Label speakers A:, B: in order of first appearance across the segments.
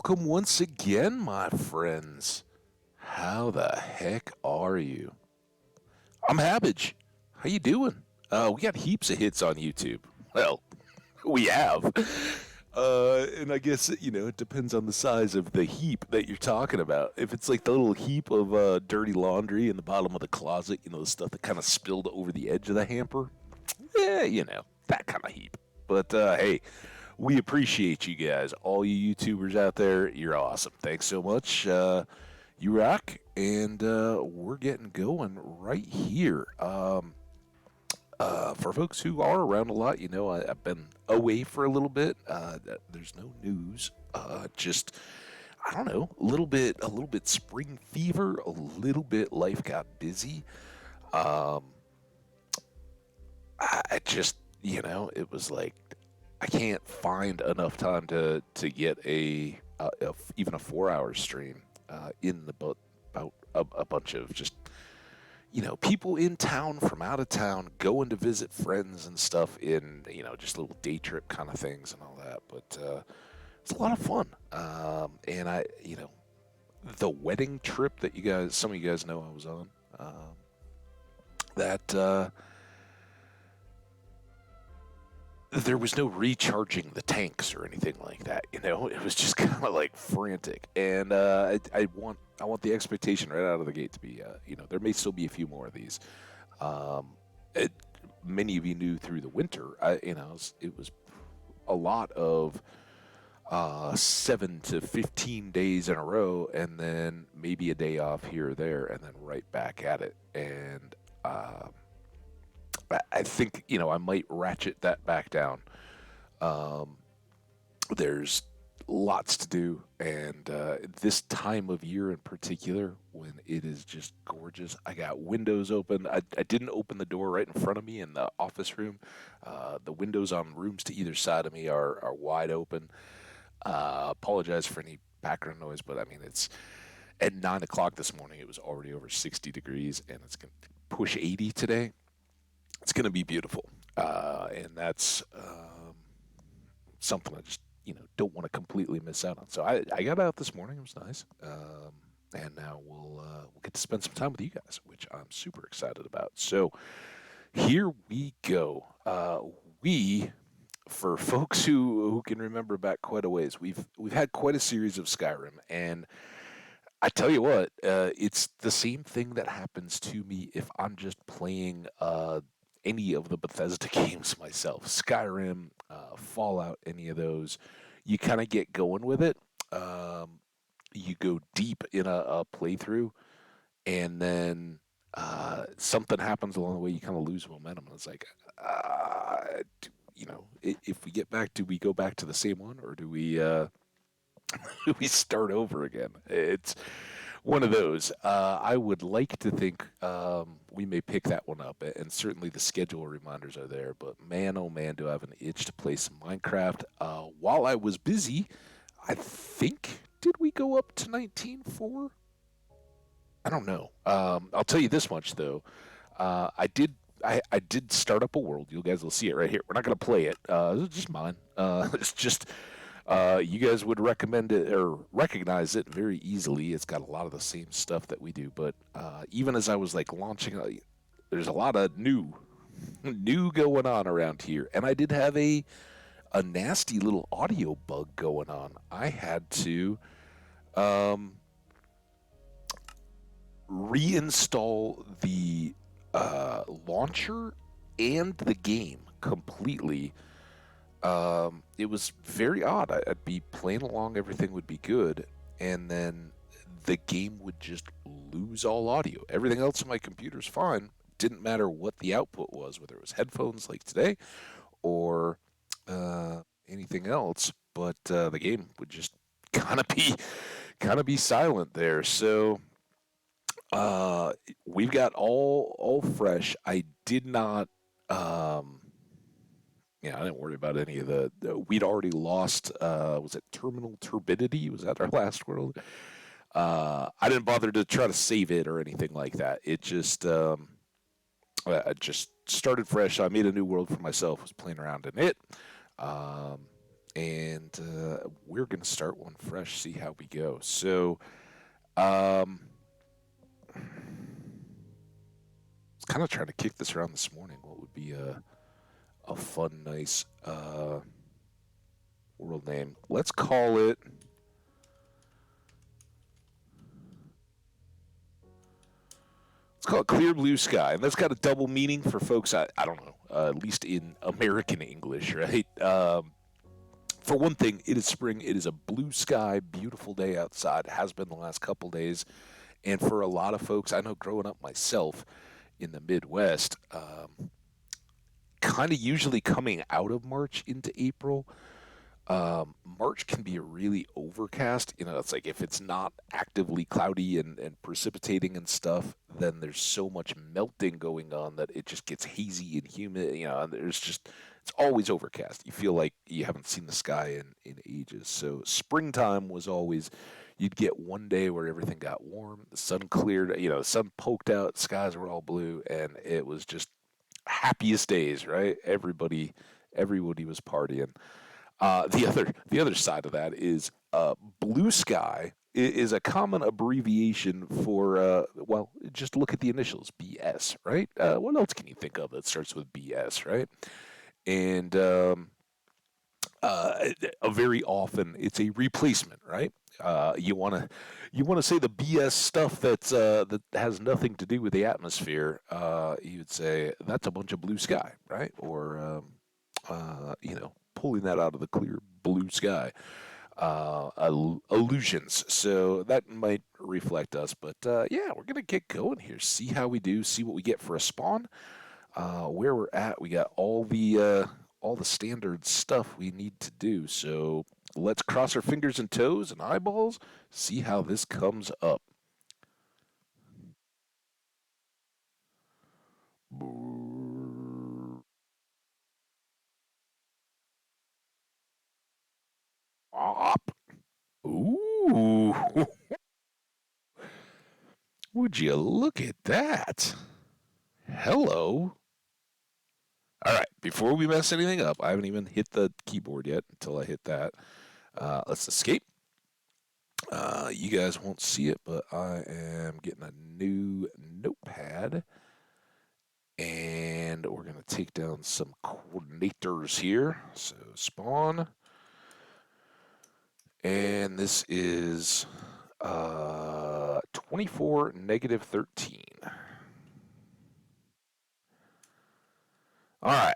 A: Welcome once again, my friends. How the heck are you? I'm Habbage. How you doing? We got heaps of hits on YouTube. Well, we have. And I guess it depends on the size of the heap that you're talking about. If it's like the little heap of dirty laundry in the bottom of the closet, the stuff that kind of spilled over the edge of the hamper, that kind of heap. But hey, we appreciate you guys, all you YouTubers out there. You're awesome. Thanks so much. You rock, and we're getting going right here. For folks who are around a lot, I've been away for a little bit. There's no news. Just I don't know, a little bit spring fever, a little bit life got busy. Um, I just, it was like I can't find enough time to get even a 4 hour stream in the about a bunch of just people in town from out of town going to visit friends and stuff in just little day trip kind of things and all that. But it's a lot of fun. And the wedding trip that some of you guys know I was on. That there was no recharging the tanks or anything like that. It was just kind of like frantic. And I want the expectation right out of the gate to be, there may still be a few more of these. Um, it, Many of you knew through the winter, it was a lot of 7 to 15 days in a row, and then maybe a day off here or there, and then right back at it. And I think I might ratchet that back down. Um, there's lots to do, and this time of year in particular, when it is just gorgeous. I got windows open. I didn't open the door right in front of me in the office room. The windows on rooms to either side of me are wide open. Apologize for any background noise, but I mean it's at 9 o'clock this morning. It was already over 60 degrees, and it's going to push 80 today. It's going to be beautiful, and that's something I just don't want to completely miss out on. So I got out this morning. It was nice, and now we'll get to spend some time with you guys, which I'm super excited about. So here we go. We For folks who can remember back quite a ways, we've had quite a series of Skyrim, and I tell you what, it's the same thing that happens to me if I'm just playing any of the Bethesda games myself. Skyrim, Fallout, any of those. You kind of get going with it. Um, you go deep in a playthrough, and then something happens along the way. You kind of lose momentum. And it's like, if we get back, do we go back to the same one, or do we do we start over again? It's one of those. I would like to think we may pick that one up, and certainly the schedule reminders are there. But man, oh man, do I have an itch to play some Minecraft. While I was busy, I think did we go up to 19.4? I don't know. I'll tell you this much though. I did. I did start up a world. You guys will see it right here. We're not going to play it. It's just mine. It's just you guys would recommend it or recognize it very easily. It's got a lot of the same stuff that we do. But even as I was like launching, there's a lot of new going on around here. And I did have a nasty little audio bug going on. I had to um, reinstall the launcher and the game completely. It was very odd. I'd be playing along, everything would be good, and then the game would just lose all audio. Everything else on my computer's fine. Didn't matter what the output was, whether it was headphones like today or anything else, but the game would just kind of be silent there. So uh, we've got all fresh. I did not. I didn't worry about any of we'd already lost. Was it terminal turbidity? Was that our last world? I didn't bother to try to save it or anything like that. It just I just started fresh. I made a new world for myself. Was playing around in it, um, and we're going to start one fresh, see how we go. So, um, I was kind of trying to kick this around this morning. What would be a fun, nice world name? Let's call it Clear Blue Sky, and that's got a double meaning for folks. I don't know, at least in American English, right? For one thing, it is spring. It is a blue sky, beautiful day outside. It has been the last couple days. And for a lot of folks, I know growing up myself in the Midwest, kind of usually coming out of March into April, March can be really overcast. It's like if it's not actively cloudy and precipitating and stuff, then there's so much melting going on that it just gets hazy and humid. And it's always overcast. You feel like you haven't seen the sky in ages. So springtime was always, you'd get one day where everything got warm, the sun cleared, the sun poked out, skies were all blue, and it was just happiest days, right? Everybody was partying. The other side of that is blue sky is a common abbreviation for well, just look at the initials BS, right? What else can you think of that starts with BS, right? And very often it's a replacement, right? You wanna say the BS stuff that has nothing to do with the atmosphere. You would say that's a bunch of blue sky, right? Or pulling that out of the clear blue sky. Illusions. So that might reflect us, but yeah, we're gonna get going here. See how we do. See what we get for a spawn. Where we're at, we got all the standard stuff we need to do. So let's cross our fingers and toes and eyeballs. See how this comes up. Op. Ooh, would you look at that? Hello. All right, before we mess anything up, I haven't even hit the keyboard yet until I hit that. Let's escape. You guys won't see it, but I am getting a new notepad, and we're going to take down some coordinators here. So spawn, and this is 24 negative 13. All right.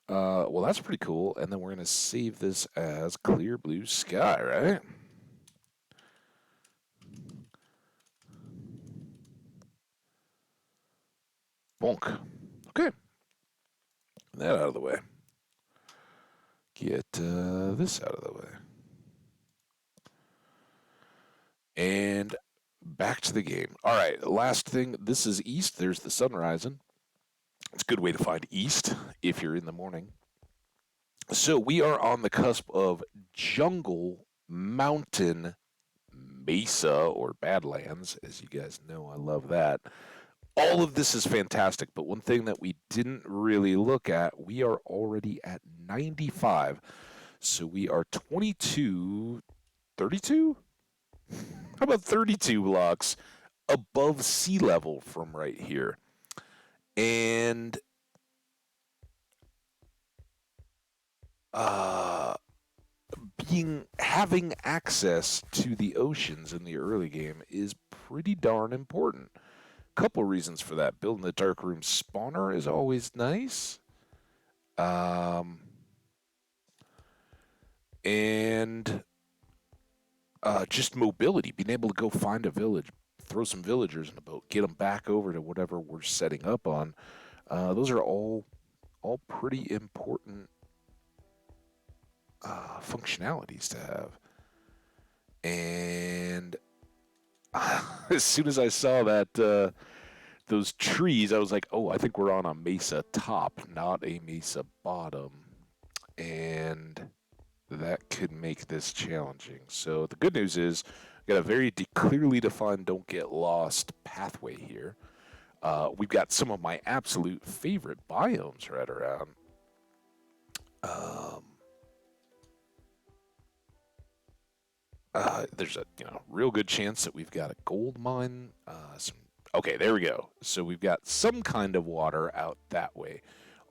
A: Well, that's pretty cool. And then we're going to save this as clear blue sky, right? Bonk. Okay. That out of the way. Get this out of the way. And back to the game. All right. Last thing. This is east. There's the sun rising. It's a good way to find east if you're in the morning. So we are on the cusp of jungle, mountain, mesa, or badlands. As you guys know, I love that. All of this is fantastic, but one thing that we didn't really look at, we are already at 95. So we are 22, 32? How about 32 blocks above sea level from right here? And uh, having access to the oceans in the early game is pretty darn important. Couple reasons for that. Building the dark room spawner is always nice. Um, and just mobility, being able to go find a village, throw some villagers in a boat, get them back over to whatever we're setting up on. Those are all pretty important functionalities to have. And as soon as I saw that those trees, I was like, oh, I think we're on a mesa top, not a mesa bottom. And that could make this challenging. So the good news is we got a very clearly defined don't get lost pathway here. We've got some of my absolute favorite biomes right around. Um, there's a real good chance that we've got a gold mine. Okay, there we go. So we've got some kind of water out that way.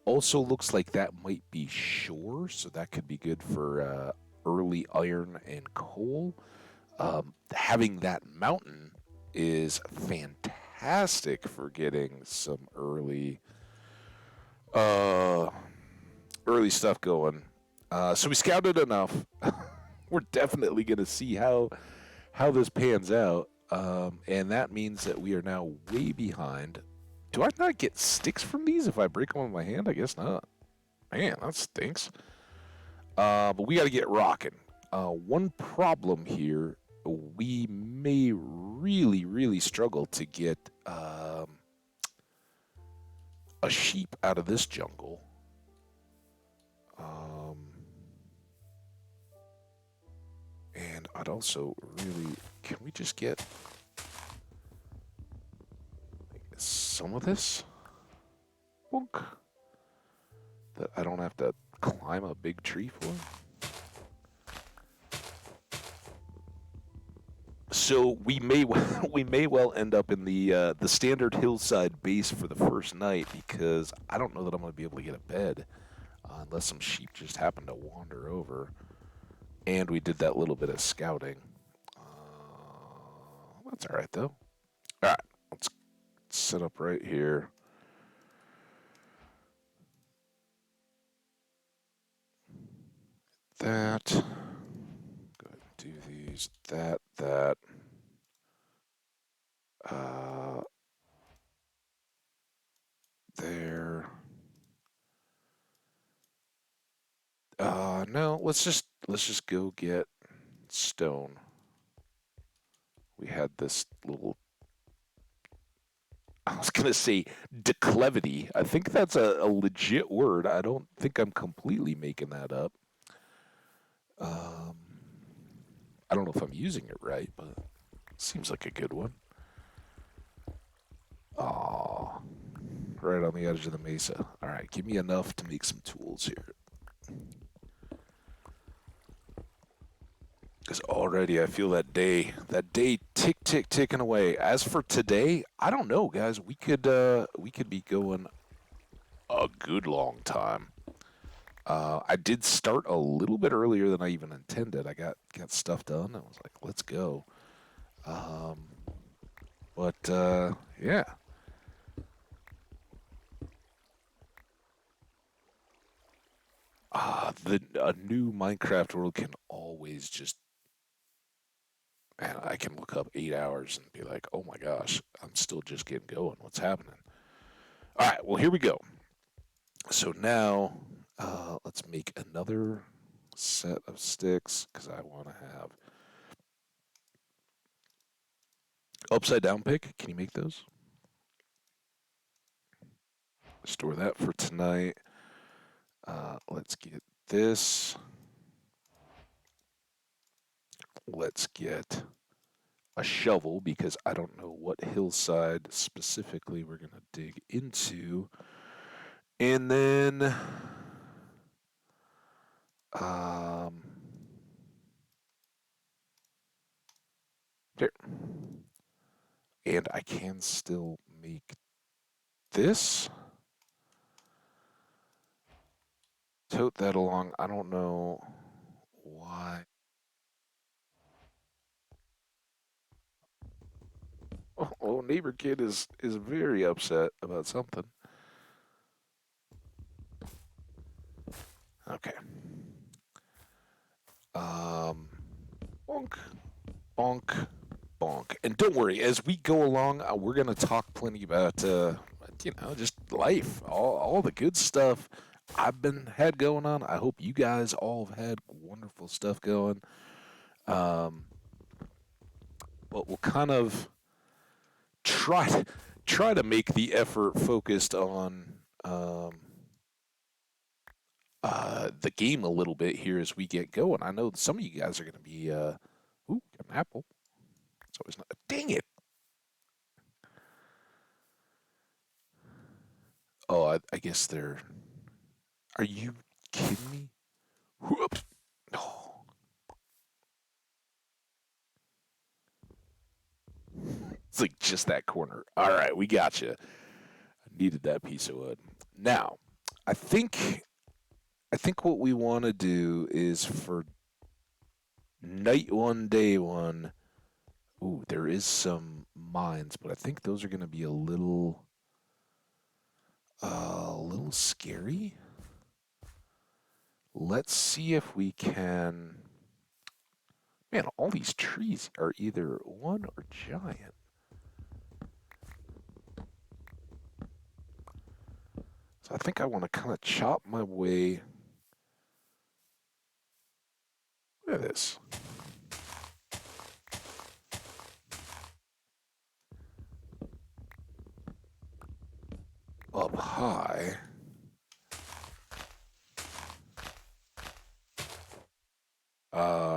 A: Also looks like that might be shore, so that could be good for early iron and coal. Having that mountain is fantastic for getting some uh, early stuff going. So we scouted enough. We're definitely going to see how this pans out, and that means that we are now way behind. Do I not get sticks from these if I break them with my hand? I guess not. Man, that stinks. But we got to get rocking. One problem here, we may really, really struggle to get a sheep out of this jungle. Um, and I'd also really, can we just get some of this book that I don't have to climb a big tree for? So we may we may well end up in the standard hillside base for the first night because I don't know that I'm going to be able to get a bed unless some sheep just happen to wander over. And we did that little bit of scouting. That's all right though. All right, let's set up right here. That. Go ahead and do these. That. Uh, there. No, let's just go get stone. We had this little, I was gonna say declivity. I think that's a legit word. I don't think I'm completely making that up. Um, I don't know if I'm using it right, but it seems like a good one. Aw, right on the edge of the mesa. All right, give me enough to make some tools here. Because already I feel that day ticking away. As for today, I don't know, guys. We could be going a good long time. I did start a little bit earlier than I even intended. I got stuff done. I was like, let's go. Um, but yeah, the a new Minecraft world can always just, man, I can look up 8 hours and be like, oh my gosh, I'm still just getting going. What's happening? All right, well here we go. So now, let's make another set of sticks because I want to have upside down pick. Can you make those? Store that for tonight. Let's get this. Let's get a shovel because I don't know what hillside specifically we're going to dig into. And then, um, there. And I can still make this. Tote that along. I don't know why. Oh, neighbor kid is very upset about something. Okay. Um, bonk, bonk, bonk. And don't worry, as we go along, we're gonna talk plenty about just life, all the good stuff I've been had going on. I hope you guys all have had wonderful stuff going. Um, but we'll kind of try to try to make the effort focused on the game a little bit here as we get going. I know some of you guys are going to be ooh, got an apple. It's always not. Dang it! Oh, I guess they're. Are you kidding me? Whoops! Oh, It's like just that corner. All right, we got you. I needed that piece of wood. Now, I think I think what we want to do is for night one, day one. Ooh, there is some mines, but I think those are going to be a little scary. Let's see if we can. Man, all these trees are either one or giant. So I think I want to kind of chop my way. Look at this. Up high.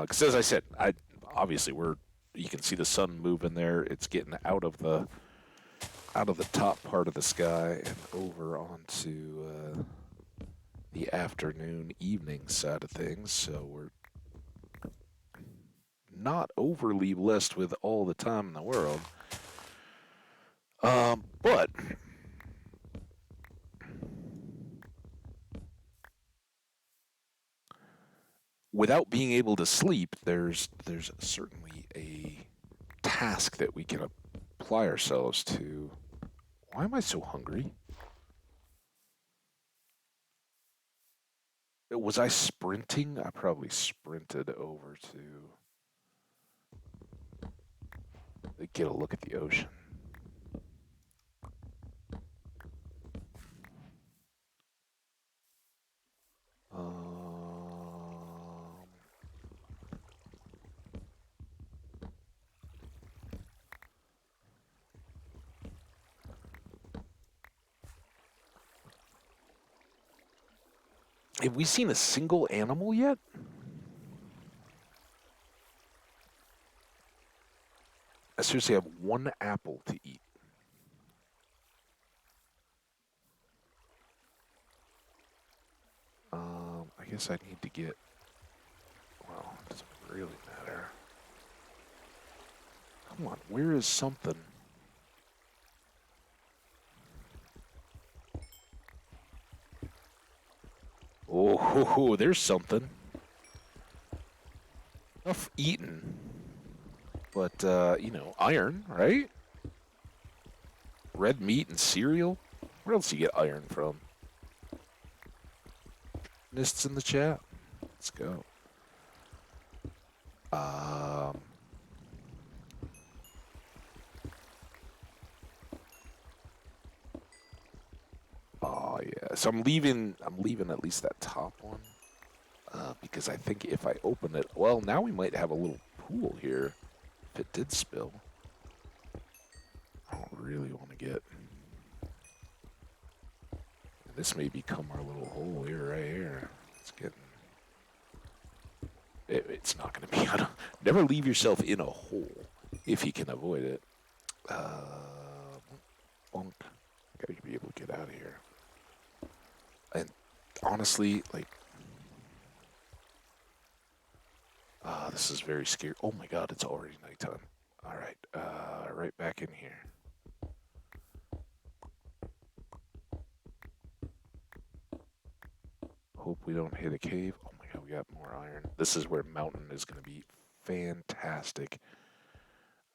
A: Because as I said, I obviously you can see the sun moving there. It's getting out of the top part of the sky and over onto the afternoon, evening side of things. So we're not overly blessed with all the time in the world. But without being able to sleep, there's certainly a task that we can apply ourselves to. Why am I so hungry? Was I sprinting? I probably sprinted over to get a look at the ocean. Um, have we seen a single animal yet? I seriously have one apple to eat. I guess I need to get. Well, it doesn't really matter. Come on, where is something? Oh, there's something. Enough eaten, but iron, right? Red meat and cereal. Where else do you get iron from? Nists in the chat. Let's go. Um. Oh yeah. So I'm leaving. I'm leaving at least that top one. Because I think if I open it, well, now we might have a little pool here. If it did spill, I don't really want to get. This may become our little hole here, right here. It's getting. It's not going to be. Never leave yourself in a hole if you can avoid it. Bonk. Gotta be able to get out of here. And honestly, like, this is very scary. Oh my God, it's already nighttime. All right, right back in here. Hope we don't hit a cave. Oh my God, we got more iron. This is where mountain is going to be fantastic.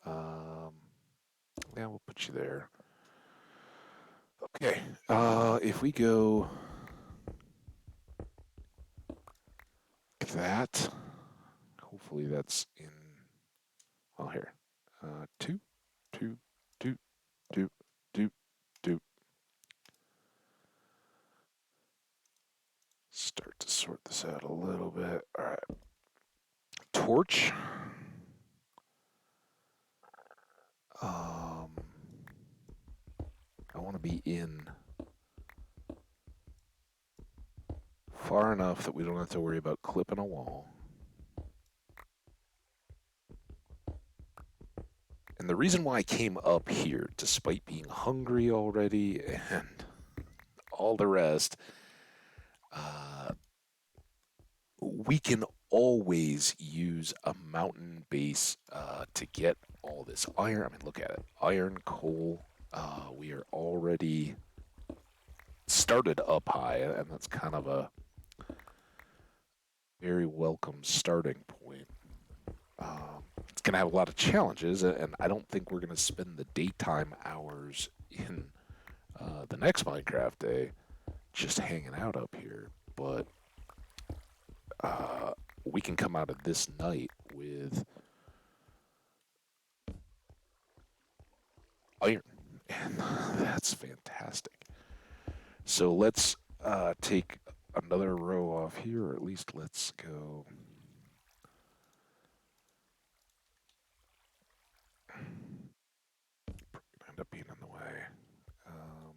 A: Yeah, we'll put you there. Okay, if we go that, hopefully that's in. Oh, here. Two, two, two, two, two, two. Start to sort this out a little bit. All right. Torch. I want to be in far enough that we don't have to worry about clipping a wall. And the reason why I came up here, despite being hungry already and all the rest, we can always use a mountain base to get all this iron. I mean, look at it. Iron, coal. We are already started up high, and that's kind of a very welcome starting point. It's going to have a lot of challenges, and I don't think we're going to spend the daytime hours in the next Minecraft day just hanging out up here. But uh, we can come out of this night with iron, and that's fantastic. So let's take another row off here, or at least let's go. End up being in the way. Um,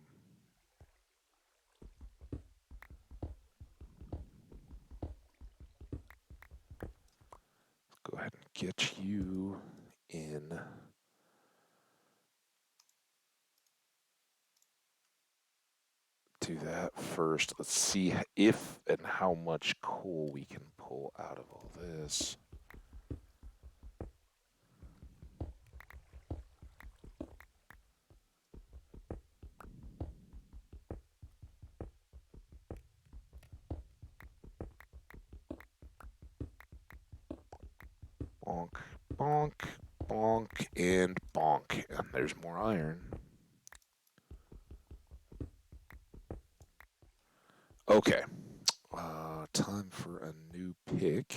A: go ahead and get you in. Do that first. Let's see if and how much coal we can pull out of all this. Bonk, bonk, bonk, and bonk. And there's more iron. Okay. Time for a new pick.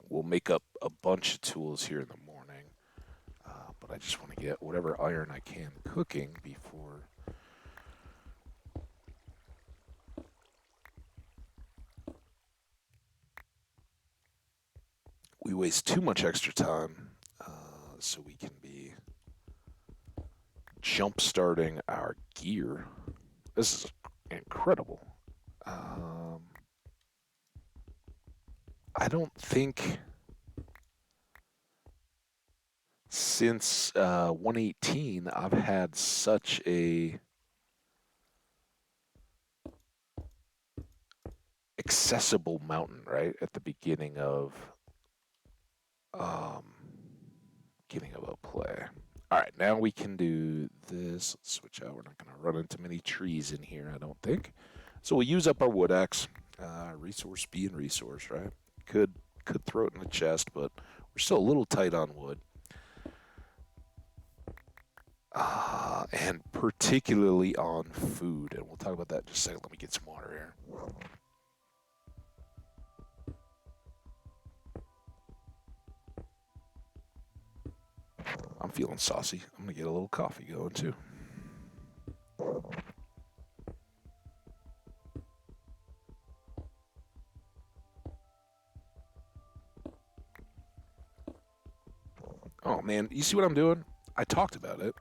A: We'll make up a bunch of tools here in the morning, but I just want to get whatever iron I can cooking before we waste too much extra time, so we can be jump starting our gear. This is incredible. Um, I don't think since 118 I've had such a accessible mountain right at the um, beginning of a play. All right, now we can do this. Let's switch out. We're not going to run into many trees in here, I don't think. So we'll use up our wood axe. Resource being resource, right? Could could throw it in the chest, but we're still a little tight on wood. And particularly on food, and we'll talk about that in just a second. Let me get some water here. I'm feeling saucy. I'm gonna get a little coffee going too. Oh man, you see what I'm doing? I talked about it.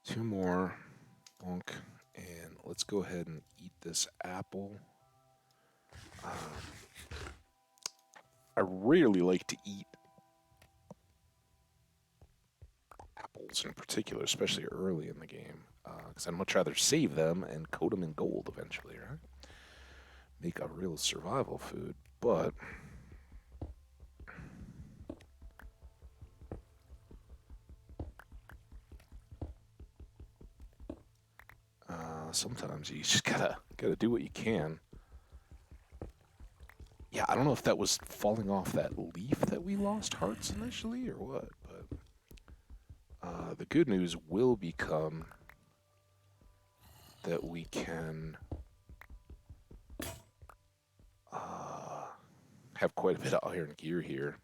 A: Two more. Bonk. And let's go ahead and eat this apple. Um, I rarely like to eat apples in particular, especially early in the game, because I'd much rather save them and coat them in gold eventually, right? Make a real survival food, but sometimes you just gotta do what you can. Yeah, I don't know if that was falling off that leaf that we lost hearts initially or what, but the good news will become that we can uh, have quite a bit of iron gear here.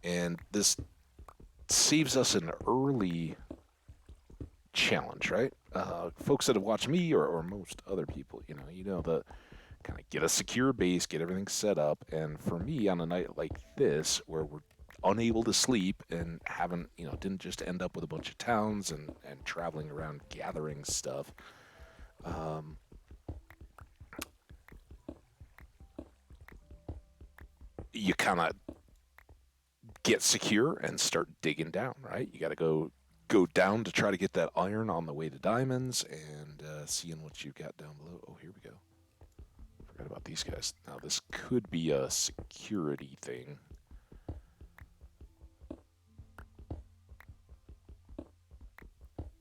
A: And this saves us an early challenge, right? Folks that have watched me or most other people, the kind of get a secure base, get everything set up. And for me, on a night like this, where unable to sleep and haven't, didn't just end up with a bunch of towns and traveling around gathering stuff. Um, you kind of get secure and start digging down, right? You got to go down to try to get that iron on the way to diamonds and seeing what you've got down below. Oh, here we go. Forgot about these guys. Now this could be a security thing.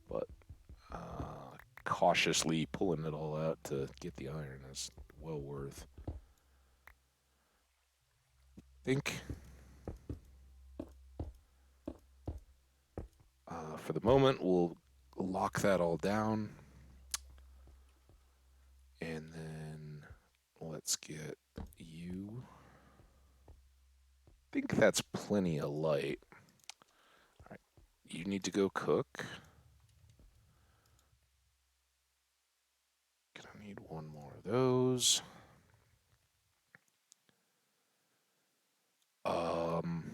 A: But cautiously pulling it all out to get the iron is well worth. I think for the moment we'll lock that all down, and then let's get you. I think that's plenty of light. All right, you need to go cook. Gonna need one more of those. Um,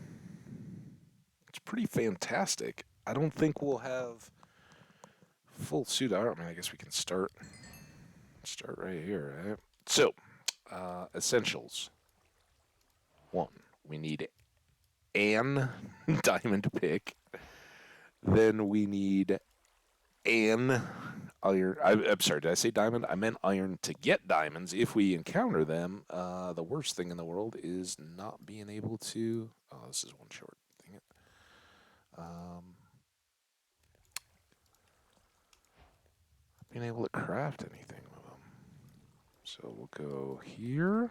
A: it's pretty fantastic. I don't think we'll have full suit armor. I guess we can start right here, right? So, essentials. One, we need an diamond pick. Then we need an iron. I'm sorry, did I say diamond? I meant iron to get diamonds. If we encounter them, the worst thing in the world is not being able to. Oh, this is one short. Dang it. Being able to craft anything with them. So we'll go here.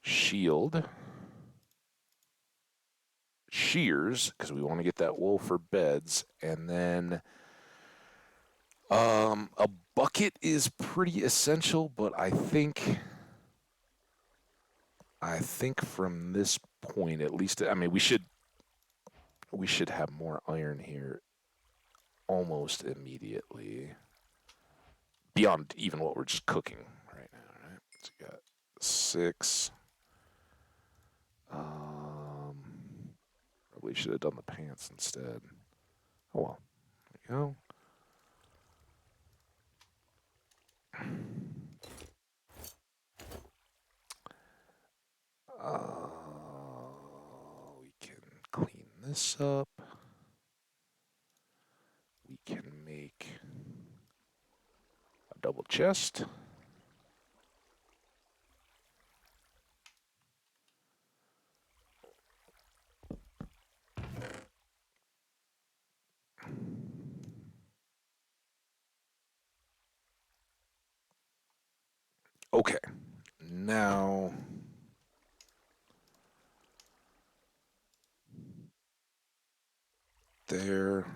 A: Shield. Shears, because we want to get that wool for beds, and then a bucket is pretty essential, but I think from this point, at least, I mean, we should have more iron here almost immediately, beyond even what we're just cooking right now. Right? So we got 6. Um, Probably should have done the pants instead. Oh well, there you go. We can clean this up. We can make a double chest. Okay, now there.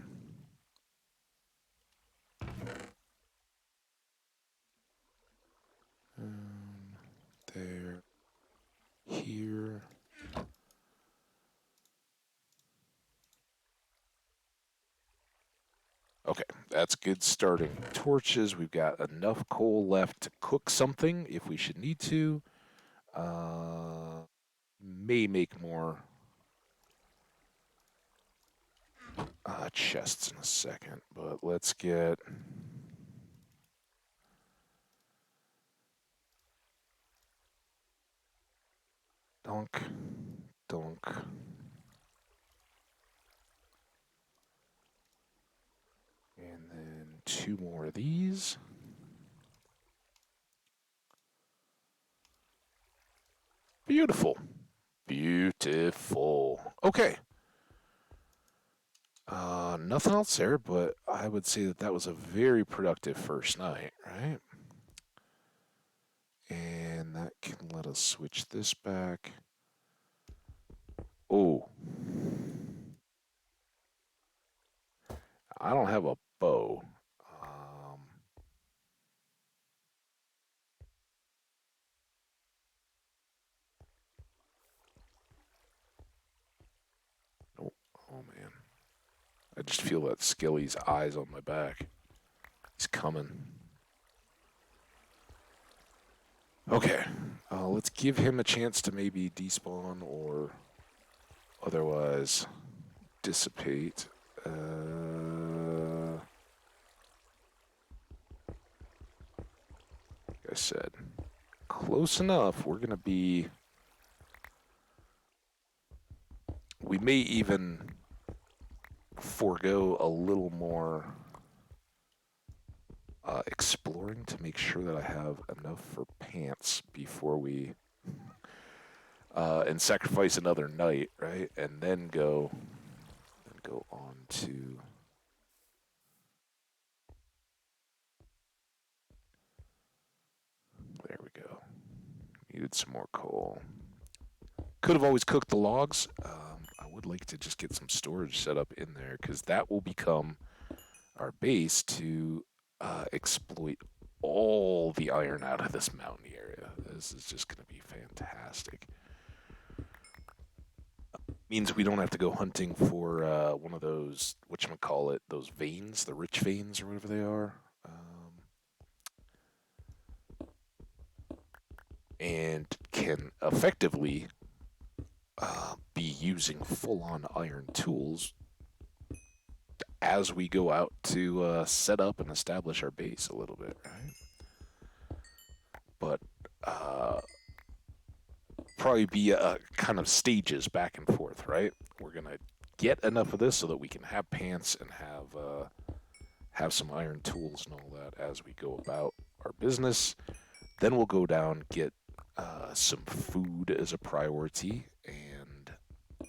A: There. Here. Okay, that's good starting torches. We've got enough coal left to cook something if we should need to. May make more chests in a second, but let's get. Dunk. Dunk. And then 2 more of these. Beautiful. Beautiful. Okay. Nothing else there, but I would say that was a very productive first night, right? And that can let us switch this back. Oh, I don't have a bow. Oh, oh man. I just feel that Skilly's eyes on my back. He's coming. Okay, let's give him a chance to maybe despawn or otherwise dissipate. Like I said, close enough. We're gonna be. We may even forego a little more exploring to make sure that I have enough for pants before we and sacrifice another night, right? And then go on to. There we go. Needed some more coal. Could have always cooked the logs. I would like to just get some storage set up in there because that will become our base to exploit all the iron out of this mountain area. This is just going to be fantastic. Means we don't have to go hunting for one of those, whatchamacallit, those veins, the rich veins or whatever they are. And can effectively be using full-on iron tools as we go out to set up and establish our base a little bit, right? But uh, probably be kind of stages back and forth, right? We're gonna get enough of this so that we can have pants and have some iron tools and all that as we go about our business. Then we'll go down, get some food as a priority, and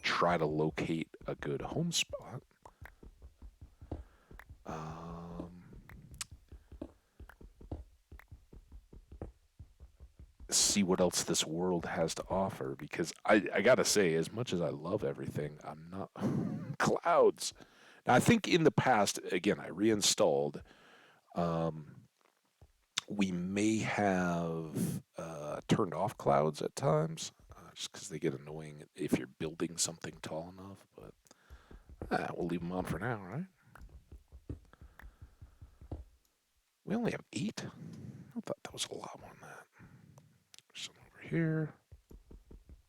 A: try to locate a good home spot. Um, See what else this world has to offer because I gotta say, as much as I love everything, I'm not clouds. Now, I think in the past, again, I reinstalled. Um, we may have turned off clouds at times, just because they get annoying if you're building something tall enough. But we'll leave them on for now, right? We only have 8. I thought that was a lot more than that. Some over here,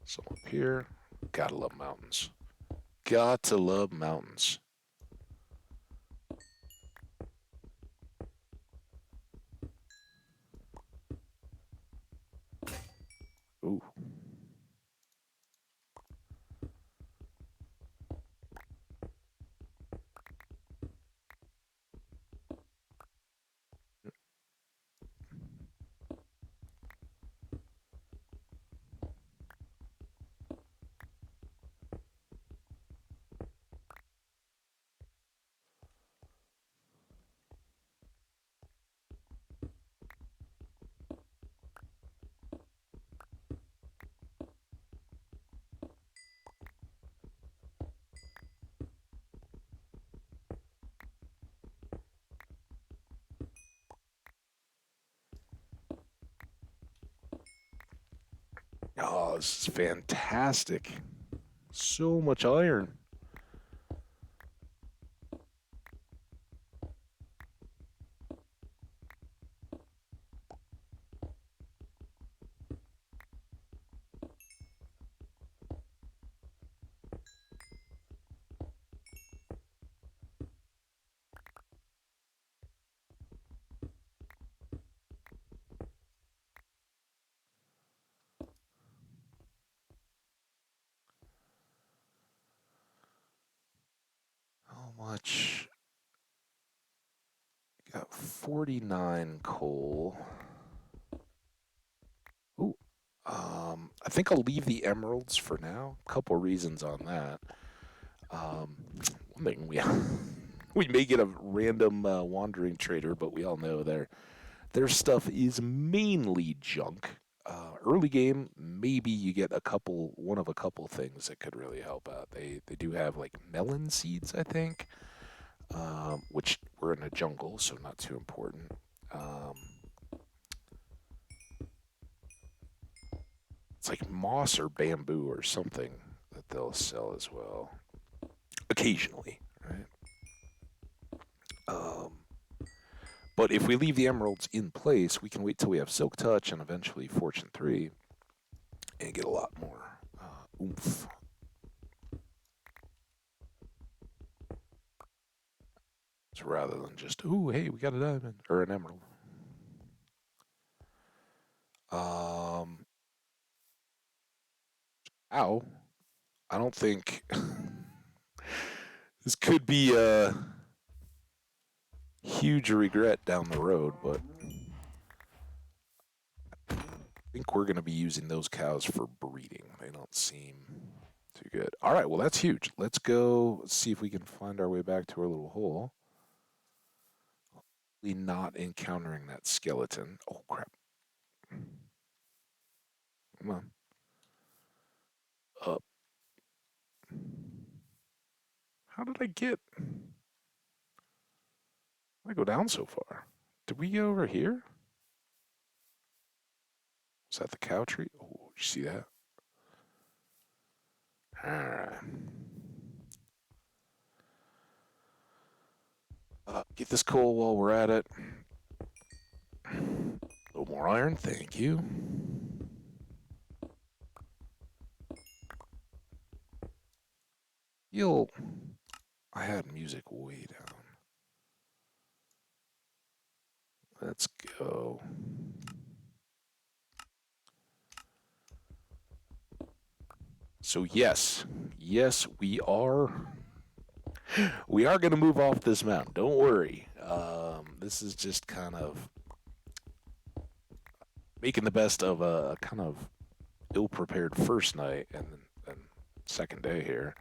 A: some up here. Gotta love mountains. Got to love mountains. Ooh. Oh, this is fantastic. So much iron. How much? Got 49 coal. Ooh. I think I'll leave the emeralds for now. Couple reasons on that. One thing we may get a random wandering trader, but we all know their stuff is mainly junk. Early game, maybe you get one of a couple things that could really help out. They do have like melon seeds, I think, which we're in a jungle, so not too important. Um, it's like moss or bamboo or something that they'll sell as well, occasionally, right? Um, But if we leave the emeralds in place, we can wait till we have Silk Touch and eventually Fortune 3 and get a lot more oomph. So rather than just, ooh, hey, we got a diamond or an emerald. Um, ow. I don't think this could be a huge regret down the road, but I think we're going to be using those cows for breeding. They don't seem too good. All right, well, that's huge. Let's go see if we can find our way back to our little hole. Not encountering that skeleton. Oh, crap. Come on. Up. How did I get? I go down so far. Did we get over here? Is that the cow tree? Oh, you see that? Alright. Get this coal while we're at it. A little more iron, thank you. You'll. I had music way down. Let's go. So yes, we are going to move off this mountain. Don't worry. This is just kind of making the best of a kind of ill-prepared first night and then second day here.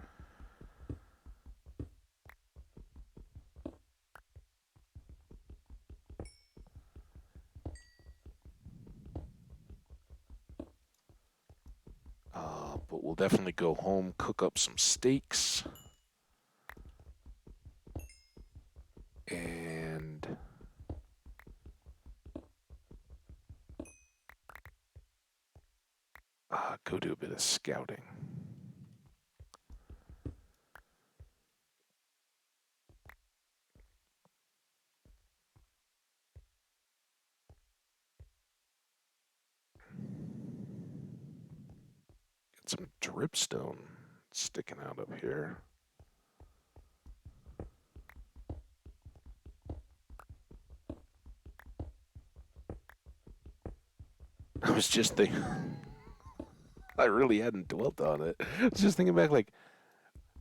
A: But we'll definitely go home, cook up some steaks, and go do a bit of scouting. Get some dripstone sticking out up here. I was just thinking, I really hadn't dwelt on it. I was just thinking back, like,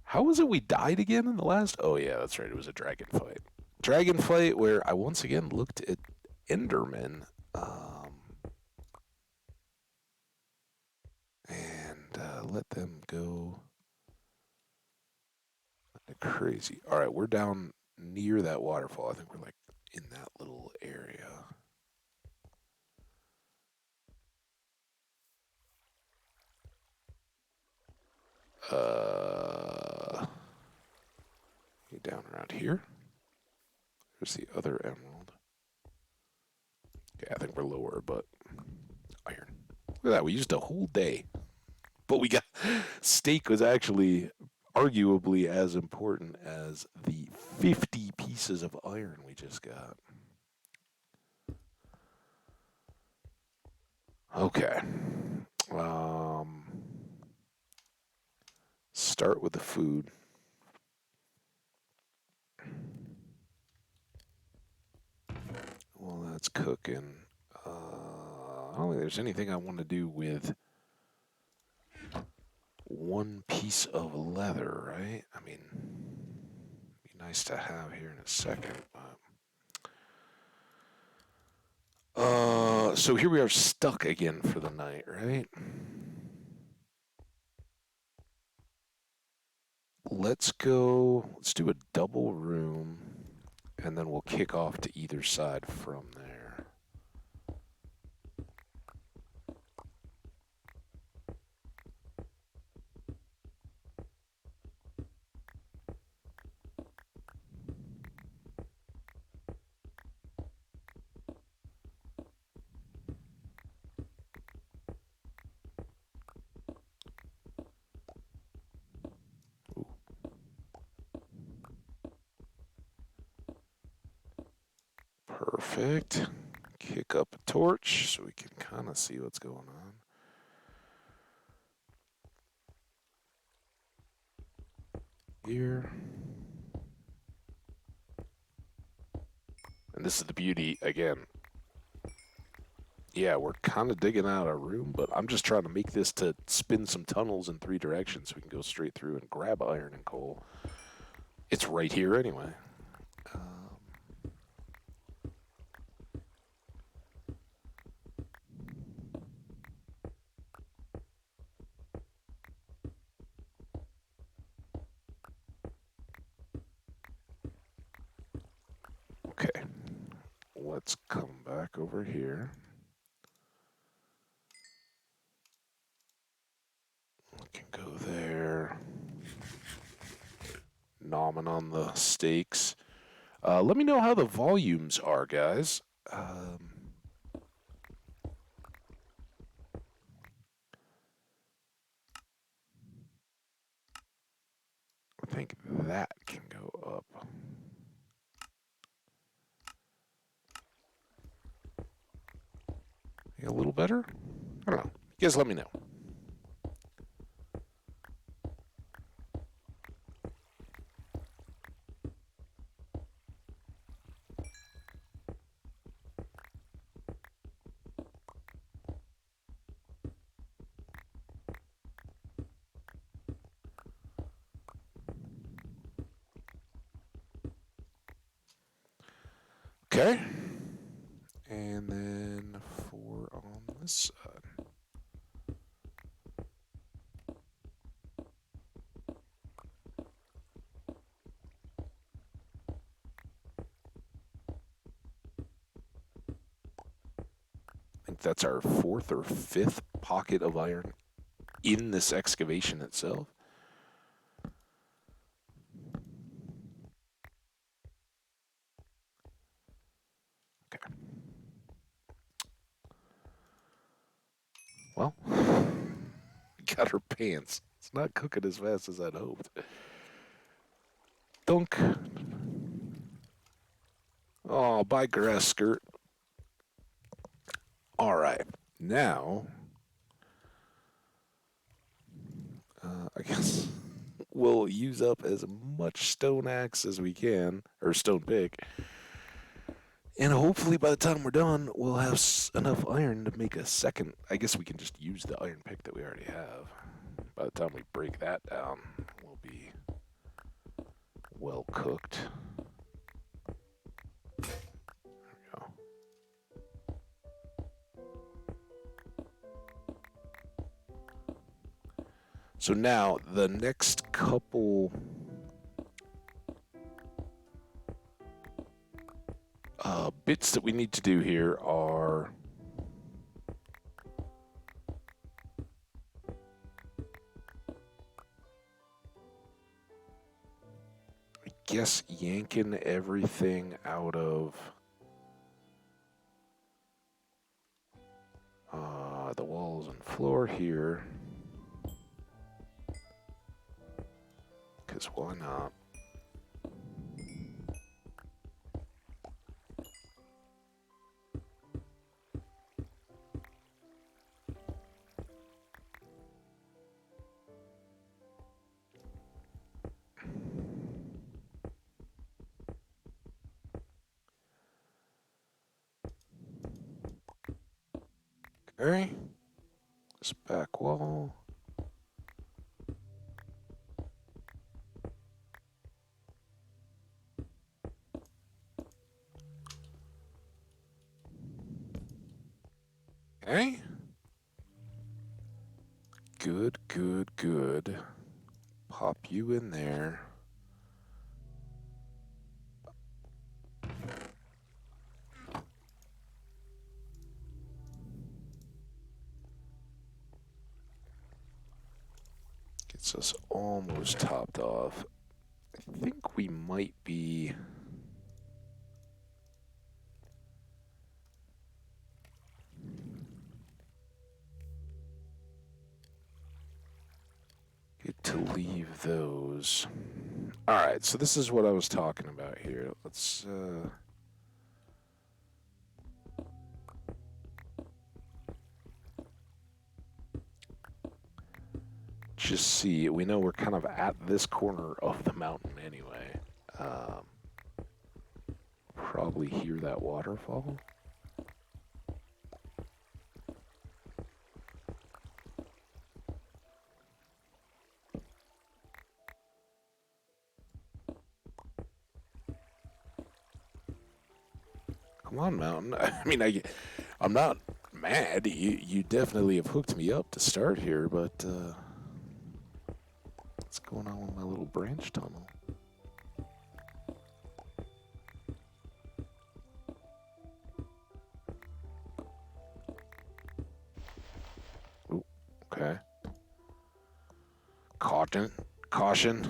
A: how was it we died again in the last? Oh, yeah, that's right. It was a dragon fight. Dragon fight where I once again looked at Enderman and let them go crazy. All right, we're down near that waterfall. I think we're like in that little area. Down around here. There's the other emerald. Okay, I think we're lower, but iron. Look at that. We used a whole day. But we got steak was actually arguably as important as the 50 pieces of iron we just got. Okay. Um, Start with the food. Well, that's cooking. I don't think there's anything I want to do with one piece of leather, right? I mean, be nice to have here in a second, but so here we are stuck again for the night, right? Let's do a double room, and then we'll kick off to either side from there. Perfect. Kick up a torch so we can kind of see what's going on. Here. And this is the beauty, again. Yeah, we're kind of digging out our room, but I'm just trying to make this to spin some tunnels in 3 directions so we can go straight through and grab iron and coal. It's right here anyway. Okay, let's come back over here. We can go there. Nomming on the stakes. Let me know how the volumes are, guys. I think that can go up. A little better? I don't know. You guys let me know. Okay. And then 4 on this side. I think that's our 4th or 5th pocket of iron in this excavation itself. Okay. Well, got her pants. It's not cooking as fast as I'd hoped. Dunk. Oh, bye, grass skirt. All right. Now, I guess we'll use up as much stone axe as we can, or stone pick. And hopefully by the time we're done, we'll have enough iron to make a second. I guess we can just use the iron pick that we already have. By the time we break that down, we'll be well cooked. There we go. So now, the next couple bits that we need to do here are I guess yanking everything out of the walls and floor here. Because why not? Okay. This back wall. Okay. Good, good, good. Pop you in there. Gets us almost topped off. I think we might be... Good to leave those. Alright, so this is what I was talking about here. Let's just see. We know we're kind of at this corner of the mountain anyway. Um, Probably hear that waterfall. Come on, mountain. I mean, I'm not mad. You definitely have hooked me up to start here, but what's going on with my little branch tunnel? Ooh, okay. Caution, caution.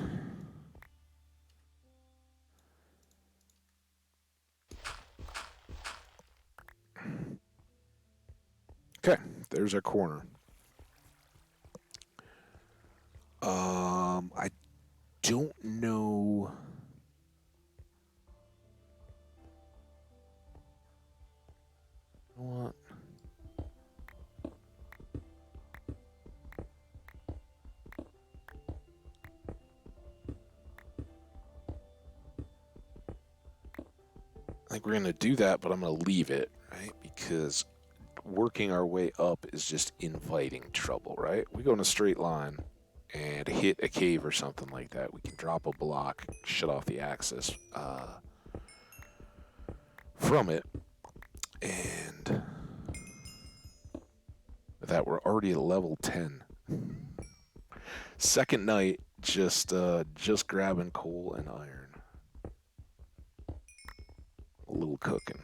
A: Okay, there's our corner. I don't know. What? I think we're gonna do that, but I'm gonna leave it, right? Because working our way up is just inviting trouble, right? We go in a straight line and hit a cave or something like that. We can drop a block, shut off the access from it, and that we're already at level 10. Second night, just grabbing coal and iron. A little cooking.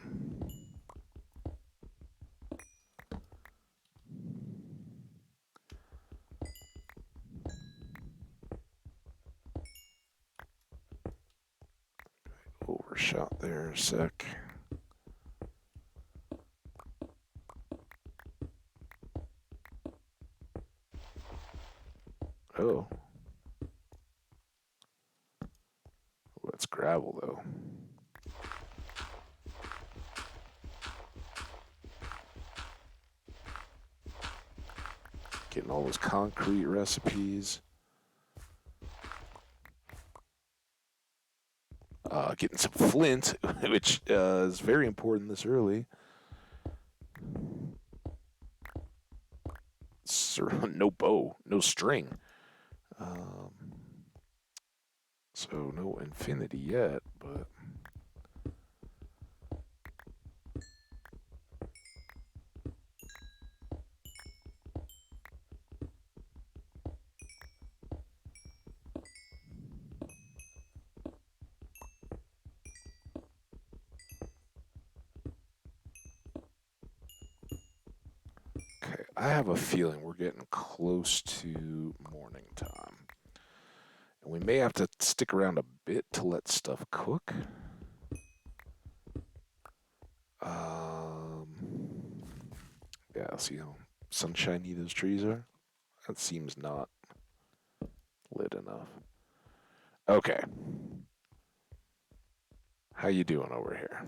A: Overshot there a sec. Oh, that's gravel though. Getting all those concrete recipes. Getting some flint, which is very important this early. No bow, no string. Um, so no infinity yet, but okay. I have a feeling we're getting close to morning time. And we may have to stick around a bit to let stuff cook. Um, yeah, see how sunshiny those trees are? That seems not lit enough. Okay. How you doing over here?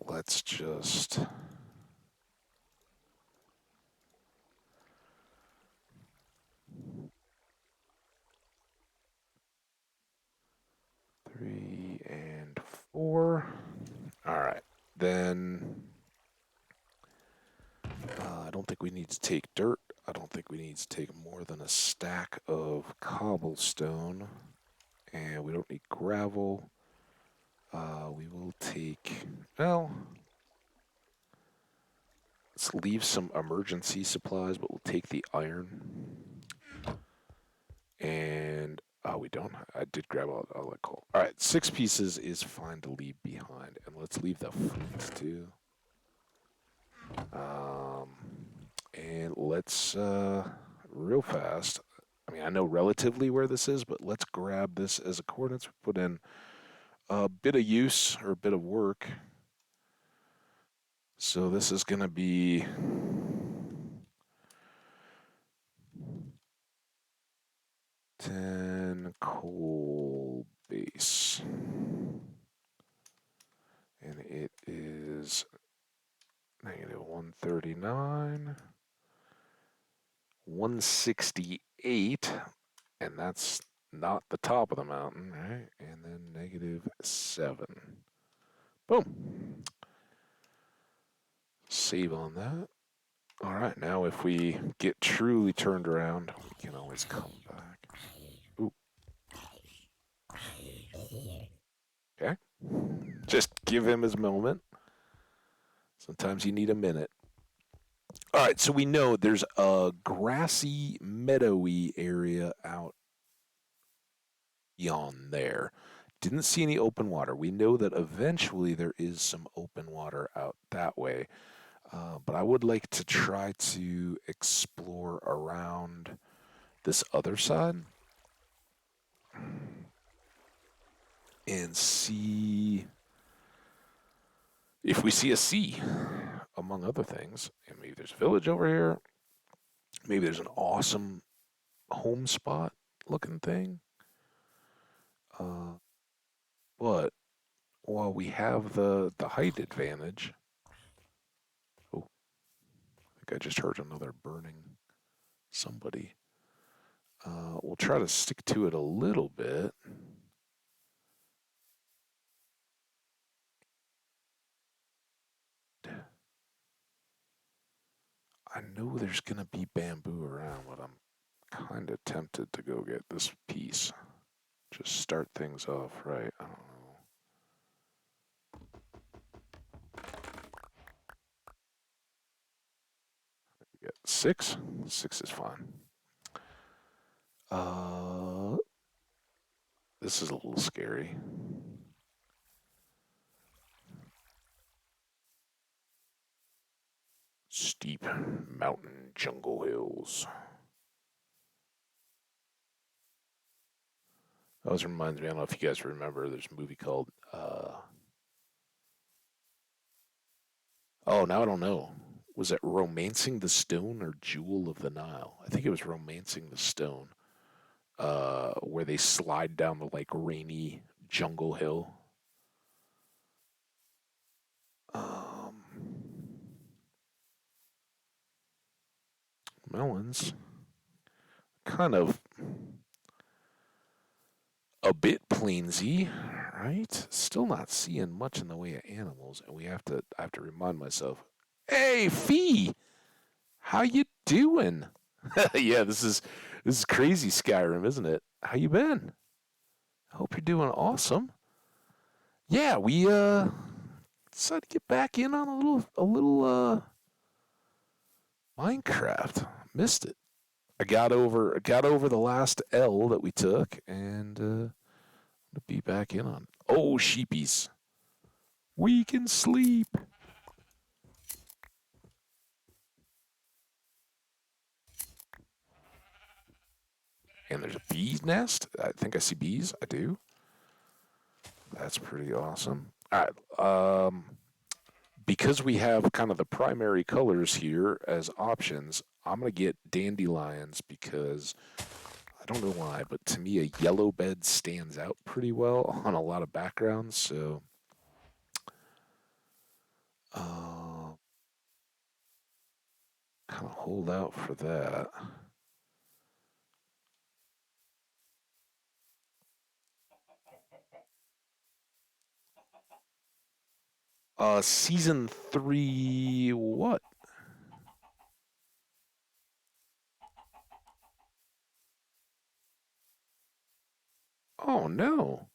A: Let's just 3 and 4. All right. Then I don't think we need to take dirt. I don't think we need to take more than a stack of cobblestone. And we don't need gravel. We will take, well, let's leave some emergency supplies, but we'll take the iron. And, oh, we don't. I did grab all that coal. All right, 6 pieces is fine to leave behind. And let's leave the flint too. Um, and let's, real fast, I mean, I know relatively where this is, but let's grab this as a coordinates. We put in a bit of use or a bit of work. So this is going to be 10 coal base. And it 139, 168, and that's not the top of the mountain, right? And then -7. Boom. Save on that. All right, now if we get truly turned around, we can always come back. Ooh. Okay. Just give him his moment. Sometimes you need a minute. All right, so we know there's a grassy, meadowy area out beyond there. Didn't see any open water. We know that eventually there is some open water out that way. But I would like to try to explore around this other side and see if we see a sea, among other things. And maybe there's a village over here. Maybe there's an awesome home spot looking thing. Uh, but while we have the height advantage, oh, I think I just heard another burning somebody. We'll try to stick to it a little bit. I know there's gonna be bamboo around, but I'm kind of tempted to go get this piece. Just start things off right. I don't know. We got 6. 6 is fine. Uh, this is a little scary. Steep mountain jungle hills. That always reminds me. I don't know if you guys remember. There's a movie called. Oh, now I don't know. Was it Romancing the Stone or Jewel of the Nile? I think it was Romancing the Stone. Where they slide down the like rainy jungle hill. Um, Melons, kind of a bit plainsy, right? Still not seeing much in the way of animals, and I have to remind myself, hey, Fee, how you doing? Yeah, this is crazy Skyrim, isn't it? How you been? I hope you're doing awesome. Yeah, we decided to get back in on a little Minecraft. Missed it. I got over the last L that we took, and to be back in on. Oh, sheepies. We can sleep. And there's a bee's nest. I think I see bees. I do. That's pretty awesome. All right. Because we have kind of the primary colors here as options, I'm going to get dandelions because I don't know why, but to me, a yellow bed stands out pretty well on a lot of backgrounds. So, uh, kind of hold out for that. Season 3, what? Oh no.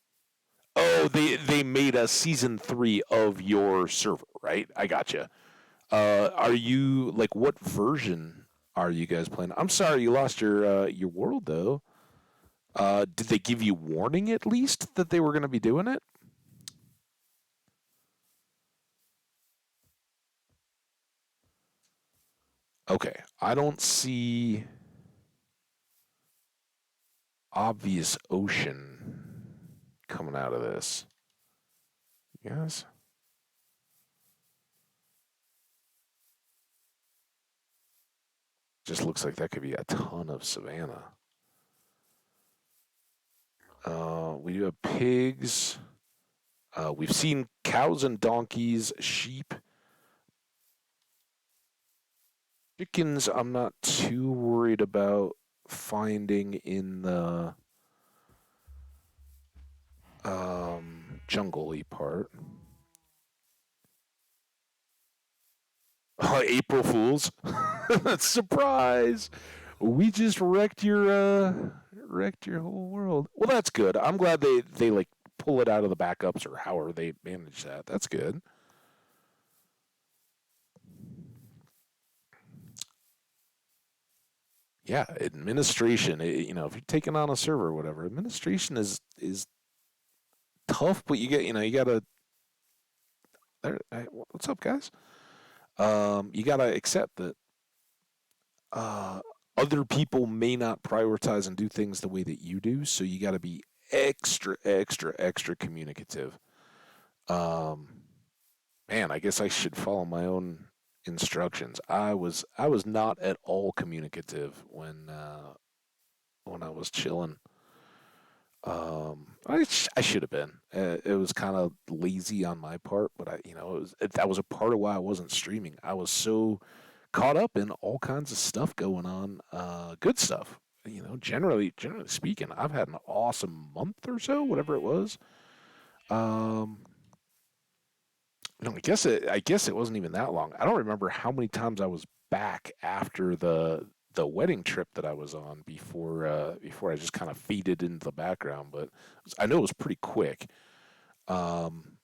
A: Oh, they made a season 3 of your server, right? I gotcha. Are you like what version are you guys playing? I'm sorry you lost your world though. Did they give you warning at least that they were going to be doing it? Okay, I don't see obvious ocean coming out of this. Yes, just looks like that could be a ton of savanna. We do have pigs. We've seen cows and donkeys, sheep. Chickens, I'm not too worried about finding in the jungle-y part. April Fools. Surprise! We just wrecked your whole world. Well, that's good. I'm glad they like pull it out of the backups or however they manage that. That's good. Yeah, administration. If you're taking on a server or whatever, administration is tough, but you gotta. What's up, guys? You gotta accept that uh, other people may not prioritize and do things the way that you do, so you gotta be extra, extra, extra communicative. Um, Man, I guess I should follow my own instructions. I was not at all communicative when I was chilling. I should have been. It was kind of lazy on my part, but that was a part of why I wasn't streaming. I was so caught up in all kinds of stuff going on, good stuff. Generally speaking, I've had an awesome month or so, whatever it was. Um, no, I guess it wasn't even that long. I don't remember how many times I was back after the wedding trip that I was on before I just kind of faded into the background. But I know it was pretty quick. Um,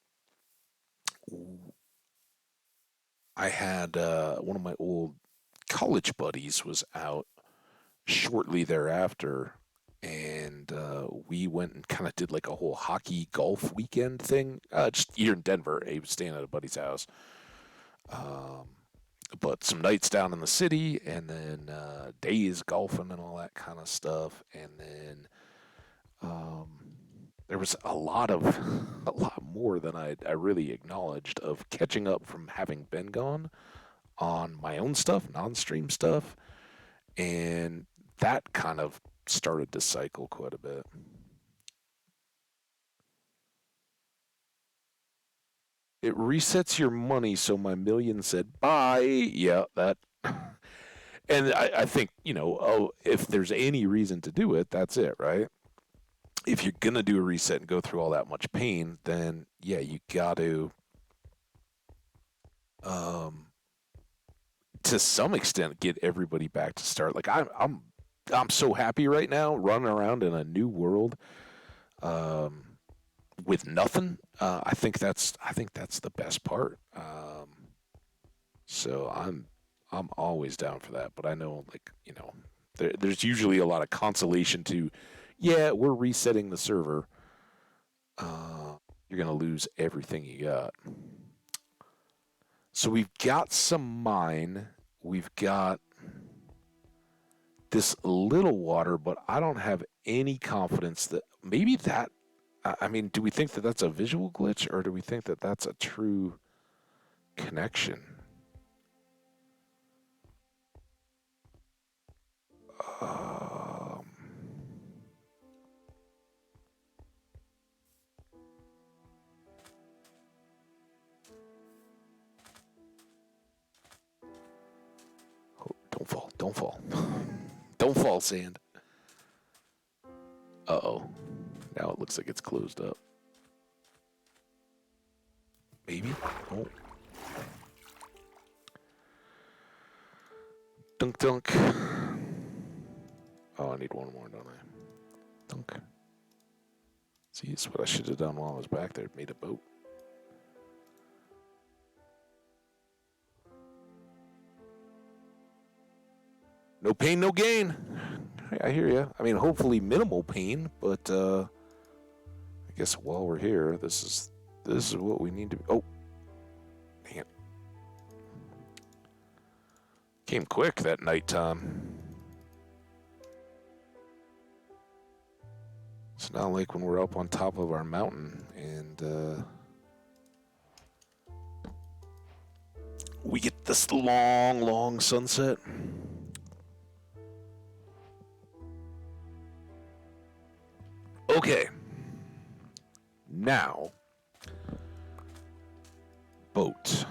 A: I had one of my old college buddies was out shortly thereafter, and we went and kind of did like a whole hockey golf weekend thing. Just here in Denver, he was staying at a buddy's house. Um, but some nights down in the city, and then days golfing and all that kind of stuff, and then um, there was a lot of a lot more than I really acknowledged of catching up from having been gone on my own stuff, non-stream stuff, and that kind of started to cycle quite a bit. It resets your money, so my million said bye. Yeah, that. And I think, if there's any reason to do it, that's it, right? If you're gonna do a reset and go through all that much pain, then yeah, you got um, to some extent, get everybody back to start. Like I'm so happy right now, running around in a new world, um, with nothing. I think that's the best part. So I'm always down for that. But I know, like, there's usually a lot of consolation to, yeah, we're resetting the server. Uh, you're gonna lose everything you got. So we've got some mine. We've got this little water, but I don't have any confidence that maybe that. I mean, do we think that that's a visual glitch, or do we think that that's a true connection? Um, don't fall! Don't fall! Don't fall, sand. Uh-oh. Now it looks like it's closed up. Maybe. Oh, dunk dunk. Oh, I need one more, don't I? Dunk. See, it's what I should have done while I was back there. Made a boat. No pain, no gain. I hear you. I mean, hopefully minimal pain, but I guess while we're here, this is what we need to. Oh, dang it! Came quick that nighttime. It's not like when we're up on top of our mountain and we get this long, long sunset. Okay, now boat.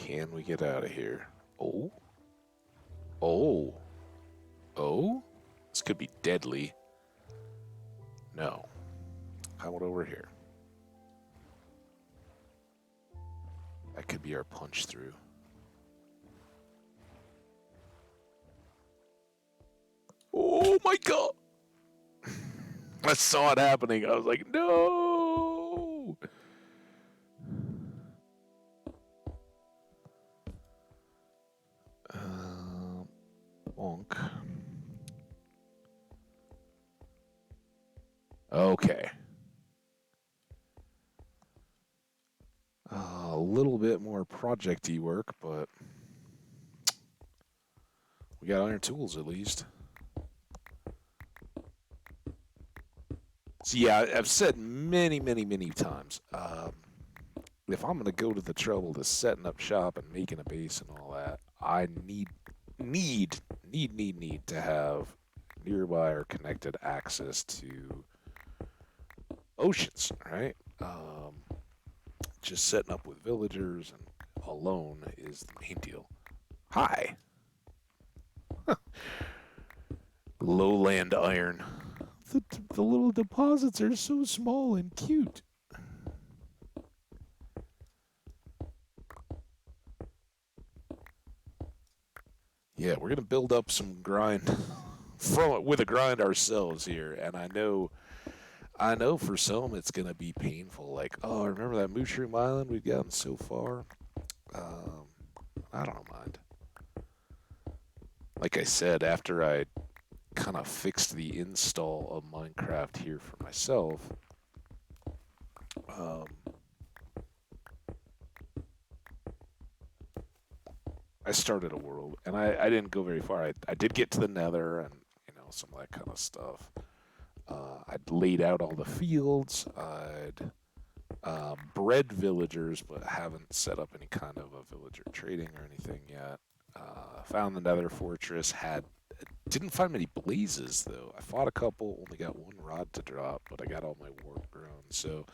A: Can we get out of here? Oh? Oh? Oh? This could be deadly. No. How about over here? That could be our punch through. Oh my god! I saw it happening. I was like, no! Bonk. Okay. A little bit more project-y work, but we got iron tools at least. So yeah, I've said many, many, many times, if I'm going to go to the trouble to setting up shop and making a base and all that, I need to have nearby or connected access to oceans, right? Just setting up with villagers and alone is the main deal. Hi. Lowland iron. The little deposits are so small and cute. Yeah, we're gonna build up some grind with a grind ourselves here, and I know for some it's gonna be painful. Like, oh, remember that Mushroom Island we've gotten so far? Um, I don't mind. Like I said, after I kind of fixed the install of Minecraft here for myself, um, I started a world, and I didn't go very far. I did get to the Nether and some of that kind of stuff. I'd laid out all the fields. I'd bred villagers, but haven't set up any kind of a villager trading or anything yet. Found the Nether fortress. Didn't find many blazes though. I fought a couple. Only got one rod to drop, but I got all my warp grown. So,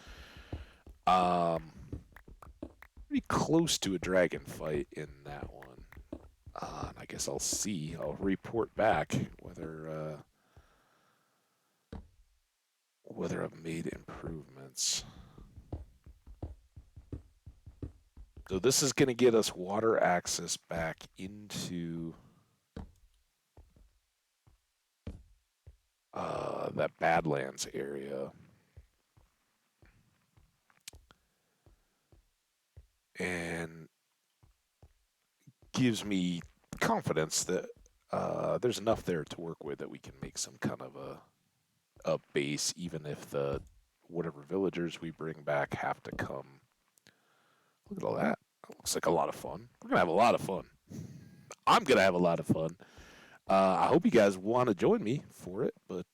A: pretty close to a dragon fight in that one. And I guess I'll see. I'll report back whether I've made improvements. So this is going to get us water access back into that Badlands area. And gives me confidence that there's enough there to work with that we can make some kind of a base, even if the whatever villagers we bring back have to come. Look at all that. That looks like a lot of fun. We're going to have a lot of fun. I'm going to have a lot of fun. I hope you guys want to join me for it, but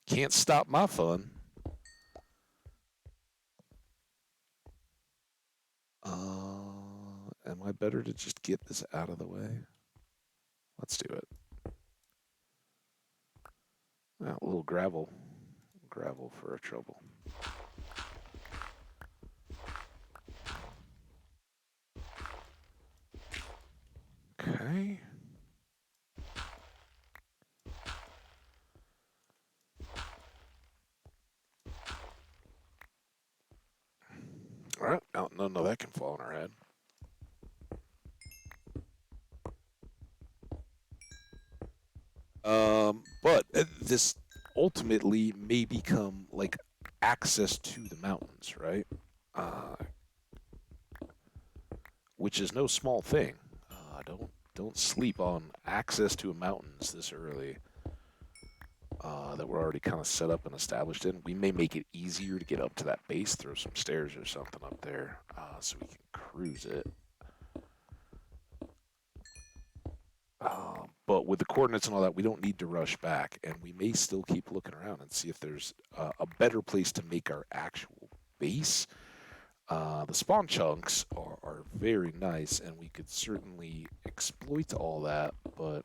A: can't stop my fun. Am I better to just get this out of the way? Let's do it. Well, a little gravel for our trouble. Okay. All right. Now, none of that can fall on our head. But this ultimately may become like access to the mountains, right? Which is no small thing. Don't sleep on access to mountains this early. That we're already kind of set up and established in. We may make it easier to get up to that base, throw some stairs or something up there, so we can cruise it. But with the coordinates and all that, we don't need to rush back, and we may still keep looking around and see if there's a better place to make our actual base. The spawn chunks are very nice, and we could certainly exploit all that, but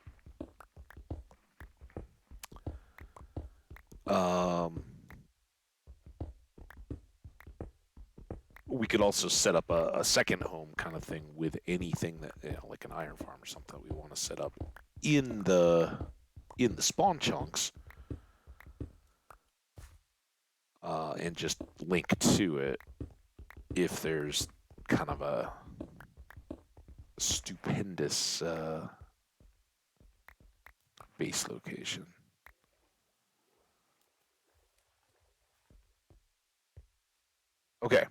A: we could also set up a second home kind of thing with anything that, like an iron farm or something that we want to set up in the spawn chunks, and just link to it if there's kind of a stupendous base location. Okay.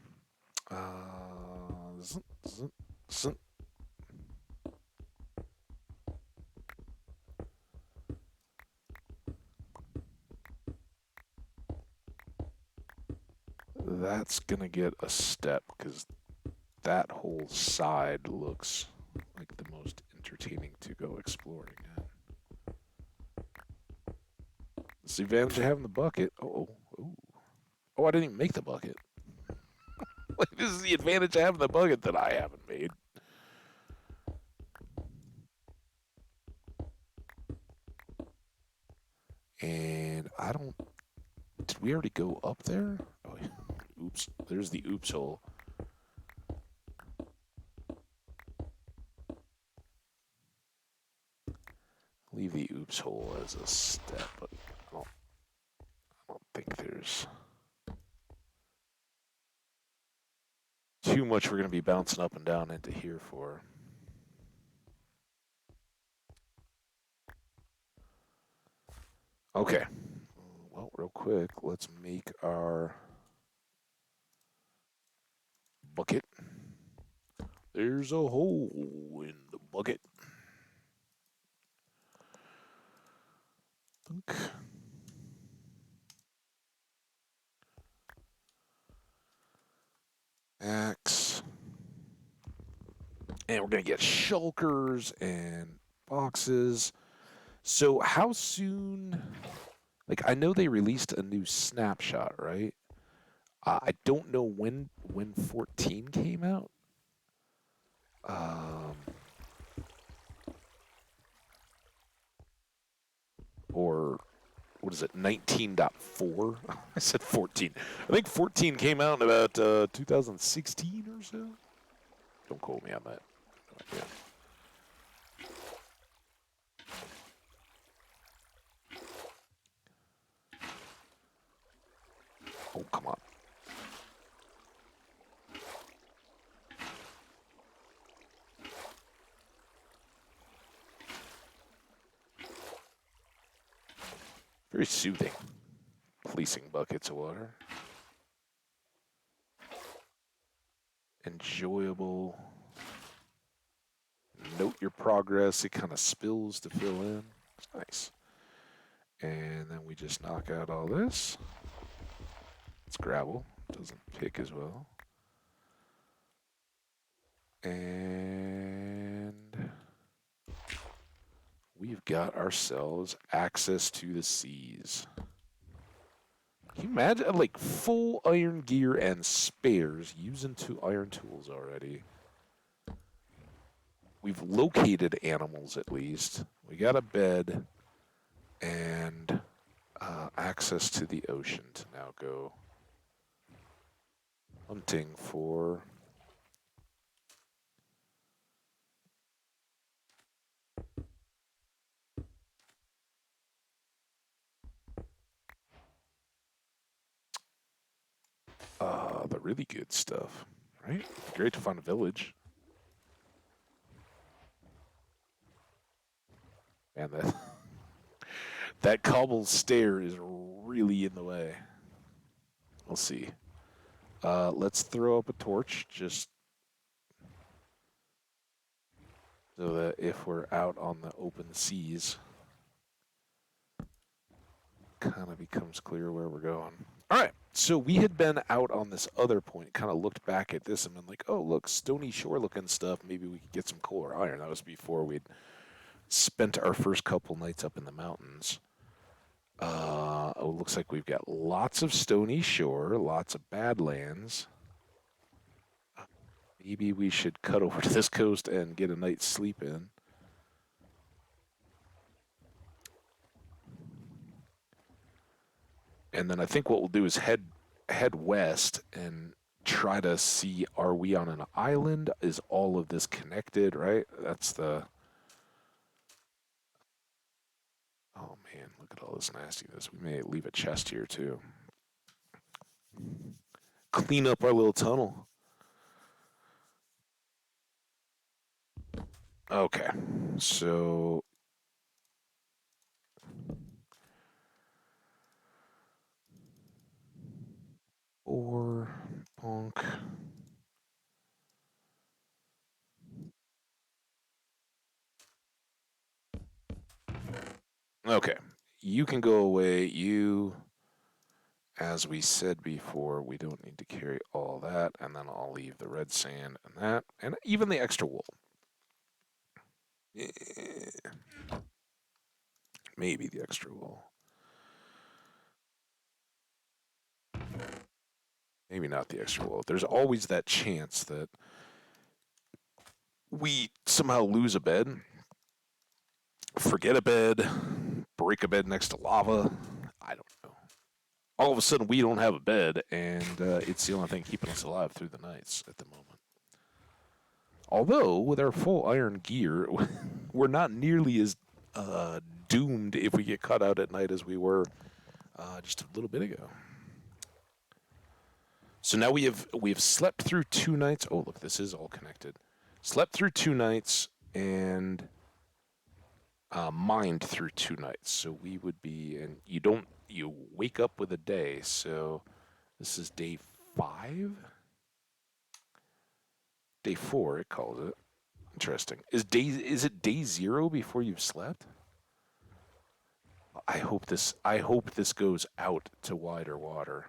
A: Zn, zn, zn. That's gonna get a step because that whole side looks like the most entertaining to go exploring at. It's the advantage of having the bucket. Oh, I didn't even make the bucket. Like, this is the advantage of having the bucket that I haven't made. And I don't. Did we already go up there? Oh, yeah. Oops. There's the oops hole. Leave the oops hole as a step, but I don't think there's too much we're going to be bouncing up and down into here for. Okay. Well, real quick, let's make our bucket. There's a hole in the bucket. Thunk. Axe. And we're going to get shulkers and boxes. So how soon? Like, I know they released a new snapshot, right? I don't know when 14 came out. Um, or what is it, 19.4? I said 14. I think 14 came out in about 2016 or so. Don't quote me on that. No idea. Oh, come on. Very soothing. Fleecing buckets of water. Enjoyable. Note your progress. It kind of spills to fill in. It's nice. And then we just knock out all this. It's gravel. Doesn't pick as well. And we've got ourselves access to the seas. Can you imagine, like, full iron gear and spares using 2 iron tools already? We've located animals at least. We got a bed and access to the ocean to now go hunting for the really good stuff, right? Great to find a village. Man, that cobble stair is really in the way. We'll see. Let's throw up a torch just so that if we're out on the open seas, kind of becomes clear where we're going. All right, so we had been out on this other point, kind of looked back at this and been like, oh, look, stony shore looking stuff. Maybe we could get some coal or iron. That was before we'd spent our first couple nights up in the mountains. It looks like we've got lots of stony shore, lots of badlands. Maybe we should cut over to this coast and get a night's sleep in. And then I think what we'll do is head west and try to see, are we on an island? Is all of this connected, right? That's the... Oh man, look at all this nastiness. We may leave a chest here too. Clean up our little tunnel. Okay, so or bonk. Okay, you can go away. You, as we said before, we don't need to carry all that, and then I'll leave the red sand and that, and even the extra wool. Eh, maybe the extra wool. Maybe not the extra wool. There's always that chance that we somehow lose a bed, forget a bed, break a bed next to lava. I don't know. All of a sudden, we don't have a bed, and it's the only thing keeping us alive through the nights at the moment. Although, with our full iron gear, we're not nearly as doomed if we get caught out at night as we were just a little bit ago. So now we have slept through 2 nights. Oh, look, this is all connected. Slept through 2 nights and mined through 2 nights. So we would be, and you wake up with a day. So this is day 5, day 4. It calls it. Interesting. Is it day 0 before you've slept? I hope this goes out to wider water.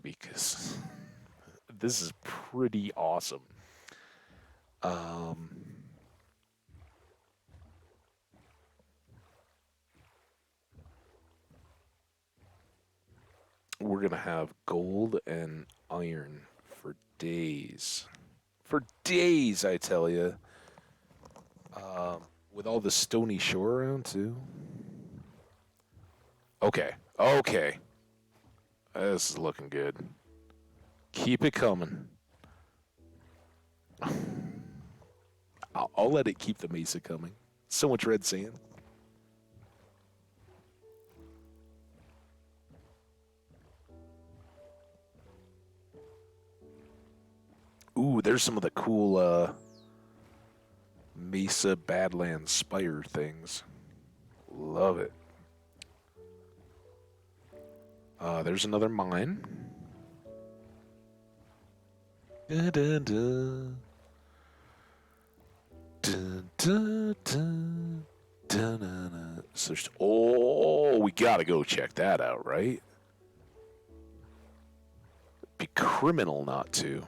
A: Because this is pretty awesome. Um, we're gonna have gold and iron for days. For days, I tell you. With all the stony shore around too. Okay, okay. This is looking good. Keep it coming. I'll let it keep the mesa coming. So much red sand. Ooh, there's some of the cool Mesa Badlands Spire things. Love it. There's another mine. Dun, dun, dun. Dun, dun, dun. Dun, dun, dun. So oh, we gotta go check that out, right? Be criminal not to.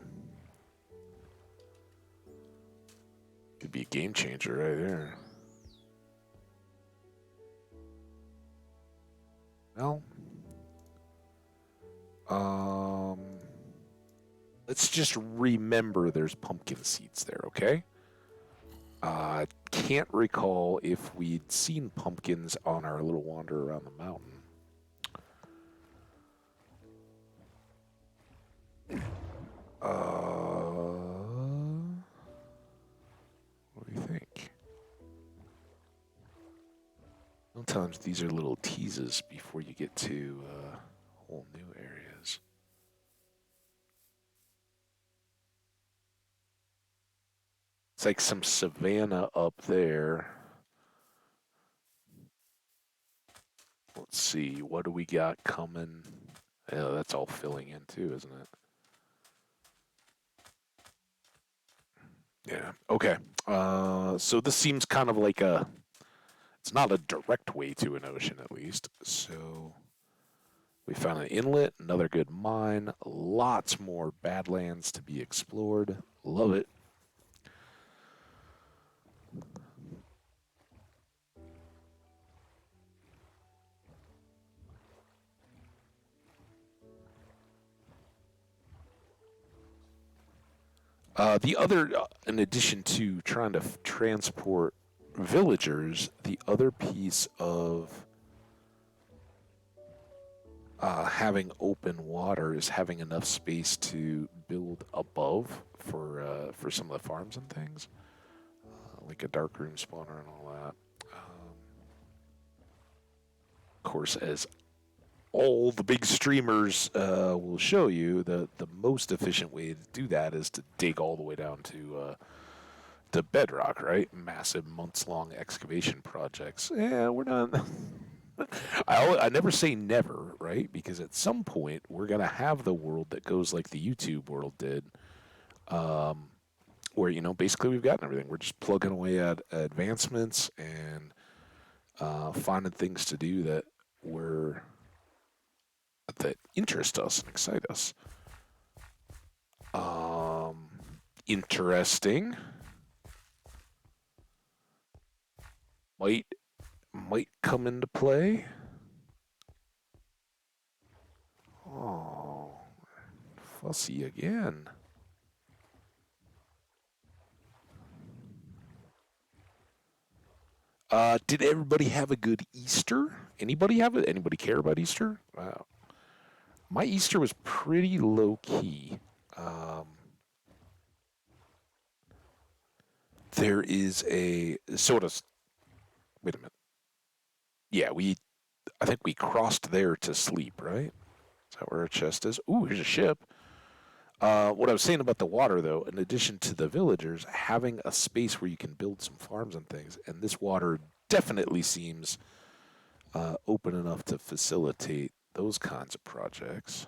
A: Could be a game changer right there. Well, um, let's just remember there's pumpkin seeds there, okay? Can't recall if we'd seen pumpkins on our little wander around the mountain. What do you think? Sometimes these are little teases before you get to whole new areas. It's like some savanna up there. Let's see, what do we got coming? Yeah, that's all filling in too, isn't it? Yeah. Okay. So this seems kind of like it's not a direct way to an ocean at least. So we found an inlet, another good mine, lots more badlands to be explored. Love it. The other, in addition to trying to transport villagers, the other piece of having open water is having enough space to build above for some of the farms and things, like a dark room spawner and all that. Of course, as all the big streamers will show you, the most efficient way to do that is to dig all the way down to bedrock, right? Massive months long excavation projects. Yeah, we're not. I never say never, right? Because at some point we're gonna have the world that goes like the YouTube world did, um, where basically we've gotten everything. We're just plugging away at advancements and finding things to do we're that interest us and excite us. Um, Interesting. Might might come into play. Oh, fussy again. Did everybody have a good Easter? Anybody have it? Anybody care about Easter? Wow. My Easter was pretty low key. Um, there is a sort of. Wait a minute. Yeah, I think we crossed there to sleep, right? Is that where our chest is? Ooh, here's a ship. What I was saying about the water, though, in addition to the villagers, having a space where you can build some farms and things, and this water definitely seems open enough to facilitate those kinds of projects.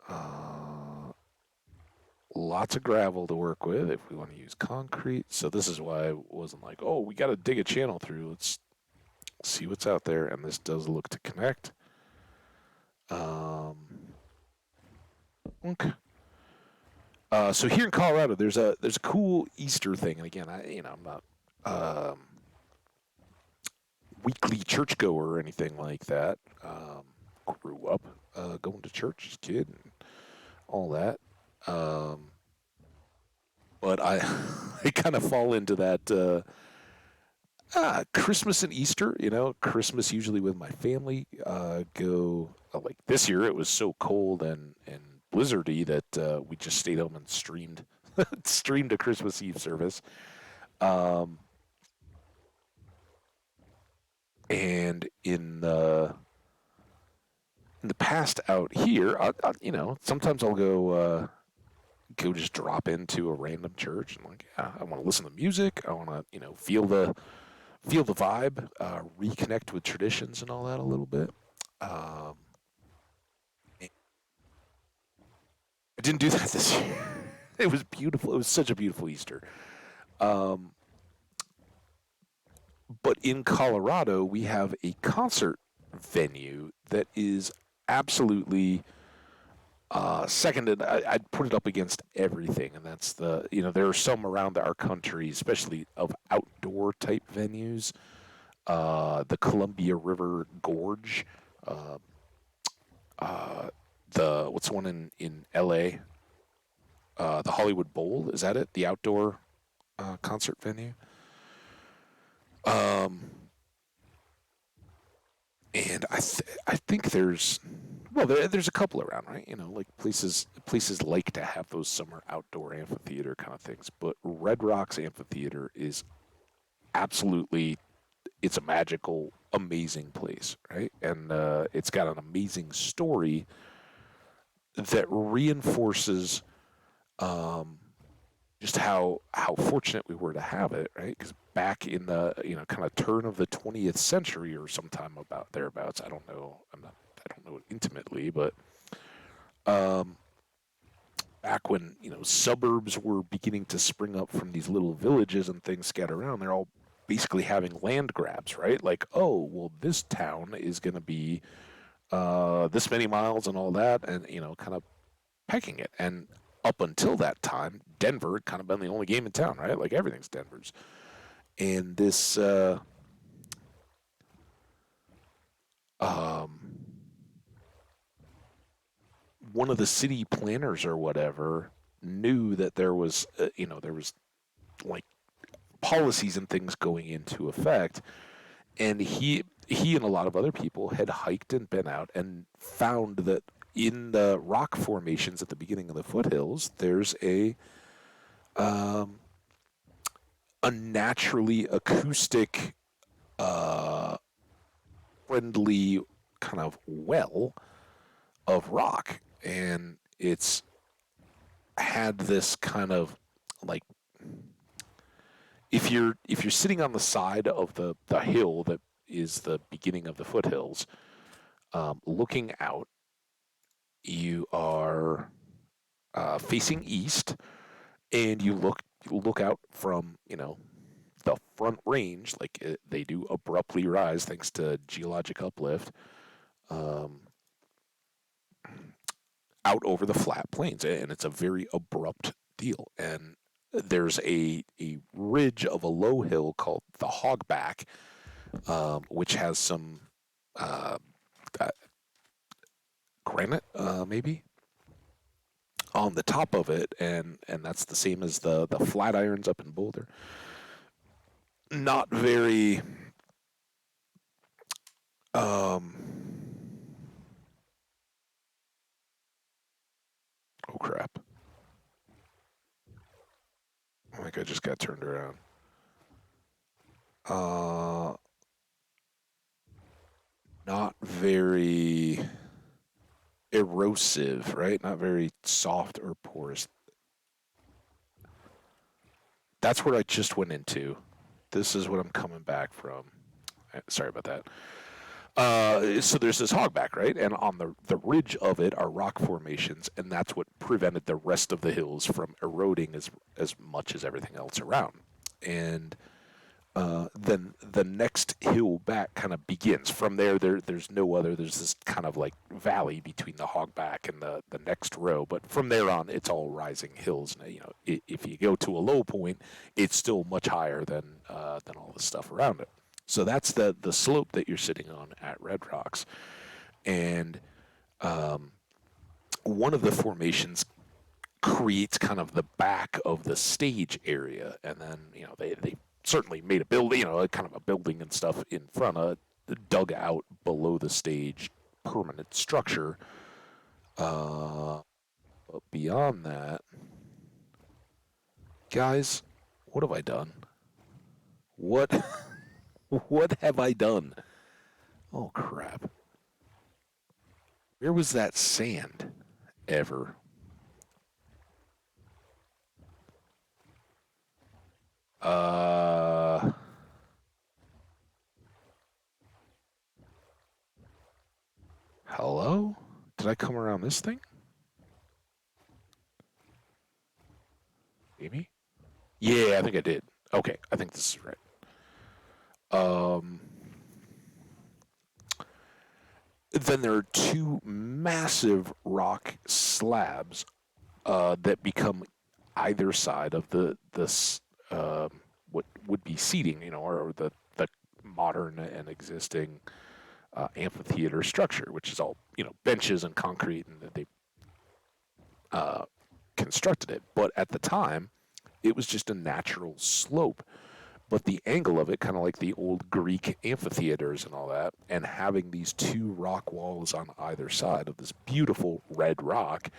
A: Uh, Lots of gravel to work with if we want to use concrete. So this is why I wasn't like, oh, we got to dig a channel through. Let's see what's out there. And this does look to connect. Um, okay. So here in Colorado, there's a cool Easter thing, and again, I'm not um, weekly churchgoer or anything like that. Grew up going to church as a kid and all that. Um, but I I kind of fall into that Christmas and Easter. Christmas usually with my family. Go like this year it was so cold and blizzardy that we just stayed home and streamed a Christmas Eve service. Um, and in the past out here, sometimes I'll go just drop into a random church and like, yeah, I want to listen to music. I want to, feel the vibe, reconnect with traditions and all that a little bit. Um, I didn't do that this year. It was beautiful. It was such a beautiful Easter. Um, but in Colorado, we have a concert venue that is absolutely seconded. I'd put it up against everything, and that's there are some around our country, especially of outdoor type venues. The Columbia River Gorge, uh, the what's the one in L.A. The Hollywood Bowl, is that it? The outdoor concert venue. Um, and I think there's a couple around, right? Like places like to have those summer outdoor amphitheater kind of things. But Red Rocks Amphitheater is absolutely, it's a magical, amazing place, right? And it's got an amazing story that reinforces um, just how fortunate we were to have it, right? Because back in the kind of turn of the 20th century or sometime about thereabouts, I don't know, I don't know it intimately, but um, back when suburbs were beginning to spring up from these little villages and things scattered around, they're all basically having land grabs, right? Like, oh, well, this town is going to be this many miles and all that, and kind of pegging it. And up until that time, Denver had kind of been the only game in town, right? Like everything's Denver's. And this um, one of the city planners or whatever knew that there was like policies and things going into effect, and he and a lot of other people had hiked and been out and found that in the rock formations at the beginning of the foothills, there's um, a naturally acoustic, uh, friendly kind of well of rock, and it's had this kind of like if you're sitting on the side of the hill that is the beginning of the foothills, looking out, you are facing east, and you look out from the front range, like they do abruptly rise thanks to geologic uplift, um, out over the flat plains, and it's a very abrupt deal. And there's a ridge of a low hill called the Hogback, which has some uh, uh, granite, maybe on the top of it, and that's the same as the Flatirons up in Boulder. Not very. Um, oh crap! I think I just got turned around. Uh, Not very erosive, right? Not very soft or porous. That's where I just went into. This is what I'm coming back from. Sorry about that. So there's this hogback, right? And on the ridge of it are rock formations, and that's what prevented the rest of the hills from eroding as much as everything else around. And then the next hill back kind of begins. From there, there's no other. There's this kind of like valley between the hogback and the next row. But from there on, it's all rising hills. And, if you go to a low point, it's still much higher than all the stuff around it. So that's the slope that you're sitting on at Red Rocks. And um, one of the formations creates kind of the back of the stage area, and then they certainly made a building, kind of a building and stuff in front of, dug out below the stage, permanent structure. But beyond that, guys, what have I done? What what have I done? Oh crap! Where was that sand ever? Uh, Hello? Did I come around this thing? Amy? Yeah, I think I did. Okay, I think this is right. Um, then there are two massive rock slabs that become either side of the this what would be seating, or the modern and existing amphitheater structure, which is all benches and concrete, and they uh, constructed it. But at the time, it was just a natural slope. But the angle of it, kind of like the old Greek amphitheaters and all that, and having these two rock walls on either side of this beautiful red rock,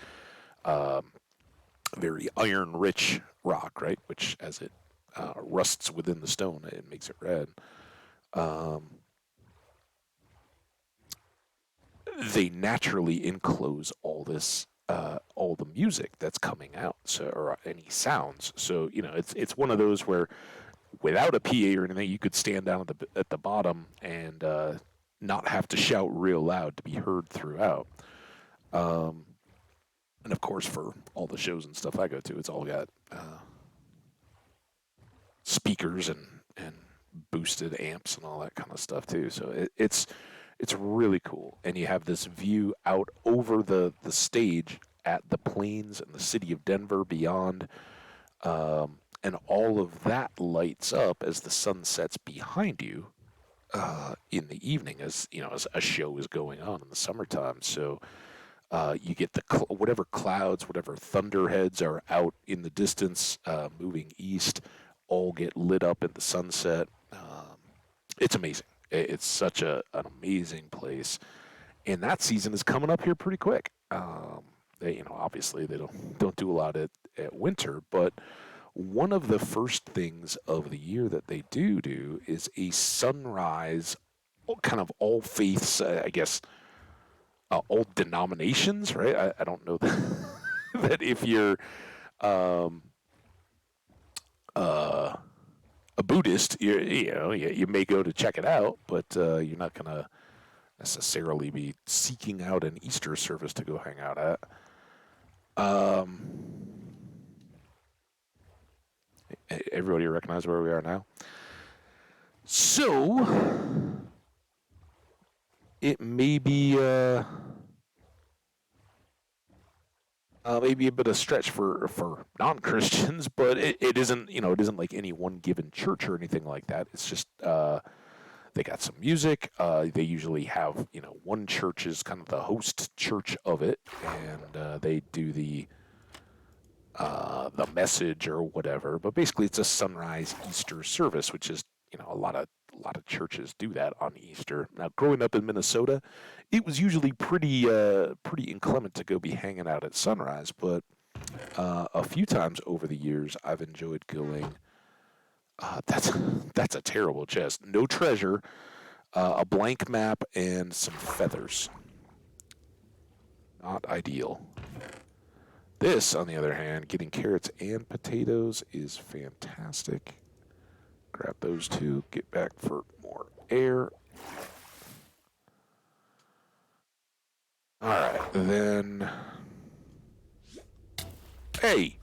A: um, very iron-rich rock, right? Which, as it rusts within the stone, it makes it red. Um, they naturally enclose all the music that's coming out, so or any sounds. So it's one of those where without a PA or anything, you could stand down at the bottom and not have to shout real loud to be heard throughout. Um, and of course, for all the shows and stuff I go to, it's all got speakers and boosted amps and all that kind of stuff too. So it's really cool, and you have this view out over the stage at the plains and the city of Denver beyond. And all of that lights up as the sun sets behind you in the evening, as a show is going on in the summertime. So you get whatever clouds, whatever thunderheads are out in the distance, moving east, all get lit up in the sunset. It's amazing. It's such an amazing place, and that season is coming up here pretty quick. Obviously they don't do a lot at winter, but one of the first things of the year that they do is a sunrise, kind of all faiths, I guess, all denominations, right? I don't know that, that if you're um, uh, a Buddhist, you may go to check it out, but you're not going to necessarily be seeking out an Easter service to go hang out at. Um, Everybody recognize where we are now? So it may be maybe a bit of stretch for non Christians, but it isn't it isn't like any one given church or anything like that. It's just they got some music. They usually have one church is kind of the host church of it, and they do the message or whatever. But basically, it's a sunrise Easter service, which is a lot of churches do that on Easter. Now, growing up in Minnesota, it was usually pretty inclement to go be hanging out at sunrise. But a few times over the years, I've enjoyed going. That's that's a terrible chest. No treasure, a blank map, and some feathers. Not ideal. This, on the other hand, getting carrots and potatoes is fantastic. Grab those two, get back for more air. All right, then. Hey,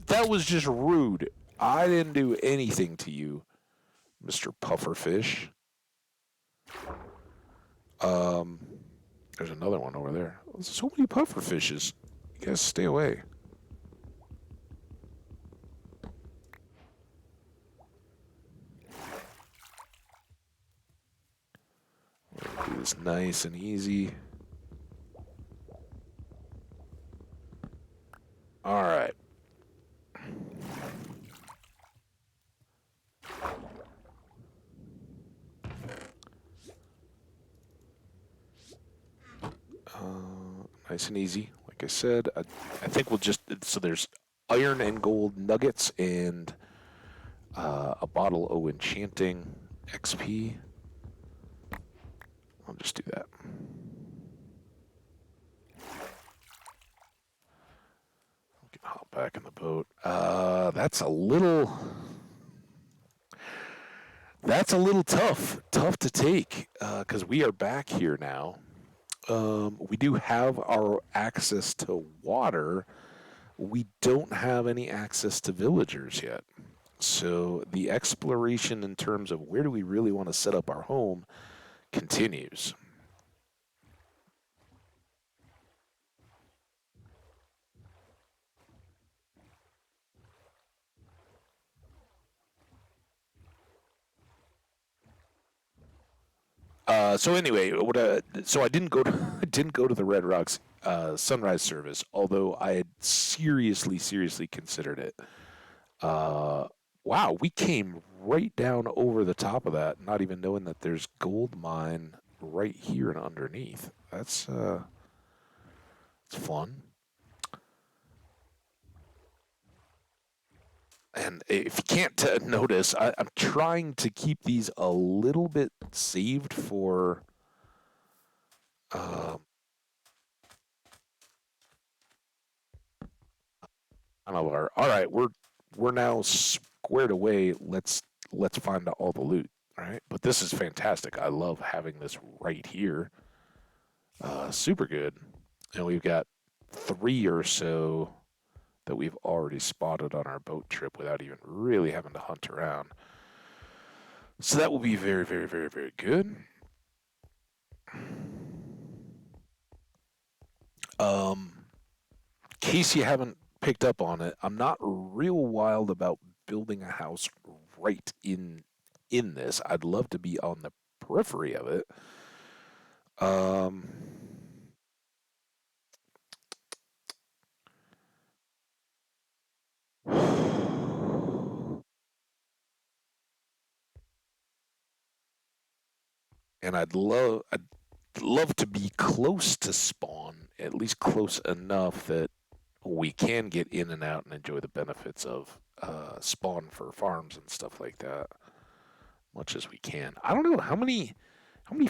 A: that was just rude. I didn't do anything to you, Mr. Pufferfish. Um, there's another one over there. There's so many pufferfishes. You guys stay away. Do this nice and easy. All right. Nice and easy. Like I said, I think we'll just so there's iron and gold nuggets and a bottle of enchanting XP. I'll just do that. We can hop back in the boat. That's a little tough to take because we are back here now. We do have our access to water. We don't have any access to villagers yet. So the exploration in terms of where do we really want to set up our home continues. So anyway, so I didn't go to I didn't go to the Red Rocks sunrise service, although I had seriously considered it. Uh, wow, we came right down over the top of that, not even knowing that there's gold mine right here and underneath. That's it's fun. And if you can't notice, I'm trying to keep these a little bit saved for um, kind of our. All right, we're now squared away. Let's find out all the loot. All right, but this is fantastic. I love having this right here. Super good. And we've got three or so that we've already spotted on our boat trip without even really having to hunt around. So that will be very good. Um, in case you haven't picked up on it, I'm not real wild about building a house right in this. I'd love to be on the periphery of it. Um, and I'd love to be close to spawn, at least close enough that we can get in and out and enjoy the benefits of spawn for farms and stuff like that, much as we can. I don't know how many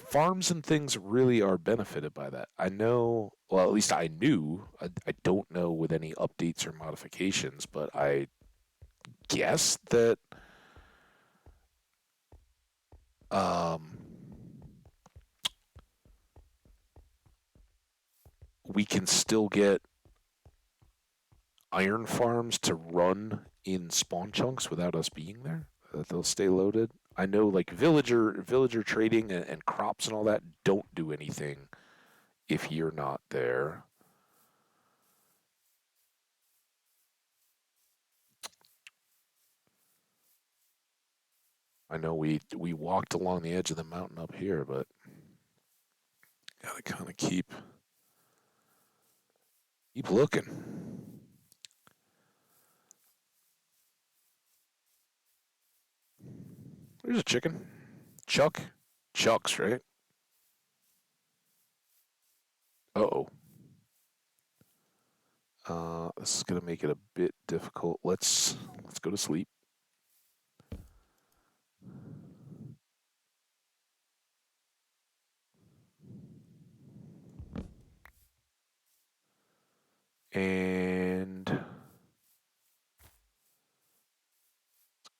A: farms and things really are benefited by that. I know, well, at least I knew. I don't know with any updates or modifications, but I guess that um, we can still get iron farms to run in spawn chunks without us being there. That they'll stay loaded. I know, like villager trading and crops and all that don't do anything if you're not there. I know we walked along the edge of the mountain up here, but gotta kind of keep looking. There's a chicken. Chuck. Chucks, right? Uh-oh. This is gonna make it a bit difficult. Let's go to sleep. And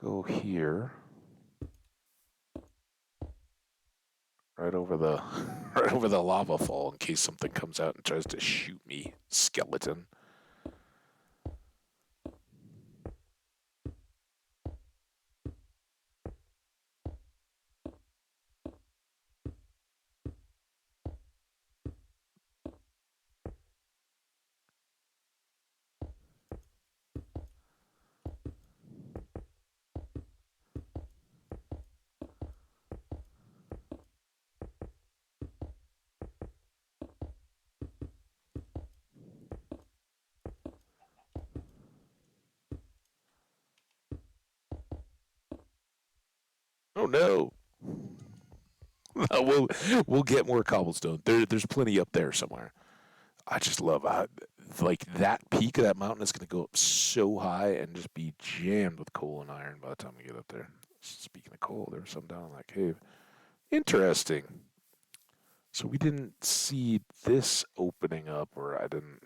A: go here. Right over the right over the lava fall in case something comes out and tries to shoot me, skeleton. Oh no. we'll we'll get more cobblestone. There's plenty up there somewhere. I just love like that peak of that mountain is going to go up so high and just be jammed with coal and iron by the time we get up there. Speaking of coal, there was some down in that cave. Interesting. So we didn't see this opening up, or I didn't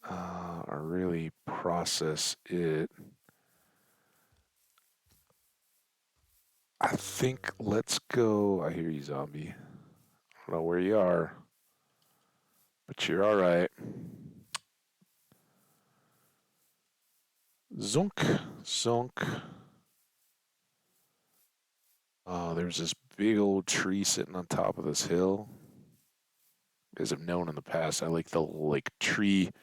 A: or really process it. I think let's go. I hear you, zombie. I don't know where you are, but you're all right. Zunk, zunk. Oh, there's this big old tree sitting on top of this hill. As I've known in the past, I like the like tree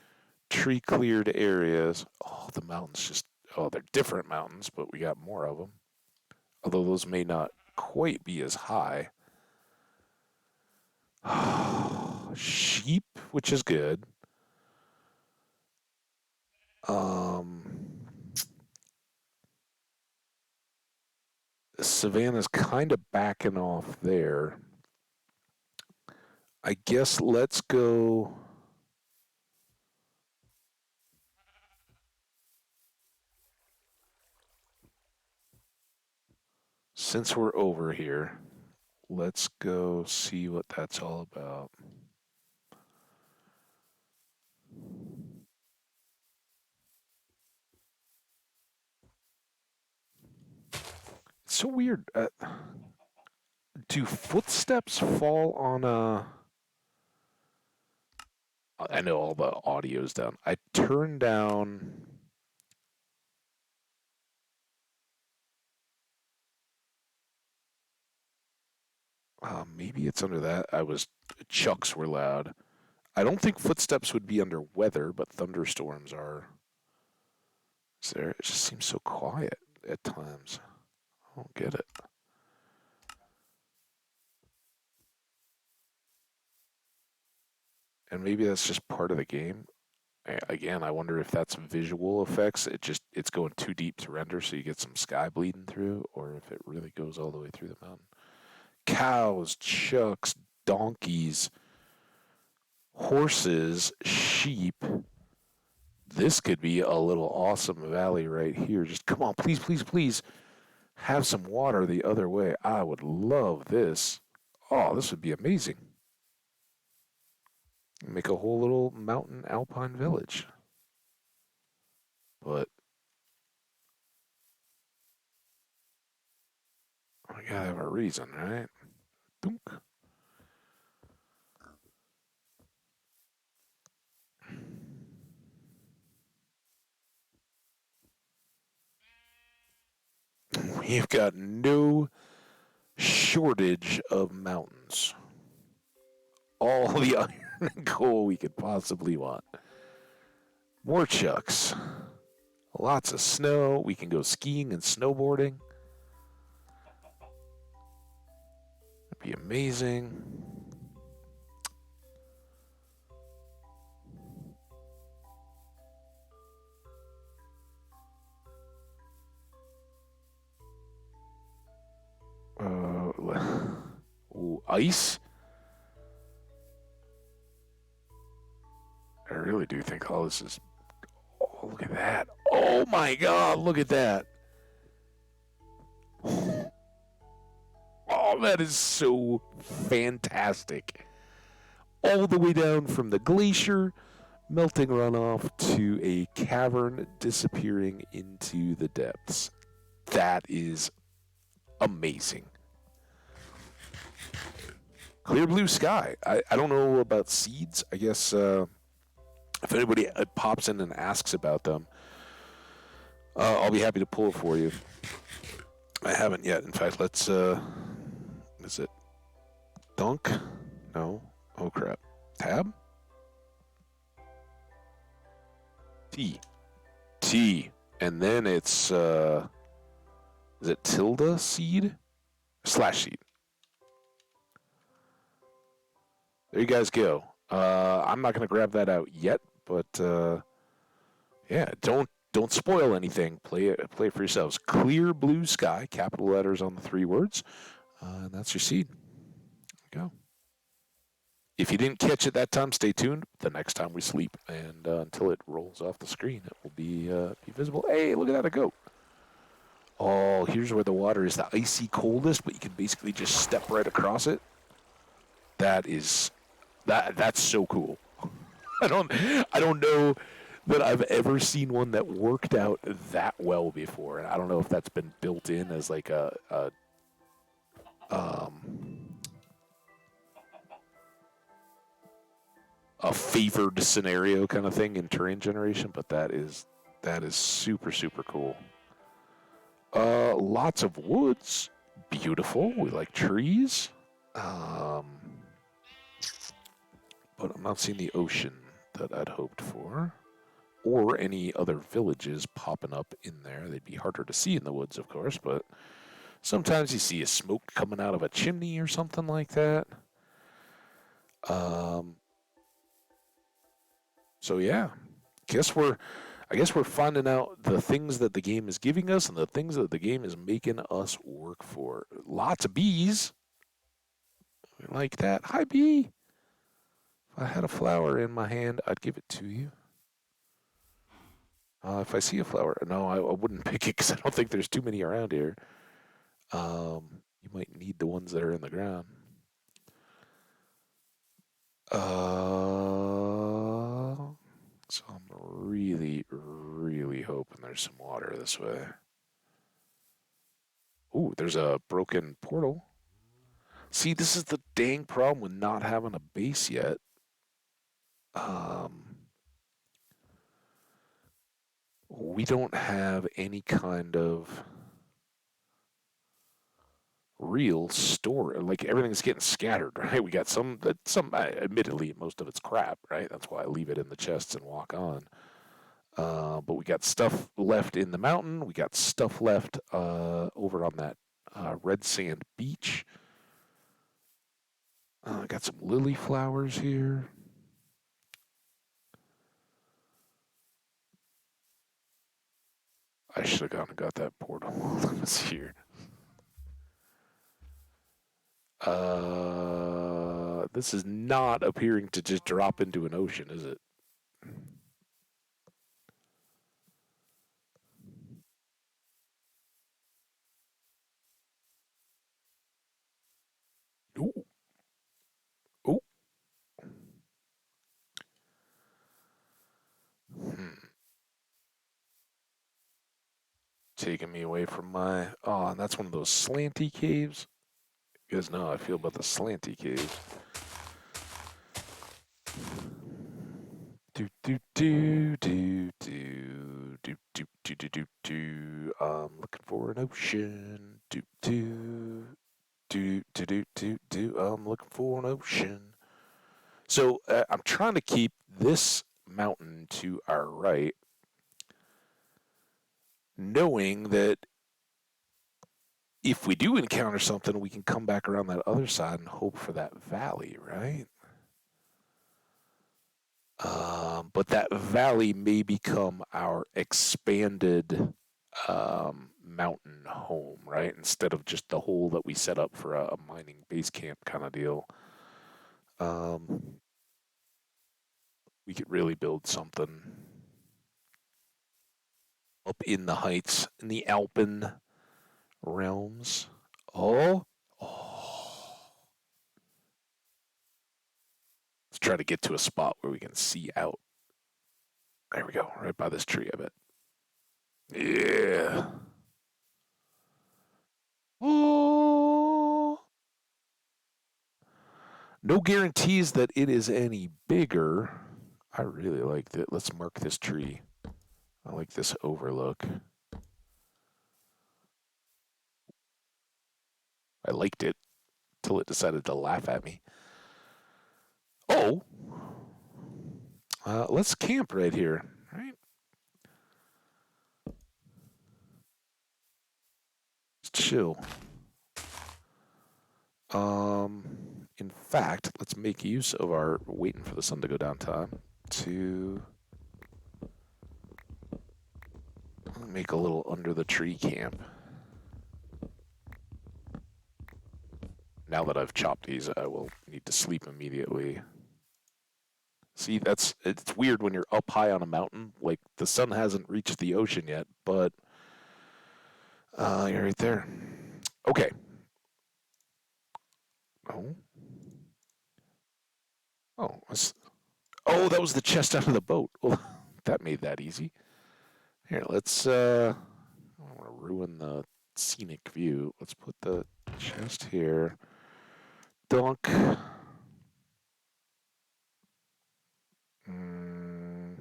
A: cleared areas. Oh, the mountains just they're different mountains, but we got more of them. Although those may not quite be as high. Sheep, which is good. Um, Savannah's kind of backing off there. I guess let's go. Since we're over here, let's go see what that's all about. It's so weird. Do footsteps fall on a? I know all the audio's down. I turned down. Maybe it's under that. Chucks were loud. I don't think footsteps would be under weather, but thunderstorms are. Is there? It just seems so quiet at times. I don't get it. And maybe that's just part of the game. Again, I wonder if that's visual effects. It's going too deep to render, so you get some sky bleeding through, or if it really goes all the way through the mountain. Cows, chucks, donkeys, horses, sheep. This could be a little awesome valley right here. Just come on, please, please, please have some water the other way. I would love this. Oh, this would be amazing. Make a whole little mountain alpine village. But we gotta have a reason, right? Dunk. We've got no shortage of mountains. All the iron and coal we could possibly want. More chucks. Lots of snow. We can go skiing and snowboarding. That'd be amazing. Ooh, ice. I really do think all this is. Oh, look at that. Oh my God, look at that. Oh, that is so fantastic. All the way down from the glacier, melting runoff to a cavern disappearing into the depths. That is amazing. Clear blue sky. I don't know about seeds. I guess if anybody pops in and asks about them, I'll be happy to pull it for you. I haven't yet. In fact, let's. Is it dunk? No. Oh crap. Tab? T. T. And then it's. Is it tilde seed? Slash seed. There you guys go. I'm not going to grab that out yet, but yeah, don't spoil anything. Play it for yourselves. Clear blue sky, capital letters on the 3 words, and that's your seed. There you go. If you didn't catch it that time, stay tuned. The next time we sleep, and until it rolls off the screen, it will be visible. Hey, look at that, a goat. Oh, here's where the water is the icy coldest, but you can basically just step right across it. That's so cool. I don't know that I've ever seen one that worked out that well before, and I don't know if that's been built in as like um, a favored scenario kind of thing in terrain generation, but that is super super cool. Lots of woods, beautiful. We like trees. Um, but I'm not seeing the ocean that I'd hoped for, or any other villages popping up in there. They'd be harder to see in the woods, of course, but sometimes you see a smoke coming out of a chimney or something like that. Um, so yeah, guess we're I guess we're finding out the things that the game is giving us and the things that the game is making us work for. Lots of bees. I like that. Hi, bee. If I had a flower in my hand, I'd give it to you. If I see a flower, no, I wouldn't pick it because I don't think there's too many around here. You might need the ones that are in the ground. So I'm really, really hoping there's some water this way. Ooh, there's a broken portal. See, this is the dang problem with not having a base yet. Um, we don't have any kind of real store. Like everything's getting scattered, right? We got admittedly, most of it's crap, right? That's why I leave it in the chests and walk on. But we got stuff left in the mountain. We got stuff left over on that red sand beach. Got some lily flowers here. I should have gone and got that portal. Let's see here. This is not appearing to just drop into an ocean, is it? Ooh, ooh. Hmm. Taking me away from my. Oh, and that's one of those slanty caves. You guys know how I feel about the slanty caves. Do do do do do do do do do do do. I'm looking for an ocean. Do do do do do do do. I'm looking for an ocean. So I'm trying to keep this mountain to our right, knowing that if we do encounter something, we can come back around that other side and hope for that valley, right? But that valley may become our expanded mountain home, right? Instead of just the hole that we set up for a mining base camp kind of deal. Um, we could really build something up in the heights, in the Alpen realms. Oh, oh. Let's try to get to a spot where we can see out. There we go, right by this tree, I bet. Yeah. Oh. No guarantees that it is any bigger. I really like that. Let's mark this tree. I like this overlook. I liked it till it decided to laugh at me. Oh, let's camp right here. Right? Let's chill. In fact, let's make use of our waiting for the sun to go down time to make a little under the tree camp. Now that I've chopped these, I will need to sleep immediately. See, it's weird when you're up high on a mountain. Like the sun hasn't reached the ocean yet, but you're right there. Okay. Oh, oh, oh, that was the chest out of the boat. Well, that made that easy. Here, let's. I don't want to ruin the scenic view. Let's put the chest here. Dunk. Mm,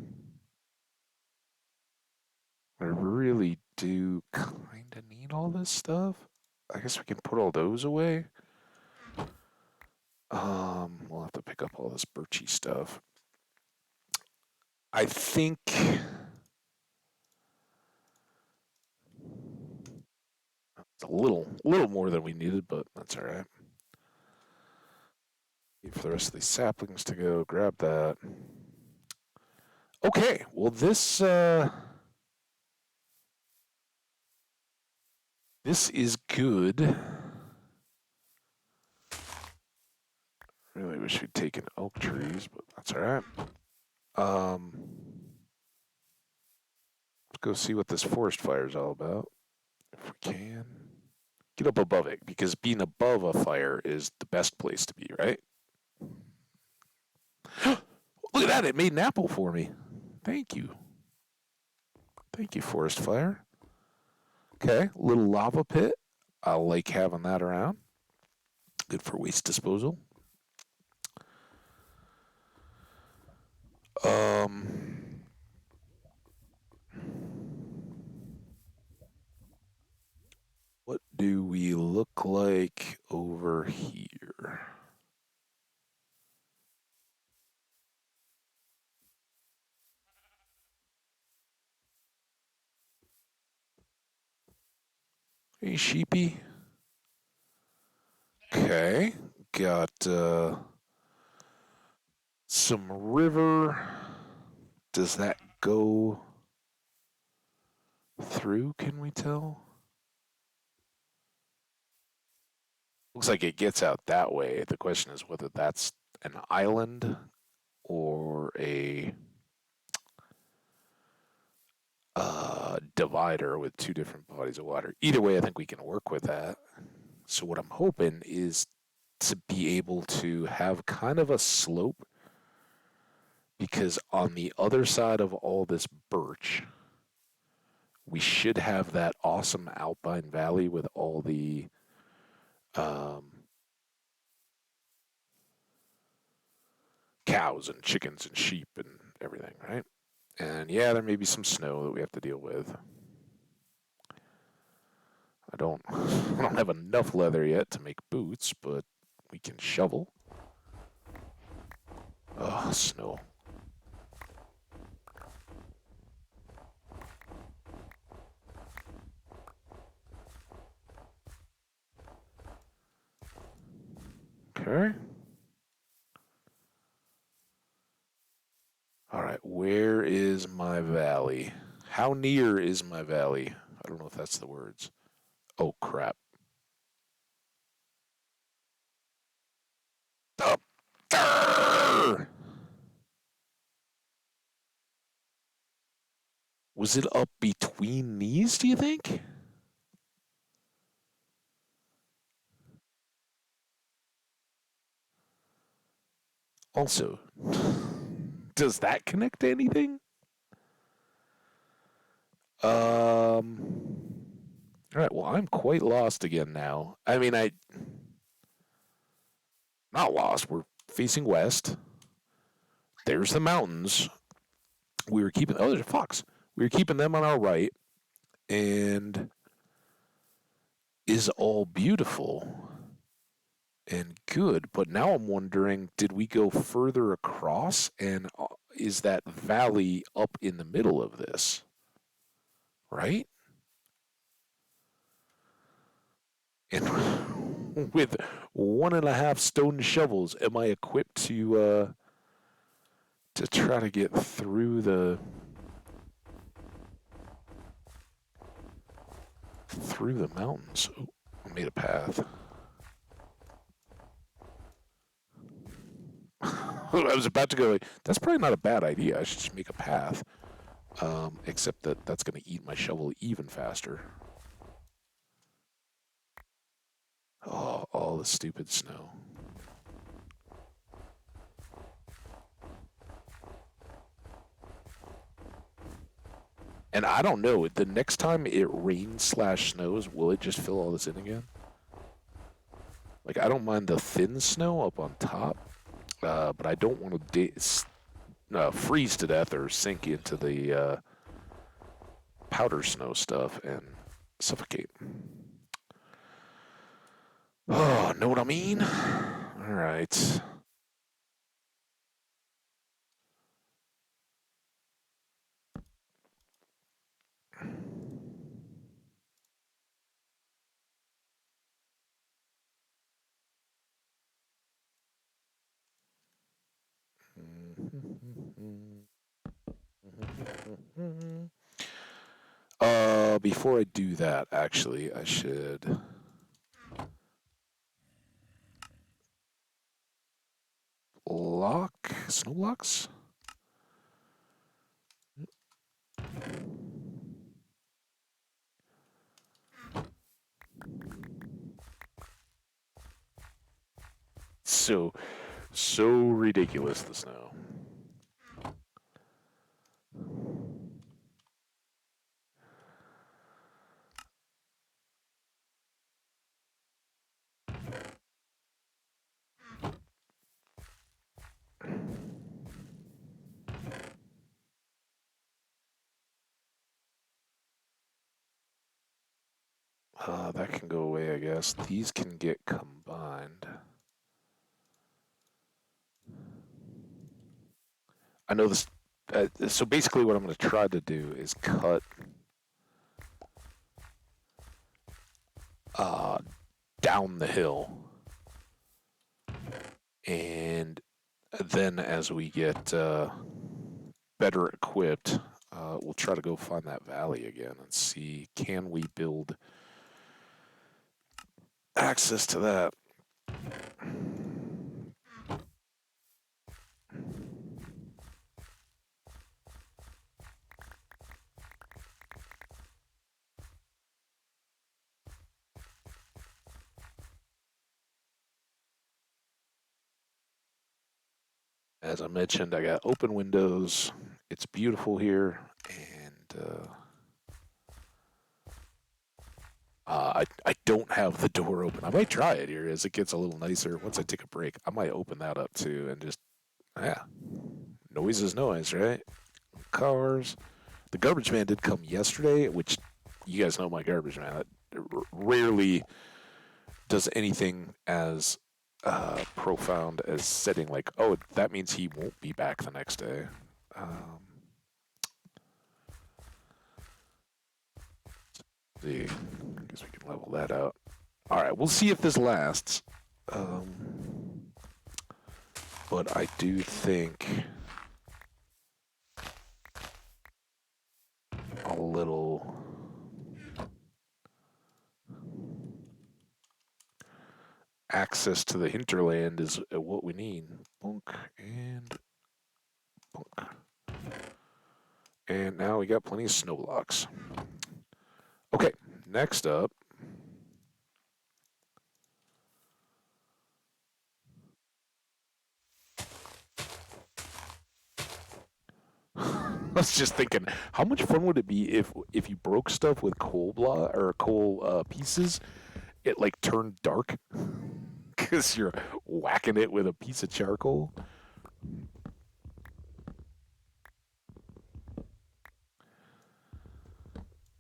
A: I really do kind of need all this stuff. I guess we can put all those away. We'll have to pick up all this birchy stuff. I think it's a little more than we needed, but that's all right. Wait for the rest of these saplings to go. Grab that. Okay, well this is good. Really wish we'd taken oak trees, but that's all right. Um, let's go see what this forest fire is all about. If we can get up above it, because being above a fire is the best place to be, right? Look at that! It made an apple for me. Thank you. Thank you, forest fire. Okay, little lava pit. I like having that around. Good for waste disposal. Um, what do we look like over here? Hey, sheepy. Okay, got some river. Does that go through, can we tell? Looks like it gets out that way. The question is whether that's an island or a divider with two different bodies of water. Either way, I think we can work with that. So what I'm hoping is to be able to have kind of a slope, because on the other side of all this birch, we should have that awesome alpine valley with all the um, cows and chickens and sheep and everything, right? And yeah, there may be some snow that we have to deal with. I don't I don't have enough leather yet to make boots, but we can shovel. Oh, snow. Okay. All right, where is my valley? How near is my valley? I don't know if that's the words. Oh, crap. Up there! Was it up between these, do you think? Also, does that connect to anything? All right, well, I'm quite lost again now. I mean, not lost. We're facing west. There's the mountains. We were keeping, oh, there's a fox. We were keeping them on our right, and is all beautiful and good. But now I'm wondering, did we go further across? And is that valley up in the middle of this? Right? And with 1.5 stone shovels, am I equipped to try to get through the mountains? Oh, I made a path. I was about to go. That's probably not a bad idea. I should just make a path. Except that that's going to eat my shovel even faster. Oh, all the stupid snow. And I don't know. The next time it rains slash snows, will it just fill all this in again? Like, I don't mind the thin snow up on top, but I don't want to freeze to death or sink into the powder snow stuff and suffocate. Oh, know what I mean? All right. Before I do that, actually, I should snow blocks. So, so ridiculous, the snow. That can go away, I guess. These can get combined. I know this. So basically, what I'm going to try to do is cut uh, down the hill, and then as we get better equipped, we'll try to go find that valley again and see, can we build access to that? As I mentioned, I got open windows. It's beautiful here, and I don't have the door open. I might try it here as it gets a little nicer. Once I take a break, I might open that up too and just, yeah, noise is noise, right? Cars. The garbage man did come yesterday, which you guys know my garbage man. Rarely does anything as profound as setting like, oh, that means he won't be back the next day. Um, see, I guess we can level that out. All right, we'll see if this lasts. But I do think a little access to the hinterland is what we need. Bunk and bunk. And now we got plenty of snow blocks. Okay, next up. I was just thinking, how much fun would it be if you broke stuff with coal block or coal pieces? It like turned dark because you're whacking it with a piece of charcoal.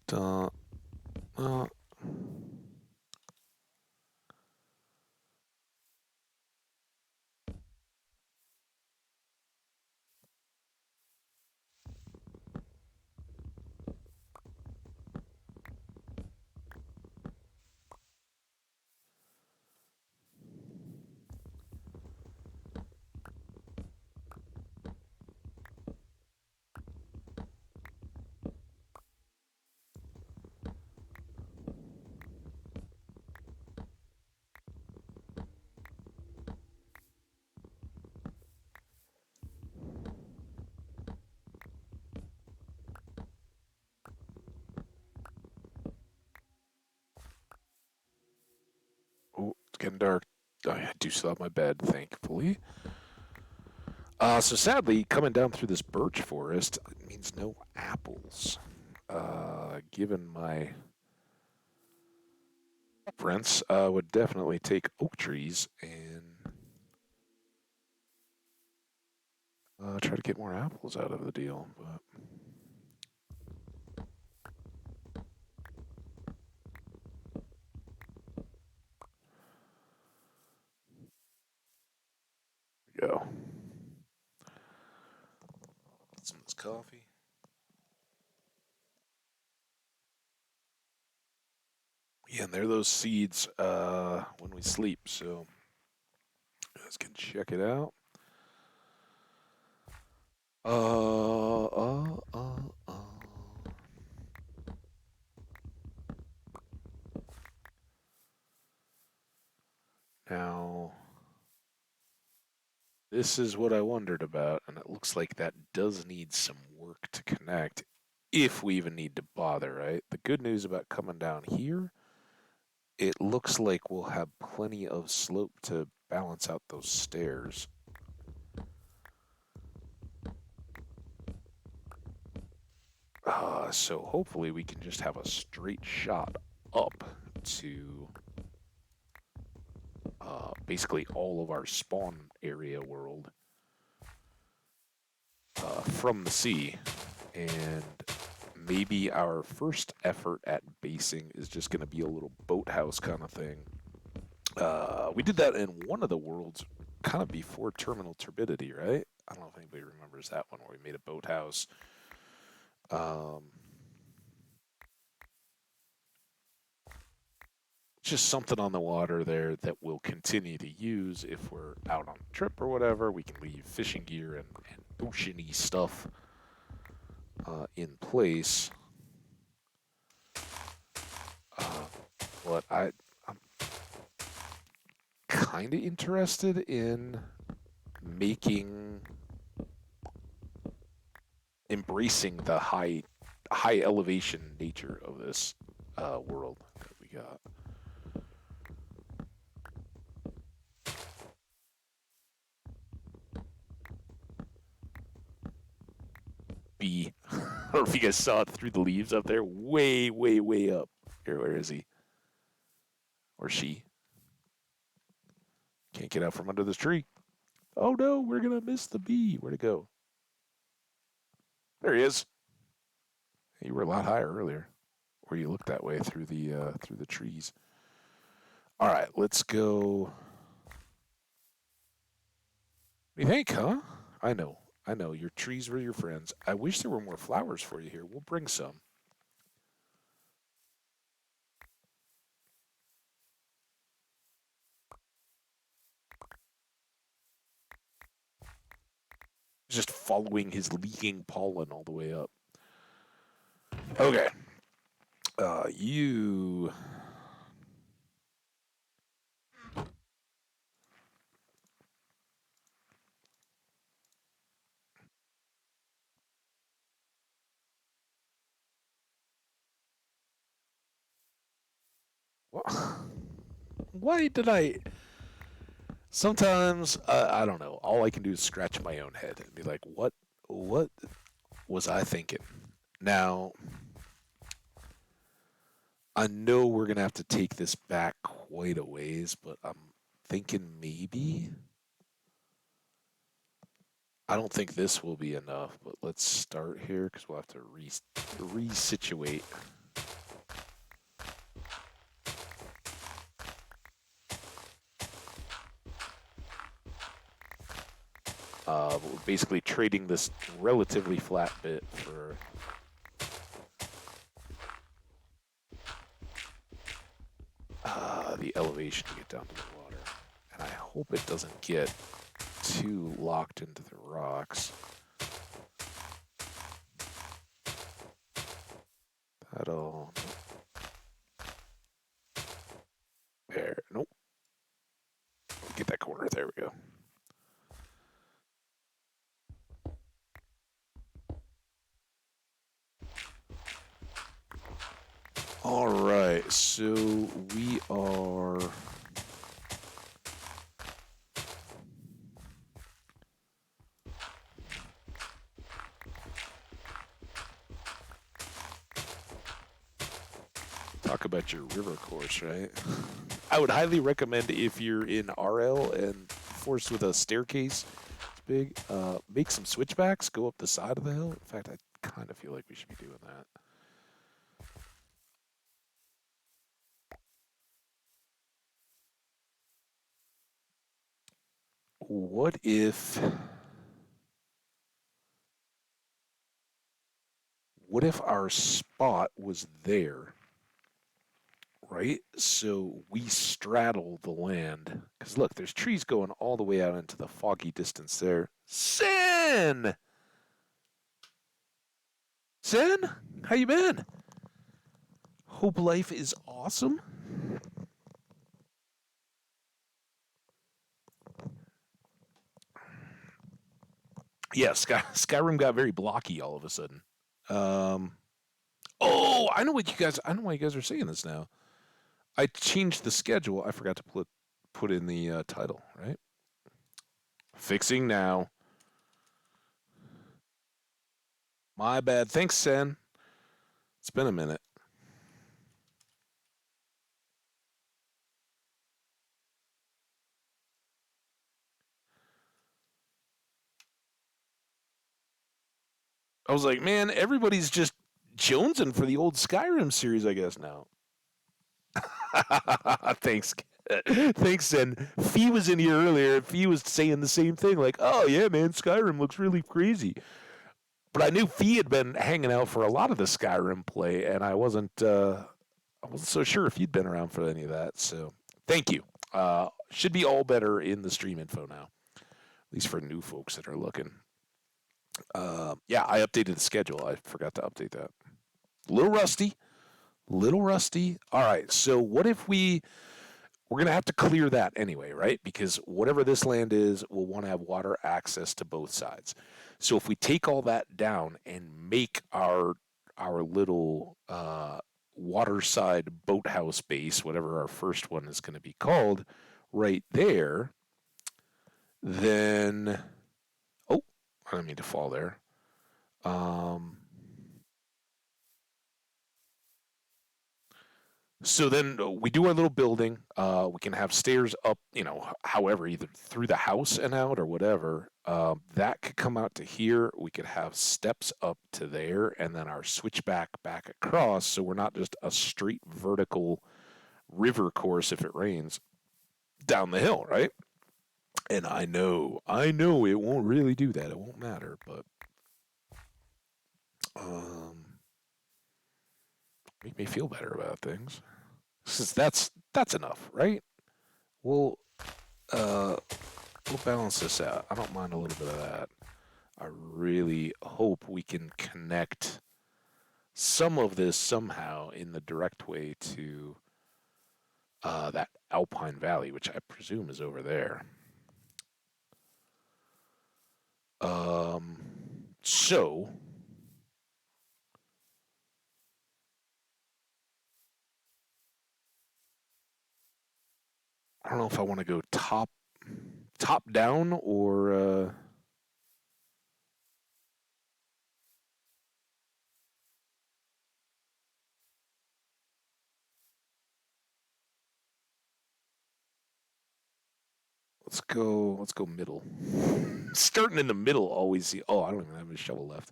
A: Duh, uh, oh, it's getting dark. I do still have my bed, thankfully. So sadly, coming down through this birch forest means no apples. Given my preference, would definitely take oak trees and try to get more apples out of the deal. But go. Get some of this coffee. Yeah, and there are those seeds when we sleep, so you guys can check it out. Uh, uh, uh, uh. Now, this is what I wondered about, and it looks like that does need some work to connect, if we even need to bother, right? The good news about coming down here, it looks like we'll have plenty of slope to balance out those stairs. So hopefully we can just have a straight shot up to basically all of our spawn area world from the sea. And maybe our first effort at basing is just going to be a little boathouse kind of thing. We did that in one of the worlds kind of before Terminal Turbidity, right? I don't know if anybody remembers that one where we made a boathouse. Um, just something on the water there that we'll continue to use if we're out on a trip or whatever. We can leave fishing gear and oceany stuff in place. But I'm kind of interested in making embracing the high elevation nature of this world that we got. B. I don't know if you guys saw it through the leaves up there, way, way, way up. Here, where is he or she? Can't get out from under this tree. Oh no, we're gonna miss the bee. Where'd it go? There he is. You were a lot higher earlier, where you looked that way through the trees. All right, let's go. What do you think, huh? I know, I know. Your trees were your friends. I wish there were more flowers for you here. We'll bring some. Just following his leaking pollen all the way up. Okay. You. Why did I? Sometimes I don't know. All I can do is scratch my own head and be like, what was I thinking? Now, I know we're gonna have to take this back quite a ways, but I'm thinking maybe. I don't think this will be enough, but let's start here because we'll have to resituate. We're basically trading this relatively flat bit for the elevation to get down to the water. And I hope it doesn't get too locked into the rocks. That'll... There. Nope. Get that corner. There we go. All right. So we are... Talk about your river course, right? I would highly recommend if you're in RL and forced with a staircase, it's big, make some switchbacks, go up the side of the hill. In fact, I kind of feel like we should be doing that. What if... What if our spot was there, right? So we straddle the land. Because look, there's trees going all the way out into the foggy distance there. Sin! Sin? How you been? Hope life is awesome. Yeah, Skyrim got very blocky all of a sudden. Um, oh, I know why you guys are saying this now. I changed the schedule. I forgot to put in the title, right? Fixing now. My bad. Thanks, Sen. It's been a minute. I was like, man, everybody's just jonesing for the old Skyrim series, I guess now. Thanks. Thanks, Sen. Fee was in here earlier. Fee was saying the same thing, like, oh, yeah, man, Skyrim looks really crazy. But I knew Fee had been hanging out for a lot of the Skyrim play, and I wasn't so sure if you'd been around for any of that. So thank you. Should be all better in the stream info now, at least for new folks that are looking. Yeah, I updated the schedule. I forgot to update that. Little rusty. Little rusty. All right. So what if we're gonna have to clear that anyway, right? Because whatever this land is, we'll want to have water access to both sides. So if we take all that down and make our little waterside boathouse base, whatever our first one is going to be called, right there, then oh, I didn't mean to fall there. Um, So then we do our little building. We can have stairs up, however, either through the house and out or whatever. That could come out to here. We could have steps up to there and then our switchback back across. So we're not just a straight vertical river course if it rains down the hill, right? And I know it won't really do that. It won't matter, but um, make me feel better about things. Since that's enough, right? We'll uh, we'll balance this out. I don't mind a little bit of that. I really hope we can connect some of this somehow in the direct way to that Alpine Valley, which I presume is over there. So I don't know if I want to go top down or let's go middle. Starting in the middle always. Oh, I don't even have a shovel left.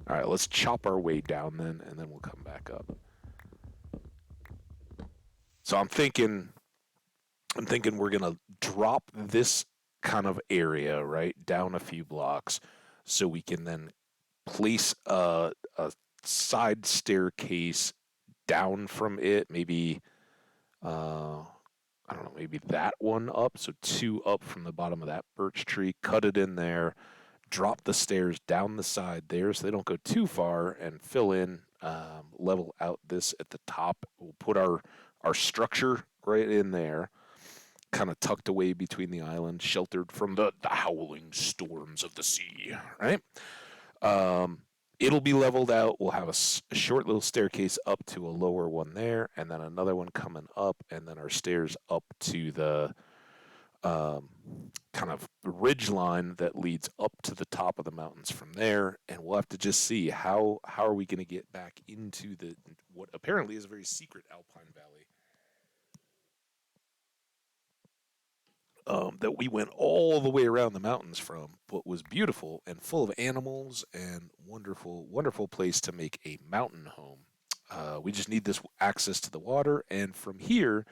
A: All right, let's chop our way down then, and then we'll come back up. So I'm thinking we're gonna drop this kind of area right down a few blocks, so we can then place a side staircase down from it. Maybe I don't know, maybe that one up, so two up from the bottom of that birch tree. Cut it in there, drop the stairs down the side there so they don't go too far, and fill in, level out this at the top. We'll put our structure right in there, kind of tucked away between the island, sheltered from the howling storms of the sea, right? Um, it'll be leveled out. We'll have a short little staircase up to a lower one there, and then another one coming up, and then our stairs up to the um, kind of ridge line that leads up to the top of the mountains from there. And we'll have to just see how are we going to get back into the what apparently is a very secret Alpine Valley that we went all the way around the mountains from, but was beautiful and full of animals and wonderful, wonderful place to make a mountain home. We just need this access to the water, and from here,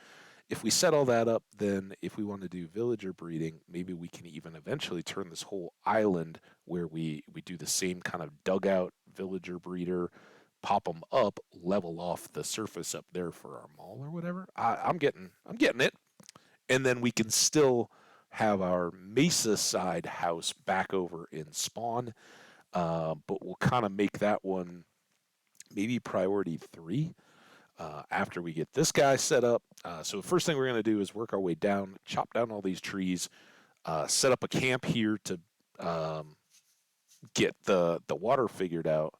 A: if we set all that up, then if we want to do villager breeding, maybe we can even eventually turn this whole island where we do the same kind of dugout villager breeder, pop them up, level off the surface up there for our mall or whatever. I'm getting it, and then we can still have our Mesa side house back over in Spawn, but we'll kind of make that one maybe priority three after we get this guy set up. So the first thing we're going to do is work our way down, chop down all these trees, set up a camp here to um, get the water figured out,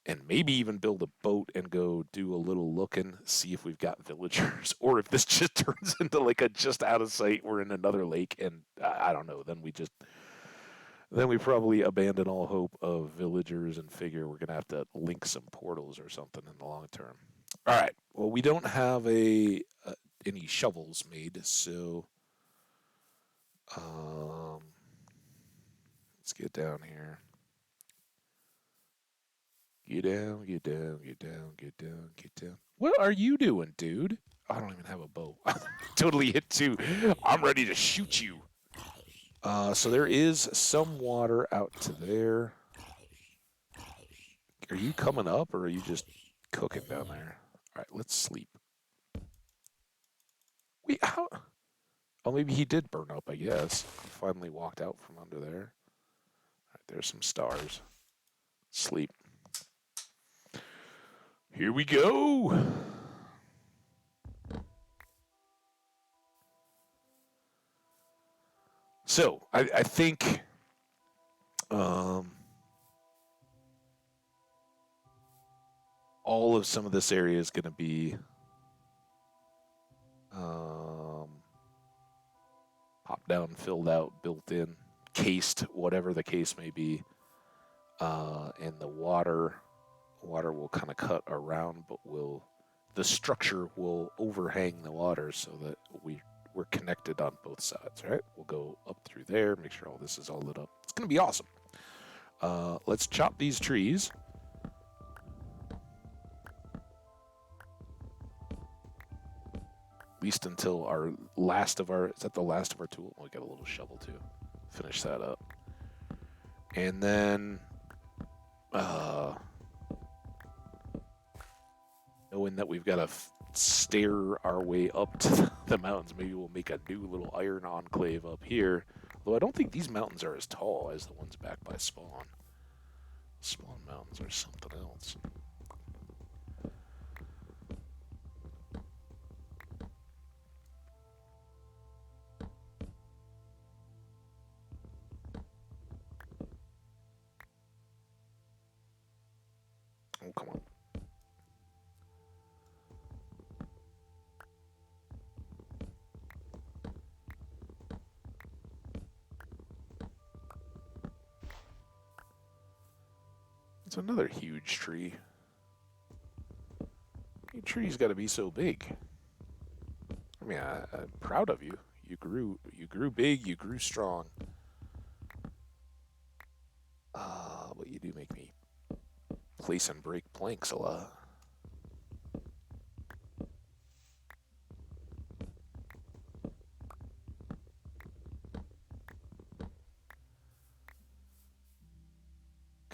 A: and maybe even build a boat and go do a little looking, see if we've got villagers, or if this just turns into like a just out of sight, we're in another lake, and I don't know. Then we probably abandon all hope of villagers and figure we're gonna have to link some portals or something in the long term. All right. Well, we don't have any shovels made, so um, let's get down here. Get down, get down, get down, get down, get down. What are you doing, dude? I don't even have a bow. Totally hit two. I'm ready to shoot you. So there is some water out to there. Are you coming up or are you just cooking down there? All right, let's sleep. Wait, how? Oh, maybe he did burn up, I guess. finally walked out from under there. All right, there's some stars. Sleep. Here we go. So I think all of some of this area is going to be popped down, filled out, built in, cased, whatever the case may be. And the water will kind of cut around, but the structure will overhang the water so that we're connected on both sides, right? We'll go up through there, make sure all this is all lit up. It's going to be awesome. Let's chop these trees. At least until is that the last of our tool? We got a little shovel too. Finish that up. And then, knowing that we've got to stair our way up to the mountains, maybe we'll make a new little iron enclave up here. Though I don't think these mountains are as tall as the ones back by Spawn. Spawn mountains are something else. Oh, come on. It's another huge tree. Your tree's got to be so big. I mean, I'm proud of you. You grew big. You grew strong. But you do make me place and break planks a lot.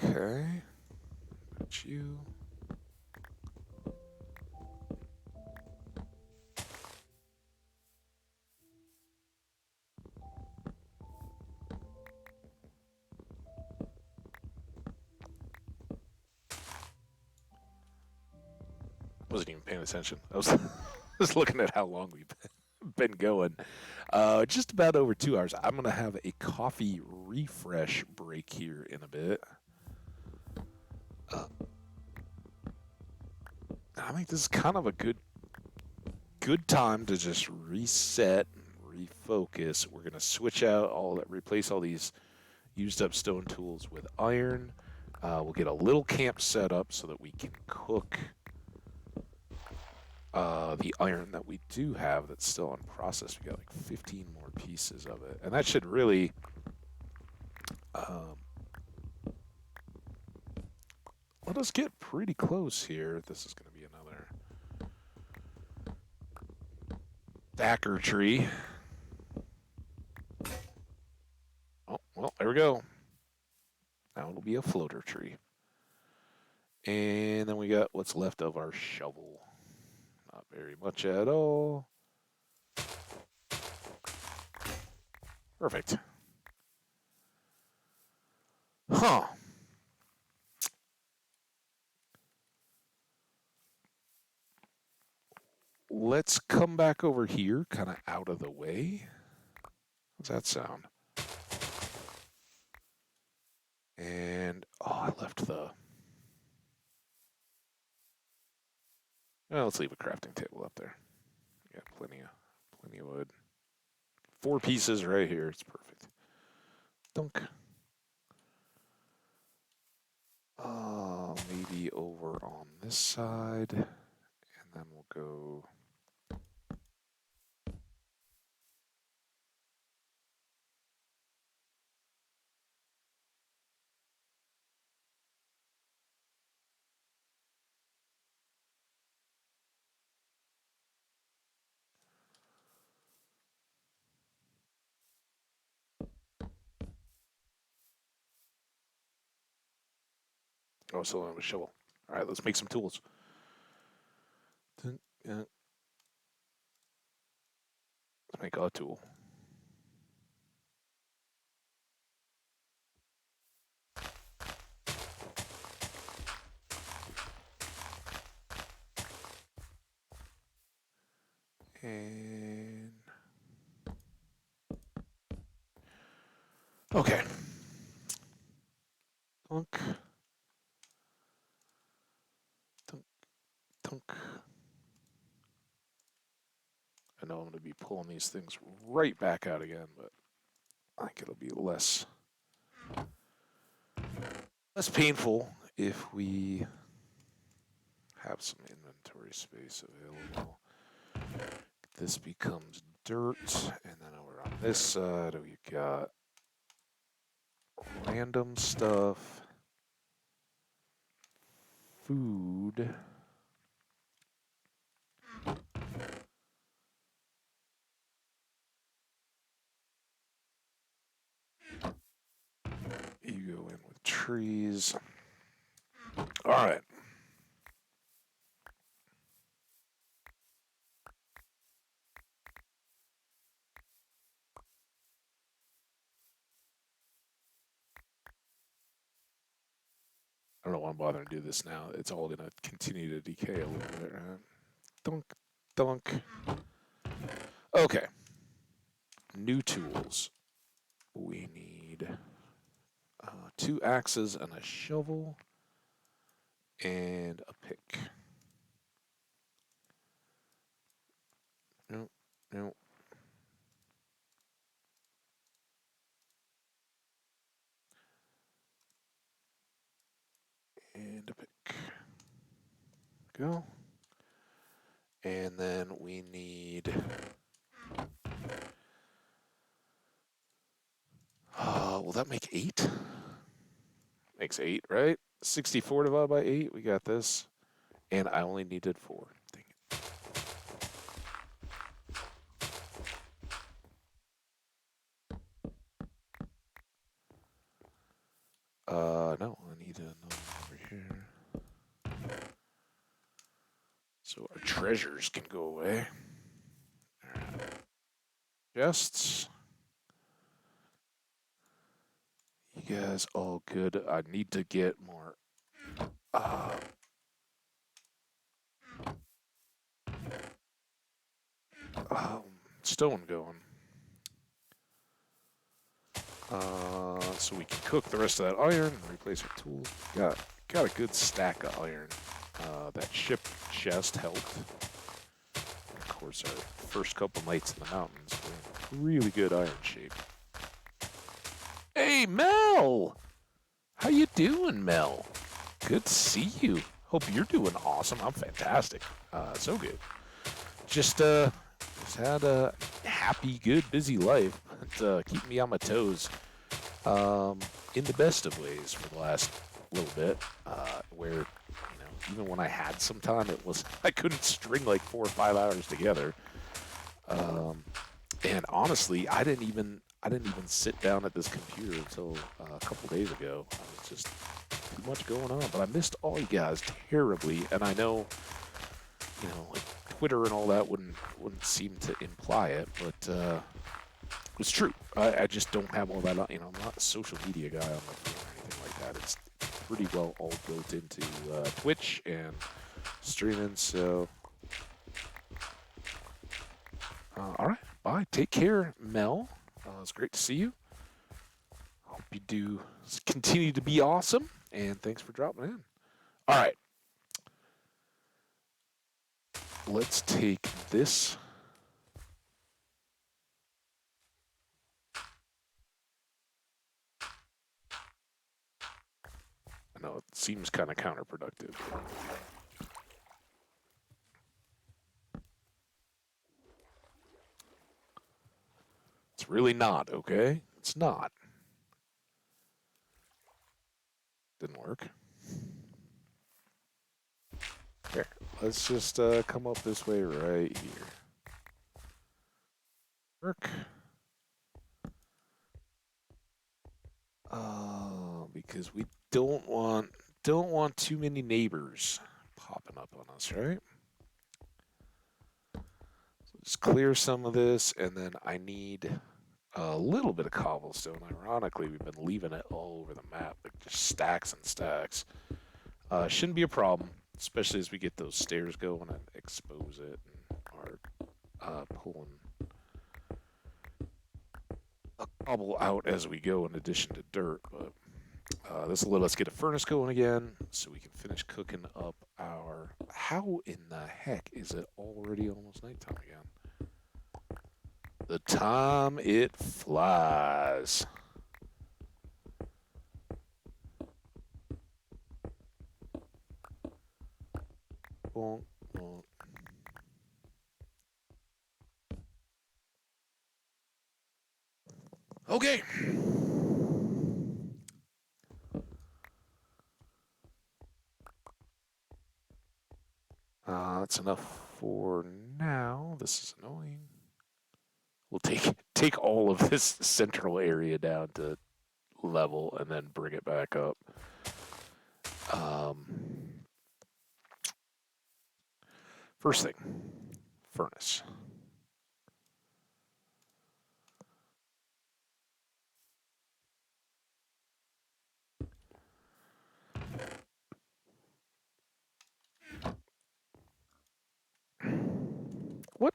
A: Okay. Got you. Wasn't even paying attention. I was just looking at how long we've been going. Just about over 2 hours. I'm gonna have a coffee refresh break here in a bit. I think this is kind of a good time to just reset and refocus. We're gonna switch out replace all these used up stone tools with iron. We'll get a little camp set up so that we can cook the iron that we do have that's still in process. We got like 15 more pieces of it, and that should really let us get pretty close here. This is going to be another Thacker tree. Oh, well, there we go. Now it'll be a floater tree. And then we got what's left of our shovel. Not very much at all. Perfect. Huh. Let's come back over here, kind of out of the way. How's that sound? And, oh, I left the... Well, let's leave a crafting table up there. Yeah, plenty of wood. 4 pieces right here. It's perfect. Dunk. Maybe over on this side, and then we'll go. Oh, so I have a shovel. All right, let's make some tools. Let's make a tool. And okay. Dunk. Dunk. Dunk. I know I'm going to be pulling these things right back out again, but I think it'll be less painful if we have some inventory space available. This becomes dirt, and then over on this side we got random stuff, food. You go in with trees. All right. I don't know why I'm bothering to do this now. It's all going to continue to decay a little bit. Right? Dunk, dunk. Okay. New tools. We need 2 axes and a shovel and a pick. Nope, nope. And a pick. Go. And then we need... will that make 8? Makes 8, right? 64 divided by 8. We got this. And I only needed 4. Dang it. No, I need another over here. So our treasures can go away. All right. Chests. You guys all good. I need to get more stone going. So we can cook the rest of that iron and replace our tools. Got a good stack of iron. That ship chest helped. And of course, our first couple nights in the mountains were in really good iron shape. Hey, Mel! How you doing, Mel? Good to see you. Hope you're doing awesome. I'm fantastic. So good. Just had a happy, good, busy life. But, keep me on my toes. In the best of ways for the last little bit, where, even when I had some time, I couldn't string like 4 or 5 hours together. And honestly, I didn't even sit down at this computer until a couple days ago. I was just too much going on, but I missed all you guys terribly, and I know, like Twitter and all that wouldn't seem to imply it, but it's true. I just don't have all that. I'm not a social media guy on my phone or anything like that. It's pretty well all built into Twitch and streaming. So, all right, bye. Take care, Mel. It's great to see you. Hope you do continue to be awesome, and thanks for dropping in. All right, let's take this. I know it seems kind of counterproductive. It's really not, okay? It's not. Didn't work. Here, let's just come up this way right here. Work. Because we don't want too many neighbors popping up on us, right? So just clear some of this, and then I need a little bit of cobblestone. Ironically, we've been leaving it all over the map, like just stacks and stacks. Shouldn't be a problem, especially as we get those stairs going and expose it. And pulling a cobble out as we go in addition to dirt, but this will let us get a furnace going again so we can finish cooking up our... How in the heck is it already almost nighttime again? The time it flies. Bonk, bonk. Okay. That's enough for now. This is annoying. We'll take all of this central area down to level and then bring it back up. First thing, furnace. What?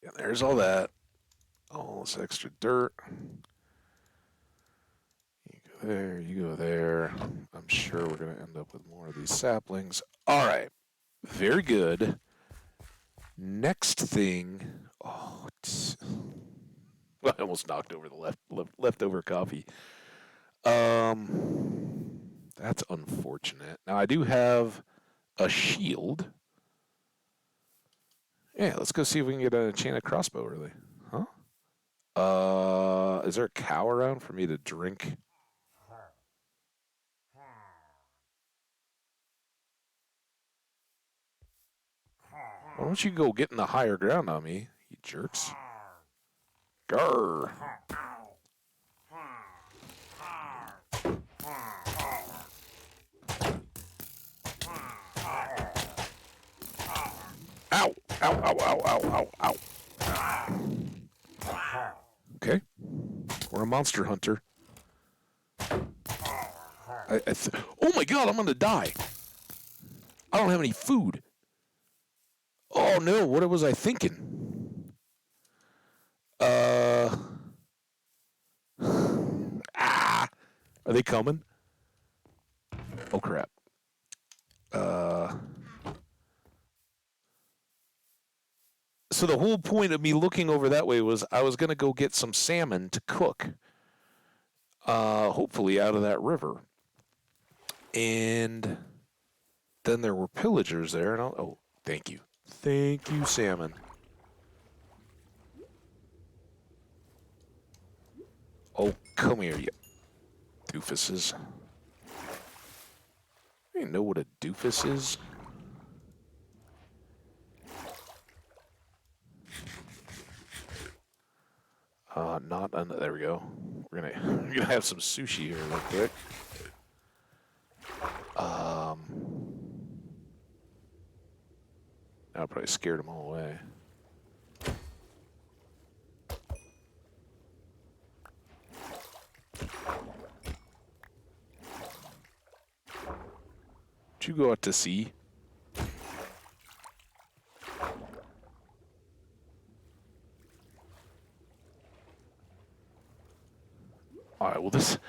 A: Yeah, there's all that. All this extra dirt. You go there, you go there. I'm sure we're going to end up with more of these saplings. All right. Very good. Next thing. Oh, I almost knocked over the leftover coffee. That's unfortunate. Now I do have a shield. Yeah, let's go see if we can get an enchanted crossbow early. Huh? Is there a cow around for me to drink? Why don't you go get in the higher ground on me, you jerks? Grr. Ow! Ow, ow, ow, ow, ow, ow. Okay. We're a monster hunter. Oh my god, I'm gonna die. I don't have any food. Oh no, what was I thinking? Ah! Are they coming? Oh crap. So the whole point of me looking over that way was I was gonna go get some salmon to cook. Hopefully out of that river. And then there were pillagers there, and oh, thank you. Thank you, salmon. Oh, come here, you doofuses. You know what a doofus is? There we go. We're gonna have some sushi here real quick. I probably scared them all away. Did you go out to sea? All right. Well, this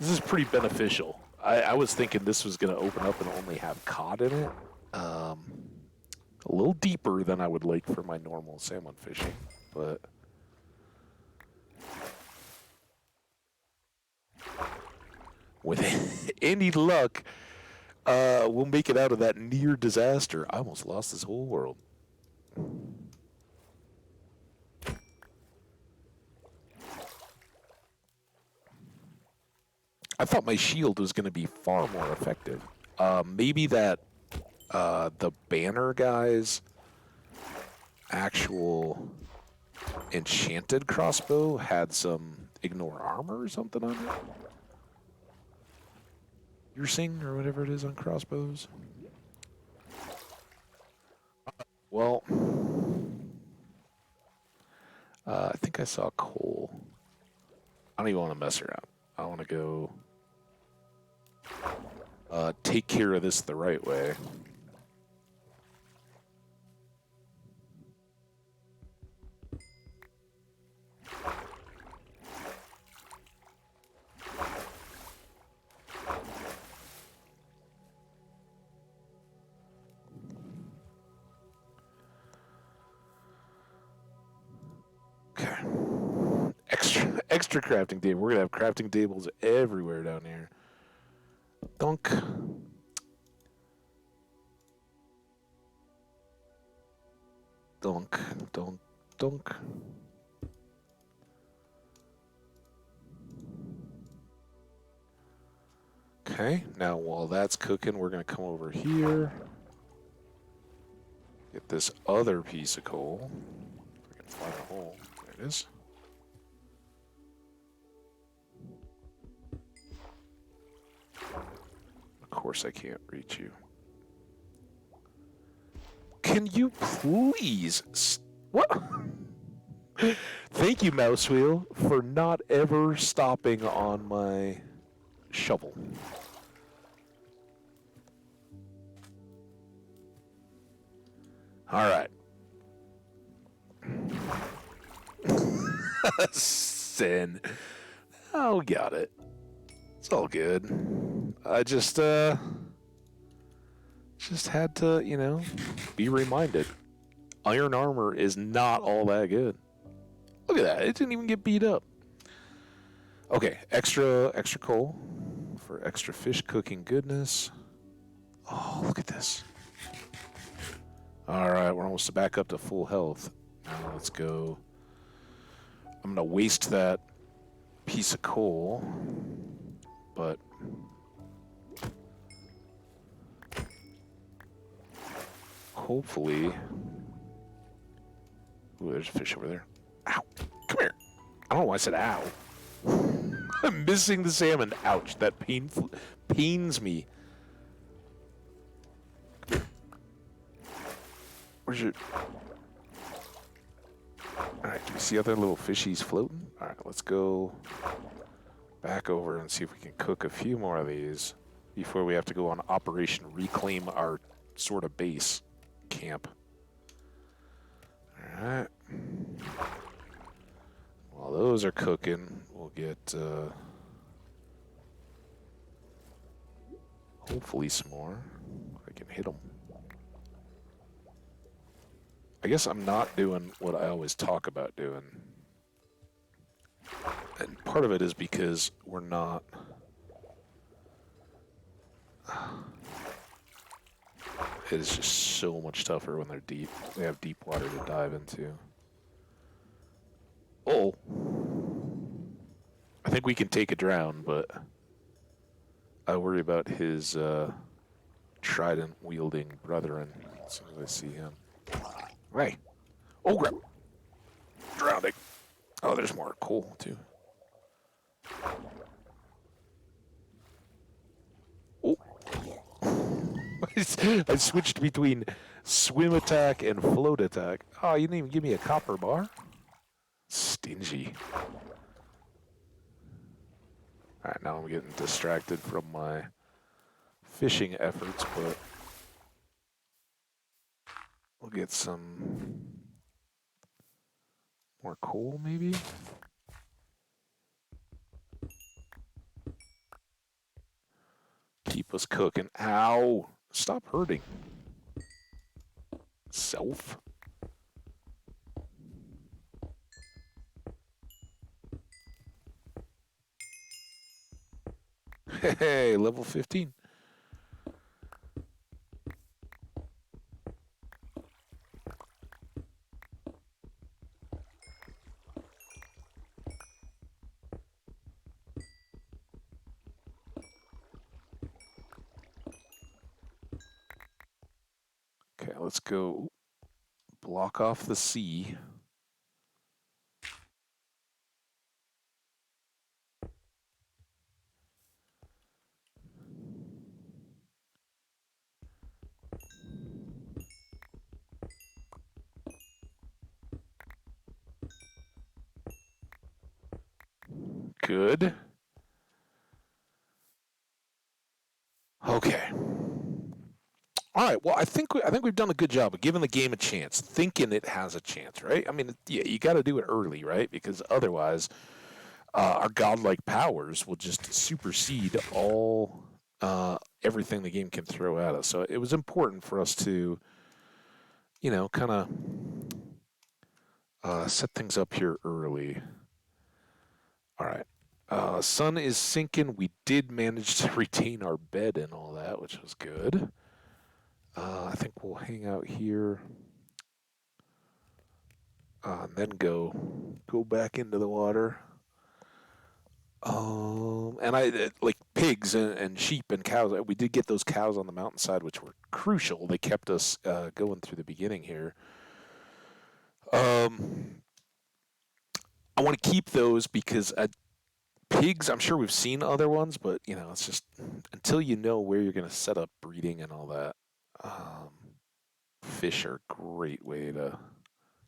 A: is pretty beneficial. I was thinking this was going to open up and only have cod in it. A little deeper than I would like for my normal salmon fishing, but with any luck, we'll make it out of that near disaster. I almost lost this whole world. I thought my shield was going to be far more effective. Maybe that the banner guy's actual enchanted crossbow had some ignore armor or something on it. Piercing or whatever it is on crossbows. Well, I think I saw coal. I don't even want to mess around. I want to go take care of this the right way. Okay. Extra crafting table. We're gonna have crafting tables everywhere down here. Dunk. Dunk. Dunk. Dunk. Okay, now while that's cooking, we're gonna come over here. Get this other piece of coal. If I can find a hole. There it is. Of course I can't reach you. Can you please... What? Thank you, Mouse Wheel, for not ever stopping on my shovel. All right. Sin. Oh, got it. It's all good. I just had to, you know, be reminded. Iron armor is not all that good. Look at that. It didn't even get beat up. Okay, extra coal for extra fish cooking goodness. Oh, look at this. All right, we're almost back up to full health. Now let's go. I'm going to waste that piece of coal, but hopefully... Ooh, there's a fish over there. Ow! Come here! I don't know why I said ow. I'm missing the salmon. Ouch, that pains me. Where's your... Alright, do you see other little fishies floating? Alright, let's go back over and see if we can cook a few more of these before we have to go on Operation Reclaim our sort of base camp. Alright. While those are cooking, we'll get hopefully some more. If I can hit them. I guess I'm not doing what I always talk about doing. And part of it is because we're not... It is just so much tougher when they're deep. They have deep water to dive into. Oh! I think we can take a drown, but I worry about his trident-wielding brethren as soon as I see him. Hey! Oh, crap! Drowning. Oh, there's more coal, too. Oh! I switched between swim attack and float attack. Oh, you didn't even give me a copper bar? Stingy. Alright, now I'm getting distracted from my fishing efforts, but we'll get some more coal, maybe? Keep us cooking. Ow! Stop hurting. Self? Hey, level 15. Okay, let's go block off the sea. Good. All right. Well, I think we've done a good job of giving the game a chance, thinking it has a chance, right? I mean, yeah, you got to do it early, right? Because otherwise, our godlike powers will just supersede all everything the game can throw at us. So it was important for us to, kind of set things up here early. All right. Sun is sinking. We did manage to retain our bed and all that, which was good. I think we'll hang out here and then go back into the water. And like pigs and sheep and cows. We did get those cows on the mountainside, which were crucial. They kept us going through the beginning here. Um, I want to keep those because pigs. I'm sure we've seen other ones, but it's just until you know where you're going to set up breeding and all that. Um, Fish are a great way to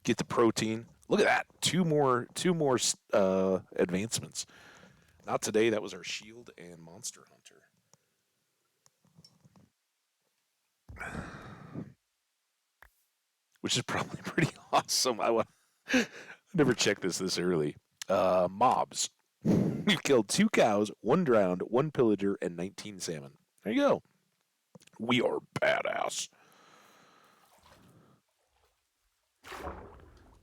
A: get the protein. Look at that! Two more advancements. Not today. That was our shield and monster hunter, which is probably pretty awesome. I never checked this early. Mobs. We've killed 2 cows, 1 drowned, 1 pillager, and 19 salmon. There you go. We are badass.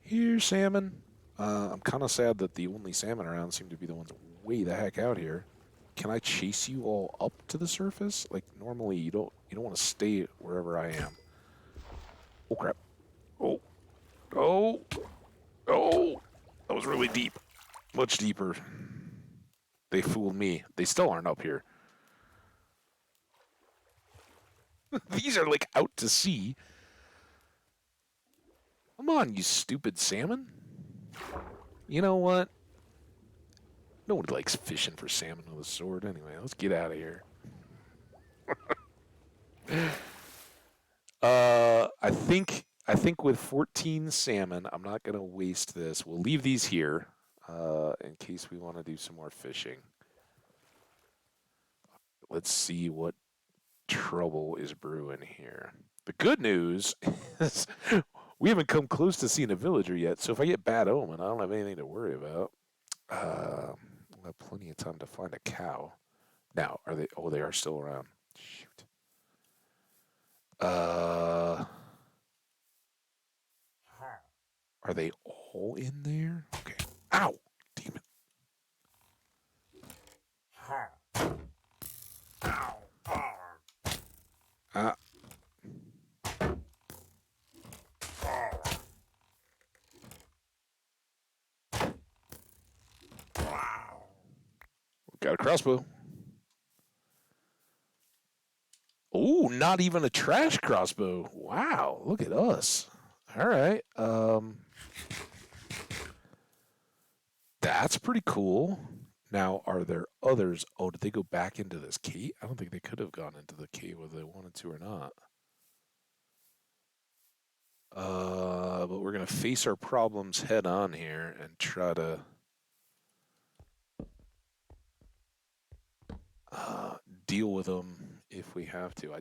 A: Here, salmon. I'm kind of sad that the only salmon around seem to be the ones way the heck out here. Can I chase you all up to the surface? Like normally, you don't want to stay wherever I am. Oh crap! Oh, oh, oh! That was really deep. Much deeper. They fooled me. They still aren't up here. These are like out to sea. Come on, you stupid salmon. You know what? No one likes fishing for salmon with a sword anyway. Let's get out of here. I think with 14 salmon, I'm not gonna waste this. We'll leave these here in case we want to do some more fishing. Let's see what trouble is brewing here. The good news is we haven't come close to seeing a villager yet. So if I get bad omen, I don't have anything to worry about. We'll have plenty of time to find a cow. Now, are they? Oh, they are still around. Shoot. Uh, are they all in there? Okay. Ow! Damn it. Uh, got a crossbow. Oh, not even a trash crossbow. Wow, look at us. All right. That's pretty cool. Now, are there others? Oh, did they go back into this cave? I don't think they could have gone into the cave whether they wanted to or not. But we're gonna face our problems head on here and try to uh, deal with them if we have to.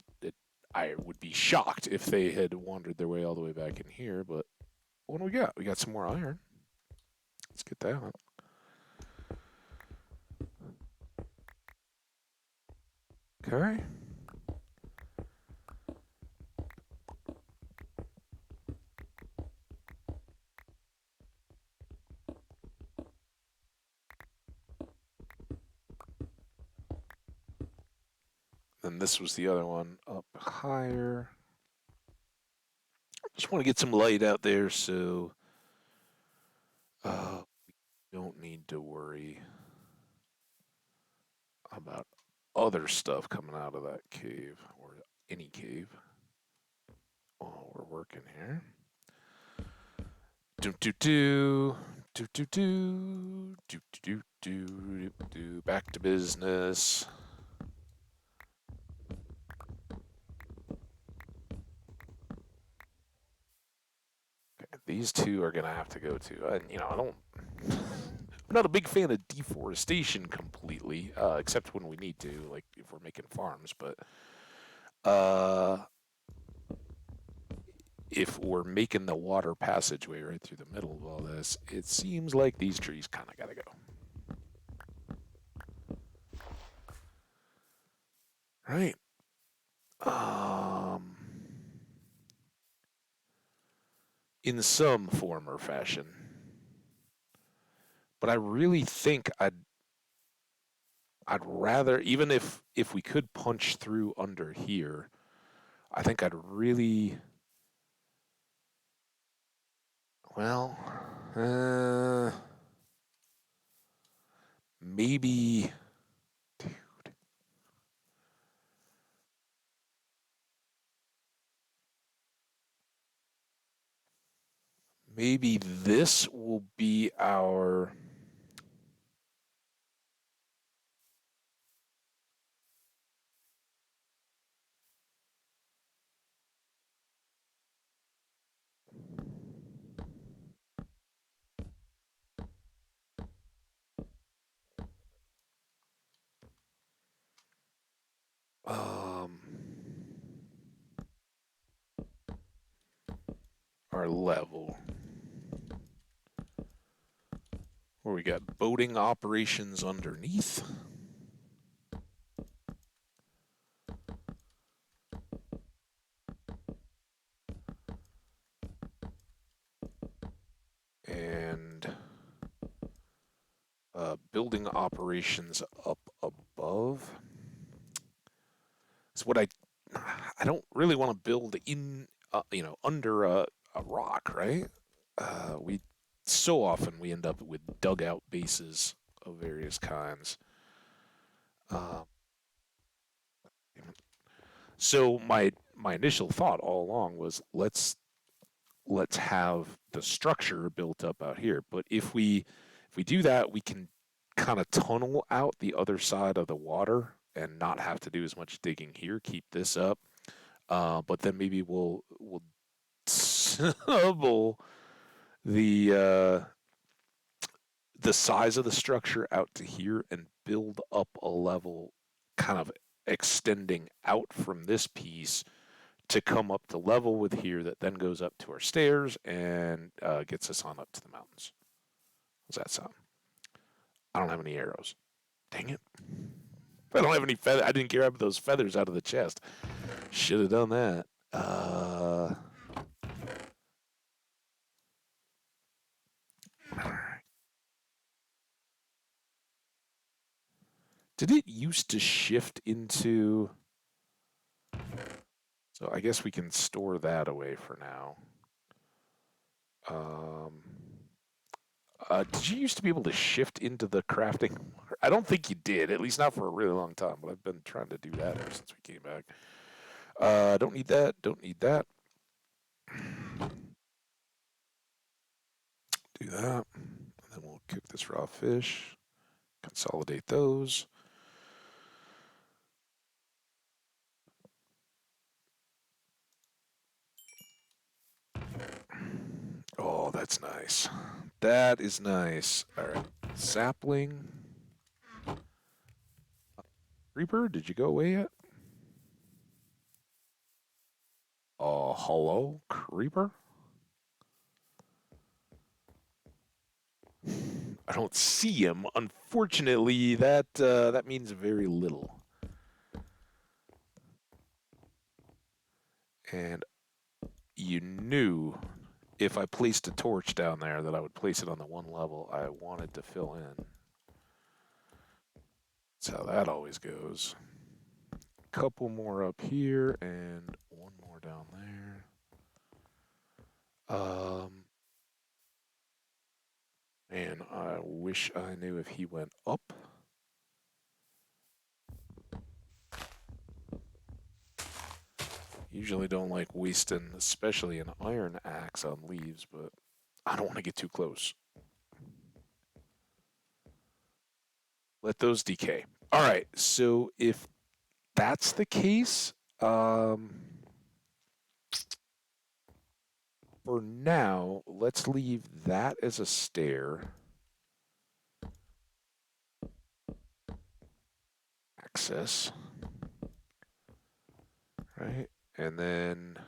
A: I would be shocked if they had wandered their way all the way back in here. But what do we got? We got some more iron. Let's get that. Okay. And this was the other one up higher. Just want to get some light out there so we don't need to worry about other stuff coming out of that cave or any cave. Oh, we're working here. Do do do do do do do do do do. Back to business. Okay, these two are gonna have to go to. I don't. I'm not a big fan of deforestation completely, except when we need to, like if we're making farms. But uh, if we're making the water passageway right through the middle of all this, it seems like these trees kind of got to go. Right. Um, in some form or fashion. But I really think I'd rather, even if we could punch through under here, I think I'd really, well, uh, maybe, dude, maybe this will be our, um, our level, where we got boating operations underneath. And building operations up above. It's what I don't really want to build in, under a rock, right? We so often we end up with dugout bases of various kinds. Uh, so my initial thought all along was let's have the structure built up out here. But if we do that, we can kind of tunnel out the other side of the water and not have to do as much digging here. Keep this up, but then maybe we'll double the the size of the structure out to here and build up a level, kind of extending out from this piece to come up to level with here that then goes up to our stairs and gets us on up to the mountains. Does that sound? I don't have any arrows. Dang it. I don't have any feathers. I didn't grab those feathers out of the chest. Should have done that. Did it used to shift into... So I guess we can store that away for now. Um, did you used to be able to shift into the crafting? I don't think you did, at least not for a really long time, but I've been trying to do that ever since we came back. Don't need that. Don't need that. Do that. And then we'll cook this raw fish. Consolidate those. Oh, that's nice. That is nice. All right. Sapling. Creeper, did you go away yet? Oh, hello, Creeper? I don't see him. Unfortunately, that means very little. And you knew if I placed a torch down there that I would place it on the one level I wanted to fill in. That's how that always goes. Couple more up here and one more down there. Man, I wish I knew if he went up. Usually don't like wasting, especially an iron axe on leaves, but I don't want to get too close. Let those decay. All right, so if that's the case, for now, let's leave that as a stair. Access, right? And then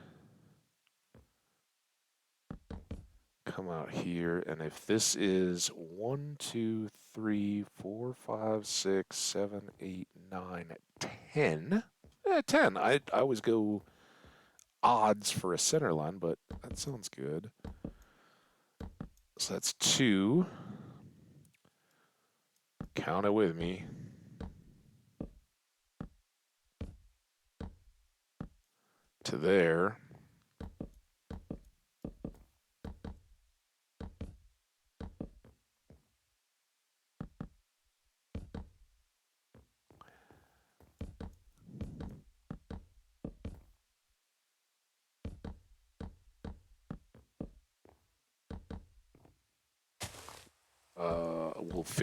A: come out here, and if this is 1, 2, 3, 4, 5, 6, 7, 8, 9, 10. 10. I always go odds for a center line, but that sounds good. So that's 2. Count it with me. To there.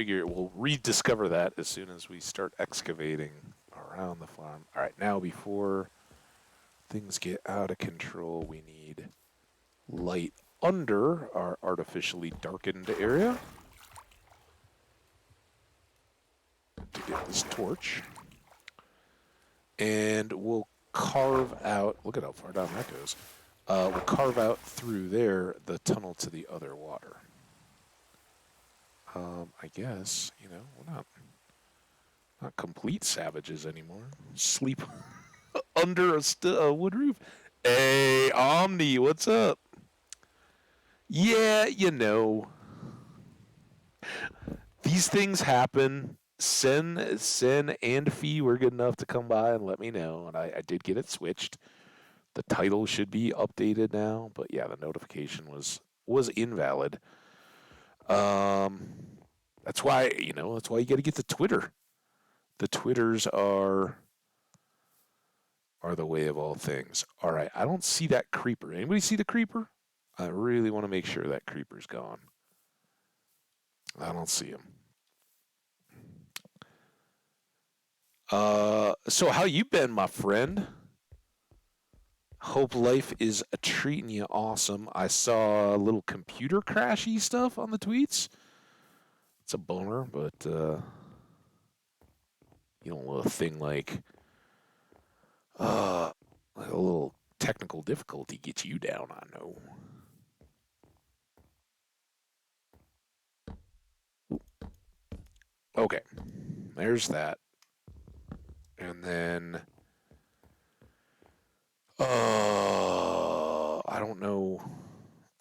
A: We'll rediscover that as soon as we start excavating around the farm. All right, now before things get out of control, we need light under our artificially darkened area to get this torch. And we'll carve out, look at how far down that goes. We'll carve out through there the tunnel to the other water. I guess, we're not complete savages anymore. Sleep under a wood roof. Hey, Omni, what's up? Yeah, these things happen. Sen and Fee were good enough to come by and let me know, and I did get it switched. The title should be updated now, but yeah, the notification was invalid. That's why you got to get the Twitter. The Twitters are the way of all things. All right, I don't see that creeper. Anybody see the creeper? I really want to make sure that creeper's gone. I don't see him. So how you been, my friend? Hope life is treating you awesome. I saw a little computer crashy stuff on the tweets. It's a bummer, but a little thing like a little technical difficulty gets you down, I know. Okay, there's that. And then I don't know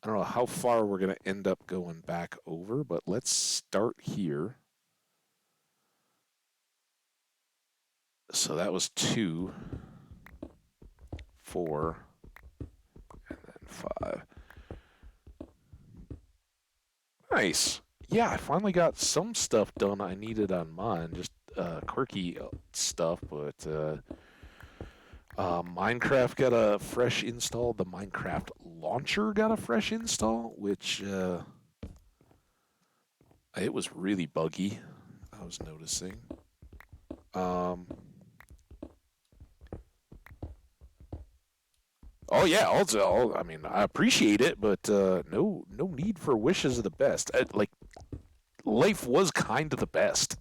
A: how far we're going to end up going back over, but let's start here. So that was 2, 4, and then 5. Nice. Yeah, I finally got some stuff done I needed on mine. Just quirky stuff, but Minecraft got a fresh install. The Minecraft launcher got a fresh install, which it was really buggy. I was noticing. Oh yeah, also, I mean, I appreciate it, but no need for wishes of the best. Like, life was kind of the best.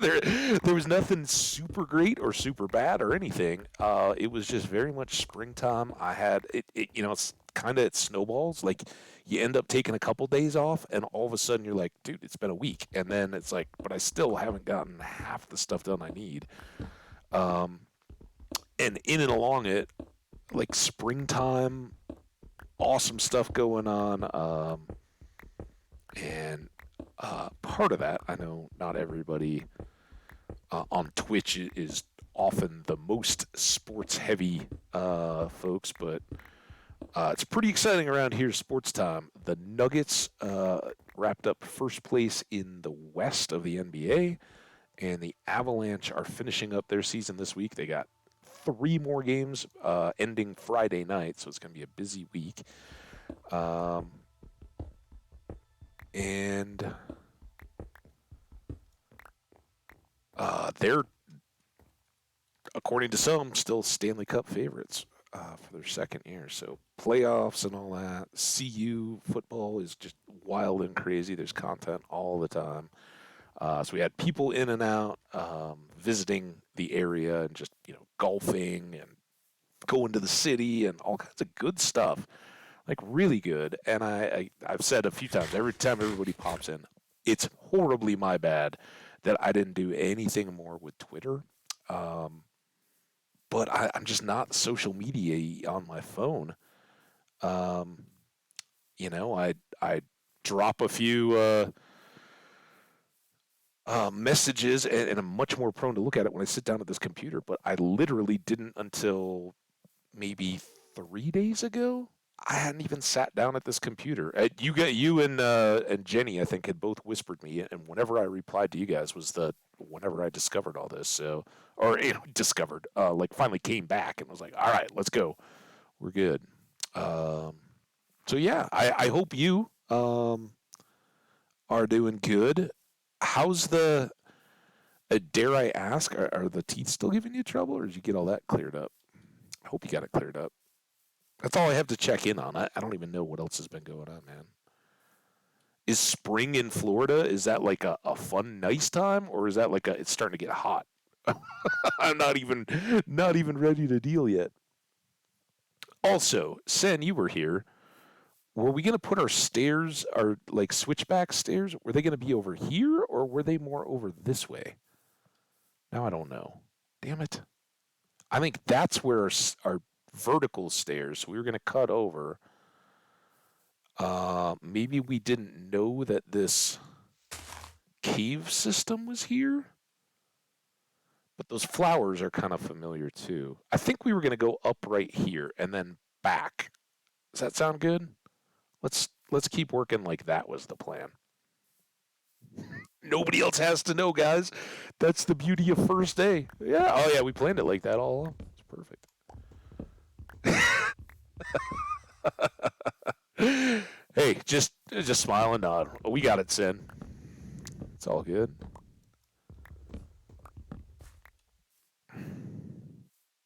A: there was nothing super great or super bad or anything. It was just very much springtime. I had it's kind of it snowballs. Like, you end up taking a couple days off, and all of a sudden you're like, dude, it's been a week, and then it's like, but I still haven't gotten half the stuff done I need. And in and along it, like springtime, awesome stuff going on. And part of that, I know not everybody on Twitch is often the most sports heavy folks, but it's pretty exciting around here, sports time. The Nuggets wrapped up first place in the West of the NBA, and the Avalanche are finishing up their season this week. They got 3 more games ending Friday night, so it's going to be a busy week. And they're, according to some, still Stanley Cup favorites for their second year. So playoffs and all that. CU football is just wild and crazy. There's content all the time. So we had people in and out visiting the area and just golfing and going to the city and all kinds of good stuff. like really good. And I've said a few times, every time everybody pops in, it's horribly my bad that I didn't do anything more with Twitter. Um, but I'm just not social media on my phone. Um, I drop a few messages, and I'm much more prone to look at it when I sit down at this computer. But I literally didn't until maybe 3 days ago. I hadn't even sat down at this computer. You and Jenny, I think, had both whispered me, and whenever I replied to you guys was the whenever I discovered all this. So, or discovered, like finally came back and was like, all right, let's go. We're good. Um, so yeah, I hope you are doing good. How's the? Dare I ask? Are the teeth still giving you trouble, or did you get all that cleared up? I hope you got it cleared up. That's all I have to check in on. I don't even know what else has been going on, man. Is spring in Florida, is that like a fun, nice time, or is that like it's starting to get hot? I'm not even ready to deal yet. Also, Sen, you were here. Were we gonna put our stairs, our like switchback stairs? Were they gonna be over here, or were they more over this way? Now I don't know. Damn it! I think that's where our vertical stairs. We were gonna cut over. Maybe we didn't know that this cave system was here, but those flowers are kind of familiar too. I think we were going to go up right here and then back. Does that sound good? Let's keep working like that was the plan. Nobody else has to know, guys. That's the beauty of first day. Yeah. Oh yeah, we planned it like that all along. It's perfect. Hey, just smile and nod. We got it, Sin. It's all good.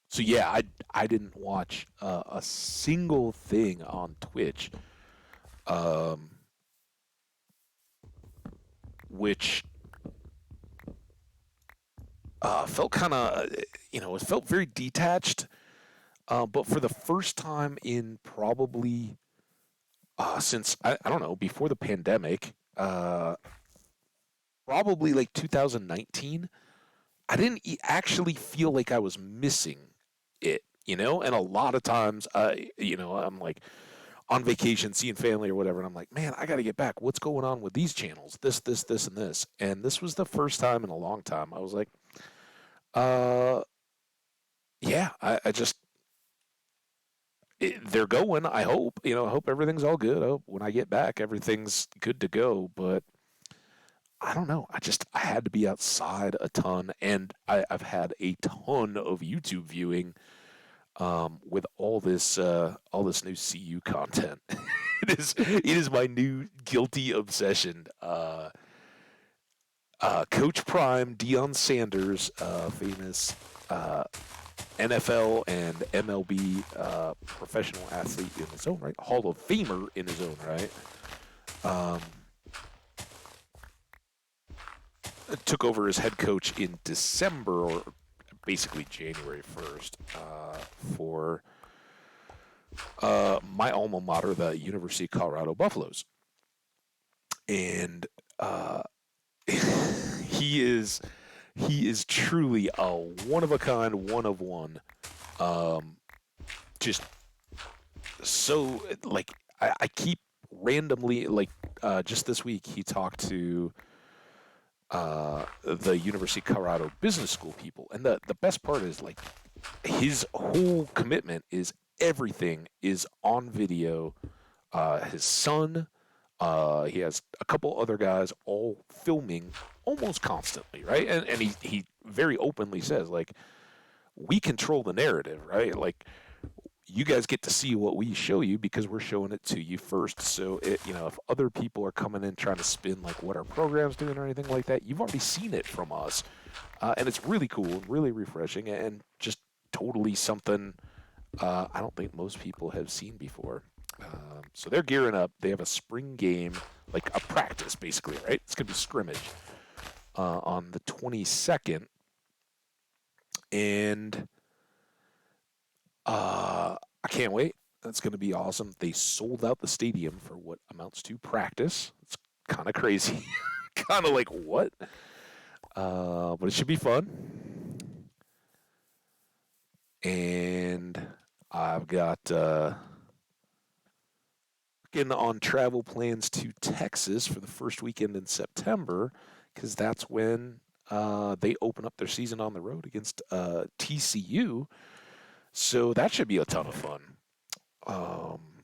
A: So yeah, I didn't watch a single thing on Twitch, um, which felt kind of, it felt very detached. But for the first time in probably since I don't know before the pandemic, probably like 2019, I didn't actually feel like I was missing it. And a lot of times, I'm like on vacation, seeing family or whatever, and I'm like, man, I got to get back. What's going on with these channels? This, and this. And this was the first time in a long time I was like, uh, yeah, I just they're going. I hope, I hope everything's all good. I hope when I get back, everything's good to go. But I don't know. I had to be outside a ton, and I've had a ton of YouTube viewing with all this new CU content. It is my new guilty obsession. Coach Prime, Deion Sanders, famous NFL and MLB professional athlete in his own right, Hall of Famer in his own right. Um, took over as head coach in December, or basically January 1st, for my alma mater, the University of Colorado Buffaloes. And he is he is truly a one of a kind, one of one. Um, just so like I keep randomly like just this week he talked to the University of Colorado Business School people, and the best part is like his whole commitment is everything is on video. His son, he has a couple other guys all filming almost constantly, right? And he very openly says like we control the narrative, right? Like you guys get to see what we show you because we're showing it to you first. So if other people are coming in trying to spin like what our program's doing or anything like that, you've already seen it from us, and it's really cool and really refreshing and just totally something I don't think most people have seen before. So they're gearing up. They have a spring game, like a practice, basically, right? It's gonna be scrimmage on the 22nd, and I can't wait. That's going to be awesome. They sold out the stadium for what amounts to practice. It's kind of crazy. Kind of like what? But it should be fun. And I've got working on travel plans to Texas for the first weekend in September because that's when they open up their season on the road against TCU. So that should be a ton of fun.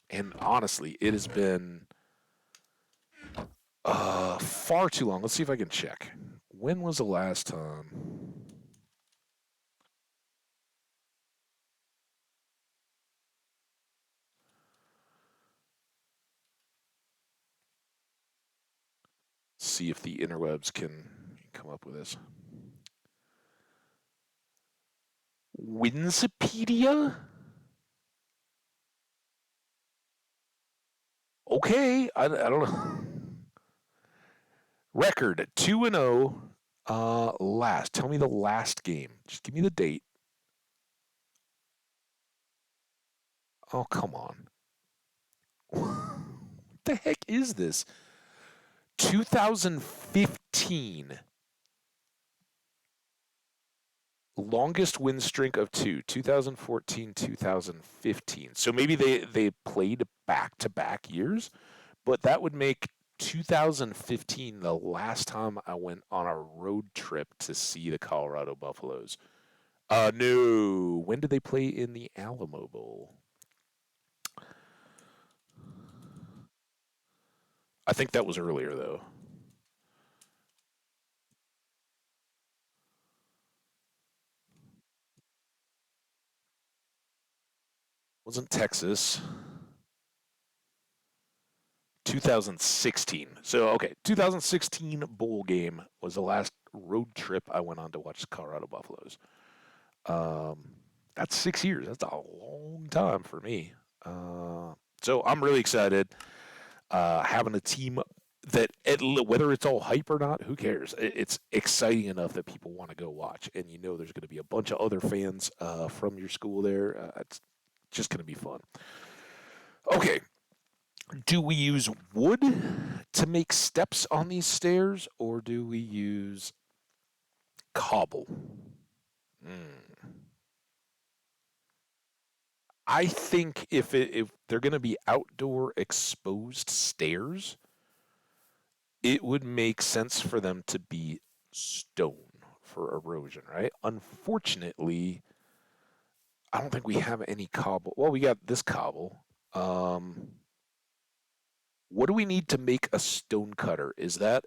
A: And honestly, it has been far too long. Let's see if I can check. When was the last time? See if the interwebs can come up with this. Winsipedia? Okay, I don't know. Record 2-0. Last. Tell me the last game. Just give me the date. Oh, come on. What the heck is this? 2015. Longest win streak of two. 2014, 2015. So maybe they played back-to-back years, but that would make 2015 the last time I went on a road trip to see the Colorado Buffaloes. No. When did they play in the Alamo Bowl? I think that was earlier, though. Wasn't Texas. 2016. So, okay, 2016 bowl game was the last road trip I went on to watch the Colorado Buffaloes. Um, that's 6 years. That's a long time for me. So I'm really excited. Having a team that, whether it's all hype or not, who cares? It's exciting enough that people want to go watch. And you know there's going to be a bunch of other fans from your school there. It's just going to be fun. Okay, do we use wood to make steps on these stairs, or do we use cobble? Mm. I think if they're going to be outdoor exposed stairs, it would make sense for them to be stone for erosion, right? Unfortunately, I don't think we have any cobble. Well, we got this cobble. What do we need to make a stone cutter? Is that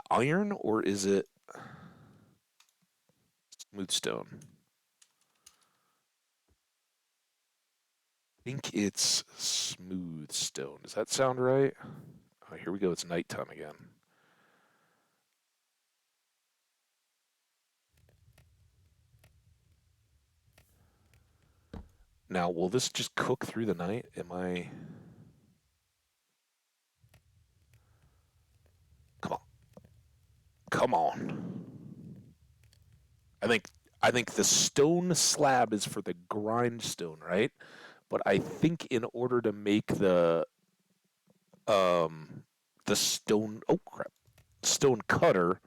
A: iron or is it smooth stone? I think it's smooth stone. Does that sound right? Oh, here we go. It's nighttime again. Now, will this just cook through the night? Am I? Come on. Come on. I think I think the stone slab is for the grindstone, right? But I think in order to make um the stone oh crap stone cutter,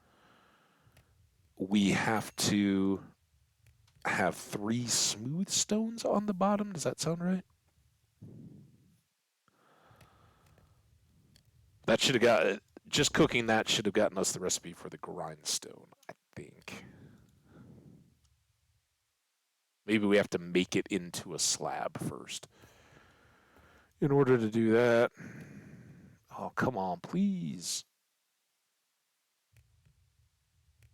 A: we have to have three smooth stones on the bottom. Does that sound right? That should have got just cooking that should have gotten us the recipe for the grindstone, I think. Maybe we have to make it into a slab first. In order to do that, oh, come on, please.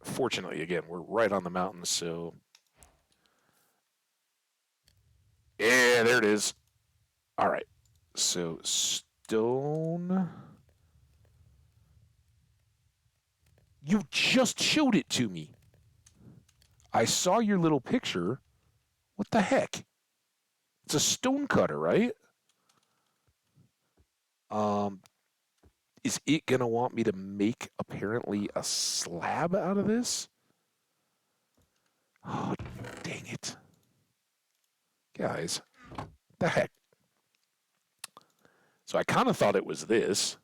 A: Fortunately, again, we're right on the mountain, so yeah, there it is. All right. So stone. You just showed it to me. I saw your little picture. What the heck? It's a stone cutter, right? Um, is it gonna want me to make apparently a slab out of this? Oh, dang it. Guys. The heck? So I kind of thought it was this,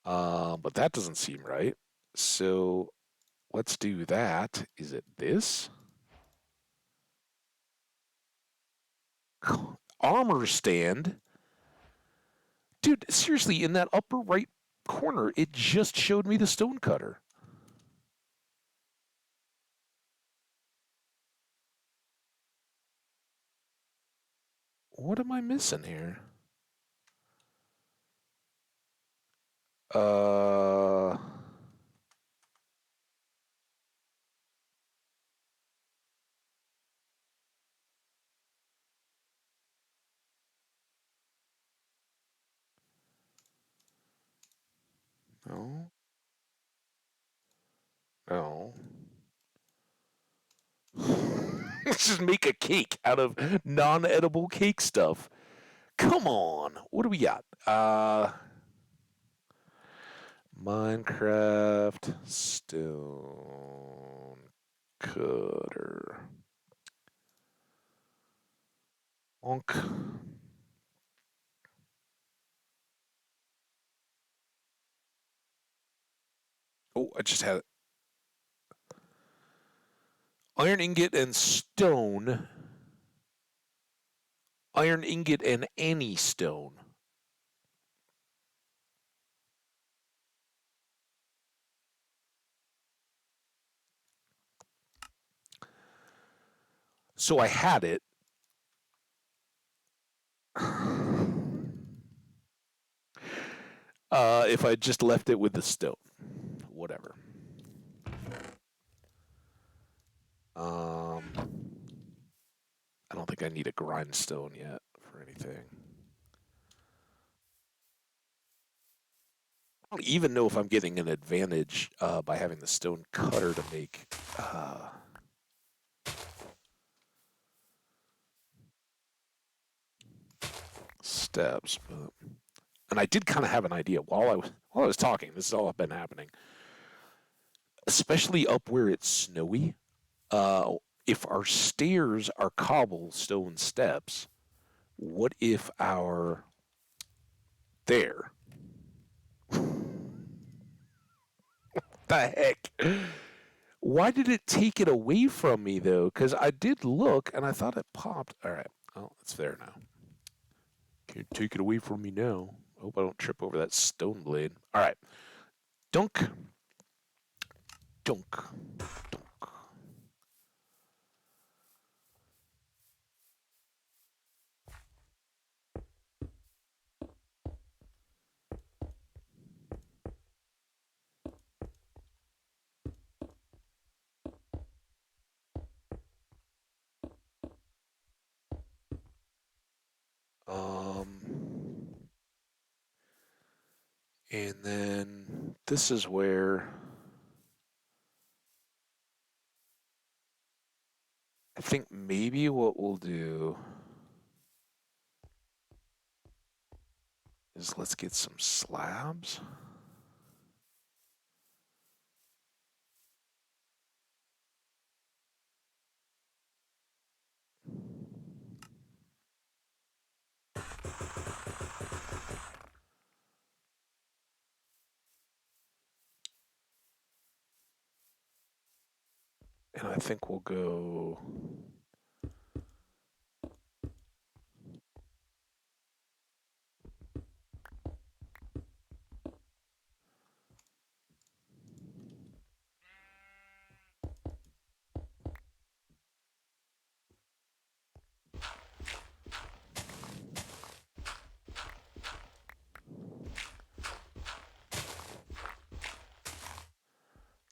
A: but that doesn't seem right. So let's do that. Is it this? Armor stand? Dude, seriously, in that upper right corner, it just showed me the stone cutter. What am I missing here? Uh, no, no. Let's just make a cake out of non-edible cake stuff. Come on. What do we got? Minecraft stone cutter. Onk. Oh, I just had it. Iron ingot and stone. Iron ingot and any stone. So I had it. If I just left it with the stone, whatever. Um, I don't think I need a grindstone yet for anything. I don't even know if I'm getting an advantage by having the stone cutter to make steps, but and I did kind of have an idea while I was talking. This has all been happening, especially up where it's snowy. Uh, if our stairs are cobblestone steps, what if our there? The heck? Why did it take it away from me though? Because I did look and I thought it popped. All right. Oh, it's there now. Can't take it away from me now. Hope I don't trip over that stone blade. All right. Dunk. Dunk. Dunk. Um, and then this is where I think maybe what we'll do is let's get some slabs. And I think we'll go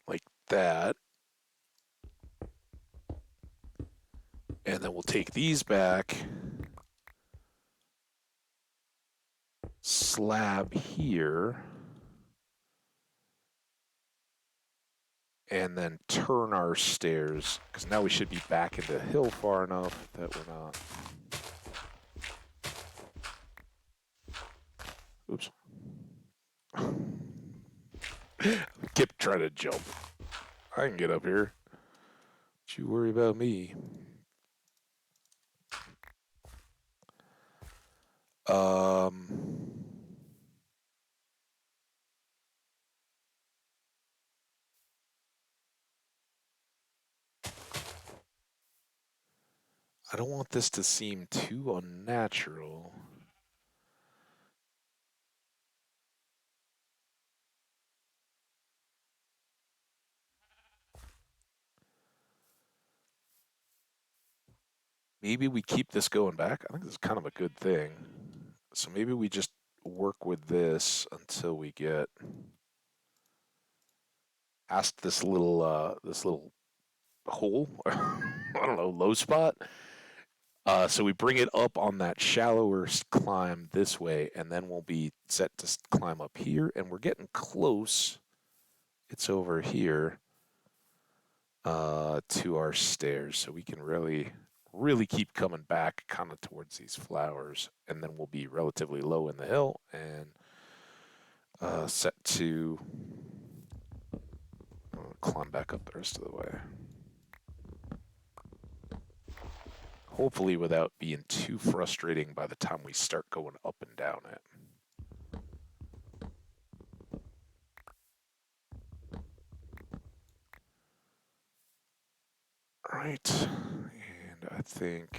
A: like that. And then we'll take these back. Slab here. And then turn our stairs, because now we should be back in the hill far enough that we're not. Oops. Keep trying to jump. I can get up here. Don't you worry about me. Um, I don't want this to seem too unnatural. Maybe we keep this going back. I think this is kind of a good thing. So maybe we just work with this until we get past this little hole. I don't know, low spot. So we bring it up on that shallower climb this way, and then we'll be set to climb up here, and we're getting close. It's over here to our stairs, so we can really keep coming back kind of towards these flowers, and then we'll be relatively low in the hill and set to climb back up the rest of the way. Hopefully without being too frustrating by the time we start going up and down it. Right, and I think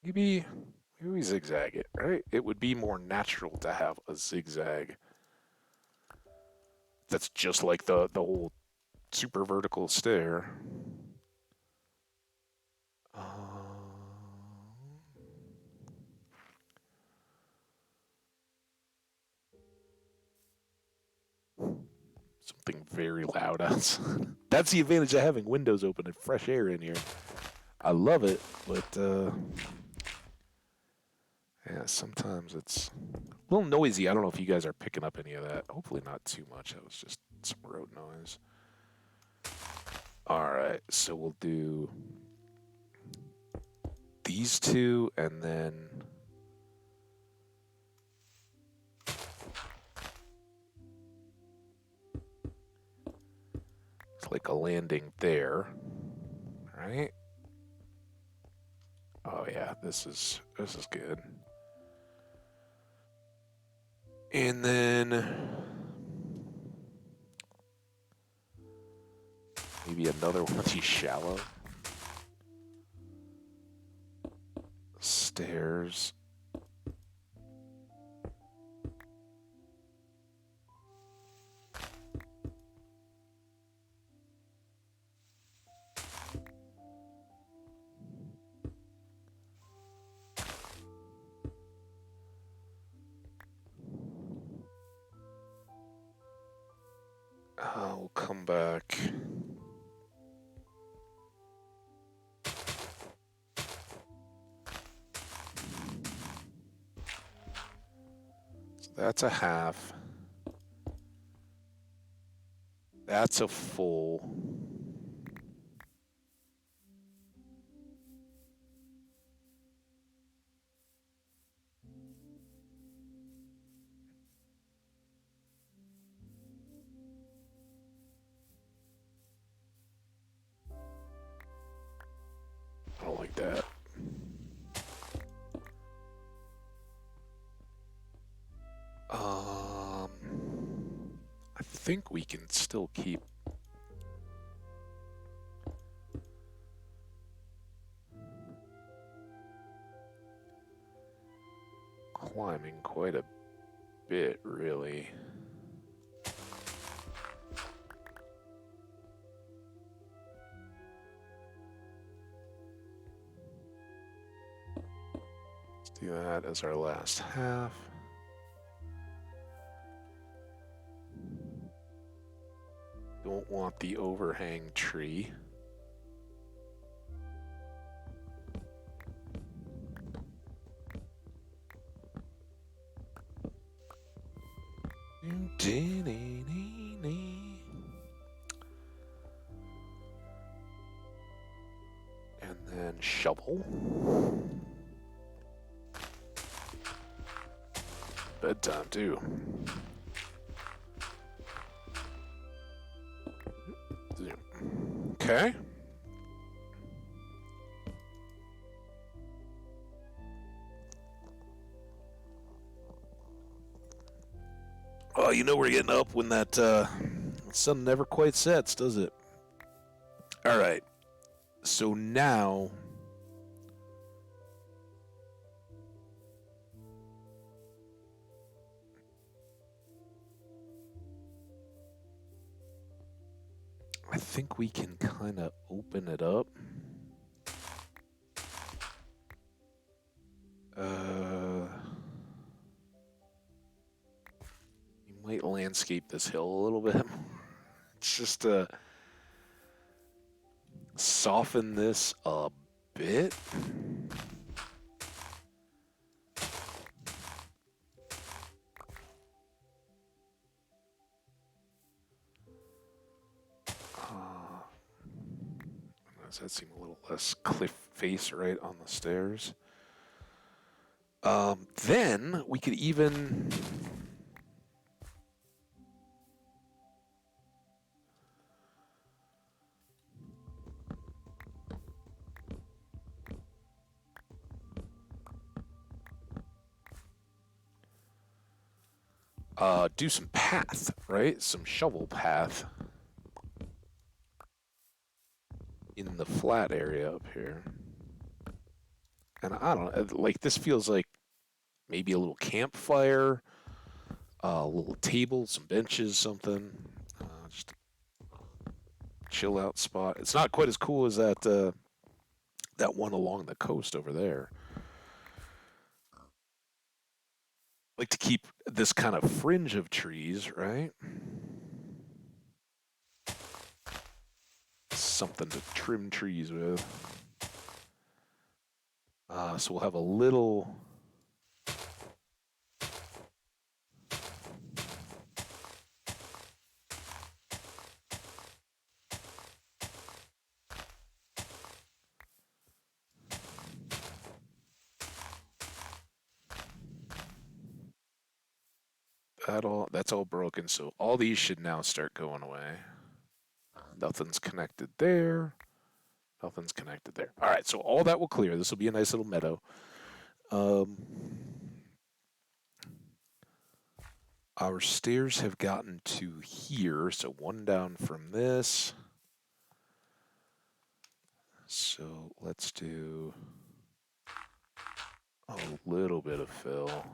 A: maybe we zigzag it, right? It would be more natural to have a zigzag that's just like the whole super vertical stair. Something very loud outside. That's the advantage of having windows open and fresh air in here. I love it, but yeah, sometimes it's a little noisy. I don't know if you guys are picking up any of that. Hopefully not too much. That was just some road noise. All right, so we'll do these two, and then it's like a landing there, right? Oh yeah, this is good. And then maybe another one of these shallow stairs. We'll come back. So that's a half. That's a full. I don't like that. I think we can still keep climbing quite a bit, really. Let's do that as our last half. Don't want the overhang tree. And then shovel. bedtime too. Okay. Oh, you know we're getting up when that sun never quite sets, does it? All right. So now I think we can kind of open it up. You might landscape this hill a little bit. It's just to soften this a bit. Does that seem a little less cliff face right on the stairs? Then we could even do some path, right? Some shovel path in the flat area up here. And I don't know, like this feels like maybe a little campfire, a little table, some benches, something. Just a chill out spot. It's not quite as cool as that one along the coast over there. Like to keep this kind of fringe of trees, right? Something to trim trees with. So we'll have a little. That's all broken, so all these should now start going away. Nothing's connected there. Nothing's connected there. All right, so all that will clear. This will be a nice little meadow. Um, our stairs have gotten to here, so one down from this. So let's do a little bit of fill.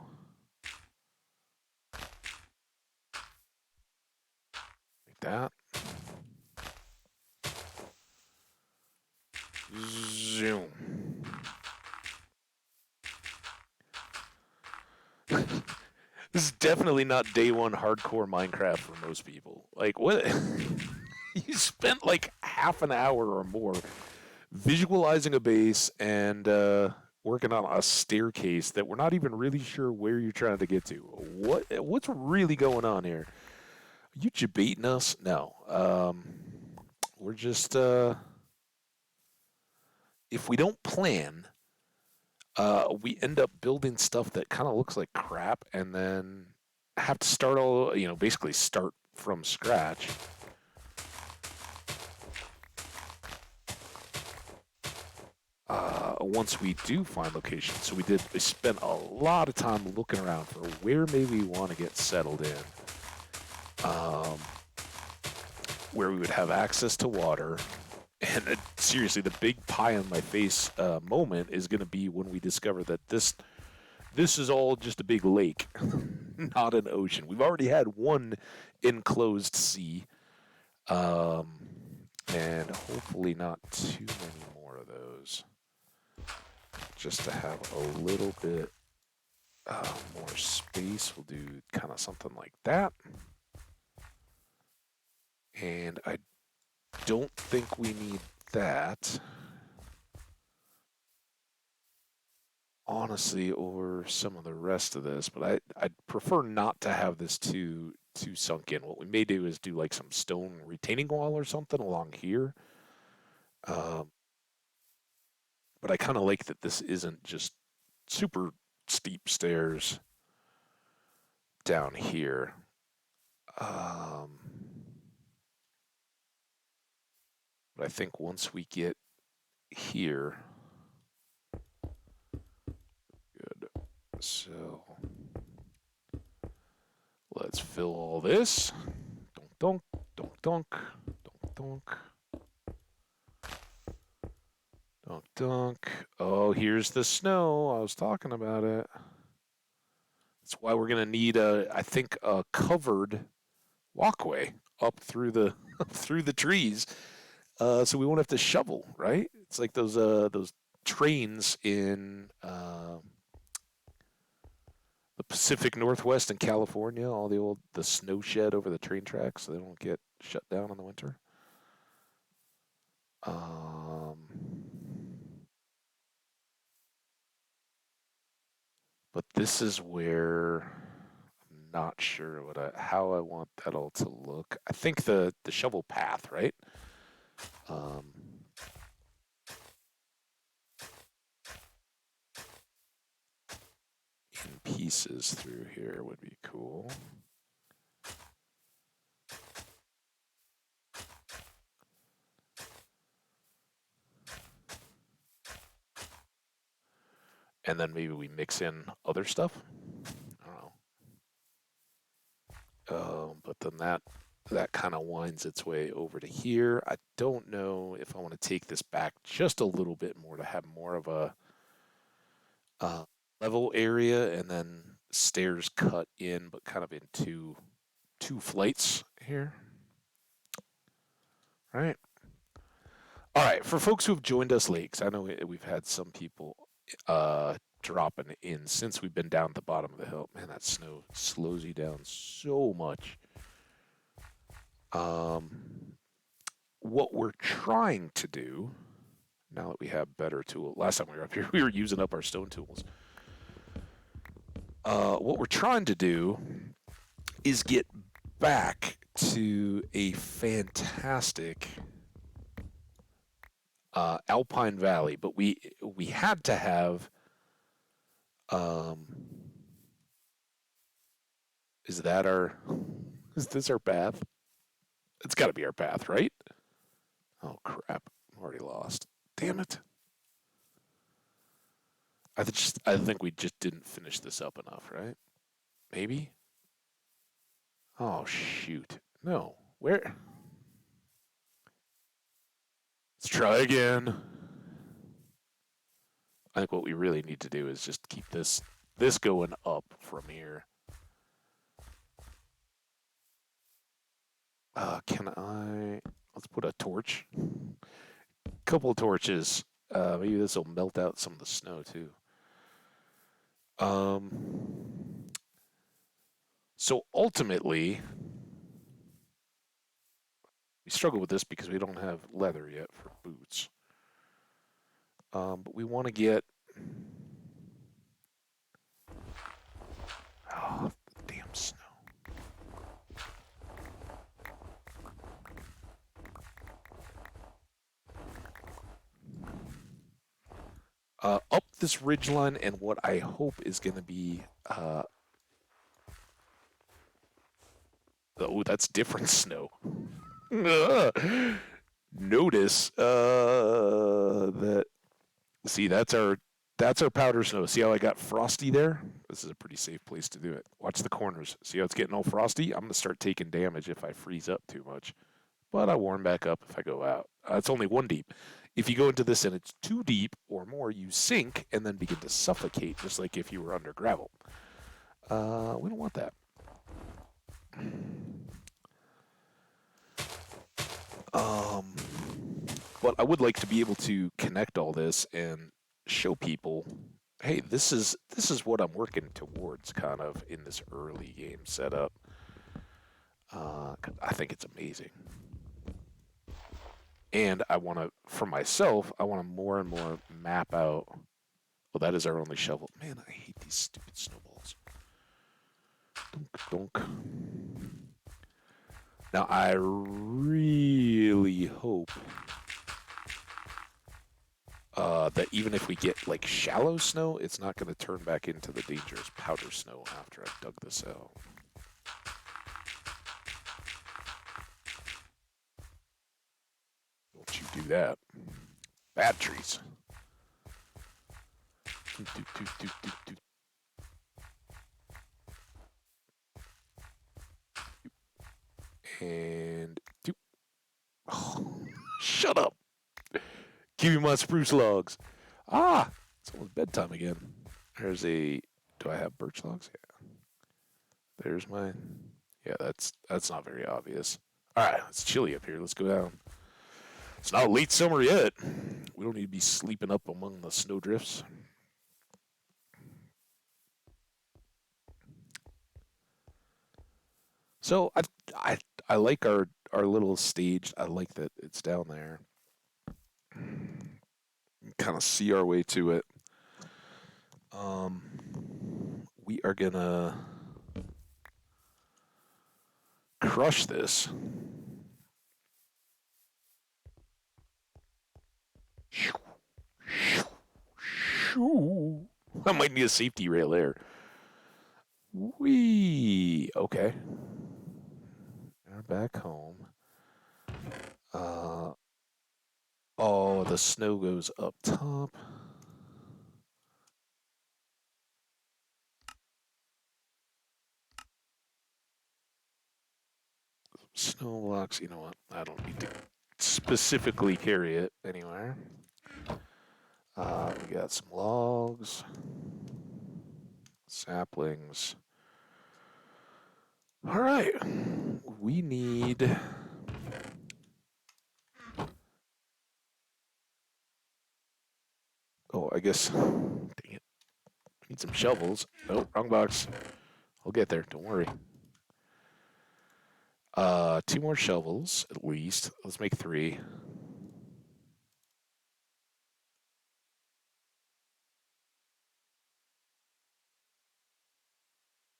A: Like that. Zoom. This is definitely not day one hardcore Minecraft for most people. Like, what? You spent like half an hour or more visualizing a base and working on a staircase that we're not even really sure where you're trying to get to. What's really going on here? Are you debating us? No. We're just if we don't plan, we end up building stuff that kind of looks like crap, and then have to start all basically start from scratch. Once we do find locations. So we spent a lot of time looking around for where maybe we want to get settled in, where we would have access to water. And seriously, the big pie on my face moment is going to be when we discover that this is all just a big lake, not an ocean. We've already had one enclosed sea, and hopefully not too many more of those. Just to have a little bit more space, we'll do kind of something like that. And I don't think we need that, honestly, over some of the rest of this. But I'd prefer not to have this too sunk in. What we may do is do like some stone retaining wall or something along here. But I kind of like that this isn't just super steep stairs. down here. But I think once we get here, good. So let's fill all this. Donk, donk, donk, donk, donk. Dunk, dunk. Oh, here's the snow. I was talking about it. That's why we're gonna need I think, a covered walkway up through the through the trees, so we won't have to shovel. Right? It's like those trains in the Pacific Northwest in California. All the snow shed over the train tracks, so they don't get shut down in the winter. Um, But this is where I'm not sure how I want that all to look. I think the shovel path, right? Um, in pieces through here would be cool. And then maybe we mix in other stuff. I don't know. But then that kind of winds its way over to here. I don't know if I want to take this back just a little bit more to have more of a uh, level area, and then stairs cut in, but kind of in two flights here. All right. All right. For folks who have joined us late, 'cause I know we've had some people dropping in since we've been down at the bottom of the hill. Man, that snow slows you down so much. What we're trying to do now that we have better tools. Last time we were up here, we were using up our stone tools. What we're trying to do is get back to a fantastic Alpine Valley, but we had to have. Is that our? Is this our path? It's got to be our path, right? Oh crap! I'm already lost. Damn it! I think we just didn't finish this up enough, right? Maybe. Oh shoot! No. Where? Let's try again. I think what we really need to do is just keep this going up from here. Can I? Let's put a torch. Couple of torches. Maybe this will melt out some of the snow too. So ultimately, we struggle with this because we don't have leather yet for boots. But we want to get. Oh, damn snow. Up this ridgeline, and what I hope is going to be. Oh, that's different snow. Notice that. See, that's our powder snow. See how I got frosty there? This is a pretty safe place to do it. Watch the corners. See how it's getting all frosty? I'm going to start taking damage if I freeze up too much. But I warm back up if I go out. It's only one deep. If you go into this and it's too deep or more, you sink and then begin to suffocate, just like if you were under gravel. We don't want that. But I would like to be able to connect all this and show people, hey, this is what I'm working towards, kind of in this early game setup. I think it's amazing, and I want to, for myself, I want to more and more map out. Well, that is our only shovel. Man, I hate these stupid snowballs. Dunk, dunk. Now, I really hope that even if we get like shallow snow, it's not going to turn back into the dangerous powder snow after I've dug this out. do that. Bad trees. And oh, shut up. Give me my spruce logs. Ah, it's almost bedtime again. There's a. Do I have birch logs? Yeah. There's my. Yeah, that's not very obvious. All right, it's chilly up here. Let's go down. It's not late summer yet. We don't need to be sleeping up among the snowdrifts. So I like our little stage. I like that it's down there. Kind of see our way to it. We are gonna crush this. I might need a safety rail there. Wee. Okay. We're back home. Oh, the snow goes up top. Snow blocks. You know what? I don't need to specifically carry it anywhere. We got some logs, saplings. All right. We need. Oh, I guess. Dang it. Need some shovels. Oh, wrong box. I'll get there. Don't worry. 2 more shovels at least. Let's make 3.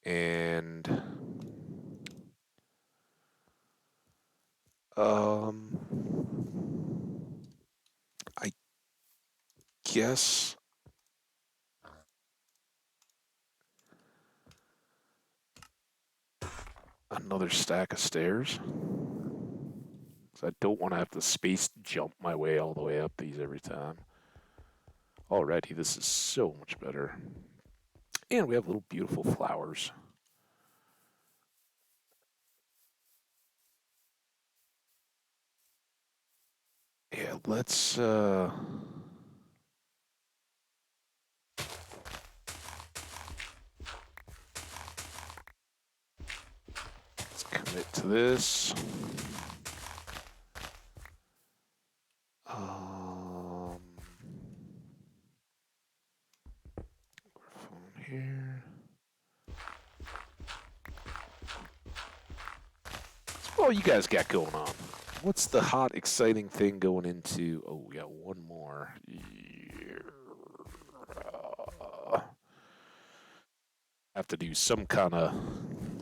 A: And I guess another stack of stairs. Because I don't want to have to space jump my way all the way up these every time. Alrighty, this is so much better. And we have little beautiful flowers. Yeah, let's commit to this. Phone here. So what you guys got going on? What's the hot, exciting thing going into? Oh, we got one more. Have to do some kind of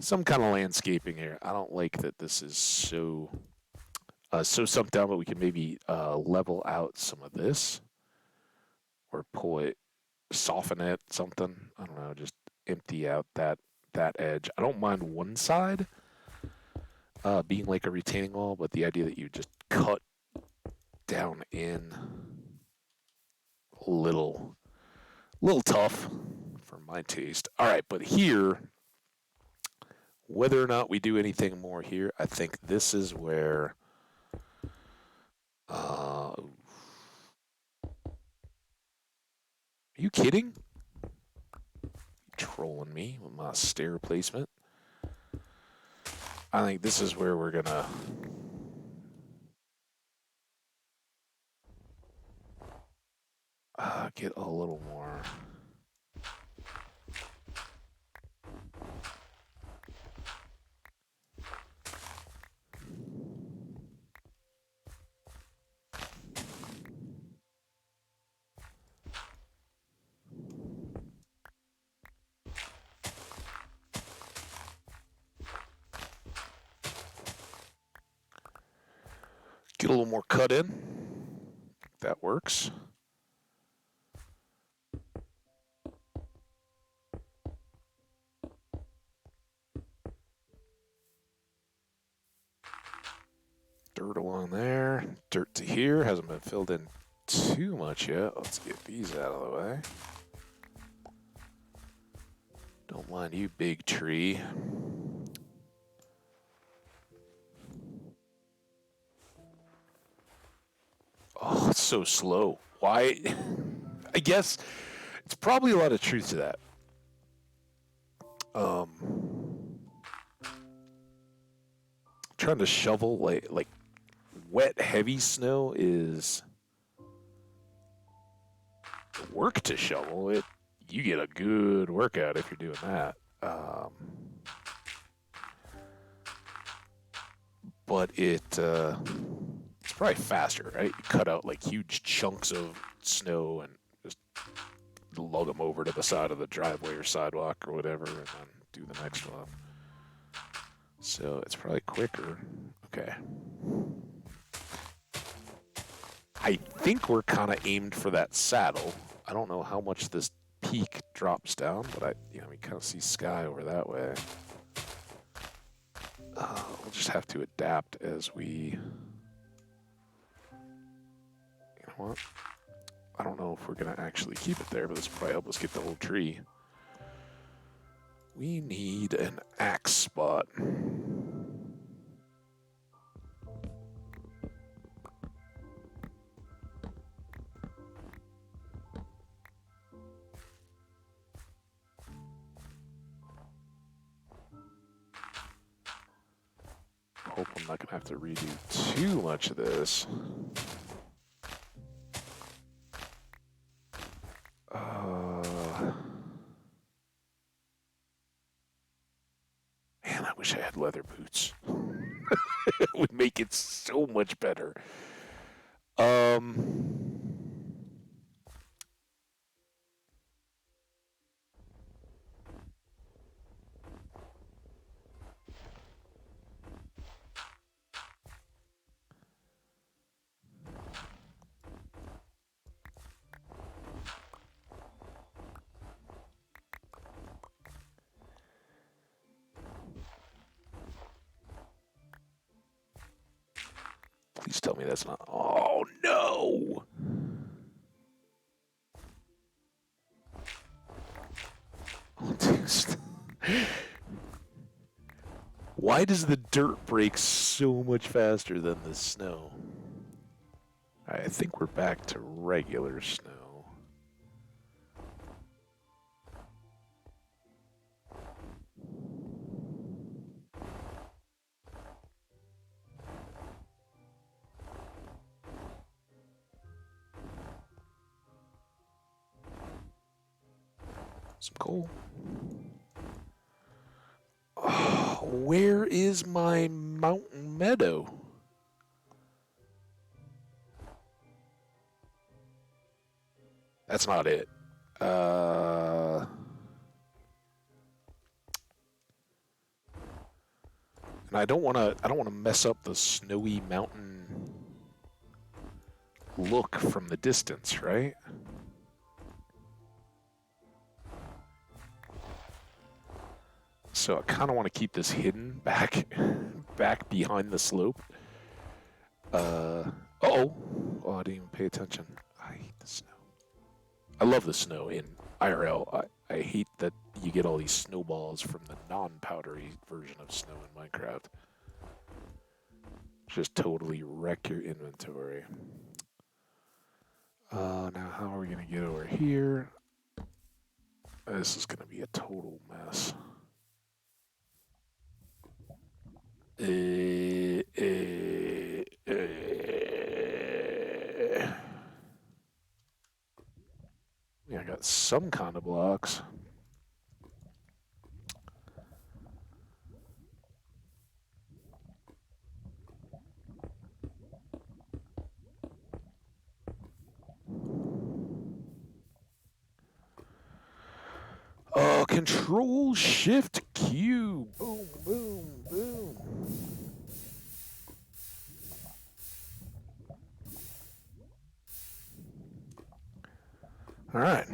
A: landscaping here. I don't like that this is so sunk down, but we can maybe level out some of this or pull it, soften it, something. I don't know, just empty out that edge. I don't mind one side being like a retaining wall, but the idea that you just cut down in a little tough for my taste. All right, but here, whether or not we do anything more here, I think this is where. Are you kidding? Trolling me with my stair placement. I think this is where we're gonna get a little more. Get a little more cut in. That works. Dirt along there. there. Dirt to here. Hasn't been filled in too much yet. Let's get these out of the way. Don't mind you, big tree. Oh, it's so slow. Why? I guess it's probably a lot of truth to that. Trying to shovel like wet, heavy snow is work to shovel. You get a good workout if you're doing that. But it's probably faster, right? You cut out like huge chunks of snow and just lug them over to the side of the driveway or sidewalk or whatever, and then do the next one. So it's probably quicker. Okay. I think we're kind of aimed for that saddle. I don't know how much this peak drops down, but we kind of see sky over that way. We'll just have to adapt as we... You know what? I don't know if we're going to actually keep it there, but this will probably help us get the whole tree. We need an axe spot. Hope I'm not going to have to redo too much of this. Man, I wish I had leather boots. It would make it so much better. Please tell me that's not... Oh, no! Oh, dude. Why does the dirt break so much faster than the snow? I think we're back to regular snow. Some coal. Oh, where is my mountain meadow? That's not it. And I don't want to mess up the snowy mountain look from the distance, right? So I kind of want to keep this hidden back behind the slope. Oh, I didn't even pay attention. I hate the snow. I love the snow in IRL. I hate that you get all these snowballs from the non-powdery version of snow in Minecraft. Just totally wreck your inventory. Now how are we going to get over here? This is going to be a total mess. Yeah, I got some kind of blocks. Control Shift Q. Boom, boom, boom. All right.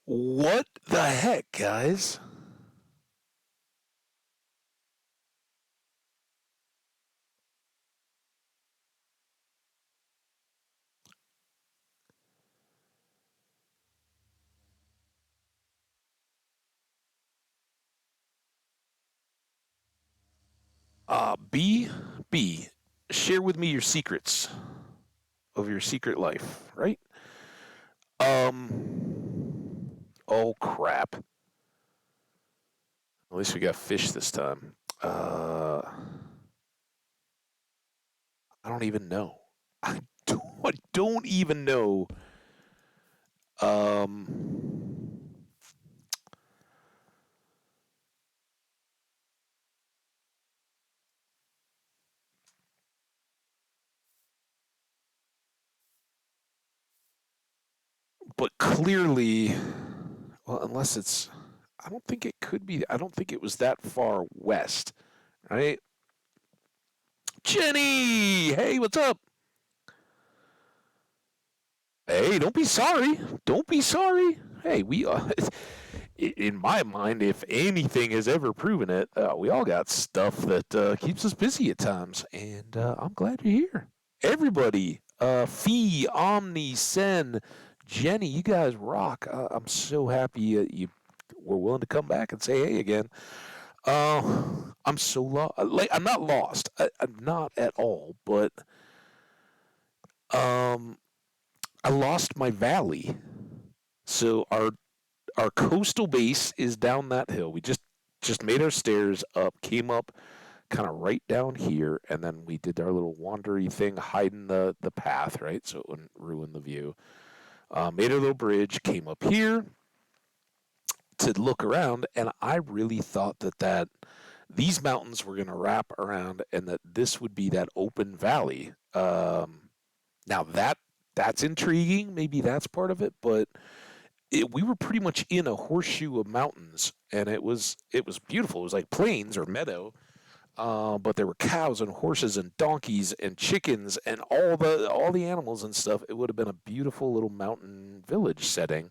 A: What the heck, guys? B, B, share with me your secrets of your secret life, right? Oh crap. At least we got fish this time. I don't even know. I don't even know. Um, but clearly, well, unless it's, I don't think it could be. I don't think it was that far west, right? Jenny, hey, what's up? Hey, don't be sorry. Don't be sorry. Hey, we in my mind, if anything has ever proven it, we all got stuff that keeps us busy at times, and I'm glad you're here. Everybody, Fee, Omni, Sen, Jenny, you guys rock. I'm so happy you were willing to come back and say hey again. Uh, I'm so lost. Like I'm not lost. I'm not at all. But um, I lost my valley. So our coastal base is down that hill. We just made our stairs up, came up kind of right down here, and then we did our little wandery thing, hiding the path, right, so it wouldn't ruin the view. Made a little bridge, came up here to look around, and I really thought that these mountains were going to wrap around, and that this would be that open valley. Now that's intriguing. Maybe that's part of it, but we were pretty much in a horseshoe of mountains, and it was beautiful. It was like plains or meadow, but there were cows and horses and donkeys and chickens and all the animals and stuff. It would have been a beautiful little mountain village setting.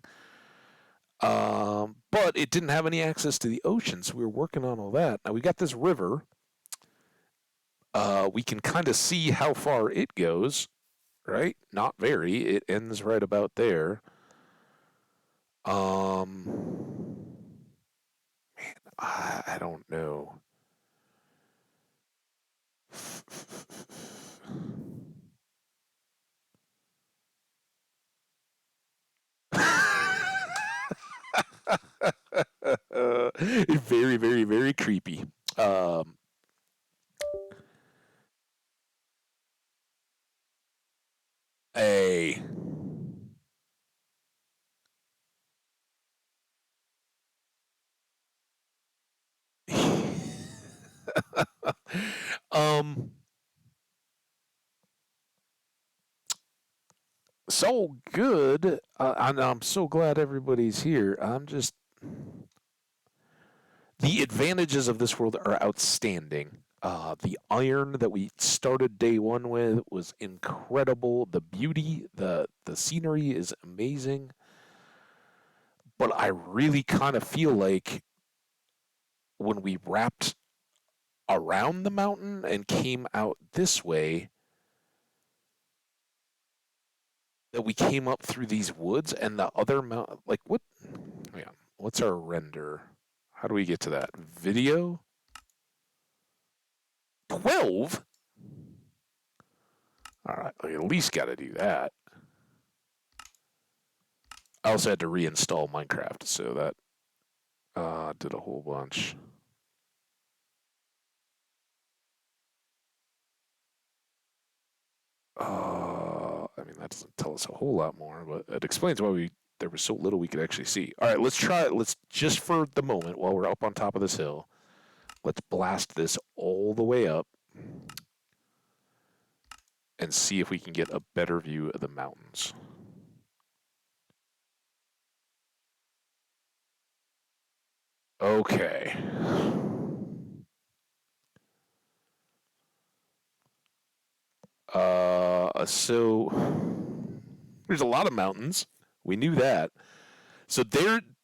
A: But it didn't have any access to the ocean, so we were working on all that. Now we got this river. We can kind of see how far it goes, right? Not very. It ends right about there. Um, I don't know. Very, very, very creepy. Um, a um, so good. And I'm so glad everybody's here. I'm just the advantages of this world are outstanding. The iron that we started day one with was incredible. The beauty, the scenery is amazing. But I really kind of feel like when we wrapped around the mountain and came out this way, that we came up through these woods and the other mountain. Like what? Yeah, what's our render? How do we get to that video? 12. All right, I at least got to do that. I also had to reinstall Minecraft, so that did a whole bunch. I mean, that doesn't tell us a whole lot more, but it explains why we there was so little we could actually see. All right, let's try it. Let's just for the moment, while we're up on top of this hill, let's blast this all the way up and see if we can get a better view of the mountains. Okay. So there's a lot of mountains. We knew that. So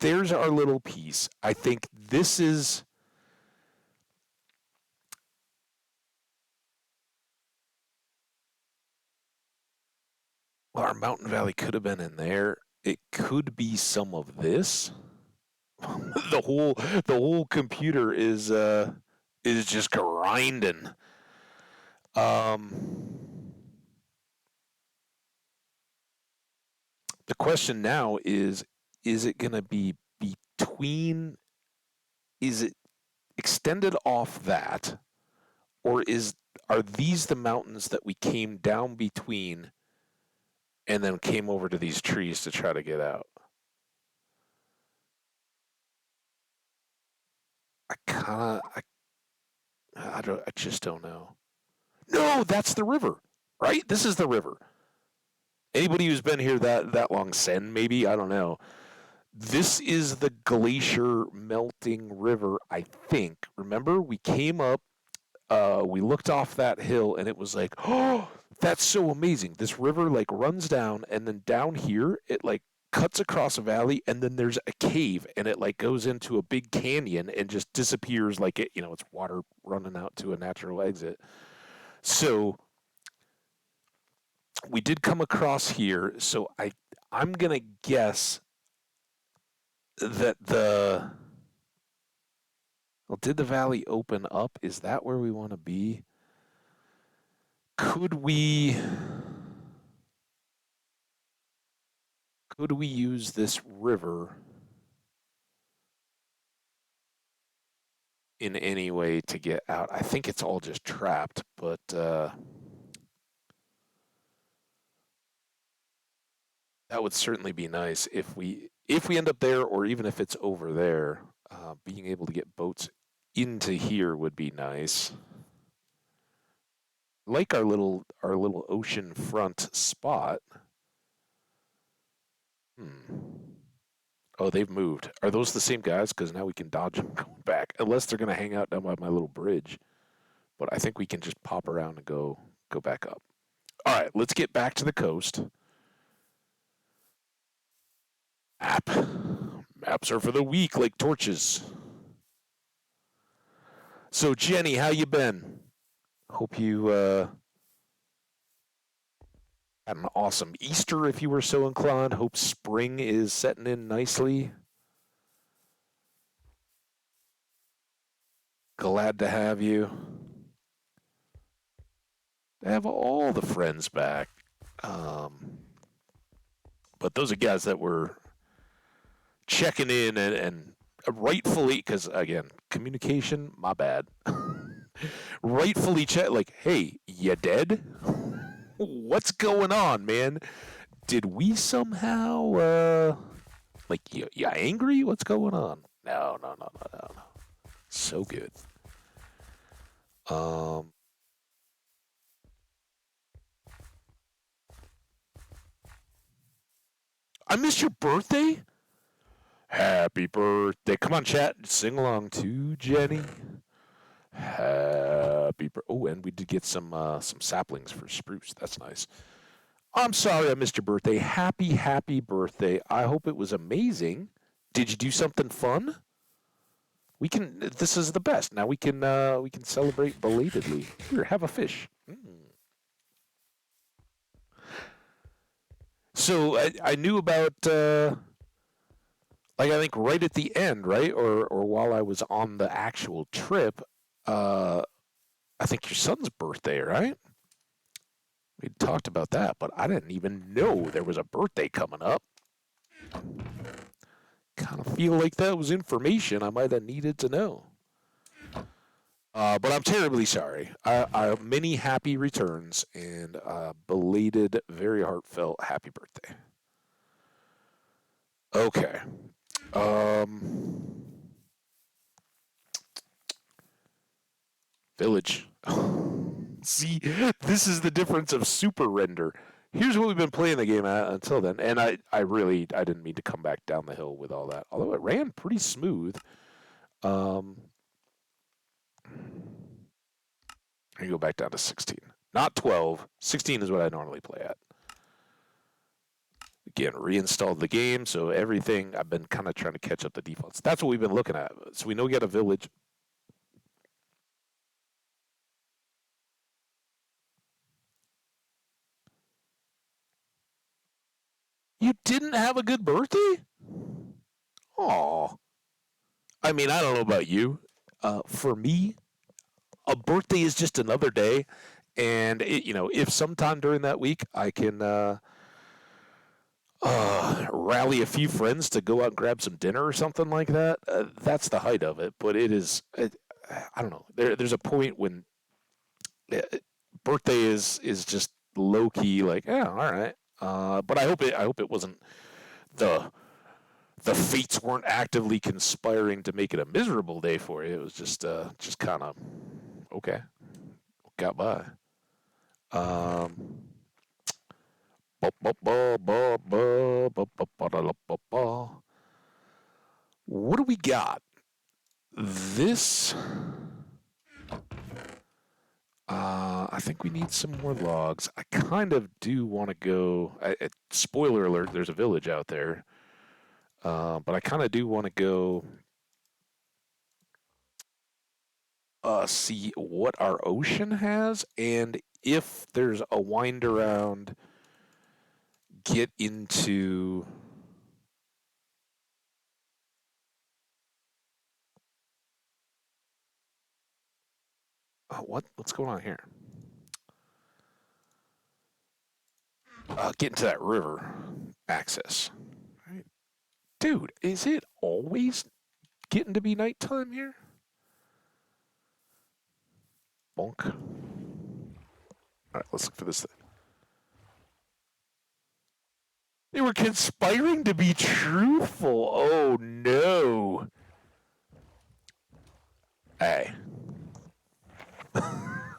A: there's our little piece. I think this is well, our mountain valley could have been in there. It could be some of this. The whole computer is just grinding. Um, the question now is it going to be between, is it extended off that, or are these the mountains that we came down between and then came over to these trees to try to get out? I kind of, I just don't know. No, that's the river, right? This is the river. Anybody who's been here that long, Sen, maybe, I don't know. This is the glacier melting river, I think. Remember, we came up, we looked off that hill, and it was like, oh, that's so amazing. This river like runs down, and then down here, it like cuts across a valley, and then there's a cave, and it like goes into a big canyon and just disappears like it's water running out to a natural exit. So we did come across here, so I'm gonna guess that did the valley open up? Is that where we want to be? Could we could we use this river in any way to get out? I think it's all just trapped, but that would certainly be nice if we end up there, or even if it's over there. Being able to get boats into here would be nice. Like our little ocean front spot. Hmm. Oh, they've moved. Are those the same guys? Because now we can dodge them going back. Unless they're gonna hang out down by my little bridge. But I think we can just pop around and go back up. All right, let's get back to the coast. Map. Maps are for the weak, like torches. So Jenny, how you been? Hope you had an awesome Easter if you were so inclined. Hope spring is setting in nicely. Glad to have you. To have all the friends back. Um, but those are guys that were checking in and rightfully, because again, communication, my bad. Rightfully check, like, hey, you dead? What's going on, man? Did we somehow, like, you angry? What's going on? No, no, no, no, no, no. So good. Um, I missed your birthday? Happy birthday. Come on, chat. Sing along to Jenny. Happy birthday. Oh, and we did get some saplings for spruce. That's nice. I'm sorry I missed your birthday. Happy birthday. I hope it was amazing. Did you do something fun? We can. This is the best. Now we can celebrate belatedly. Here, have a fish. So I knew about like I think right at the end, right, or while I was on the actual trip. Uh, I think your son's birthday, right? We talked about that, but I didn't even know there was a birthday coming up. Kind of feel like that was information I might have needed to know. But I'm terribly sorry. Many happy returns and belated, very heartfelt happy birthday. Okay. Um, Village. See, this is the difference of super render. Here's what we've been playing the game at until then, and I didn't mean to come back down the hill with all that. Although it ran pretty smooth. Um, I go back down to 16, not 12. 16 is what I normally play at. Again, reinstalled the game, so everything I've been kind of trying to catch up the defaults. That's what we've been looking at. So we know we got a village. You didn't have a good birthday? Oh, I mean, I don't know about you. For me, a birthday is just another day, and if sometime during that week I can rally a few friends to go out and grab some dinner or something like that, that's the height of it. But I don't know. There's a point when uh, birthday is just low key, like, yeah, all right. But I hope it wasn't the the fates weren't actively conspiring to make it a miserable day for you. It was just kind of okay, got by. Um, what do we got? This, I think we need some more logs. I kind of do want to go. Spoiler alert: there's a village out there, but I kind of do want to go see what our ocean has, and if there's a wind around, get into. What's going on here? Get into that river access. Right. Dude, is it always getting to be nighttime here? Bonk. All right, let's look for this thing. They were conspiring to be truthful. Oh no. Hey.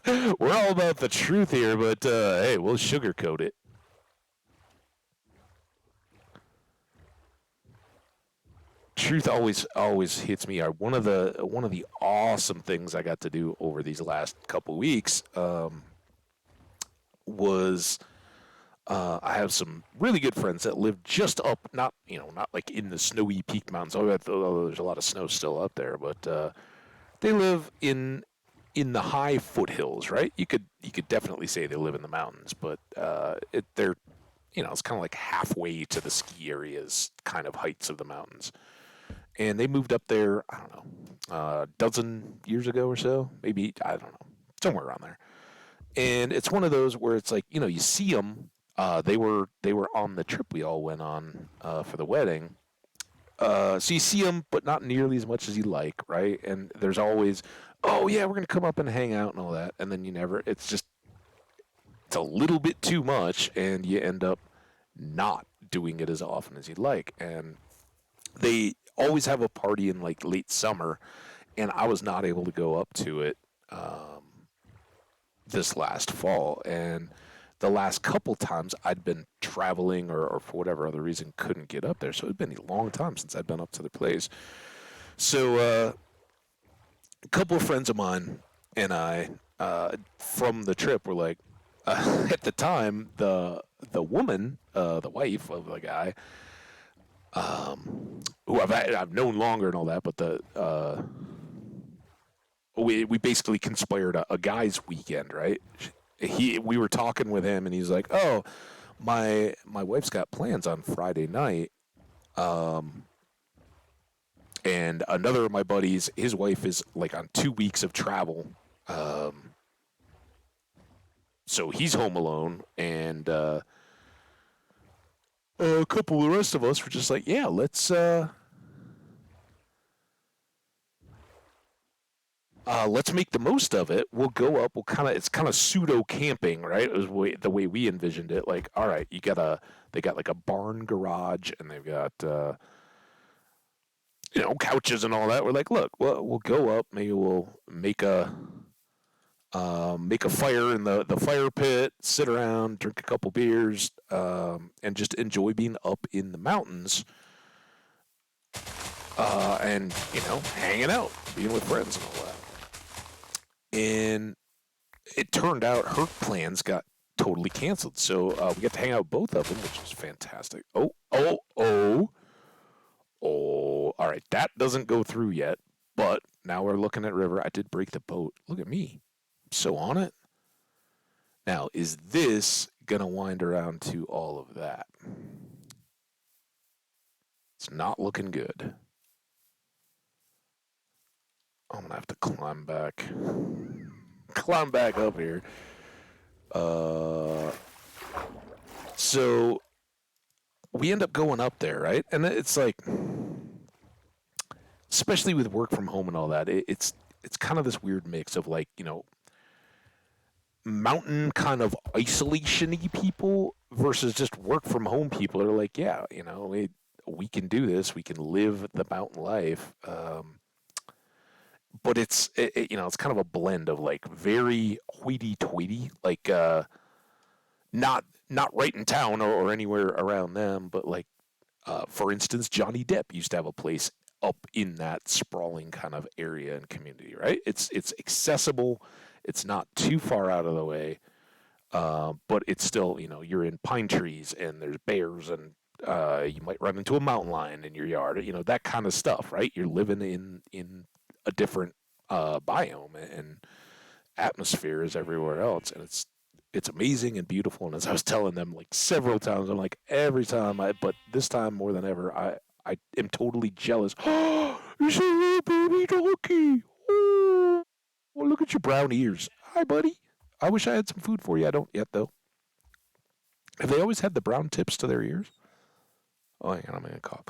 A: We're all about the truth here, but hey, we'll sugarcoat it. Truth always hits me. One of the awesome things I got to do over these last couple weeks was I have some really good friends that live just up, not like in the snowy peak mountains. Although there's a lot of snow still up there, but they live in the high foothills. Right? You could definitely say they live in the mountains, but they're it's kind of like halfway to the ski areas, kind of heights of the mountains. And they moved up there, I don't know, a dozen years ago or so, maybe, I don't know, somewhere around there. And it's one of those where it's like, you see them. They were on the trip we all went on for the wedding. So you see them, but not nearly as much as you like, right? And there's always, oh yeah, we're gonna come up and hang out and all that, and then you never. It's a little bit too much, and you end up not doing it as often as you'd like. And they always have a party in like late summer, and I was not able to go up to it this last fall. And the last couple times I'd been traveling or for whatever other reason couldn't get up there. So it'd been a long time since I'd been up to the place. So a couple of friends of mine and I from the trip were like, at the time, the woman, the wife of the guy, who I've known longer and all that, but we basically conspired a guy's weekend, right? We were talking with him, and he's like, "Oh, my wife's got plans on Friday night, and another of my buddies, his wife is like on 2 weeks of travel, so he's home alone, and a couple of the rest of us were just like, yeah, let's make the most of it. We'll go up. It's kind of pseudo camping, right? It was the way we envisioned it. Like, all right, they got like a barn garage, and they've got couches and all that. We're like, look, we'll go up. Maybe we'll make a fire in the fire pit, sit around, drink a couple beers, and just enjoy being up in the mountains, and hanging out, being with friends and all that. And it turned out her plans got totally canceled. So we got to hang out with both of them, which was fantastic. Oh. All right, that doesn't go through yet, but now we're looking at river. I did break the boat. Look at me. I'm so on it. Now, is this going to wind around to all of that? It's not looking good. I'm going to have to climb back. Climb back up here. So we end up going up there, right? And it's like, especially with work from home and all that, it's kind of this weird mix of like, mountain kind of isolation-y people versus just work from home people are like, yeah, we can do this. We can live the mountain life. But it's kind of a blend of like very hoity-toity, like not right in town or anywhere around them, but like for instance, Johnny Depp used to have a place up in that sprawling kind of area and community, right? It's accessible. It's not too far out of the way, but it's still, you're in pine trees and there's bears and you might run into a mountain lion in your yard, that kind of stuff, right? You're living in a different biome and atmosphere is everywhere else, and it's amazing and beautiful. And as I was telling them like several times, I'm like every time but this time more than ever, I am totally jealous. Oh, it's a little baby donkey. Oh, well, look at your brown ears. Hi, buddy. I wish I had some food for you. I don't yet though. Have they always had the brown tips to their ears? Oh, hang on, I'm gonna cough.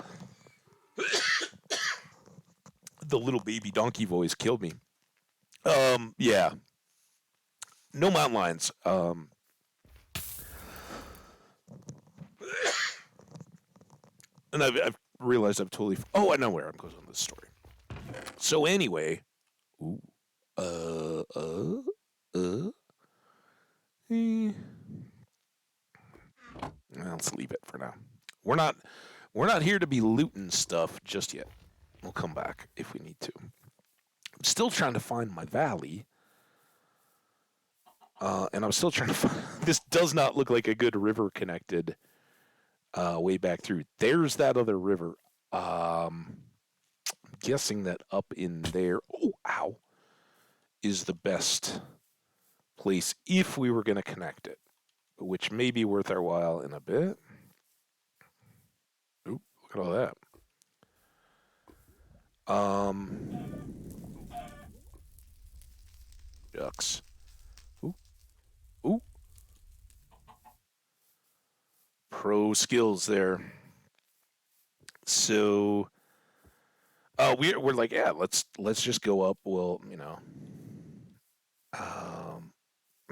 A: The little baby donkey voice killed me. Yeah. No mountain lions. And I've realized I've totally. Oh, I know where I'm going on this story. So anyway, ooh, uh, uh, uh, eh. Let's leave it for now. We're not we're not here to be looting stuff just yet. We'll come back if we need to. I'm still trying to find my valley. And I'm still trying to find. This does not look like a good river connected way back through. There's that other river. I'm guessing that up in there. Oh, ow! Is the best place if we were going to connect it, which may be worth our while in a bit. Oop, look at all that. Ducks. Ooh, ooh. Pro skills there. So, we're like, yeah, let's just go up. We'll,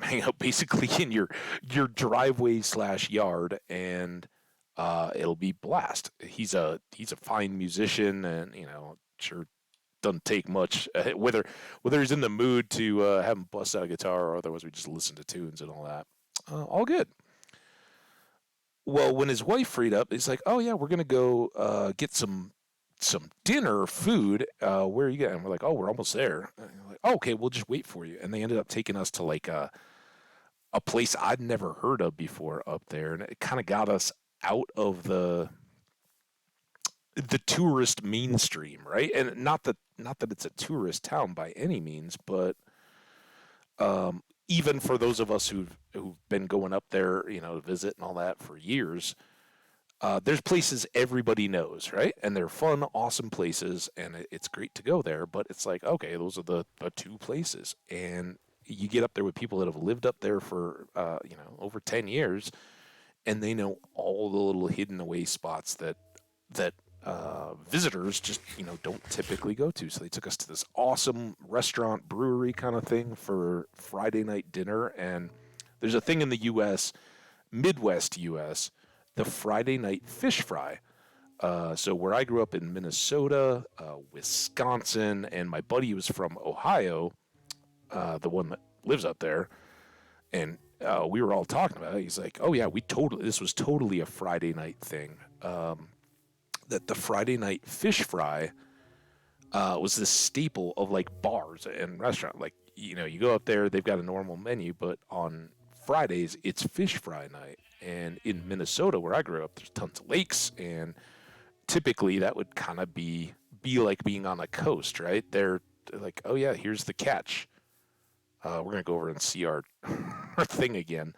A: hang out basically in your driveway / yard, and it'll be blast. He's a fine musician, and sure doesn't take much. Whether he's in the mood to have him bust out a guitar, or otherwise we just listen to tunes and all that. All good. Well, when his wife freed up, he's like, "Oh yeah, we're gonna go get some dinner food. Where are you going?" And we're like, "Oh, we're almost there." And we're like, oh, "Okay, we'll just wait for you." And they ended up taking us to like a place I'd never heard of before up there, and it kind of got us out of the tourist mainstream, right? And not that it's a tourist town by any means, but even for those of us who've been going up there, to visit and all that for years, there's places everybody knows, right? And they're fun, awesome places, and it's great to go there. But it's like, okay, those are the two places, and you get up there with people that have lived up there for over 10 years, and they know all the little hidden away spots that visitors just don't typically go to. So they took us to this awesome restaurant brewery kind of thing for Friday night dinner. And there's a thing in the U.S., Midwest U.S., the Friday night fish fry. So where I grew up in Minnesota, Wisconsin, and my buddy was from Ohio, the one that lives up there, and we were all talking about it. He's like, "Oh yeah, this was totally a Friday night thing." That the Friday night fish fry was this staple of like bars and restaurants. Like you go up there, they've got a normal menu, but on Fridays, it's fish fry night. And in Minnesota, where I grew up, there's tons of lakes, and typically that would kind of be like being on a coast, right? They're like, oh yeah, here's the catch. We're gonna go over and see our our thing again.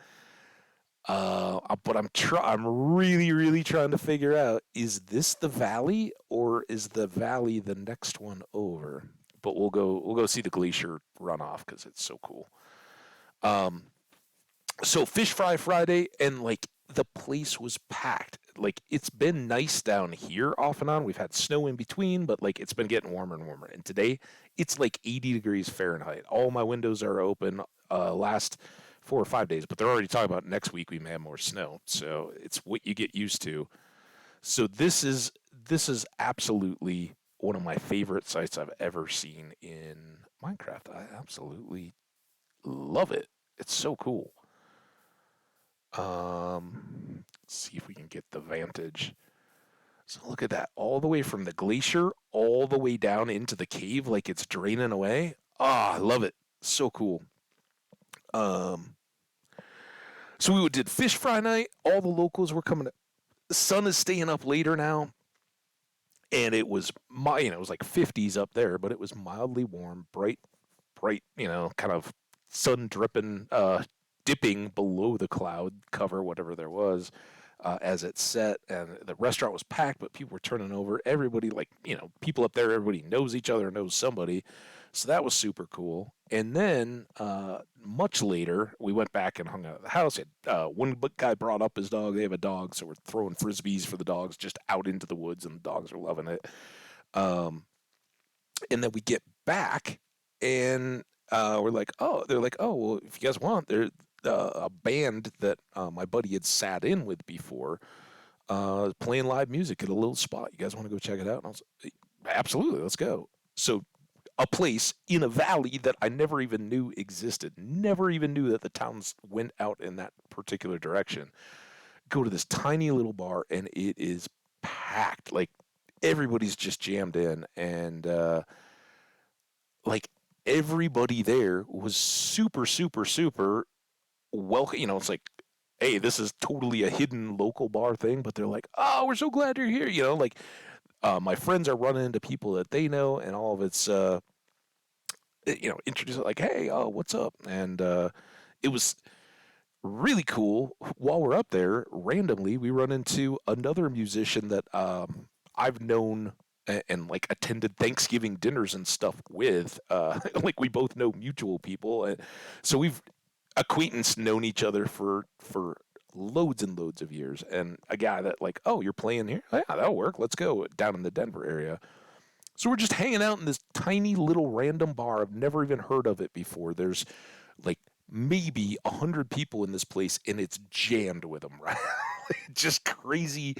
A: But I'm really, really trying to figure out, is this the valley or is the valley the next one over? But we'll go see the glacier runoff because it's so cool. Um, so Fish Fry Friday, and like the place was packed. Like it's been nice down here off and on. We've had snow in between, but like it's been getting warmer and warmer. And today it's like 80 degrees Fahrenheit. All my windows are open. Last 4 or 5 days, but they're already talking about next week we may have more snow. So it's what you get used to. So this is absolutely one of my favorite sites I've ever seen in Minecraft. I absolutely love it. It's so cool. Let's see if we can get the vantage. So look at that, all the way from the glacier, all the way down into the cave, like it's draining away. Ah, I love it. So cool. Um, so we did fish fry night. All the locals were coming. The sun is staying up later now, and it was it was like 50s up there, but it was mildly warm, bright, kind of sun dripping, dipping below the cloud cover, whatever there was, as it set. And the restaurant was packed, but people were turning over. Everybody, like, people up there, everybody knows each other, knows somebody. So that was super cool. And then much later, we went back and hung out at the house. One guy brought up his dog. They have a dog, so we're throwing frisbees for the dogs just out into the woods, and the dogs are loving it. Um, and then we get back, and we're like, oh, they're like, oh, well, if you guys want, there's a band that my buddy had sat in with before, playing live music at a little spot. You guys want to go check it out? And I was like, absolutely, let's go. So a place in a valley that I never even knew existed, never even knew that the towns went out in that particular direction. Go to this tiny little bar, and it is packed. Like everybody's just jammed in, and like everybody there was super, super, super welcome. It's like, hey, this is totally a hidden local bar thing, but they're like, oh, we're so glad you're here. Like my friends are running into people that they know, and all of it's introduce it like, hey, oh, what's up? And it was really cool. While we're up there, randomly we run into another musician that I've known and like attended Thanksgiving dinners and stuff with. Like we both know mutual people, and so we've acquaintance known each other for loads and loads of years. And a guy that like, oh, you're playing here? Oh, yeah, that'll work. Let's go down in the Denver area. So we're just hanging out in this tiny little random bar. I've never even heard of it before. There's like maybe 100 people in this place, and it's jammed with them, right? Just crazy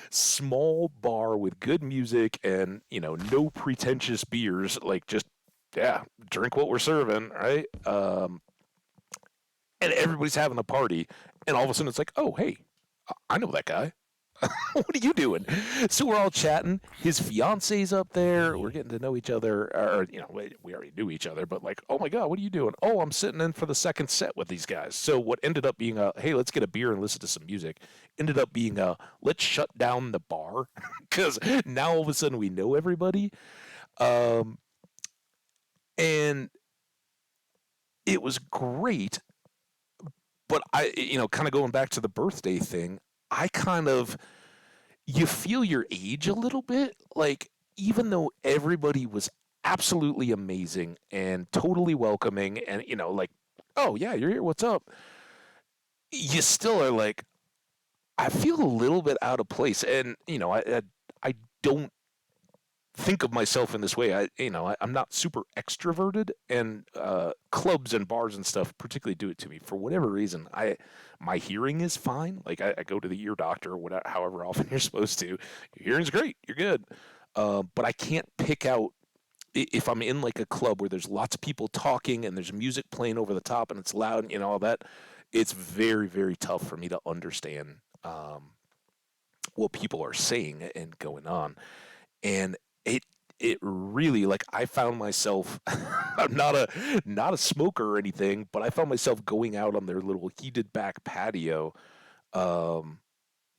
A: small bar with good music and, no pretentious beers. Like just, yeah, drink what we're serving, right? And everybody's having a party. And all of a sudden it's like, oh, hey, I know that guy. What are you doing? So we're all chatting. His fiance's up there. We're getting to know each other. Or, we already knew each other, but like, oh my God, what are you doing? Oh, I'm sitting in for the second set with these guys. So what ended up being hey, let's get a beer and listen to some music, ended up being let's shut down the bar because now all of a sudden we know everybody. Um, and it was great. But kind of going back to the birthday thing, I kind of, you feel your age a little bit. Like, even though everybody was absolutely amazing and totally welcoming and, like, oh, yeah, you're here, what's up? You still are like, I feel a little bit out of place. And, I don't think of myself in this way. I'm not super extroverted, and clubs and bars and stuff particularly do it to me for whatever reason. My hearing is fine. Like I go to the ear doctor or whatever, however often you're supposed to. Your hearing's great. You're good. But I can't pick out if I'm in like a club where there's lots of people talking and there's music playing over the top and it's loud and all that. It's very, very tough for me to understand what people are saying and going on. And it it really, like, I found myself, I'm not a smoker or anything, but I found myself going out on their little heated back patio, um,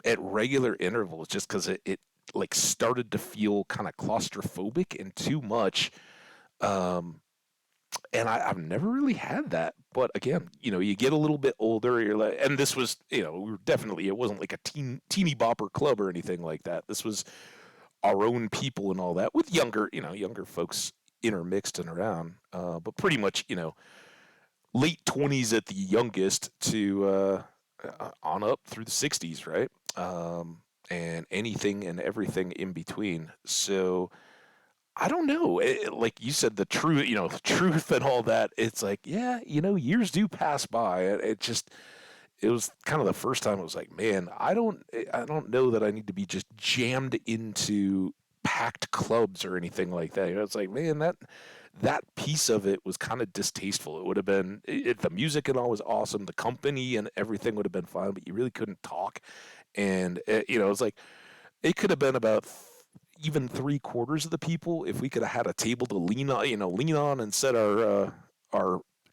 A: at regular intervals, just because it like started to feel kind of claustrophobic and too much. Um, and I've never really had that. But again, you get a little bit older, you're like, and this was, we were definitely, it wasn't like a teeny bopper club or anything like that. This was our own people and all that, with younger folks intermixed and around. But pretty much, late 20s at the youngest to on up through the 60s, right? And anything and everything in between. So I don't know. Like you said, the truth, the truth and all that. It's like, yeah, years do pass by. It was kind of the first time it was like, man, I don't know that I need to be just jammed into packed clubs or anything like that. It's like, man, that piece of it was kind of distasteful. It would have been, the music and all was awesome, the company and everything would have been fine, but you really couldn't talk. And it's like, it could have been about even three-quarters of the people, if we could have had a table to lean on and set our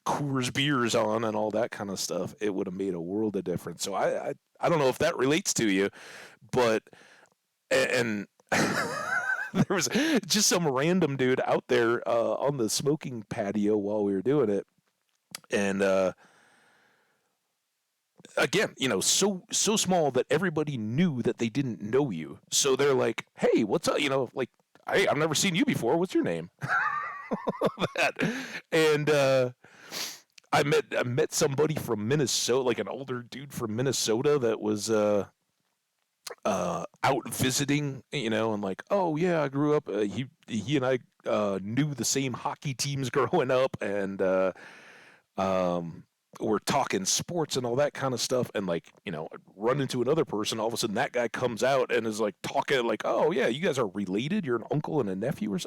A: Coors beers on and all that kind of stuff, it would have made a world of difference. So I don't know if that relates to you, but and there was just some random dude out there on the smoking patio while we were doing it, and again, so small that everybody knew that they didn't know you. So they're like, "Hey, what's up?" Like, "Hey, I've never seen you before. What's your name?" that, and I met somebody from Minnesota, like an older dude from Minnesota that was out visiting, and like, "Oh yeah, I grew up." He and I knew the same hockey teams growing up, and um, we're talking sports and all that kind of stuff, and like, run into another person. All of a sudden, that guy comes out and is like talking like, "Oh yeah, you guys are related. You're an uncle and a nephew," or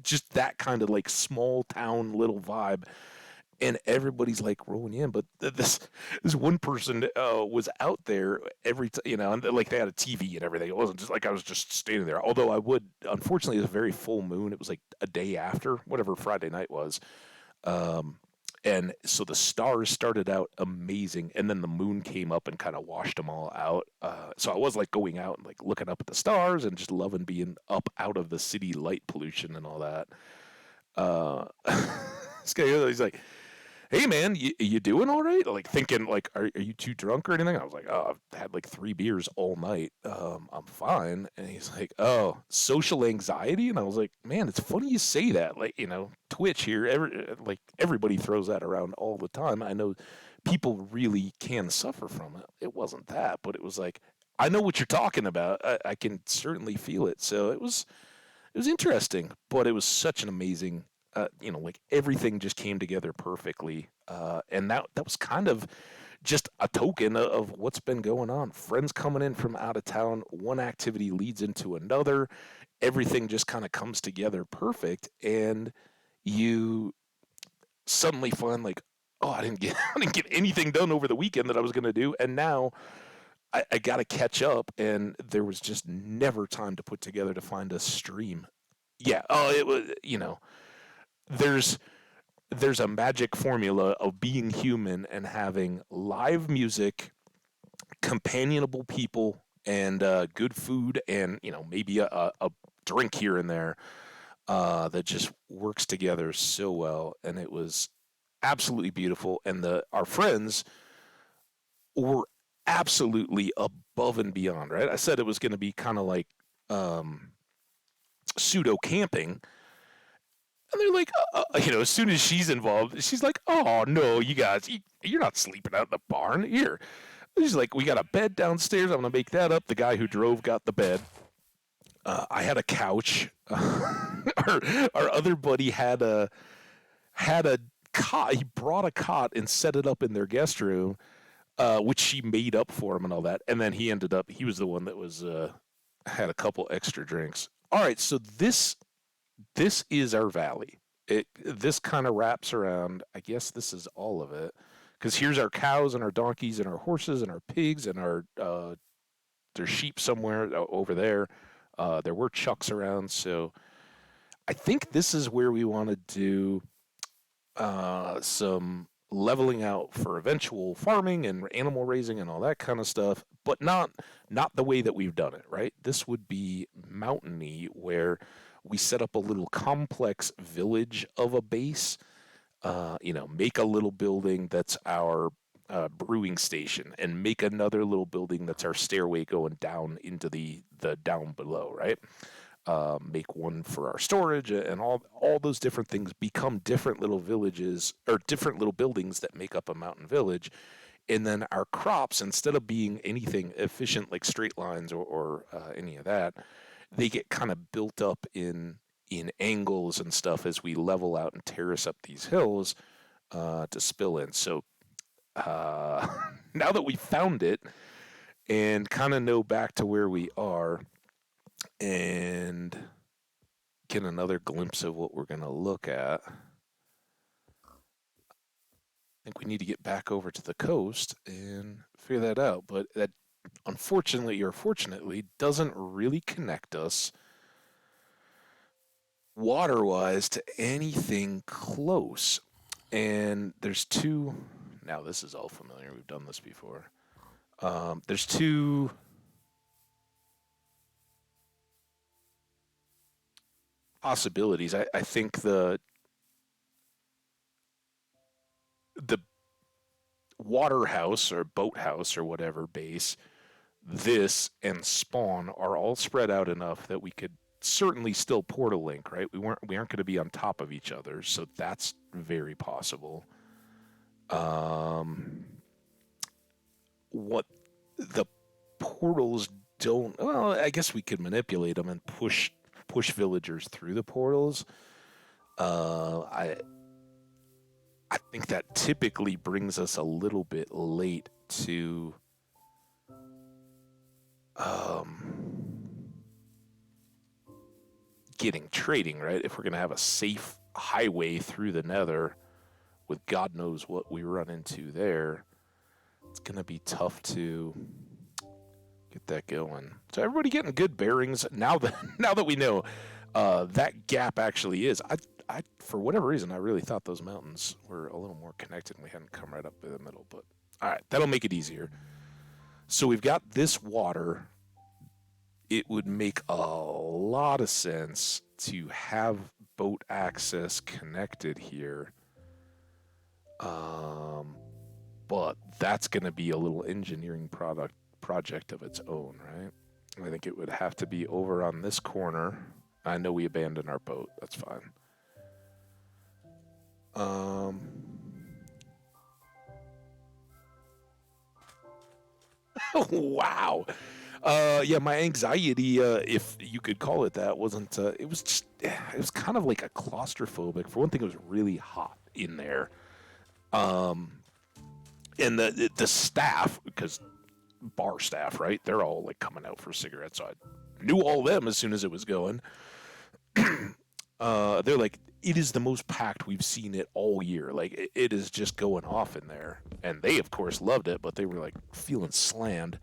A: just that kind of like small town little vibe. And everybody's like rolling in, but this one person was out there every and like they had a TV and everything. It wasn't just like I was just standing there. Although unfortunately, it was a very full moon. It was like a day after whatever Friday night was. Um, and so the stars started out amazing, and then the moon came up and kind of washed them all out. So I was like going out and like looking up at the stars and just loving being up out of the city light pollution and all that. Uh, this guy, he's like, "Hey man, you doing all right?" Like thinking like, are you too drunk or anything? I was like, "Oh, I've had like 3 beers all night. I'm fine." And he's like, "Oh, social anxiety." And I was like, "Man, it's funny you say that. Like, Twitch here, like everybody throws that around all the time. I know people really can suffer from it. It wasn't that, but it was like, I know what you're talking about. I can certainly feel it. So it was interesting, but it was such an amazing, like everything just came together perfectly, and that was kind of just a token of what's been going on. Friends coming in from out of town, one activity leads into another, everything just kind of comes together perfect, and you suddenly find like, oh, I didn't get I didn't get anything done over the weekend that I was going to do, and now I got to catch up, and there was just never time to put together to find a stream. Yeah. Oh, it was. There's there's a magic formula of being human and having live music, companionable people, and good food, and maybe a drink here and there that just works together so well. And it was absolutely beautiful. And the our friends were absolutely above and beyond. Right. I said it was going to be kind of like um, pseudo camping. And they're like, as soon as she's involved, she's like, "Oh no, you guys, you're not sleeping out in the barn here." She's like, "We got a bed downstairs. I'm gonna make that up." The guy who drove got the bed. I had a couch. Our other buddy had a cot. He brought a cot and set it up in their guest room, which she made up for him and all that. And then he was the one that was had a couple extra drinks. All right, so this is our valley. This kind of wraps around. I guess this is all of it, because here's our cows and our donkeys and our horses and our pigs and our there's sheep somewhere over there. There were chucks around, so I think this is where we want to do some leveling out for eventual farming and animal raising and all that kind of stuff, but not the way that we've done it, right? This would be mountainy, where we set up a little complex village of a base. Make a little building that's our brewing station, and make another little building that's our stairway going down into the down below, right? Make one for our storage, and all those different things become different little villages or different little buildings that make up a mountain village. And then our crops, instead of being anything efficient like straight lines or any of that, they get kind of built up in angles and stuff as we level out and terrace up these hills to spill in. So now that we found it and kind of know back to where we are and get another glimpse of what we're going to look at, I think we need to get back over to the coast and figure that out. But that, unfortunately or fortunately, doesn't really connect us water-wise to anything close. And there's two. Now this is all familiar. We've done this before. There's two possibilities. I think the water house or boat house or whatever base, this and spawn are all spread out enough that we could certainly still portal link, right? We aren't going to be on top of each other, so that's very possible. What the portals don't, well, I guess we could manipulate them and push villagers through the portals. I think that typically brings us a little bit late to getting trading, right? If we're going to have a safe highway through the nether with God knows what we run into there, it's going to be tough to get that going. So everybody getting good bearings now that we know that gap actually is. I for whatever reason I really thought those mountains were a little more connected and we hadn't come right up in the middle, but all right, that'll make it easier. So we've got this water. It would make a lot of sense to have boat access connected here. But that's going to be a little engineering project of its own, right? I think it would have to be over on this corner. I know we abandoned our boat. That's fine. Wow. Yeah, my anxiety, if you could call it that, wasn't. It was just. It was kind of like a claustrophobic. For one thing, it was really hot in there. And the staff, because bar staff, right? They're all like coming out for cigarettes. So I knew all of them as soon as it was going. They're like, it is the most packed we've seen it all year. Like it is just going off in there, and they of course loved it, but they were like feeling slammed.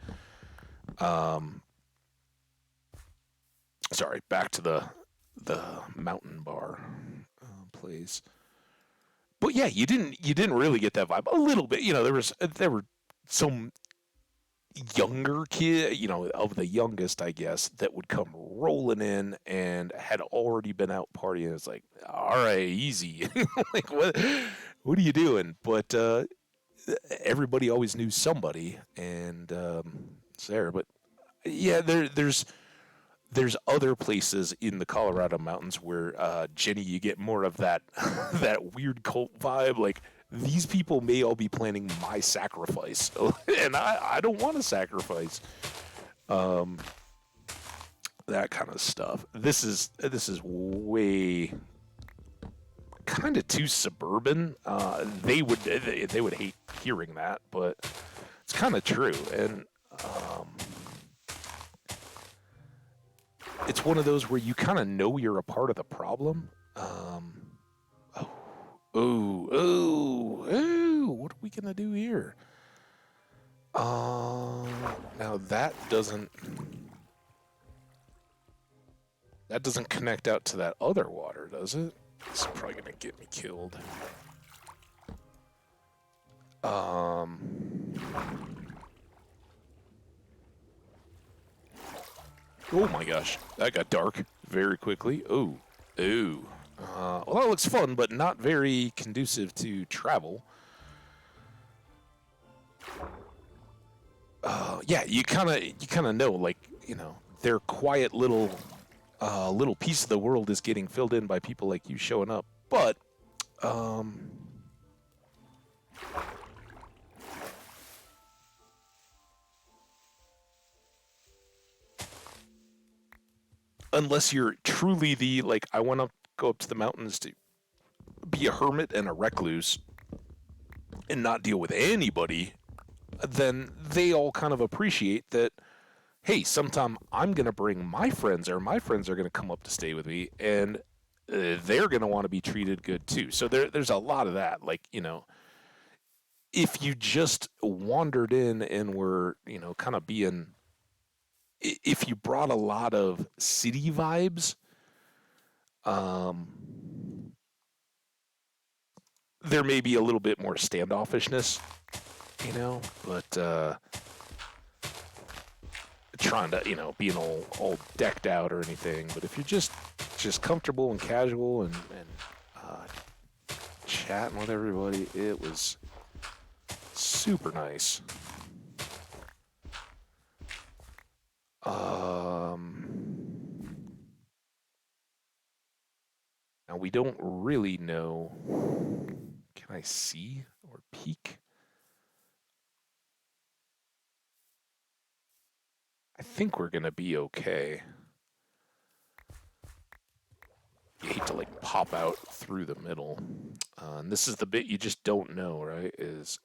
A: Sorry, back to the mountain bar place. But yeah, you didn't really get that vibe. A little bit, there were some younger kid, of the youngest, I guess, that would come rolling in and had already been out partying. It's like, all right, easy. Like what are you doing? But everybody always knew somebody, and it's there. But yeah, there's other places in the Colorado mountains where Jenny, you get more of that that weird cult vibe. Like these people may all be planning my sacrifice, and I don't want to sacrifice. That kind of stuff. This is way kind of too suburban. They would hate hearing that, but it's kind of true. And it's one of those where you kind of know you're a part of the problem. What are we gonna do here? Now that doesn't. That doesn't connect out to that other water, does it? This is probably gonna get me killed. Um. Oh my gosh, that got dark very quickly. Oh, ooh. Well, that looks fun, but not very conducive to travel. Yeah, you kind of know, like, their quiet little piece of the world is getting filled in by people like you showing up. But um, unless you're truly the like, I want to go up to the mountains to be a hermit and a recluse and not deal with anybody, then they all kind of appreciate that. Hey, sometime I'm going to bring my friends, or my friends are going to come up to stay with me, and they're going to want to be treated good too. So there's a lot of that. Like, if you just wandered in and were, kind of being, if you brought a lot of city vibes, um, there may be a little bit more standoffishness, but trying to, being all decked out or anything. But if you're just comfortable and casual and chatting with everybody, it was super nice. Now we don't really know. Can I see or peek? I think we're gonna be okay. You hate to like pop out through the middle. And this is the bit you just don't know, right? Is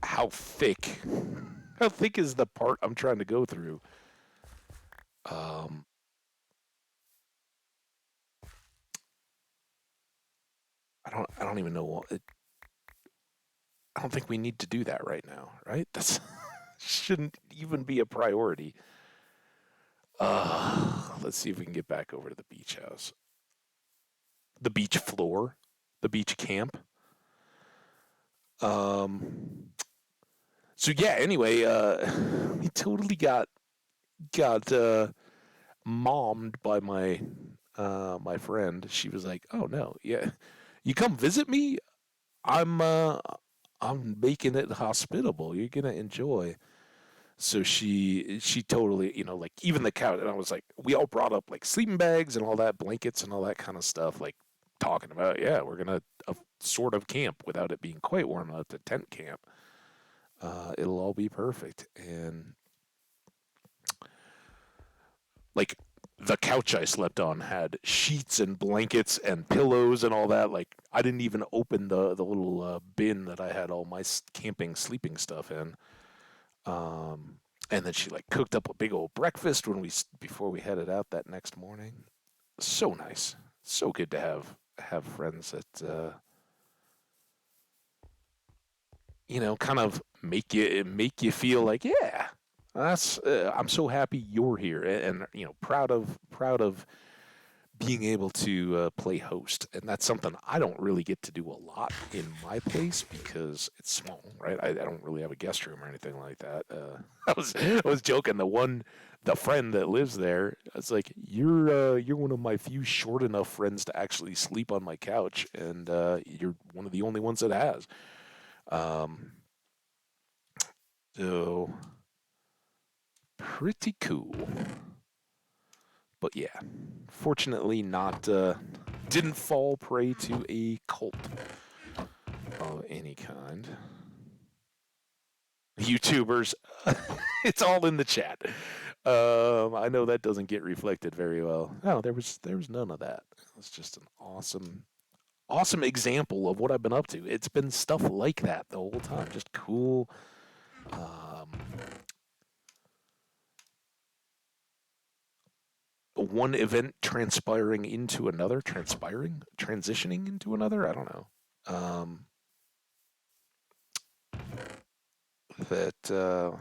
A: how thick, how thick is the part I'm trying to go through? Um, I don't even know what. I don't think we need to do that right now, right? That's shouldn't even be a priority. Let's see if we can get back over to the beach house, the beach floor, the beach camp. Um, so yeah. Anyway, we totally got mommed by my friend. She was like, "Oh no, yeah, you come visit me. I'm uh, I'm making it hospitable. You're gonna enjoy." So she totally, like even the couch, and I was like, we all brought up like sleeping bags and all that, blankets and all that kind of stuff, like talking about, yeah, we're gonna sort of camp without it being quite warm enough to tent camp. It'll all be perfect, and like the couch I slept on had sheets and blankets and pillows and all that. Like I didn't even open the little bin that I had all my camping sleeping stuff in. Um, and then she like cooked up a big old breakfast before we headed out that next morning. So nice, so good to have friends that kind of make you feel like, yeah, that's I'm so happy you're here, and proud of being able to play host, and that's something I don't really get to do a lot in my place because it's small, right? I don't really have a guest room or anything like that. I was joking. The friend that lives there, I was like, you're one of my few short enough friends to actually sleep on my couch, and you're one of the only ones that has. Um, so pretty cool. But yeah, fortunately not didn't fall prey to a cult of any kind. YouTubers, it's all in the chat. I know that doesn't get reflected very well. No, there was none of that. It's just an awesome example of what I've been up to. It's been stuff like that the whole time, just cool. Um, One event transitioning into another. I don't know. Um, that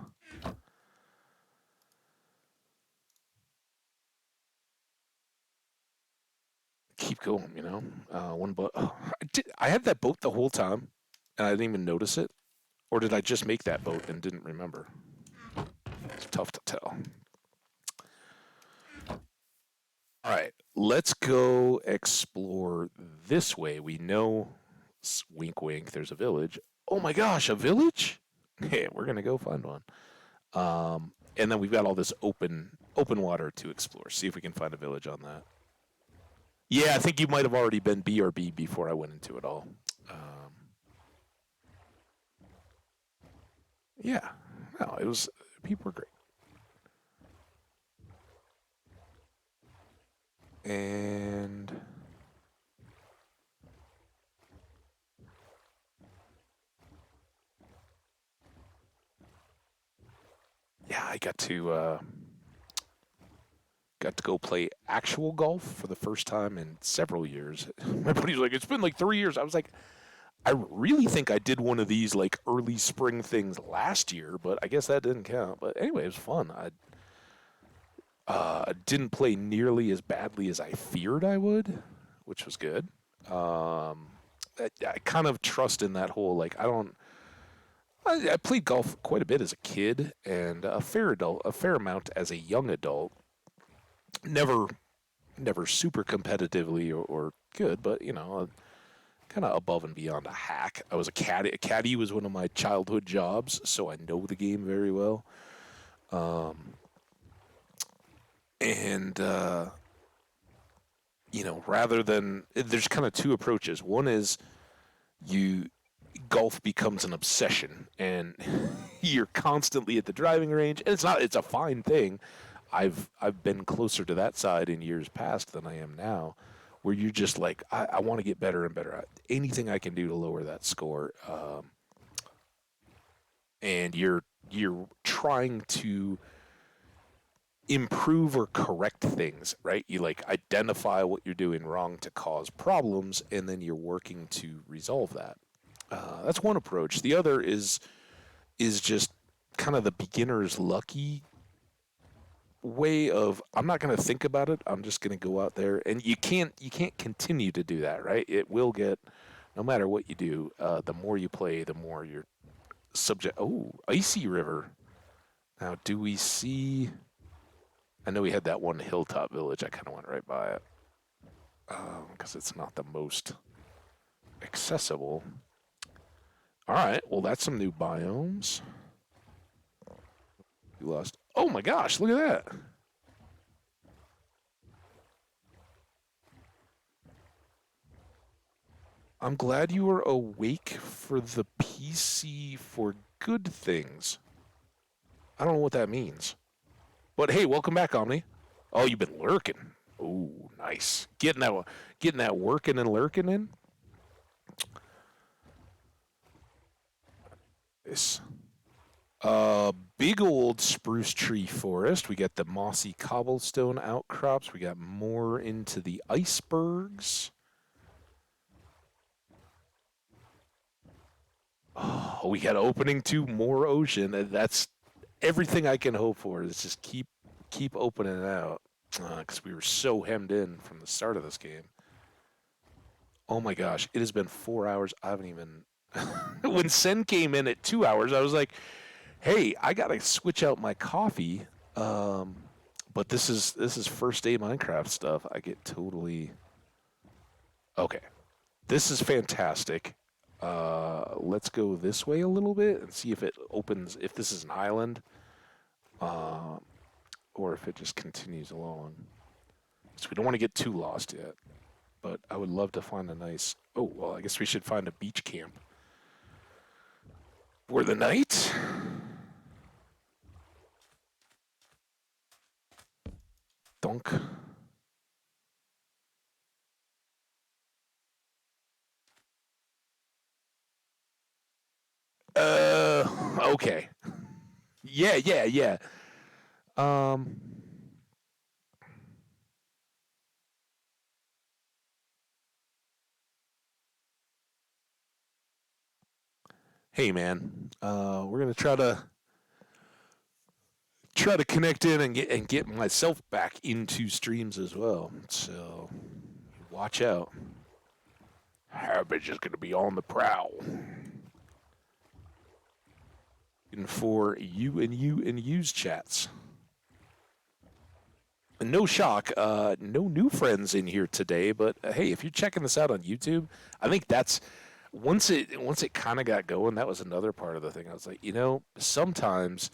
A: cool. One boat. Oh, I had that boat the whole time, and I didn't even notice it. Or did I just make that boat and didn't remember? It's tough to tell. All right, let's go explore this way. We know, wink, wink. There's a village. Oh my gosh, a village! Hey, we're gonna go find one. And then we've got all this open water to explore. See if we can find a village on that. Yeah, I think you might have already been BRB before I went into it all. Um, yeah, no, it was people were great, and yeah, I got to go play actual golf for the first time in several years. My buddy's like, it's been like 3 years. I was like, I really think I did one of these like early spring things last year, but I guess that didn't count. But anyway, it was fun. I didn't play nearly as badly as I feared I would, which was good. Um, I kind of trust in that whole like I don't. I played golf quite a bit as a kid and a fair amount as a young adult. Never, never super competitively or good, but kind of above and beyond a hack. I was a caddy. A caddy was one of my childhood jobs, so I know the game very well. Um, and rather than there's kind of two approaches. One is you golf becomes an obsession, and you're constantly at the driving range, and it's a fine thing. I've been closer to that side in years past than I am now, where you're just like I want to get better and better at anything I can do to lower that score, and you're trying to improve or correct things, right? You like identify what you're doing wrong to cause problems, and then you're working to resolve that. That's one approach. The other is just kind of the beginner's lucky way of I'm not going to think about it. I'm just going to go out there, and you can't continue to do that, right? It will get no matter what you do. The more you play, the more you're subject. Oh, icy river. Now, do we see? I know we had that one hilltop village. I kind of went right by it because it's not the most accessible. All right, well, that's some new biomes. We lost. Oh my gosh, look at that. I'm glad you were awake for the PC for good things. I don't know what that means. But hey, welcome back, Omni. Oh, you've been lurking. Oh, nice. Getting that working and lurking in. This big old spruce tree forest. We got the mossy cobblestone outcrops. We got more into the icebergs. Oh, we got opening to more ocean. That's everything I can hope for. Is just keep opening it out because we were so hemmed in from the start of this game. Oh my gosh, it has been 4 hours. I haven't even. When Sen came in at 2 hours, I was like, "Hey, I gotta switch out my coffee." Um, but this is first day Minecraft stuff. I get totally okay. This is fantastic. Let's go this way a little bit and see if it opens. If this is an island, uh, or if it just continues along. So we don't want to get too lost yet. But I would love to find a nice. Oh well, I guess we should find a beach camp for the night. Dunk. Okay. Yeah, yeah, yeah. Um, hey man, we're gonna try to connect in and get myself back into streams as well. So Watch out. Habit's just going to be on the prowl. And for you and you's chats. No shock, no new friends in here today, but hey, if you're checking this out on YouTube, I think that's once it kind of got going, that was another part of the thing. I was like, sometimes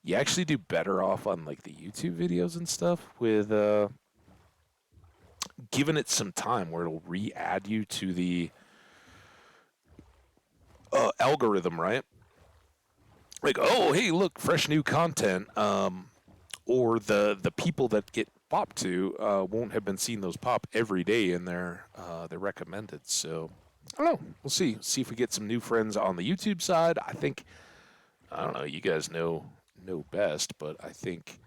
A: you actually do better off on like the YouTube videos and stuff with giving it some time where it'll re-add you to the algorithm, right? Like, oh, hey, look, fresh new content. Or the people that get popped to won't have been seeing those pop every day in their recommended. So I don't know. We'll see. See if we get some new friends on the YouTube side. I don't know. You guys know best, but I think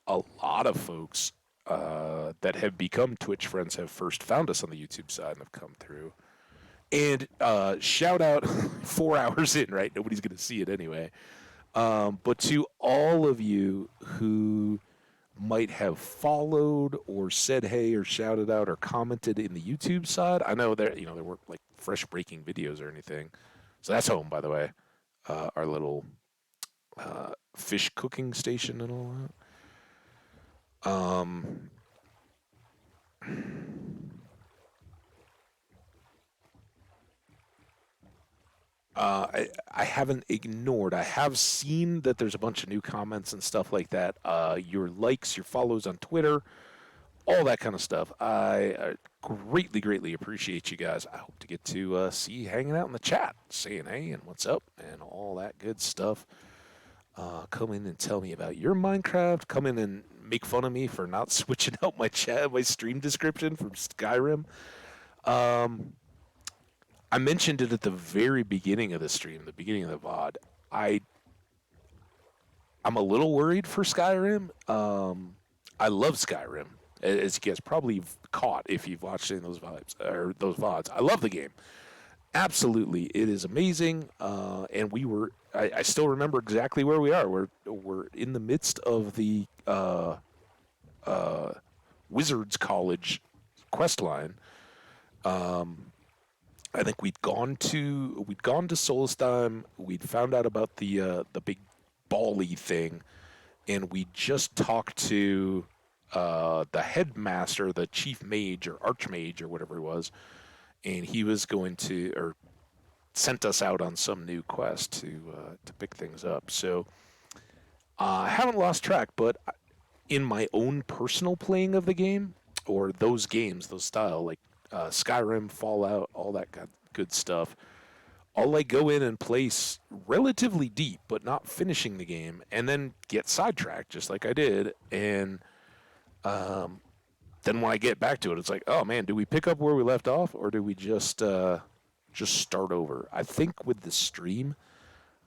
A: a lot of folks that have become Twitch friends have first found us on the YouTube side and have come through. And shout out 4 hours in, right? Nobody's going to see it anyway. But to all of you who might have followed or said hey or shouted out or commented in the YouTube side, I know there weren't like fresh breaking videos or anything. So that's home, by the way. Our little fish cooking station and all that. I haven't ignored. I have seen that there's a bunch of new comments and stuff like that. Your likes, your follows on Twitter, all that kind of stuff. I greatly, greatly appreciate you guys. I hope to get to see you hanging out in the chat, saying hey and what's up and all that good stuff. Come in and tell me about your Minecraft. Come in and make fun of me for not switching out my stream description from Skyrim. I mentioned it at the very beginning of the stream, the beginning of the VOD. I'm a little worried for Skyrim. I love Skyrim, as you guys probably caught if you've watched any of those vibes or those VODs. I love the game. Absolutely, it is amazing. And I still remember exactly where we are. We're in the midst of the Wizards College quest line. I think we'd gone to Solstheim. We'd found out about the big Bally thing, and we just talked to the headmaster, the chief mage or archmage or whatever it was, and he was going to or sent us out on some new quest to pick things up. So I haven't lost track, but in my own personal playing of the game or those games, those style like Skyrim, Fallout, all that good stuff. I'll like go in and place relatively deep, but not finishing the game, and then get sidetracked just like I did. And then when I get back to it, it's like, oh man, do we pick up where we left off, or do we just start over? I think with the stream,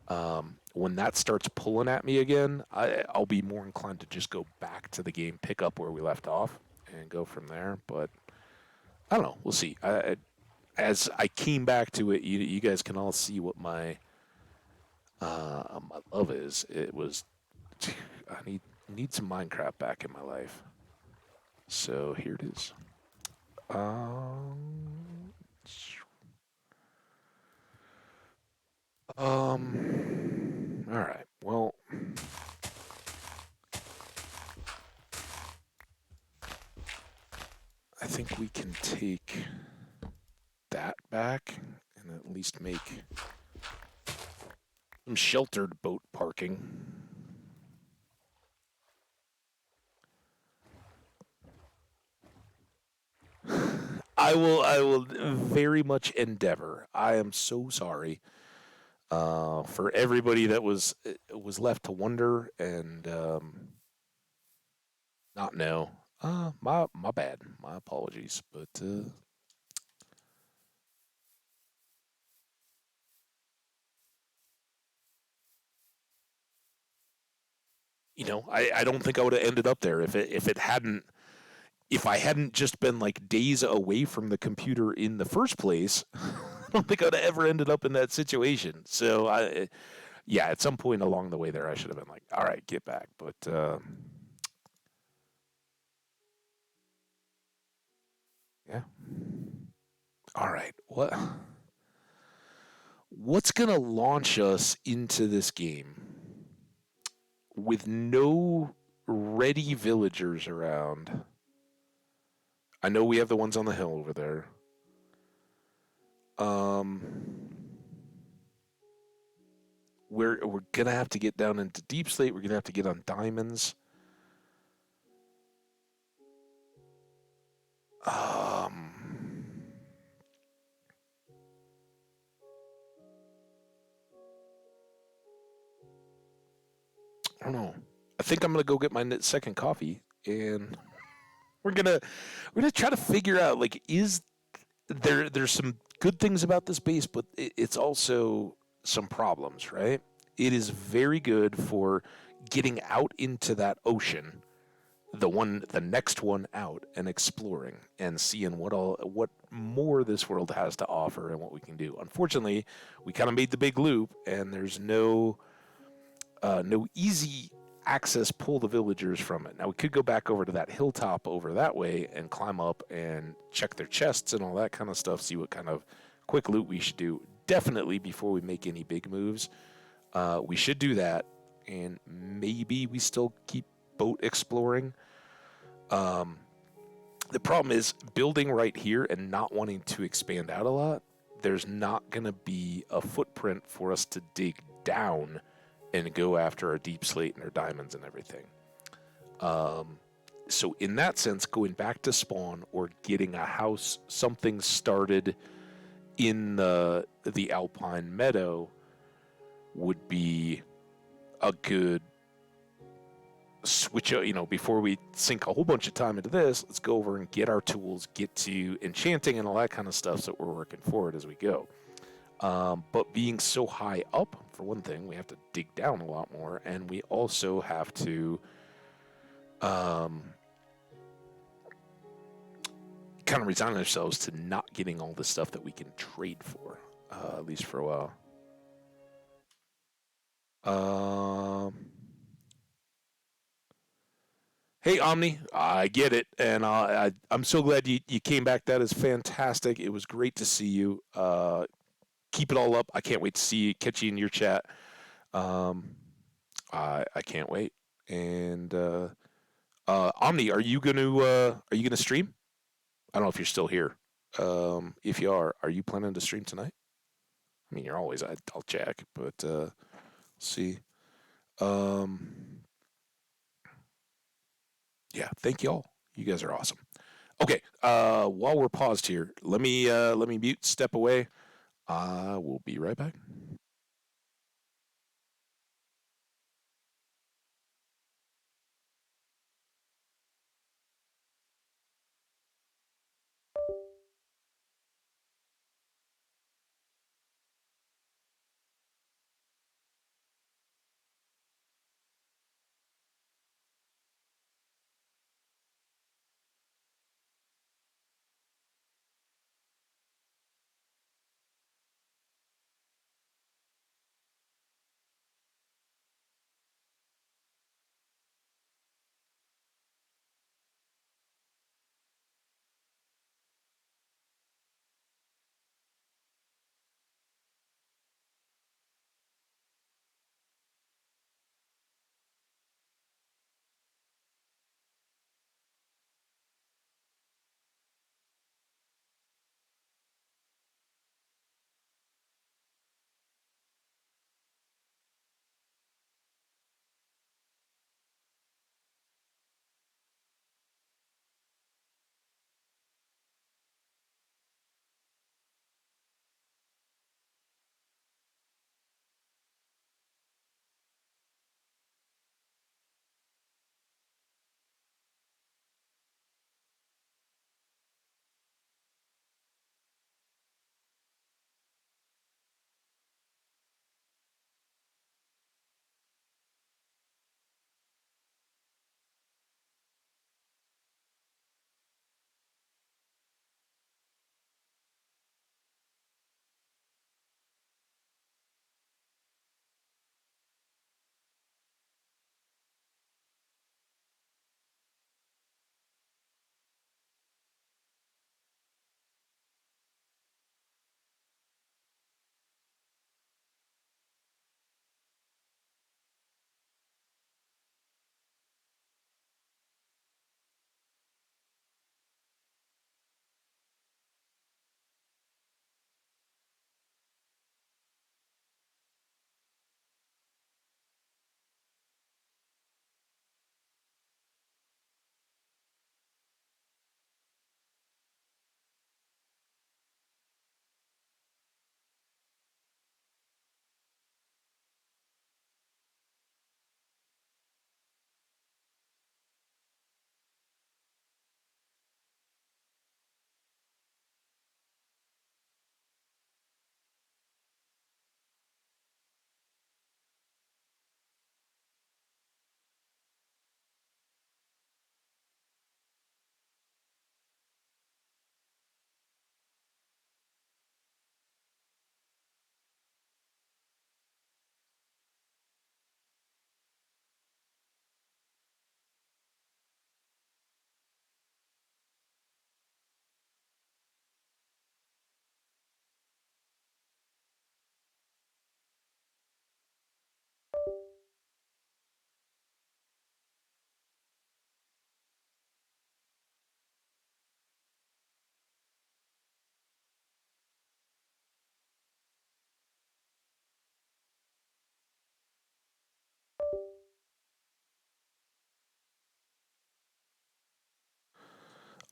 A: when that starts pulling at me again, I'll be more inclined to just go back to the game, pick up where we left off, and go from there. But I don't know. We'll see. As I came back to it, you guys can all see what my love is. It was I need some Minecraft back in my life. So here it is. All right. Well, I think we can take that back and at least make some sheltered boat parking. I will very much endeavor. I am so sorry for everybody that was left to wonder and not know. My bad. My apologies. But I don't think I would have ended up there if I hadn't just been like days away from the computer in the first place. I don't think I'd have ever ended up in that situation. So yeah, at some point along the way there, I should have been like, all right, get back. But Yeah. All right. What's gonna launch us into this game with no ready villagers around? I know we have the ones on the hill over there. Um, we're gonna have to get down into deep slate. We're gonna have to get on diamonds. Um, I don't know. I think I'm gonna go get my second coffee, and we're gonna we're gonna try to figure out like is there's some good things about this base, but it's also some problems, right? It is very good for getting out into that ocean, the next one out, and exploring and seeing what more this world has to offer and what we can do. Unfortunately, we kind of made the big loop, and there's no easy access pull the villagers from it. Now we could go back over to that hilltop over that way and climb up and check their chests and all that kind of stuff, see what kind of quick loot we should do. Definitely before we make any big moves, we should do that, and maybe we still keep boat exploring. Um, the problem is building right here and not wanting to expand out a lot. There's not going to be a footprint for us to dig down and go after our deep slate and our diamonds and everything. Um, so in that sense, going back to spawn or getting a house, something started in the alpine meadow would be a good switch. Before we sink a whole bunch of time into this, let's go over and get our tools, get to enchanting and all that kind of stuff, so we're working forward as we go. But being so high up, for one thing, we have to dig down a lot more, and we also have to um, kind of resign ourselves to not getting all the stuff that we can trade for, at least for a while. Um, hey, Omni, I get it, and I'm so glad you came back. That is fantastic. It was great to see you. Keep it all up. I can't wait to see you, catch you in your chat. Um, I can't wait. And Omni, are you gonna stream? I don't know if you're still here. If you are you planning to stream tonight? I mean, you're always. I'll check, but see. Um, yeah, thank y'all. You guys are awesome. Okay, while we're paused here, let me mute, step away. I will be right back.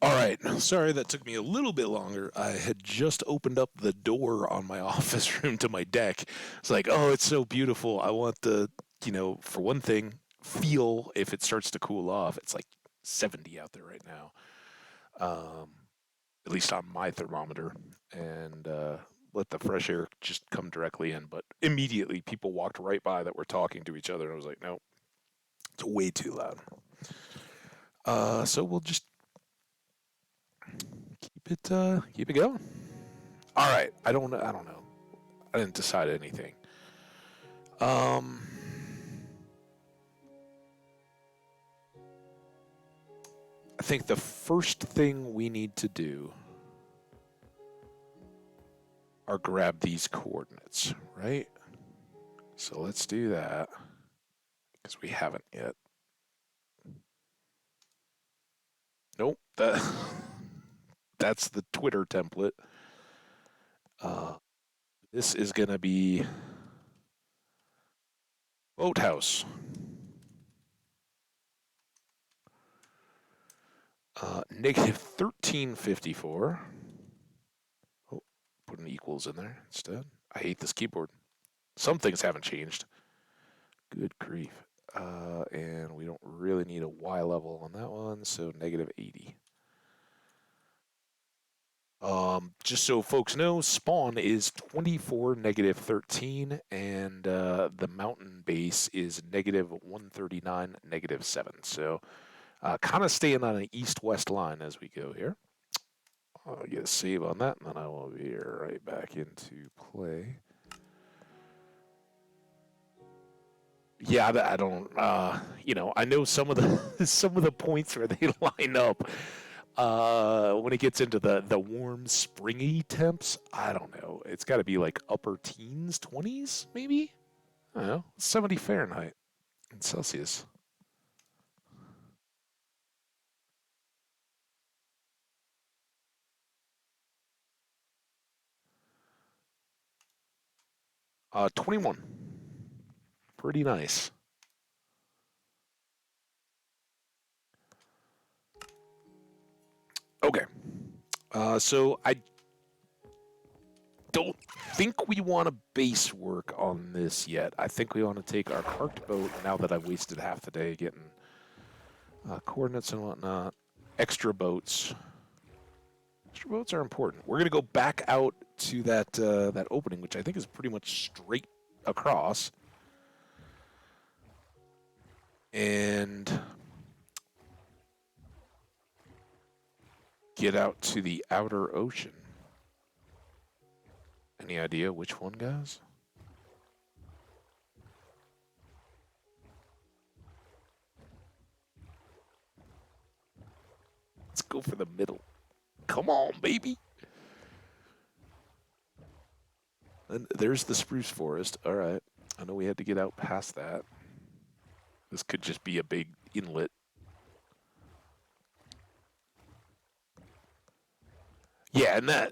A: All right. Sorry that took me a little bit longer. I had just opened up the door on my office room to my deck. It's like, oh, it's so beautiful. I want the, for one thing, feel if it starts to cool off. It's like 70 out there right now, um, at least on my thermometer. And let the fresh air just come directly in. But immediately, people walked right by that were talking to each other. And I was like, no, it's way too loud. So we'll just keep it going. All right. I don't know. I didn't decide anything. Um, I think the first thing we need to do are grab these coordinates, right? So let's do that because we haven't yet. Nope. That's the Twitter template. Uh, this is going to be Boathouse. Negative 1354. Oh, put an equals in there instead. I hate this keyboard. Some things haven't changed. Good grief. And we don't really need a Y level on that one, so negative 80. Just so folks know, spawn is 24, negative 13, and the mountain base is negative 139, negative 7. So kind of staying on an east-west line as we go here. I'll get a save on that, and then I will be right back into play. Yeah, I don't. I know some of the some of the points where they line up. When it gets into the warm, springy temps, I don't know. It's got to be like upper teens, 20s, maybe. I don't know, 70 Fahrenheit in Celsius. 21. Pretty nice. Okay. So I don't think we want to base work on this yet. I think we want to take our parked boat now that I've wasted half the day getting coordinates and whatnot. Extra boats. Extra boats are important. We're gonna go back out to that opening, which I think is pretty much straight across, and get out to the outer ocean. Any idea which one, guys? Let's go for the middle. Come on, baby. And there's the spruce forest. All right. I know we had to get out past that. This could just be a big inlet. Yeah, and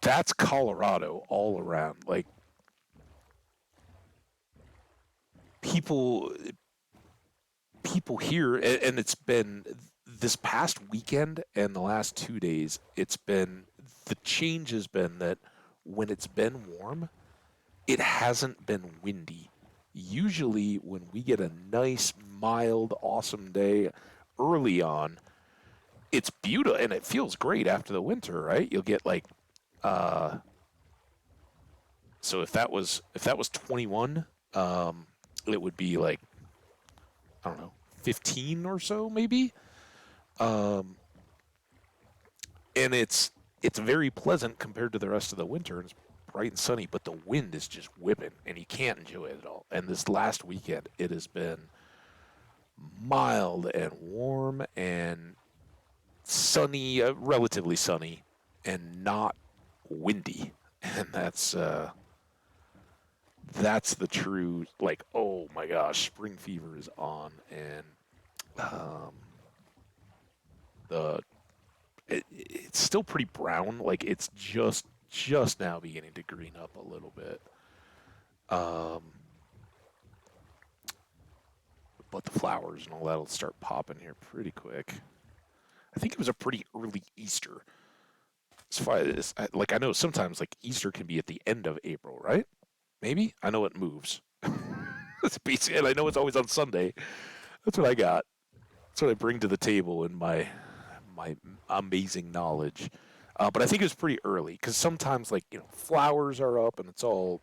A: that's Colorado all around. Like people people here, and it's been this past weekend and the last 2 days, it's been the change has been that when it's been warm, it hasn't been windy. Usually, when we get a nice, mild, awesome day early on, it's beautiful and it feels great after the winter, right? You'll get like, uh, so if that was 21, it would be like I don't know, 15 or so maybe. Um, and it's very pleasant compared to the rest of the winter. And it's bright and sunny, but the wind is just whipping, and you can't enjoy it at all. And this last weekend, it has been mild and warm and sunny, relatively sunny, and not windy. And that's the true like, oh my gosh, spring fever is on, and um, the it's still pretty brown. Like it's just now beginning to green up a little bit. Um, but the flowers and all that'll start popping here pretty quick. I think it was a pretty early Easter. As far as like I know sometimes like Easter can be at the end of April, right? Maybe I know it moves. That's basically, and I know it's always on Sunday. That's what I got. That's what I bring to the table in my amazing knowledge. But I think it was pretty early because sometimes like flowers are up and it's all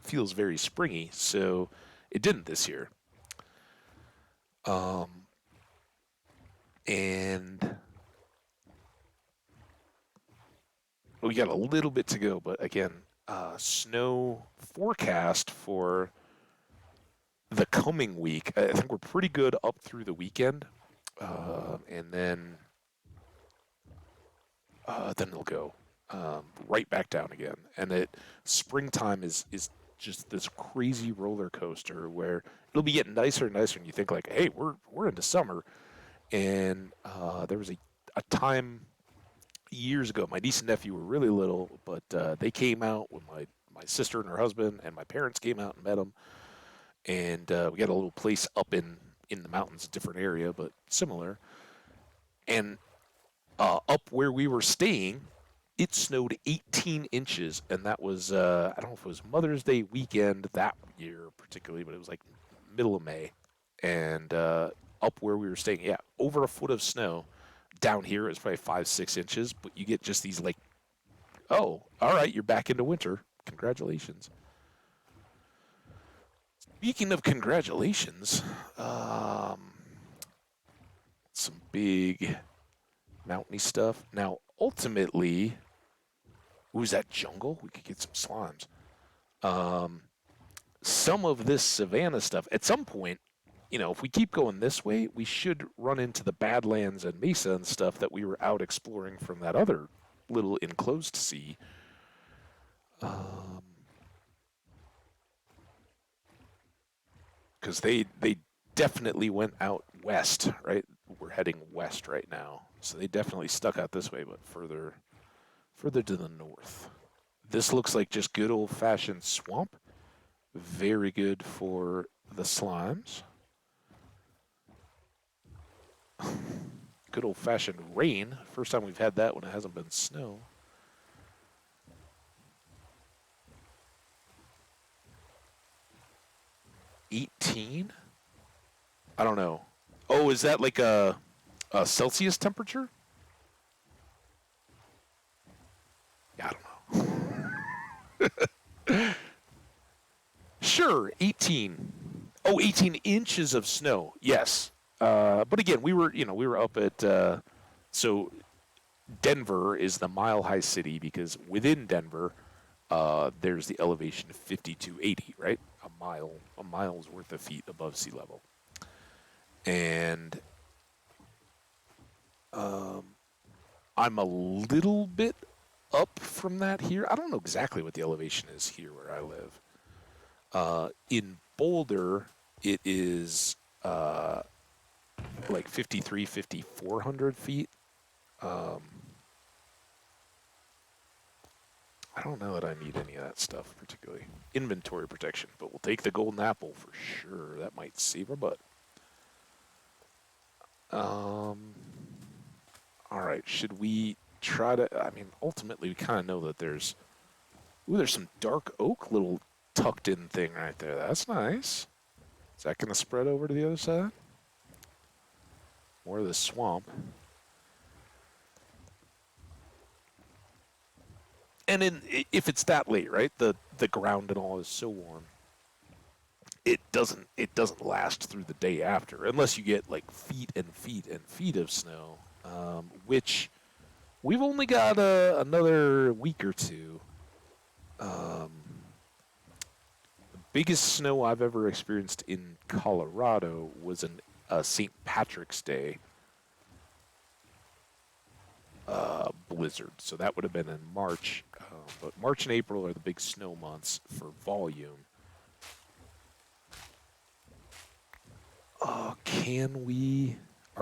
A: feels very springy. So it didn't this year. Um, and we got a little bit to go, but again, snow forecast for the coming week. I think we're pretty good up through the weekend, and then it'll go right back down again. And springtime is just this crazy roller coaster where it'll be getting nicer and nicer, and you think like, hey, we're into summer. And there was a time years ago. My niece and nephew were really little, but they came out when my sister and her husband and my parents came out and met them. And we got a little place up in the mountains, a different area, but similar. And up where we were staying, it snowed 18 inches, and that was I don't know if it was Mother's Day weekend that year particularly, but it was like middle of May. And up where we were staying, yeah, over a foot of snow. Down here it's probably 5, 6 inches, but you get just these like, oh, all right, you're back into winter. Congratulations. Speaking of congratulations, some big mountainy stuff. Now, ultimately, ooh, is that jungle? We could get some slimes. Um, some of this savanna stuff, at some point, if we keep going this way, we should run into the Badlands and Mesa and stuff that we were out exploring from that other little enclosed sea. Because they definitely went out west, right? We're heading west right now, so they definitely stuck out this way, but further to the north. This looks like just good old-fashioned swamp. Very good for the slimes. Good old-fashioned rain. First time we've had that when it hasn't been snow. $18? I don't know. Oh, is that like a Celsius temperature? Yeah, I don't know. Sure, 18. Oh, 18 inches of snow. Yes. But again, we were up at so Denver is the mile high city because within Denver, there's the elevation of 5280, right? A mile's worth of feet above sea level. And I'm a little bit up from that here. I don't know exactly what the elevation is here where I live. In Boulder, it is like 5,400 feet. I don't know that I need any of that stuff particularly. Inventory protection, but we'll take the golden apple for sure. That might save our butt. All right, should we try to? I mean, ultimately, we kind of know that there's some dark oak little tucked in thing right there. That's nice. Is that going to spread over to the other side? More of the swamp. And if it's that late, right? The ground and all is so warm. It doesn't last through the day after unless you get like feet and feet and feet of snow, which we've only got another week or two. The biggest snow I've ever experienced in Colorado was in St. Patrick's Day blizzard. So that would have been in March. But March and April are the big snow months for volume. Are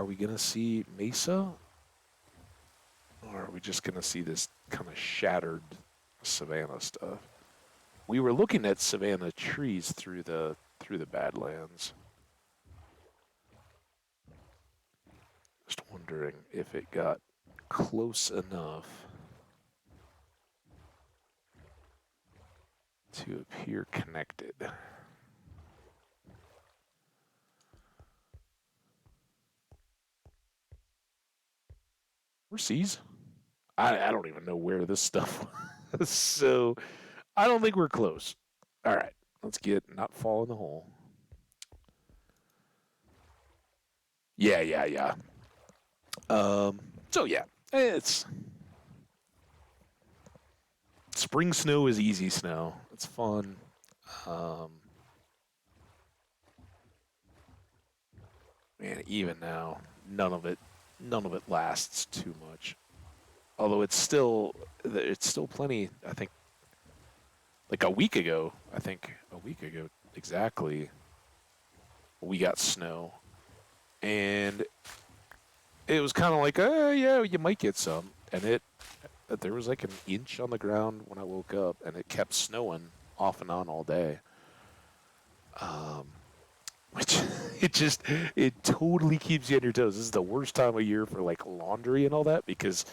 A: we going to see Mesa? Or are we just going to see this kind of shattered savanna stuff? We were looking at savanna trees through the Badlands. Just wondering if it got close enough to appear connected. Overseas? I don't even know where this stuff was. So I don't think we're close. All right, let's get not fall in the hole. Yeah, yeah, yeah. So yeah, it's spring snow is easy snow. It's fun. Um, Man, even now, none of it lasts too much. Although it's still plenty. I think like a week ago. I think a week ago exactly, we got snow, and it was kind of like, yeah, you might get some, and there was like an inch on the ground when I woke up, and it kept snowing off and on all day. Um, which it totally keeps you on your toes. This is the worst time of year for like laundry and all that because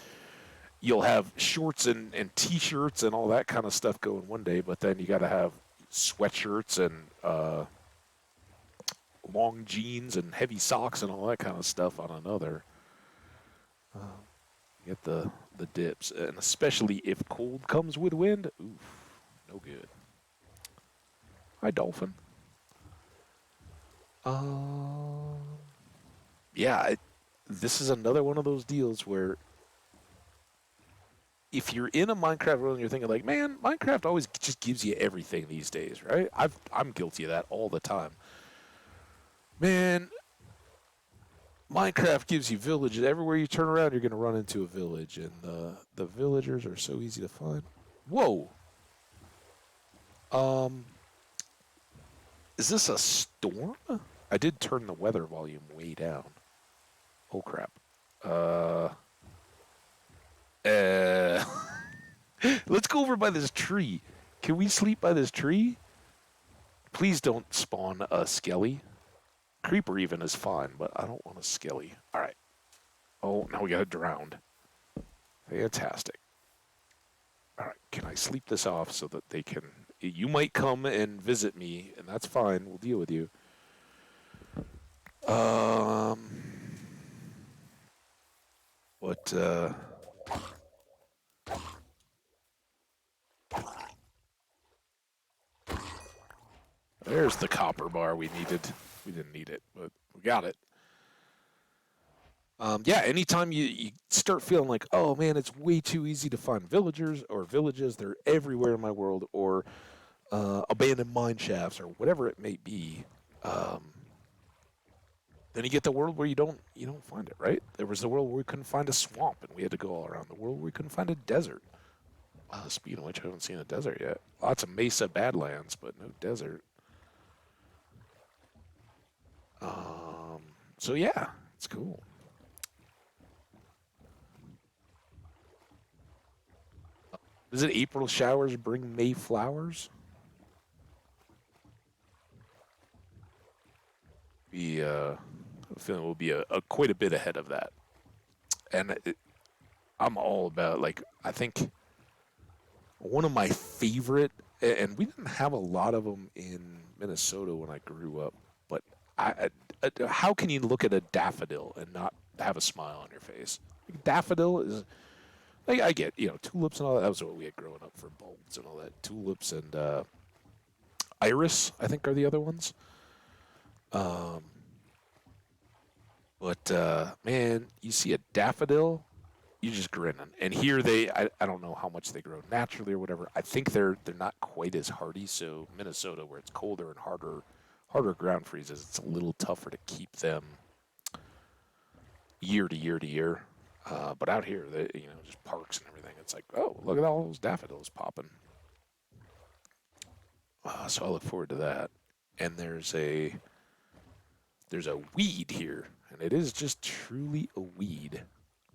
A: you'll have shorts and t-shirts and all that kind of stuff going one day, but then you got to have sweatshirts and long jeans and heavy socks and all that kind of stuff on another. Uh, get the dips, and especially if cold comes with wind. Oof, no good. Hi, dolphin. Um, yeah, this is another one of those deals where if you're in a Minecraft world and you're thinking like, man, Minecraft always just gives you everything these days, right? I'm guilty of that all the time. Man, Minecraft gives you villages. Everywhere you turn around, you're going to run into a village, and the villagers are so easy to find. Whoa. Um, is this a storm? I did turn the weather volume way down. Oh crap. Uh, uh let's go over by this tree. Can we sleep by this tree? Please don't spawn a skelly. Creeper even is fine, but I don't want a skelly. All right. Oh, now we got it drowned. Fantastic. All right. Can I sleep this off so that they can? You might come and visit me, and that's fine. We'll deal with you. Um, what? There's the copper bar we needed. We didn't need it, but we got it. Yeah, anytime you start feeling like, oh man, it's way too easy to find villagers or villages, they're everywhere in my world, or abandoned mine shafts, or whatever it may be, um, then you get the world where you don't find it, right? There was the world where we couldn't find a swamp and we had to go all around. The world where we couldn't find a desert. Speaking of which, I haven't seen a desert yet. Lots of mesa badlands, but no desert. Um, so yeah, it's cool. Is it April showers bring May flowers? I'm feeling we'll be a quite a bit ahead of that. And I'm all about like I think one of my favorite, and we didn't have a lot of them in Minnesota when I grew up, but how can you look at a daffodil and not have a smile on your face? Like, daffodil is like I get tulips and all that. That was what we had growing up for bulbs and all that. Tulips and iris, I think, are the other ones. Um, but man, you see a daffodil, you just grinning. And here I don't know how much they grow naturally or whatever. I think they're not quite as hardy. So Minnesota, where it's colder and harder ground freezes, it's a little tougher to keep them year to year to year. But out here, just parks and everything. It's like, oh, look at all those daffodils popping. So I look forward to that. And there's a weed here, and it is just truly a weed,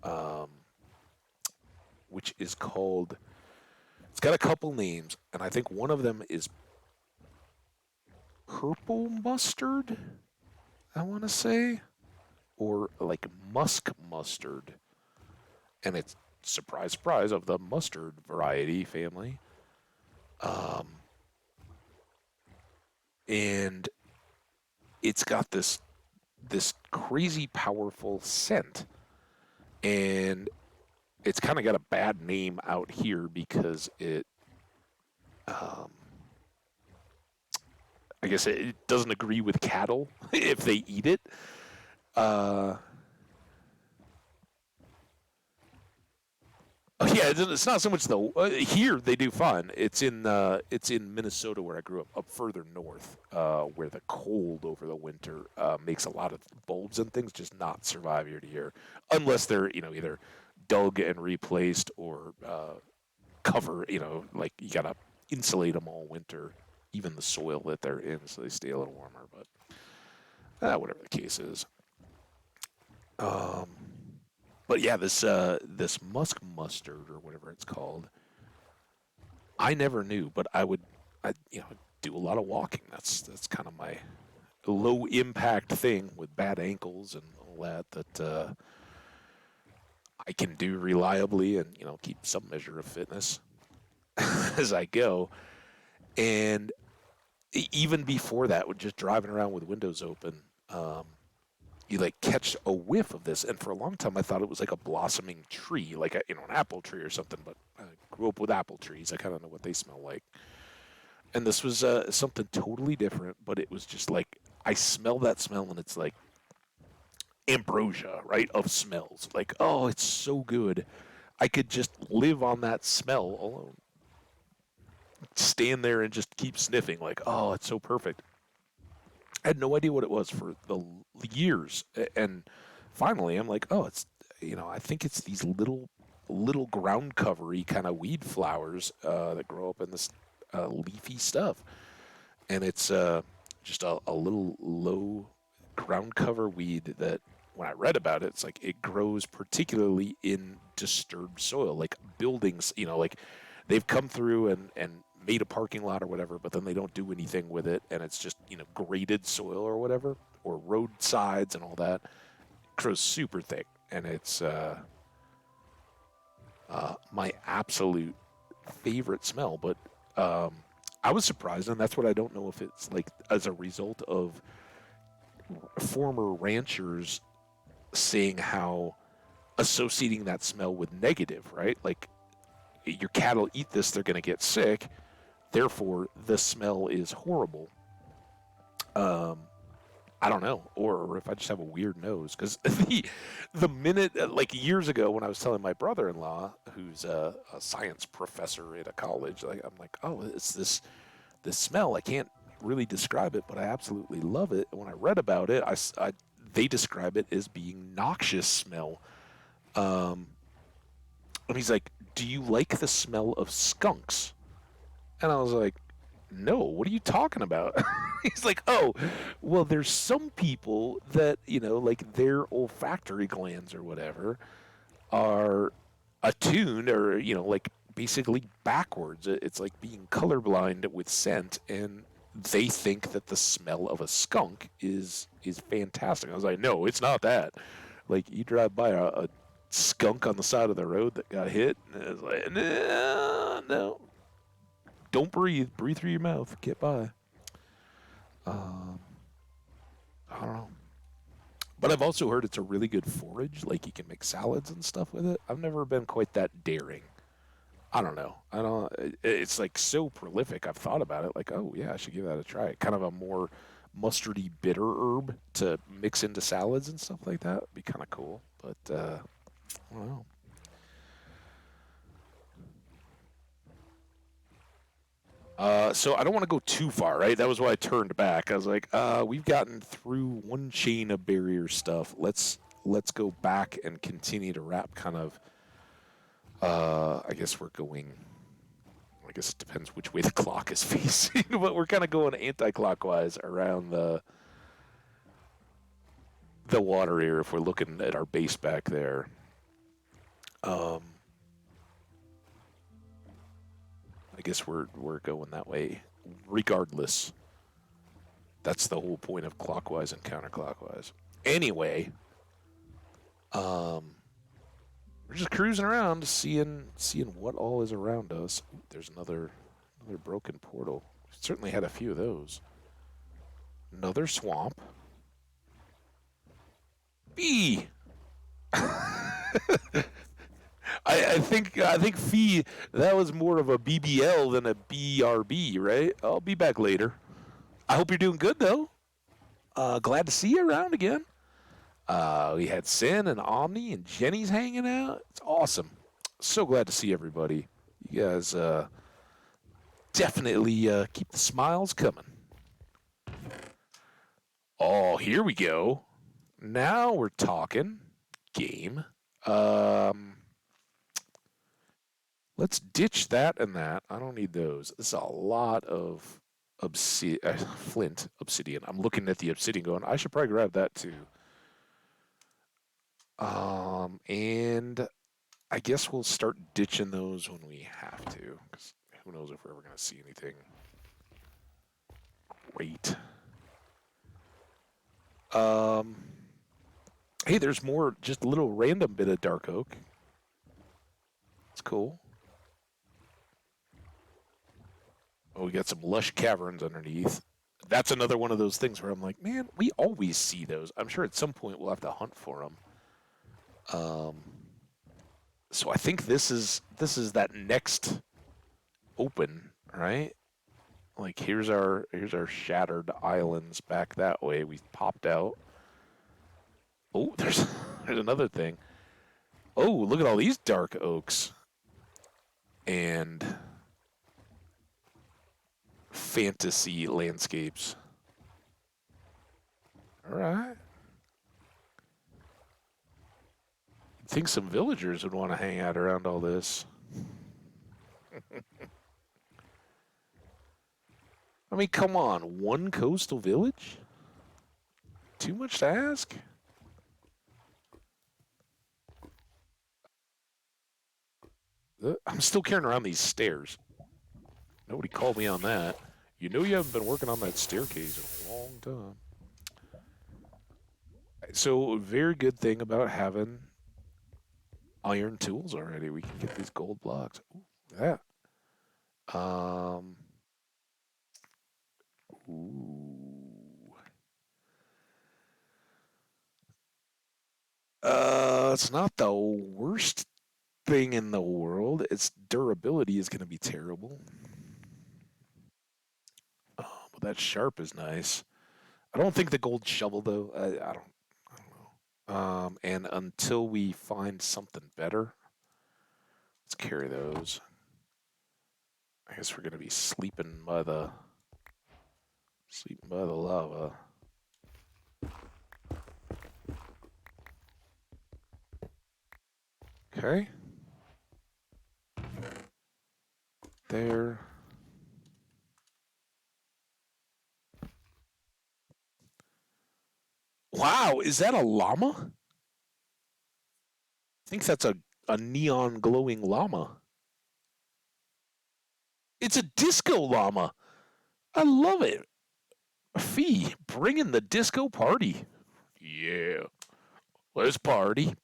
A: um, which is called. It's got a couple names, and I think one of them is purple mustard. I want to say. or like musk mustard, and it's surprise, surprise of the mustard variety family. Um, and it's got this crazy powerful scent, and it's kind of got a bad name out here because um, I guess it doesn't agree with cattle if they eat it. Uh, oh, yeah, it's not so much though. Here they do fine. It's in Minnesota where I grew up, up further north, where the cold over the winter makes a lot of bulbs and things just not survive year to year, unless they're either dug and replaced or cover. Like you gotta insulate them all winter, even the soil that they're in, so they stay a little warmer. But whatever the case is. Um, but yeah, this musk mustard or whatever it's called, I never knew, but I do a lot of walking. That's kind of my low impact thing with bad ankles and all that I can do reliably and keep some measure of fitness as I go. And even before that, with just driving around with windows open, um, you like catch a whiff of this, and for a long time I thought it was like a blossoming tree, like an apple tree or something. But I grew up with apple trees; I kind of know what they smell like. And this was something totally different, but it was just like I smell that smell, and it's like ambrosia, right? Of smells, like oh, it's so good. I could just live on that smell alone, stand there and just keep sniffing, like oh, it's so perfect. I had no idea what it was for the years, and finally, I'm like, oh, I think it's these little ground covery kind of weed flowers that grow up in this leafy stuff, and it's just a little low ground cover weed that. When I read about it, it's like it grows particularly in disturbed soil, like buildings, like they've come through and made a parking lot or whatever, but then they don't do anything with it, and it's just graded soil or whatever, or roadsides and all that. It grows super thick, and it's my absolute favorite smell. But I was surprised, and that's what I don't know if it's like as a result of former ranchers saying how associating that smell with negative, right? Like your cattle eat this, they're going to get sick. Therefore, the smell is horrible. Um, I don't know, or if I just have a weird nose. Because the minute, like years ago, when I was telling my brother-in-law, who's a science professor at a college, like I'm like, oh, it's this smell. I can't really describe it, but I absolutely love it. And when I read about it, they describe it as being noxious smell. Um, and he's like, "Do you like the smell of skunks?" And I was like, "No, what are you talking about?" He's like, "Oh, well, there's some people that, like their olfactory glands or whatever are attuned or, like basically backwards. It's like being colorblind with scent, and they think that the smell of a skunk is fantastic." I was like, "No, it's not that. Like you drive by a skunk on the side of the road that got hit, and it's like, no, no, don't breathe. Breathe through your mouth. Get by." Um, I don't know. But I've also heard it's a really good forage. Like you can make salads and stuff with it. I've never been quite that daring. I don't know. I don't. It's like so prolific. I've thought about it. Like, oh yeah, I should give that a try. Kind of a more mustardy, bitter herb to mix into salads and stuff like that. Be kind of cool. But I don't know. So I don't want to go too far, right? That was why I turned back. I was like, we've gotten through one chain of barrier stuff. Let's go back and continue to wrap kind of. I guess we're going. I guess it depends which way the clock is facing, but we're kind of going anti-clockwise around the water here. If we're looking at our base back there, um, I guess we're going that way. Regardless, that's the whole point of clockwise and counterclockwise. Anyway, Um, we're just cruising around, seeing what all is around us. Ooh, there's another broken portal. Certainly had a few of those. Another swamp. Bee. I think Fee, that was more of a BBL than a BRB, right? I'll be back later. I hope you're doing good though. Glad to see you around again. We had Sin and Omni and Jenny's hanging out. It's awesome. So glad to see everybody. You guys definitely keep the smiles coming. Oh, here we go. Now we're talking game. Um, let's ditch that and that. I don't need those. This is a lot of flint obsidian. I'm looking at the obsidian going, I should probably grab that too. And I guess we'll start ditching those when we have to, because who knows if we're ever going to see anything great. Um, hey, there's more, just a little random bit of dark oak. It's cool. Oh, we got some lush caverns underneath. That's another one of those things where I'm like, man, we always see those. I'm sure at some point we'll have to hunt for them. So I think this is that next open, right? Like here's our shattered islands back that way. We popped out. Oh, there's another thing. Oh, look at all these dark oaks and fantasy landscapes. All right. You'd think some villagers would want to hang out around all this. I mean, come on, one coastal village? Too much to ask? I'm still carrying around these stairs. Nobody called me on that. You know you haven't been working on that staircase in a long time. So, very good thing about having iron tools already. We can get these gold blocks. Ooh, that. Um. Ooh. It's not the worst thing in the world. Its durability is going to be terrible. But that sharp is nice. I don't think the gold shovel though. I don't know. And until we find something better, let's carry those. I guess we're gonna be sleeping by the lava. Okay. There. Wow, is that a llama? I think that's a neon glowing llama. It's a disco llama. I love it. Fee, bringing the disco party. Yeah, let's party.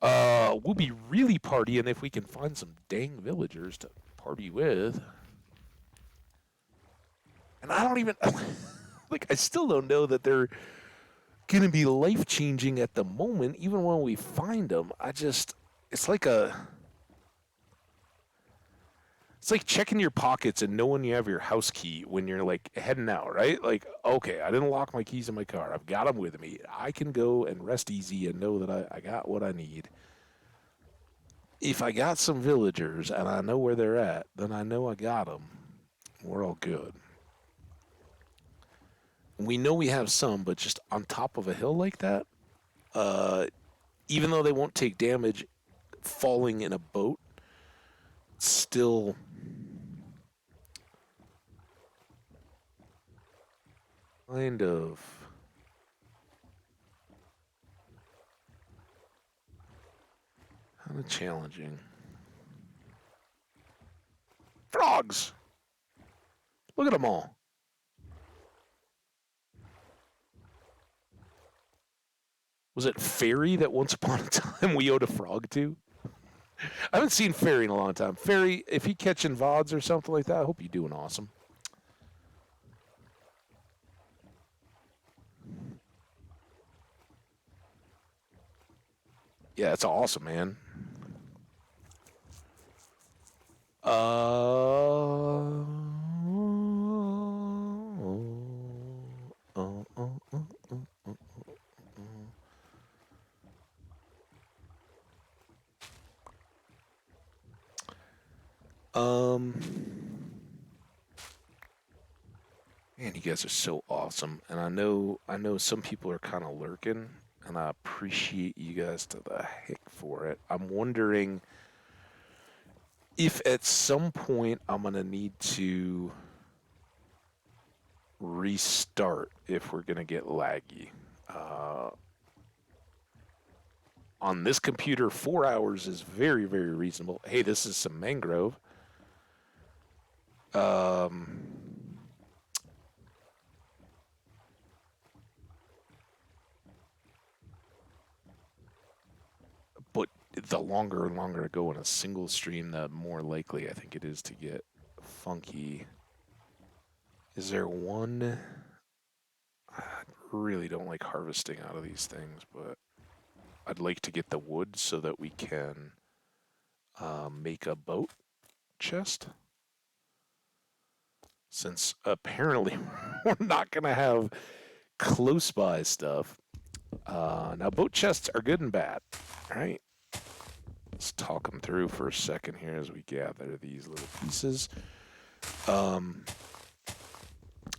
A: We'll be really partying if we can find some dang villagers to party with. And I don't even like. I still don't know that they're gonna be life changing at the moment. Even when we find them, it's like it's like checking your pockets and knowing you have your house key when you're like heading out, right? Like, okay, I didn't lock my keys in my car. I've got them with me. I can go and rest easy and know that I got what I need. If I got some villagers and I know where they're at, then I know I got them. We're all good. We know we have some, but just on top of a hill like that, uh, even though they won't take damage falling in a boat, still kind of challenging. Frogs! Look at them all. Was it Fairy that once upon a time we owed a frog to? I haven't seen Fairy in a long time. Fairy, if you catching VODs or something like that, I hope you're doing awesome. Yeah, it's awesome, man. Uh, uh, uh, uh, um, man, you guys are so awesome, and I know some people are kind of lurking, and I appreciate you guys to the heck for it. I'm wondering if at some point I'm gonna need to restart if we're gonna get laggy. Uh, on this computer, 4 hours is very, very reasonable. Hey, this is some mangrove. Um, but the longer and longer I go in a single stream, the more likely I think it is to get funky. Is there one? I really don't like harvesting out of these things, but I'd like to get the wood so that we can make a boat chest. Since apparently we're not going to have close by stuff. Now, boat chests are good and bad, right? Let's talk them through for a second here as we gather these little pieces.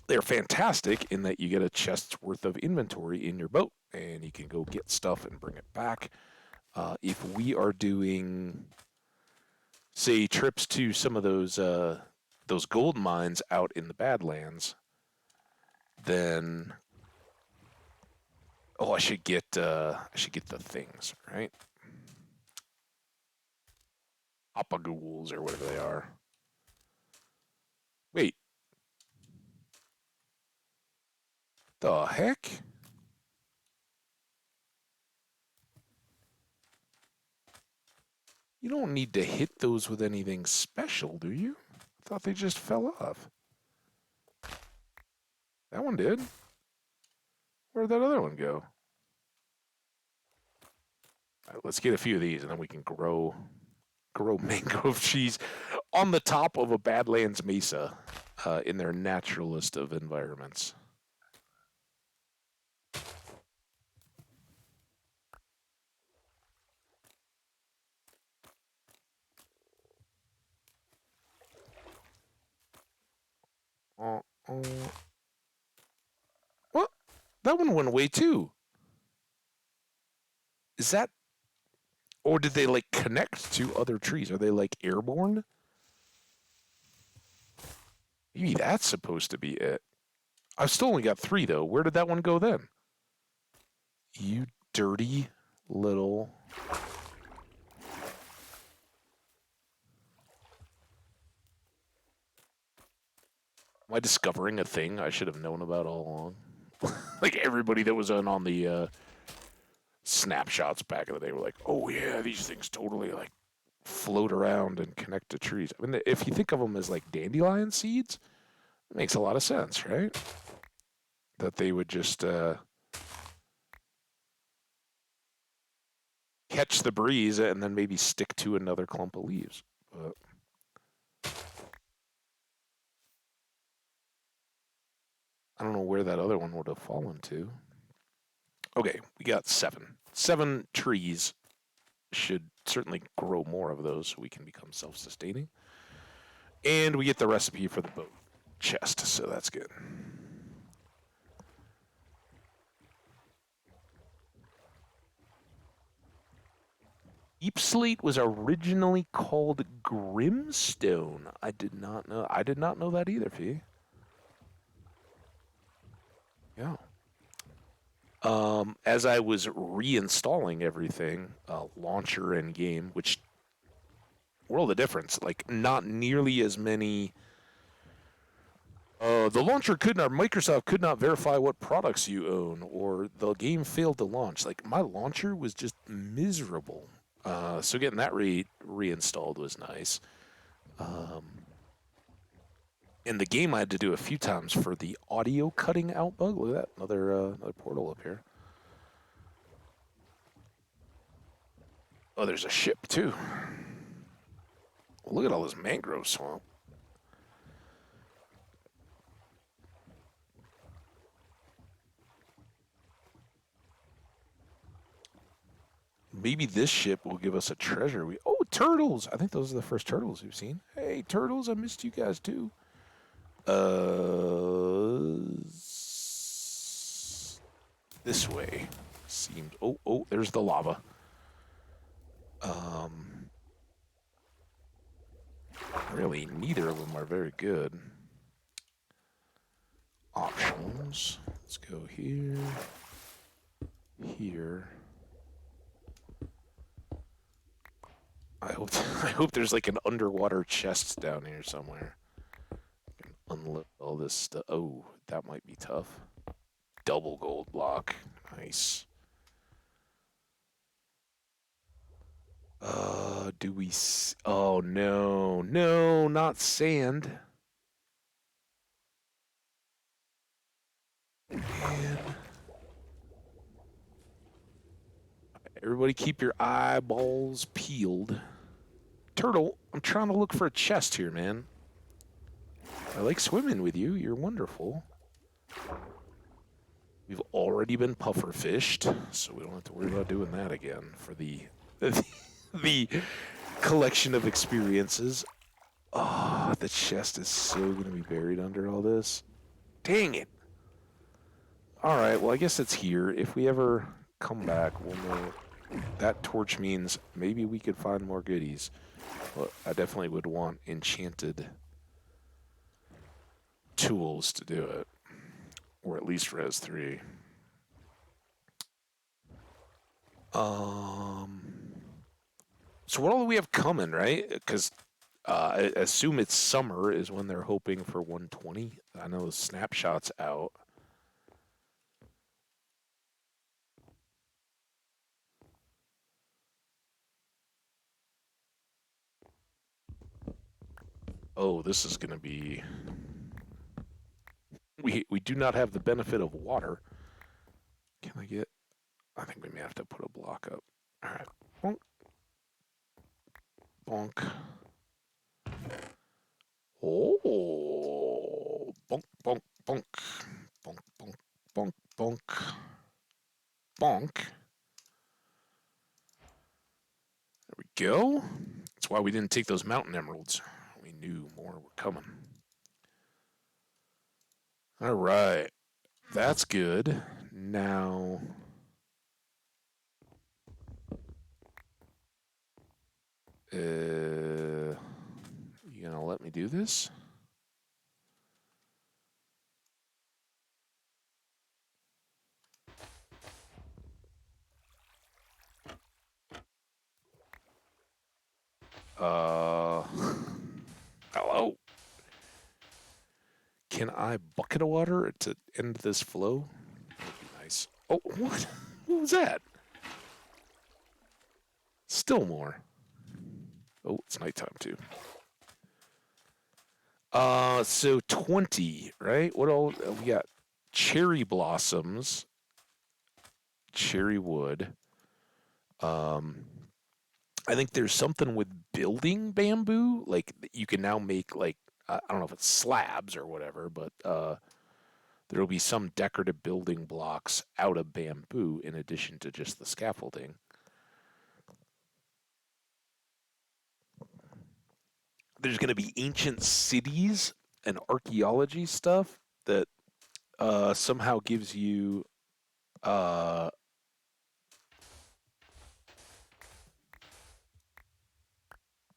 A: They're fantastic in that you get a chest's worth of inventory in your boat, and you can go get stuff and bring it back. If we are doing, say, trips to some of those gold mines out in the Badlands, then I should get the things, right? Opagools or whatever they are. Wait, the heck? You don't need to hit those with anything special, do you? I thought they just fell off. That one did. Where'd that other one go? All right, let's get a few of these, and then we can grow mangrove trees on the top of a Badlands mesa in their naturalist of environments. Uh, uh, what? That one went away too. Is that, or did they like connect to other trees? Are they like airborne? Maybe that's supposed to be it. I've still only got three though. Where did that one go then? You dirty little. Am I discovering a thing I should have known about all along? Like everybody that was on the snapshots back in the day were like, "Oh yeah, these things totally like float around and connect to trees." I mean, if you think of them as like dandelion seeds, it makes a lot of sense, right? That they would just catch the breeze and then maybe stick to another clump of leaves. But I don't know where that other one would have fallen to. Okay, we got seven. Seven trees should certainly grow more of those so we can become self-sustaining. And we get the recipe for the boat chest, so that's good. Deep Slate was originally called Grimstone. I did not know. I did not know that either, Fee. Yeah. As I was reinstalling everything, launcher and game, which world of difference. Like not nearly as many The launcher could not, Microsoft could not verify what products you own, or the game failed to launch. Like, my launcher was just miserable. So getting that reinstalled was nice. And the game I had to do a few times for the audio cutting out bug. Look at that, another portal up here. Oh, there's a ship too. Look at all this mangrove swamp. Maybe this ship will give us a treasure. Oh, turtles! I think those are the first turtles we've seen. Hey, turtles! I missed you guys too. This way seems. Oh, there's the lava. Um, really, neither of them are very good. Options. Let's go here. Here. I hope there's like an underwater chest down here somewhere. Unload all this stuff. Oh, that might be tough. Double gold block. Nice. Do we? Oh no, no, not sand. Man. Everybody, keep your eyeballs peeled. Turtle, I'm trying to look for a chest here, man. I like swimming with you. You're wonderful. We've already been puffer fished, so we don't have to worry about doing that again for the collection of experiences. Oh, the chest is so going to be buried under all this. Dang it. All right, well, I guess it's here. If we ever come back, we'll know. That torch means maybe we could find more goodies. But I definitely would want enchanted tools to do it. Or at least Res 3. So what all do we have coming, right? Because I assume it's summer is when they're hoping for 120. I know the snapshot's out. Oh, this is going to be... We do not have the benefit of water. Can I get... I think we may have to put a block up. All right. Bonk. Bonk. Oh. Bonk, bonk, bonk. Bonk, bonk, bonk, bonk. Bonk. There we go. That's why we didn't take those mountain emeralds. We knew more were coming. All right. That's good. Now... you gonna let me do this? Hello? Can I bucket of water to end this flow? That'd be nice. Oh, what? What was that? Still more. Oh, it's nighttime too. So 20, right? What all we got? Cherry blossoms, cherry wood. Um, I think there's something with building bamboo. Like you can now make like I don't know if it's slabs or whatever, but there will be some decorative building blocks out of bamboo in addition to just the scaffolding. There's going to be ancient cities and archaeology stuff that somehow gives you uh,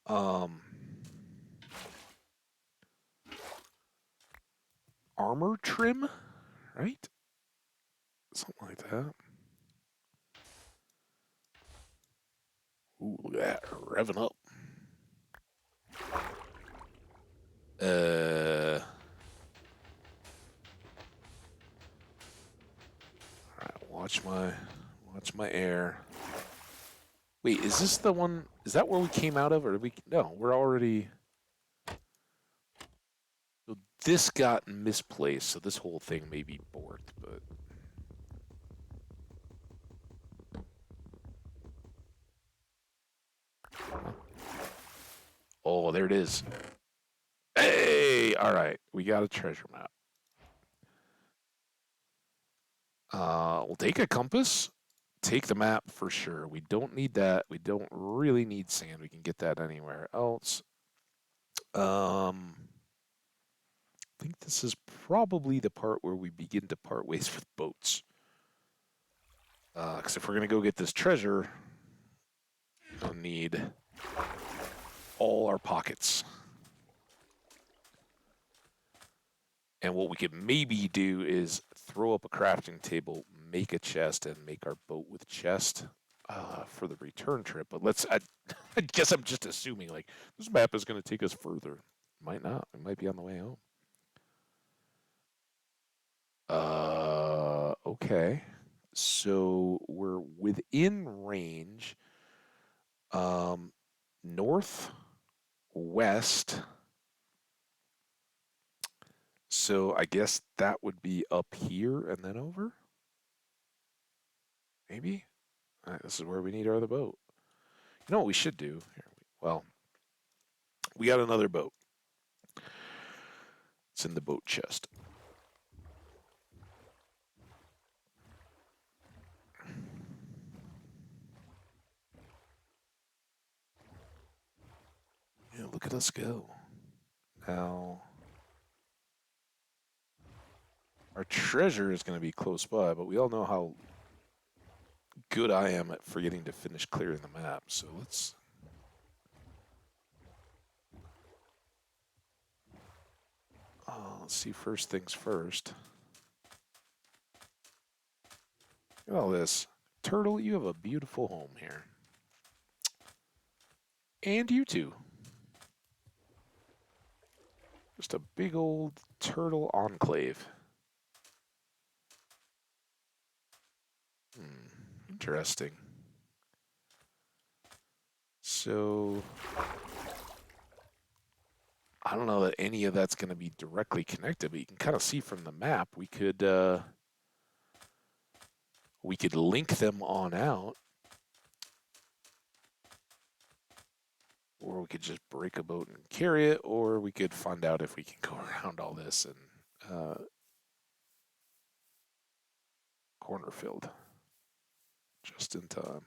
A: um, armor trim, right? Something like that. Ooh, look at that, revving up. Uh, watch my air. Wait, is this the one? Is that where we came out of, or did we? No, we're already. So this got misplaced, so this whole thing may be borked, but. Oh, there it is. Hey, all right, we got a treasure map. We'll take a compass. Take the map for sure. We don't need that. We don't really need sand. We can get that anywhere else. I think this is probably the part where we begin to part ways with boats. Because if we're going to go get this treasure, we'll need all our pockets. And what we could maybe do is throw up a crafting table, make a chest, and make our boat with chest for the return trip. But I guess I'm just assuming, like, this map is going to take us further. Might not. It might be on the way home. Okay. So we're within range. North, west. So I guess that would be up here and then over? Maybe? All right, this is where we need our other boat. You know what we should do? Well, we got another boat. It's in the boat chest. Yeah, look at us go. Now, our treasure is going to be close by, but we all know how good I am at forgetting to finish clearing the map. So let's see first things first. Look at all this. Turtle, you have a beautiful home here. And you too. Just a big old turtle enclave. Interesting. So, I don't know that any of that's going to be directly connected, but you can kind of see from the map we could link them on out, or we could just break a boat and carry it, or we could find out if we can go around all this and corner filled just in time.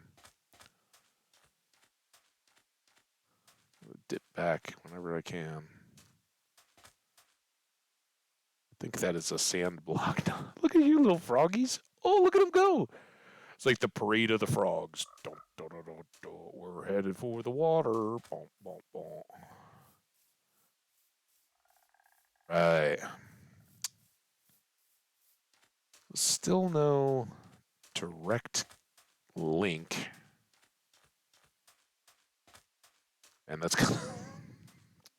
A: Dip back whenever I can. I think that is a sand block. Look at you little froggies. Oh, look at them go. It's like the parade of the frogs. Dun, dun, dun, dun, dun. We're headed for the water. Bum, bum, bum. Right. Still no direct link. And that's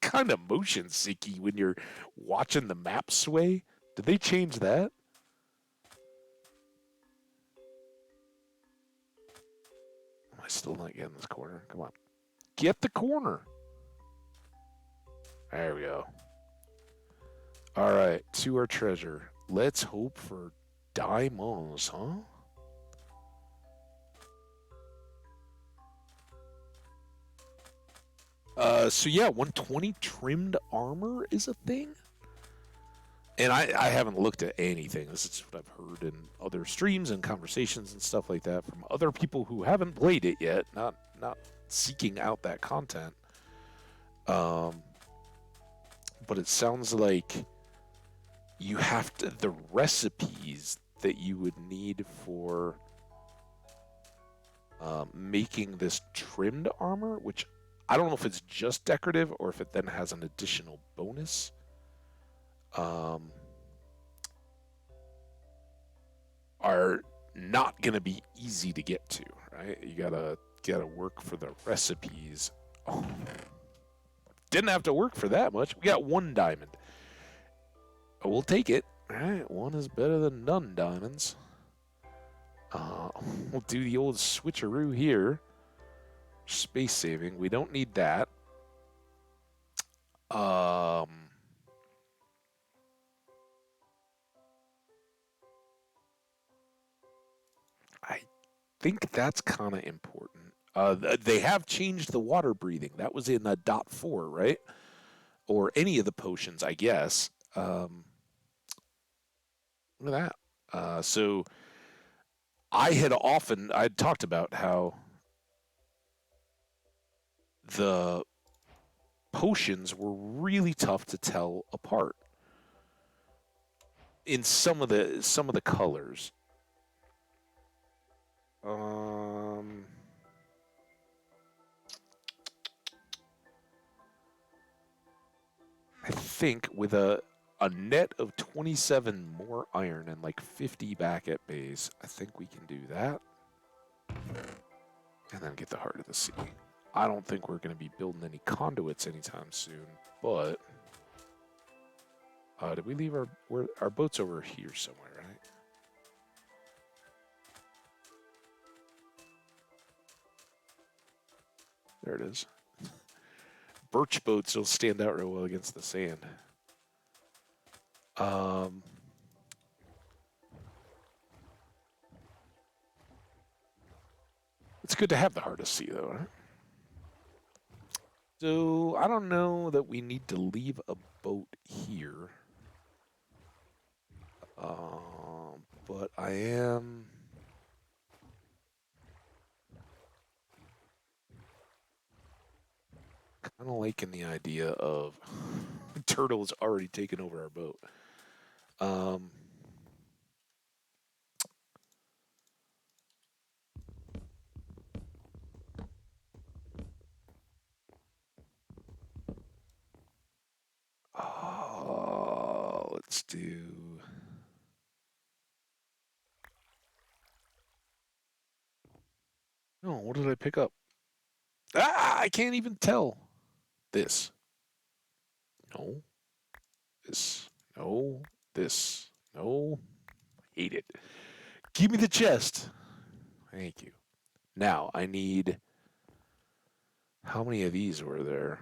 A: kind of motion sicky when you're watching the map sway. Did they change that? Am I still not getting this corner? Come on. Get the corner. There we go. All right, to our treasure. Let's hope for diamonds, huh? So yeah, 120 trimmed armor is a thing. And I haven't looked at anything. This is what I've heard in other streams and conversations and stuff like that from other people who haven't played it yet, not seeking out that content. But it sounds like you have to, the recipes that you would need for making this trimmed armor, which I don't know if it's just decorative or if it then has an additional bonus. Are not going to be easy to get to, right? You gotta work for the recipes. Oh, didn't have to work for that much. We got 1 diamond. We'll take it. All right, 1 is better than none diamonds. We'll do the old switcheroo here. Space saving. We don't need that. Um, I think that's kind of important. They have changed the water breathing. That was in dot 4, right? Or any of the potions, I guess. Look at that. So I'd talked about how the potions were really tough to tell apart in some of the colors. Um, I think with a net of 27 more iron and like 50 back at base, I think we can do that. And then get the Heart of the Sea. I don't think we're going to be building any conduits anytime soon, but did we leave our boat's over here somewhere, right? There it is. Birch boats will stand out real well against the sand. It's good to have the Heart of Sea, though, right? So I don't know that we need to leave a boat here. But I am kind of liking the idea of turtles already taking over our boat. Um, let's do. No, what did I pick up? I can't even tell. This. No. This. No. This. No. Hate it. Give me the chest. Thank you. Now, I need. How many of these were there?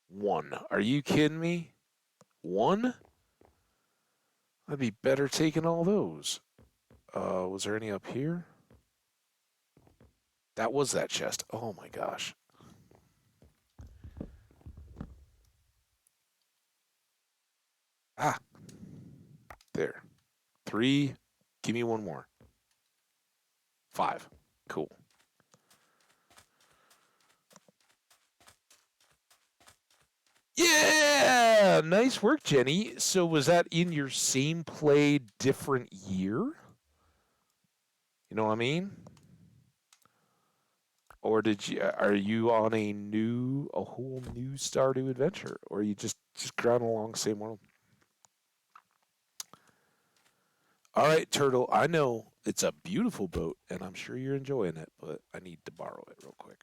A: One. Are you kidding me? One? I'd be better taking all those. Was there any up here? That was that chest. Oh my gosh. Ah, there. 3. Give me one more. 5. Cool. Yeah! Nice work, Jenny. So was that in your same play, different year? You know what I mean? Or are you on a whole new Stardew adventure? Or are you just grinding along the same world? All right, Turtle, I know it's a beautiful boat, and I'm sure you're enjoying it, but I need to borrow it real quick.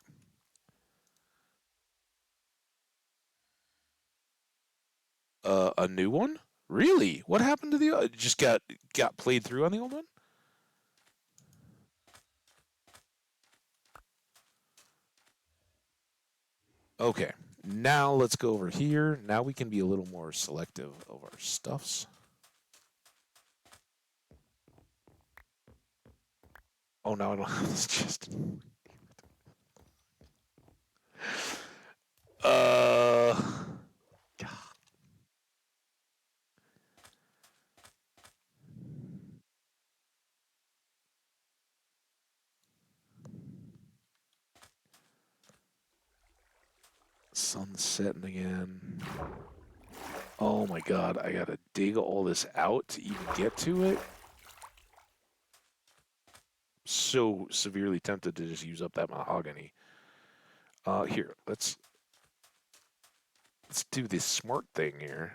A: A new one? Really? What happened to the just got played through on the old one? Okay. Now let's go over here. Now we can be a little more selective of our stuffs. Oh, no, I don't have this chest. Uh, Sun's setting again. Oh my god, I gotta dig all this out to even get to it. So severely tempted to just use up that mahogany. Here, let's do this smart thing here.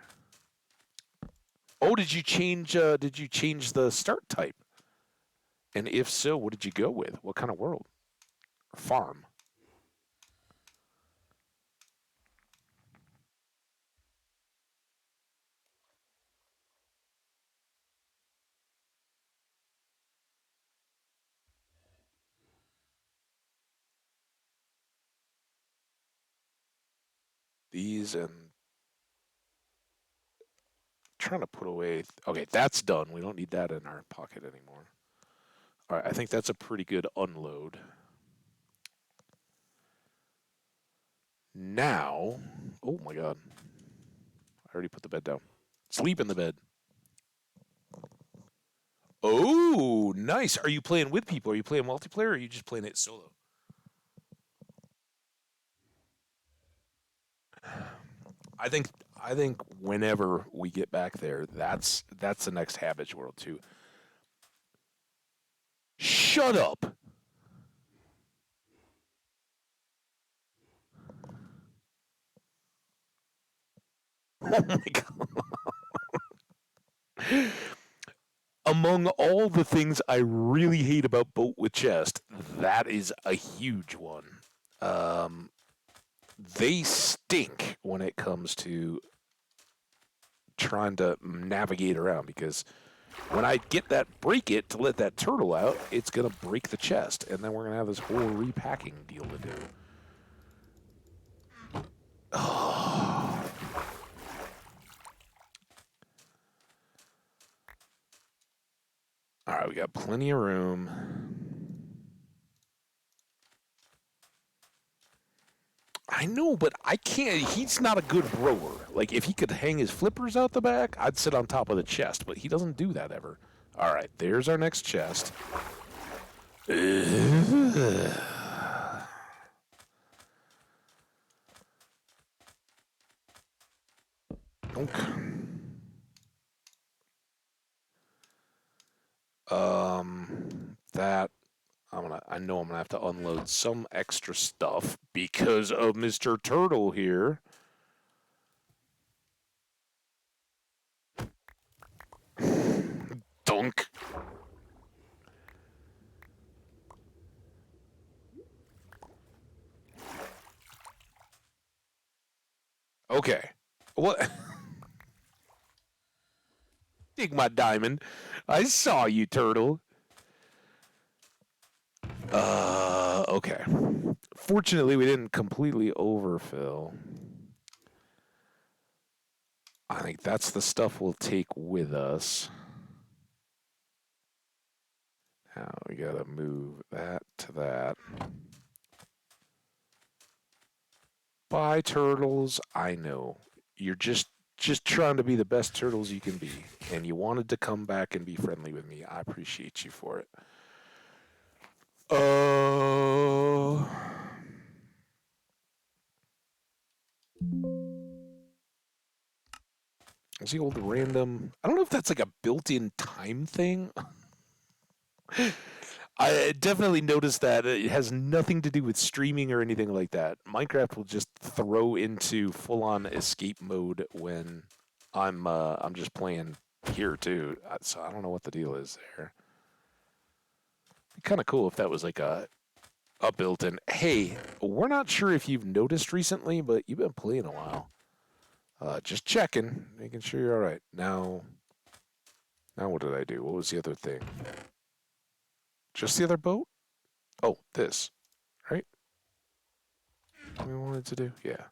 A: Oh, did you change the start type? And if so, what did you go with? What kind of world? Or farm? these and trying to put away. Okay, that's done. We don't need that in our pocket anymore. All right, I think that's a pretty good unload. Now, oh my God, I already put the bed down. Sleep in the bed. Oh, nice. Are you playing with people? Are you playing multiplayer or are you just playing it solo? I think I think whenever we get back there, that's the next Habit World too. Shut up. Oh my God. Among all the things I really hate about Boat with Chest, that is a huge one. Um, they stink when it comes to trying to navigate around because when I get that break it to let that turtle out, it's gonna break the chest, and then we're gonna have this whole repacking deal to do. Oh. All right, we got plenty of room. I know, but I can't. He's not a good rower. Like, if he could hang his flippers out the back, I'd sit on top of the chest, but he doesn't do that ever. All right, there's our next chest. That I know I'm gonna have to unload some extra stuff because of Mr. Turtle here. Dunk. Okay. What? Take my diamond. I saw you, Turtle. Okay. Fortunately, we didn't completely overfill. I think that's the stuff we'll take with us. Now we gotta move that to that. Bye, turtles. I know. You're just trying to be the best turtles you can be, and you wanted to come back and be friendly with me. I appreciate you for it. Is the old random? I don't know if that's like a built-in time thing. I definitely noticed that it has nothing to do with streaming or anything like that. Minecraft will just throw into full-on escape mode when I'm just playing here too. So I don't know what the deal is there. Kind of cool if that was like a built-in. Hey, we're not sure if you've noticed recently, but you've been playing a while. Just checking, making sure you're all right. Now what did I do? What was the other thing? Just the other boat? Oh, this, right? We wanted to do? Yeah.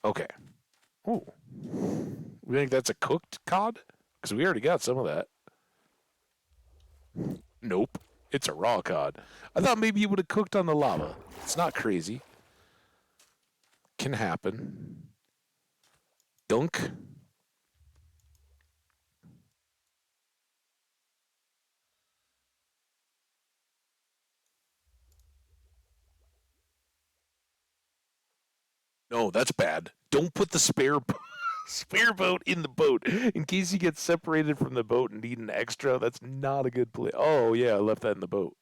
A: Okay. Ooh. We think that's a cooked cod? Because we already got some of that. Nope. It's a raw cod. I thought maybe you would have cooked on the lava. It's not crazy. Can happen. Dunk. No, that's bad. Don't put the spare boat in the boat in case you get separated from the boat and need an extra. That's not a good play. Oh yeah, I left that in the boat.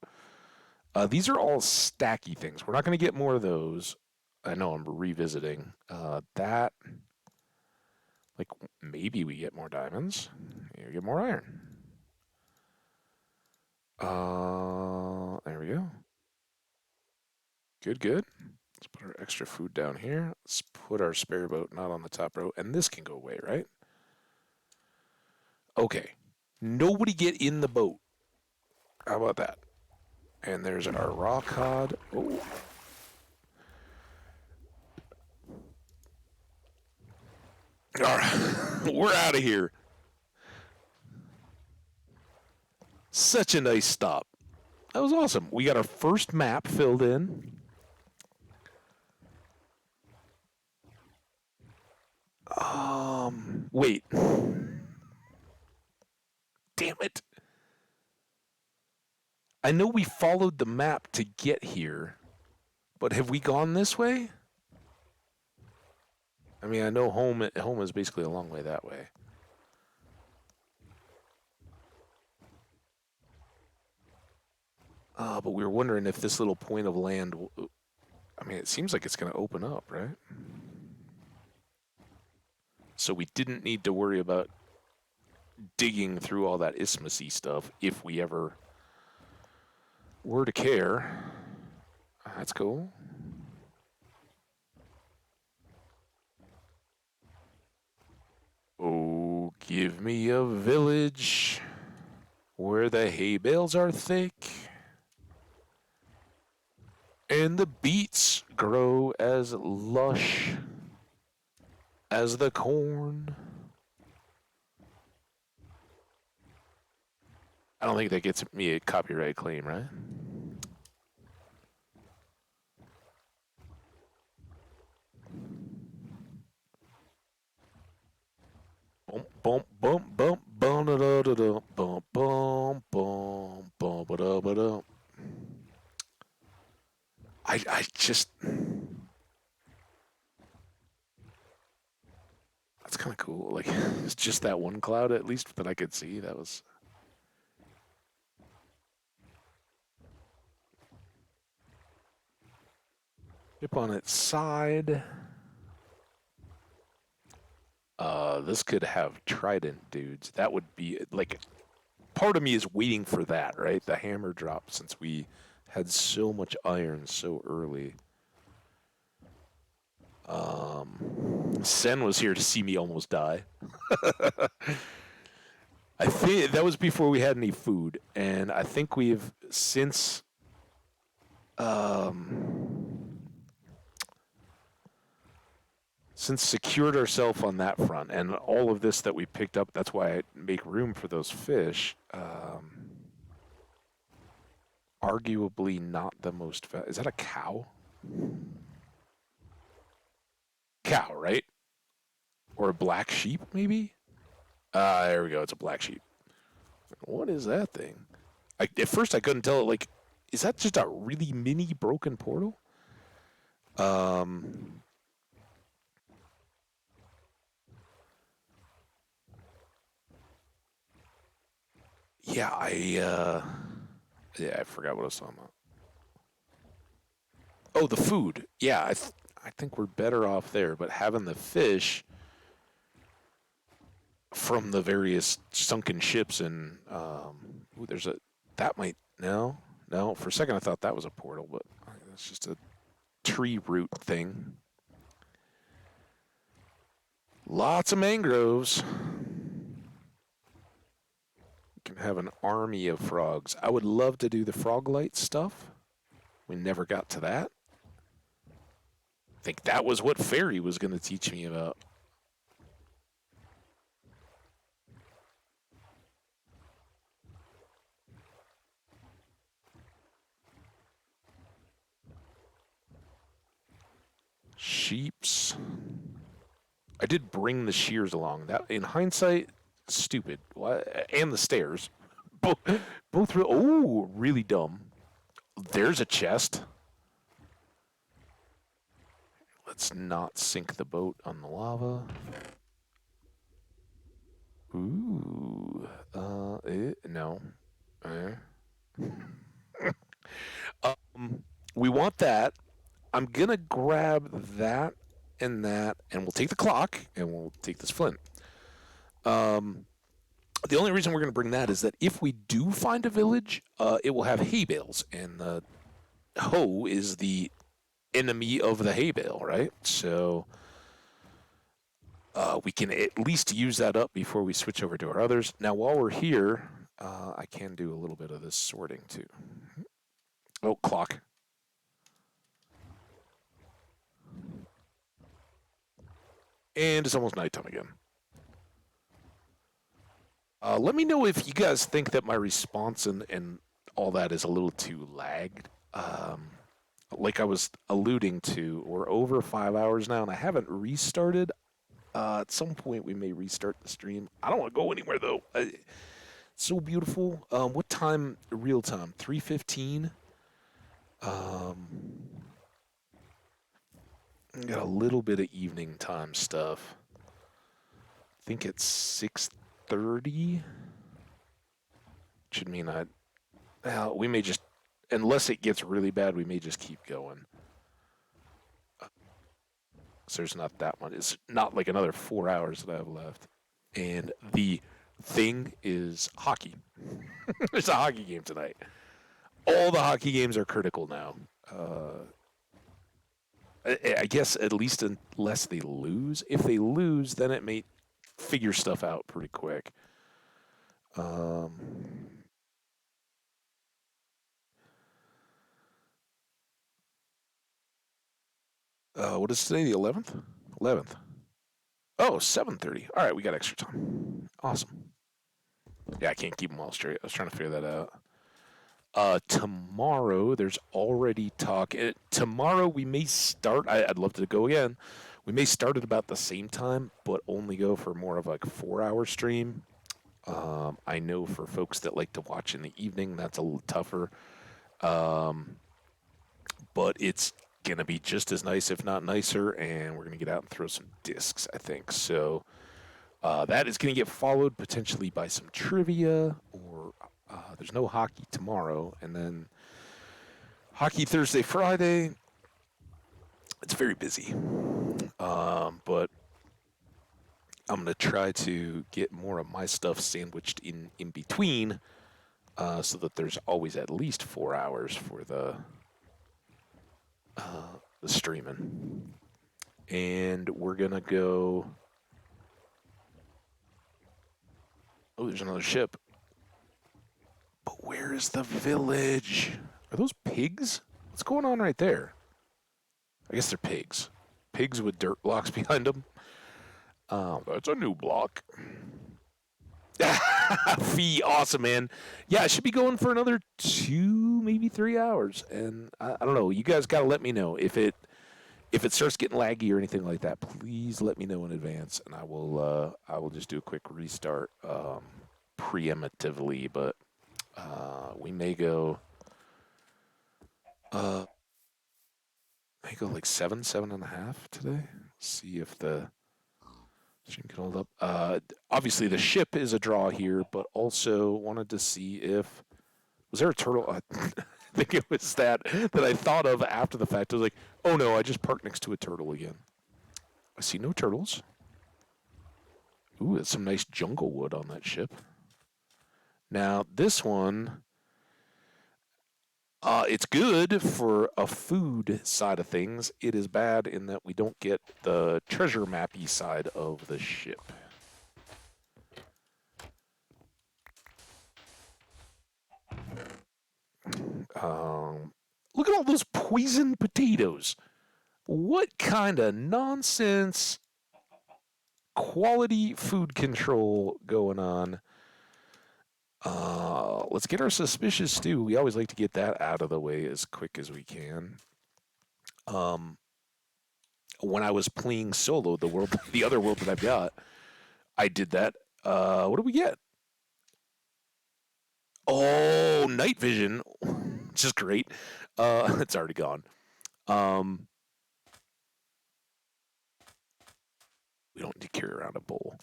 A: These are all stacky things. We're not going to get more of those. I know I'm revisiting that. Like maybe we get more diamonds. Maybe we get more iron. There we go. Good, good. Let's put our extra food down here. Let's put our spare boat not on the top row, and this can go away, right? Okay. Nobody get in the boat. How about that? And there's our raw cod. Oh. All right, we're out of here. Such a nice stop. That was awesome. We got our first map filled in. Wait. Damn it. I know we followed the map to get here, but have we gone this way? I mean, I know home is basically a long way that way. But we were wondering if this little point of land. I mean, it seems like it's going to open up, right? So we didn't need to worry about digging through all that isthmusy stuff if we ever were to care. That's cool. Oh, give me a village where the hay bales are thick and the beets grow as lush as the corn. I don't think that gets me a copyright claim, right? Bum bum bum bum bum da da da da bum bum bum bum ba da ba da. I just that's kind of cool. Like it's just that one cloud at least that I could see. That was ship on its side. This could have trident dudes. That would be like part of me is waiting for that, right? The hammer drop since we had so much iron so early. Sen was here to see me almost die. I think that was before we had any food, and I think we've since secured ourselves on that front, and all of this that we picked up. That's why I make room for those fish. Arguably not the most. Is that a cow? Cow, right? Or a black sheep, maybe? There we go. It's a black sheep. What is that thing? At first, I couldn't tell. Like, is that just a really mini broken portal? Um, yeah, I forgot what I was talking about. Oh, the food. Yeah, I think we're better off there. But having the fish from the various sunken ships and ooh, there's a that might no. For a second, I thought that was a portal, but that's just a tree root thing. Lots of mangroves. Can have an army of frogs. I would love to do the frog light stuff. We never got to that. I think that was what Fairy was going to teach me about. Sheeps. I did bring the shears along. That, in hindsight, stupid. And the stairs. Both, oh, really dumb. There's a chest. Let's not sink the boat on the lava. Ooh. No. Eh. We want that. I'm gonna grab that, and we'll take the clock, and we'll take this flint. The only reason we're gonna bring that is that if we do find a village, it will have hay bales, and the hoe is the enemy of the hay bale, right? So we can at least use that up before we switch over to our others. Now, while we're here, I can do a little bit of this sorting too. Oh, clock. And it's almost nighttime again. Let me know if you guys think that my response and all that is a little too lagged. Like I was alluding to, we're over 5 hours now, and I haven't restarted. At some point, we may restart the stream. I don't want to go anywhere though. It's so beautiful. What time? Real time? 3:15. Um, got a little bit of evening time stuff. I think it's 6:30. Should mean we may just, unless it gets really bad, we may just keep going. So there's not that much. It's not like another 4 hours that I have left. And the thing is hockey. There's a hockey game tonight. All the hockey games are critical now. I guess at least unless they lose. If they lose, then it may figure stuff out pretty quick. Um, what is today? The 11th? 11th. Oh, 7:30. All right, we got extra time. Awesome. Yeah, I can't keep them all straight. I was trying to figure that out. Tomorrow, there's already talk. Tomorrow, we may start. I'd love to go again. We may start at about the same time, but only go for more of like a 4 hour stream. I know for folks that like to watch in the evening, that's a little tougher. But it's going to be just as nice, if not nicer, and we're going to get out and throw some discs, I think. So that is going to get followed potentially by some trivia, or there's no hockey tomorrow, and then hockey Thursday, Friday. It's very busy. But I'm going to try to get more of my stuff sandwiched in between so that there's always at least 4 hours for the streaming. And we're going to go. Oh, there's another ship. But where is the village? Are those pigs? What's going on right there? I guess they're pigs. Pigs with dirt blocks behind them. That's a new block. Fee, awesome, man. Yeah, I should be going for another 2, maybe 3 hours. And I don't know. You guys got to let me know if it starts getting laggy or anything like that. Please let me know in advance, and I will just do a quick restart preemptively. But we may go like 7.5 today. See if the stream can hold up. Obviously, the ship is a draw here, but also wanted to see if was there a turtle. I think it was that I thought of after the fact. I was like, oh no, I just parked next to a turtle again. I see no turtles. Ooh, that's some nice jungle wood on that ship. Now this one. It's good for a food side of things. It is bad in that we don't get the treasure mappy side of the ship. Look at all those poison potatoes. What kind of nonsense quality food control going on? Let's get our suspicious stew. We always like to get that out of the way as quick as we can. When I was playing solo, the other world that I've got, I did that. What do we get? Oh, night vision, which is great. It's already gone. We don't need to carry around a bowl.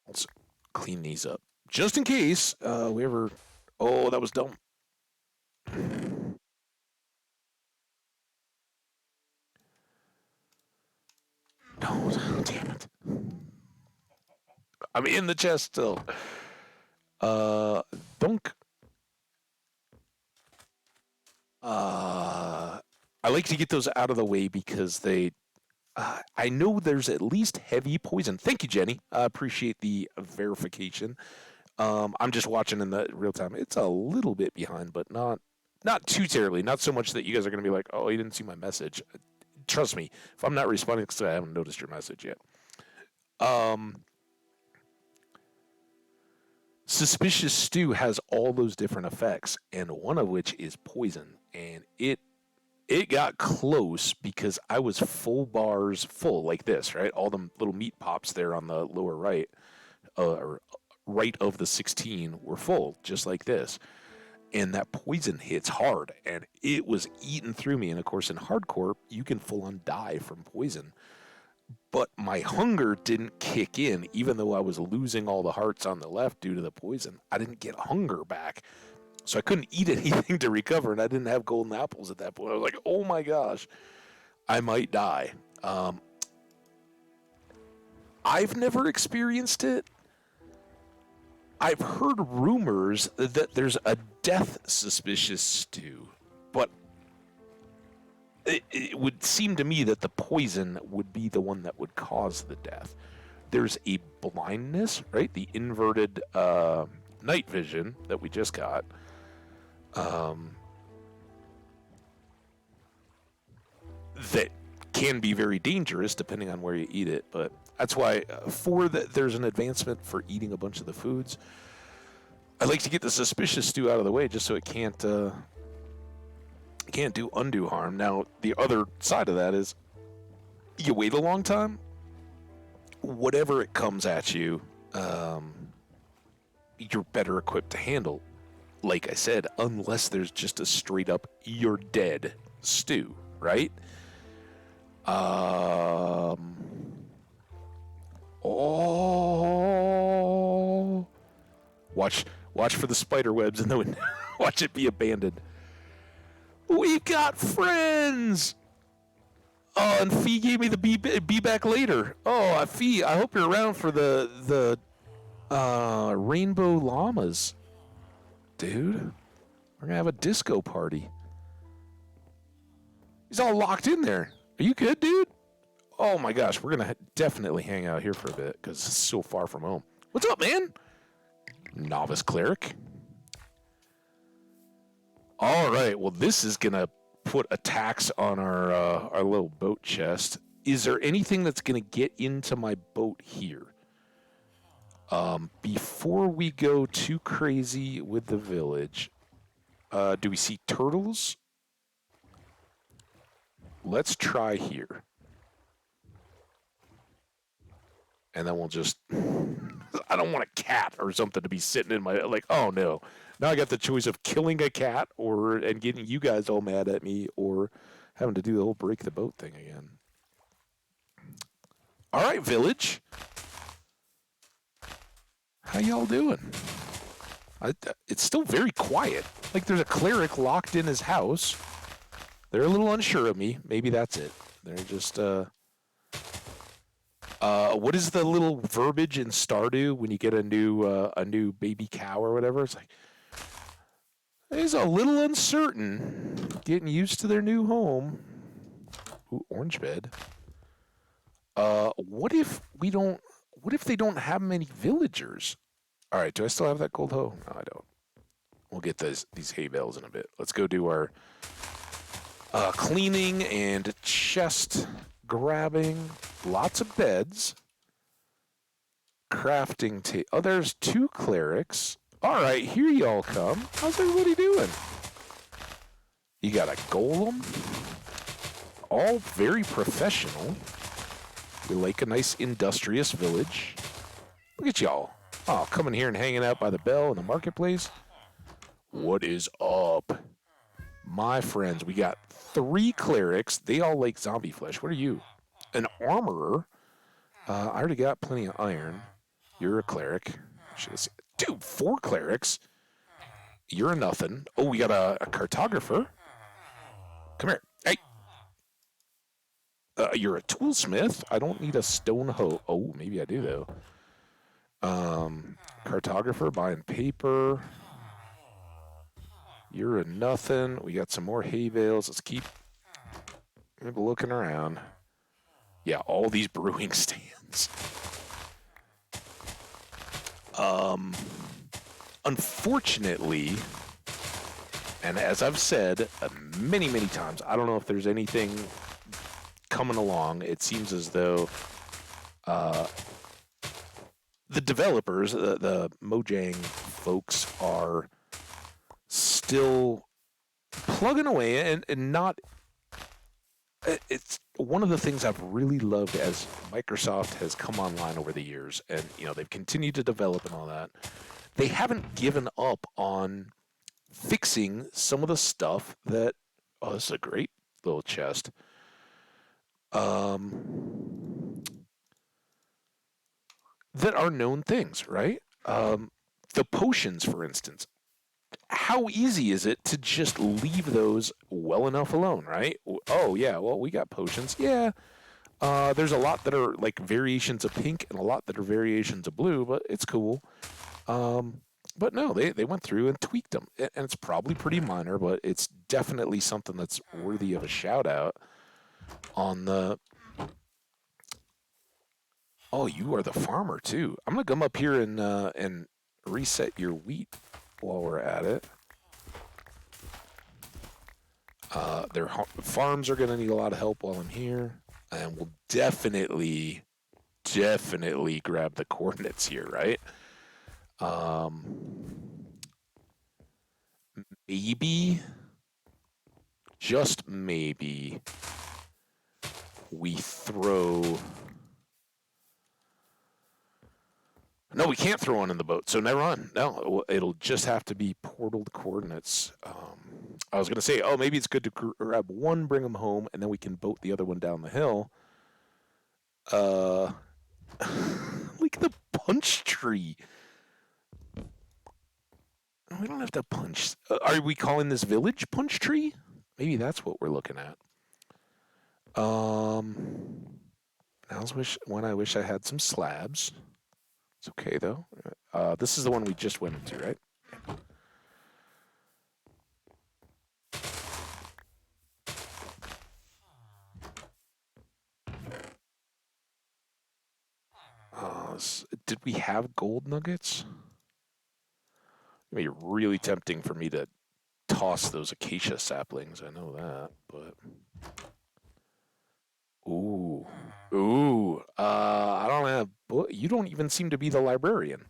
A: Let's clean these up just in case we ever. Oh, that was dumb. No, damn it. I'm in the chest still. Dunk. I like to get those out of the way because they. I know there's at least heavy poison. Thank you, Jenny. I appreciate the verification. I'm just watching in the real time. It's a little bit behind, but not too terribly. Not so much that you guys are going to be like, oh, you didn't see my message. trust me, if I'm not responding, because I haven't noticed your message yet. Suspicious stew has all those different effects, and one of which is poison. And it got close because I was full bars full like this, right? All the little meat pops there on the lower right, or right of the 16 were full, just like this. And that poison hits hard, and it was eating through me. And of course, in hardcore, you can full on die from poison. But my hunger didn't kick in, even though I was losing all the hearts on the left due to the poison. I didn't get hunger back. So I couldn't eat anything to recover, and I didn't have golden apples at that point. I was like, oh my gosh, I might die. I've never experienced it. I've heard rumors that there's a death suspicious stew, but it would seem to me that the poison would be the one that would cause the death. There's a blindness, right? The inverted night vision that we just got. That can be very dangerous depending on where you eat it, but that's why there's an advancement for eating a bunch of the foods. I like to get the suspicious stew out of the way just so it can't do undue harm. Now, the other side of that is you wait a long time, whatever it comes at you, you're better equipped to handle. Like I said, unless there's just a straight up you're dead stew, right? Watch for the spider webs in the window. Watch it be abandoned. We've got friends! Oh, and Fee gave me the be back later. Oh, Fee, I hope you're around for the rainbow llamas. Dude, we're gonna have a disco party. He's all locked in there. Are you good, dude? Oh my gosh, we're gonna definitely hang out here for a bit because it's so far from home. What's up, man? Novice cleric. All right, well, this is gonna put a tax on our little boat chest. Is there anything that's gonna get into my boat here? Before we go too crazy with the village, do we see turtles? Let's try here. And then we'll just... I don't want a cat or something to be sitting in my... Like, oh no. Now I got the choice of killing a cat and getting you guys all mad at me or having to do the whole break the boat thing again. All right, village. How y'all doing? It's still very quiet. Like there's a cleric locked in his house. They're a little unsure of me. Maybe that's it. They're just, what is the little verbiage in Stardew when you get a new baby cow or whatever? It's like, he's a little uncertain, getting used to their new home. Ooh, orange bed. What if they don't have many villagers? All right, do I still have that gold hoe? No, I don't. We'll get these hay bales in a bit. Let's go do our cleaning and chest grabbing. Lots of beds. Crafting oh, there's 2 clerics. All right, here y'all come. How's everybody doing? You got a golem. All very professional. We like a nice industrious village. Look at y'all. Oh, coming here and hanging out by the bell in the marketplace. What is up? My friends, we got 3 clerics. They all like zombie flesh. What are you? An armorer. I already got plenty of iron. You're a cleric. Dude, 4 clerics. You're a nothing. Oh, we got a cartographer. Come here. Hey. You're a toolsmith. I don't need a stone hoe. Oh, maybe I do, though. Cartographer, buying paper. You're a nothing. We got some more hay bales. Let's keep looking around. Yeah, all these brewing stands. Unfortunately, and as I've said many, many times, I don't know if there's anything coming along. It seems as though uh, the developers, the Mojang folks, are still plugging away and not. It's one of the things I've really loved as Microsoft has come online over the years, and they've continued to develop and all that. They haven't given up on fixing some of the stuff that. Oh, this is a great little chest. That are known things, right? The potions, for instance. How easy is it to just leave those well enough alone, right? Oh, yeah, well, we got potions. Yeah, there's a lot that are like variations of pink and a lot that are variations of blue, but it's cool. But no, they went through and tweaked them. And it's probably pretty minor, but it's definitely something that's worthy of a shout out on the. Oh, you are the farmer too. I'm gonna come up here and reset your wheat while we're at it. Their farms are gonna need a lot of help while I'm here, and we'll definitely grab the coordinates here, right? Maybe, just maybe, we throw. No, we can't throw one in the boat, so never mind. No, it'll just have to be portaled coordinates. I was going to say, oh, maybe it's good to grab one, bring them home, and then we can boat the other one down the hill. Look at the punch tree. We don't have to punch. Are we calling this village punch tree? Maybe that's what we're looking at. When I wish I had some slabs. It's okay, though. This is the one we just went into, right? Did we have gold nuggets? It'd be really tempting for me to toss those acacia saplings. I know that, but... Ooh. Ooh. I don't have... You don't even seem to be the librarian.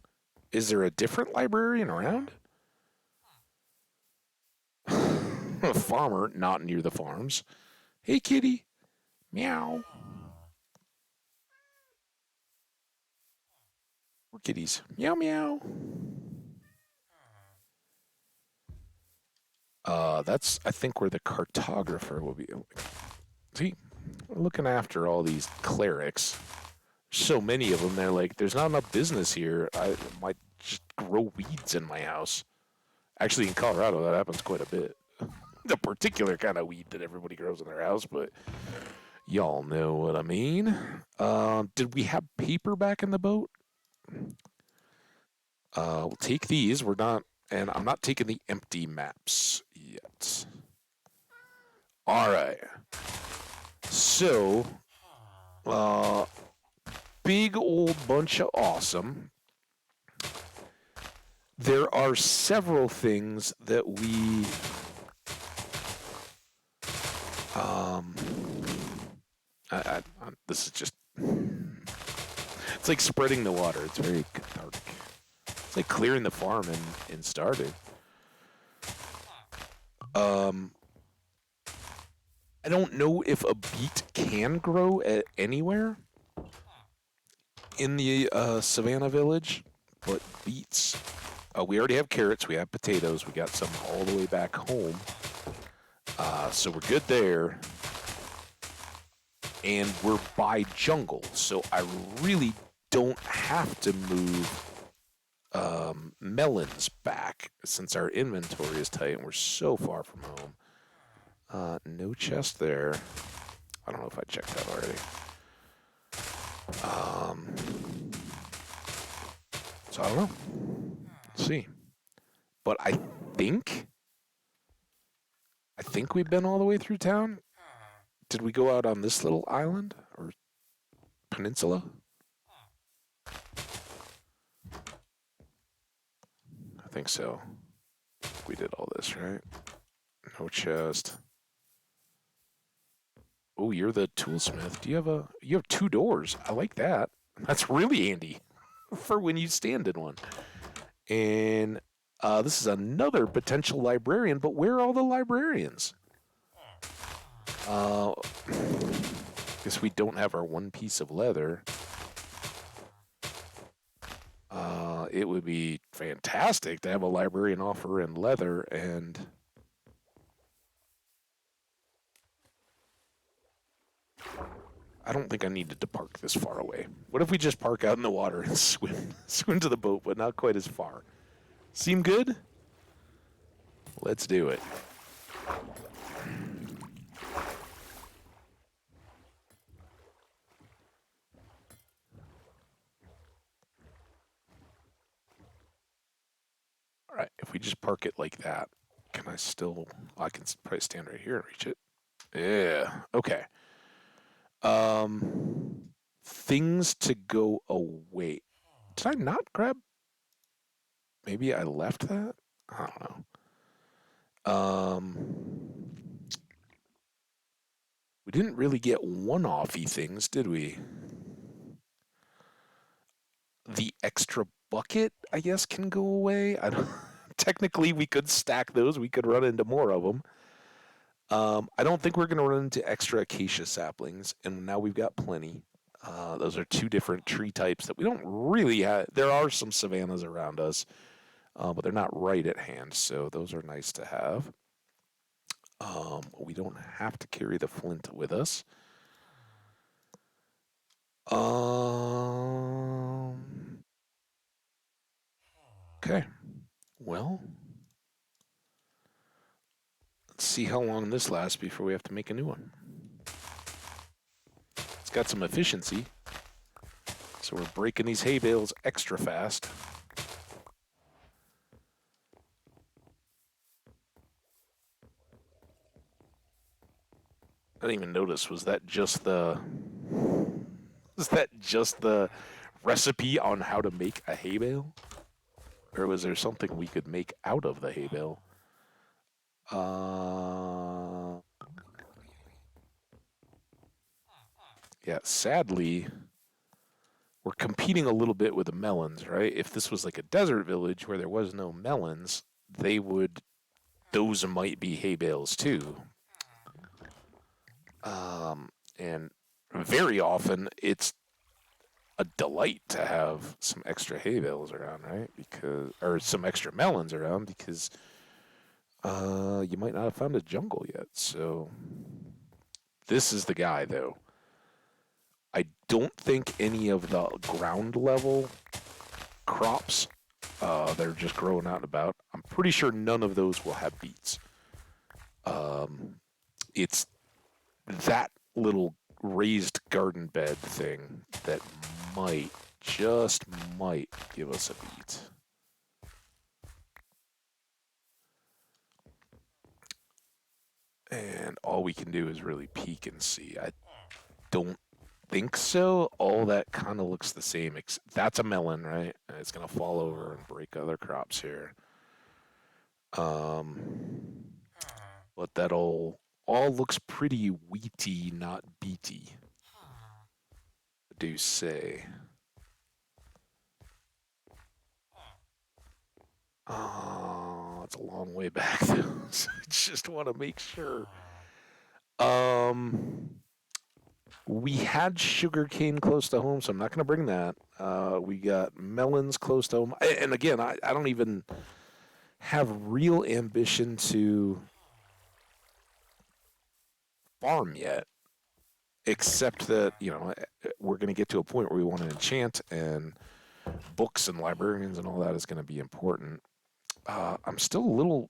A: Is there a different librarian around? A farmer, not near the farms. Hey, kitty. Meow. We're kitties. Meow, meow. That's, I think, where the cartographer will be. See, we're looking after all these clerics. So many of them, they're like, there's not enough business here. I might just grow weeds in my house. Actually, in Colorado, that happens quite a bit. The particular kind of weed that everybody grows in their house, but y'all know what I mean. Did we have paper back in the boat? We'll take these. We're not, and I'm not taking the empty maps yet. All right. So, big old bunch of awesome. There are several things that we this is just it's like spreading the water. It's very cathartic. It's like clearing the farm and starting. I don't know if a beet can grow anywhere in the Savannah Village, but beets. We already have carrots. We have potatoes. We got some all the way back home. So we're good there. And we're by jungle, so I really don't have to move melons back since our inventory is tight and we're so far from home. No chest there. I don't know if I checked that already. So I don't know. Let's see. But I think we've been all the way through town. Did we go out on this little island or peninsula? I think so. We did all this, right? No chest. Oh, you're the toolsmith. You have two doors. I like that. That's really handy for when you stand in one. And this is another potential librarian, but where are all the librarians? Uh, guess we don't have our one piece of leather. It would be fantastic to have a librarian offer in leather, and I don't think I needed to park this far away. What if we just park out in the water and swim to the boat, but not quite as far? Seem good? Let's do it. All right, if we just park it like that, can I still? I can probably stand right here and reach it. Yeah. Okay. Things to go away. Did I not grab? Maybe I left that. I don't know. We didn't really get one-offy things, did we? The extra bucket, I guess, can go away. I don't. Technically, we could stack those. We could run into more of them. I don't think we're going to run into extra acacia saplings, and now we've got plenty. Those are two different tree types that we don't really have. There are some savannas around us, but they're not right at hand, so those are nice to have. We don't have to carry the flint with us. Okay. Well, let's see how long this lasts before we have to make a new one. It's got some efficiency, so we're breaking these hay bales extra fast. I didn't even notice. Was that just the recipe on how to make a hay bale? Or was there something we could make out of the hay bale? Yeah, sadly, we're competing a little bit with the melons, right? If this was like a desert village where there was no melons, those might be hay bales too. And very often it's a delight to have some extra hay bales around, right? Or some extra melons around because you might not have found a jungle yet. So this is the guy, though. I don't think any of the ground level crops that are just growing out and about, I'm pretty sure none of those will have beets. It's that little raised garden bed thing that just might give us a beet. And all we can do is really peek and see. I don't think so. All that kind of looks the same. That's a melon, right? And it's going to fall over and break other crops here. But that all looks pretty wheaty, not beety. I do say. Oh, it's a long way back though. So I just want to make sure. We had sugarcane close to home, so I'm not going to bring that. We got melons close to home. And again, I don't even have real ambition to farm yet, except that, we're going to get to a point where we want to enchant, and books and librarians and all that is going to be important. I'm still a little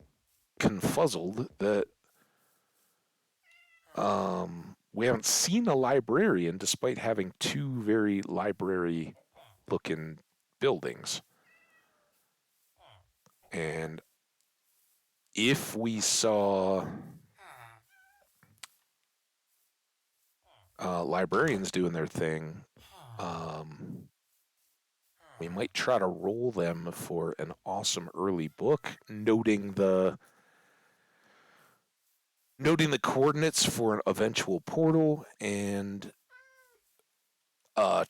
A: confuzzled that we haven't seen a librarian despite having two very library looking buildings. And if we saw librarians doing their thing, we might try to roll them for an awesome early book, noting the Noting the coordinates for an eventual portal and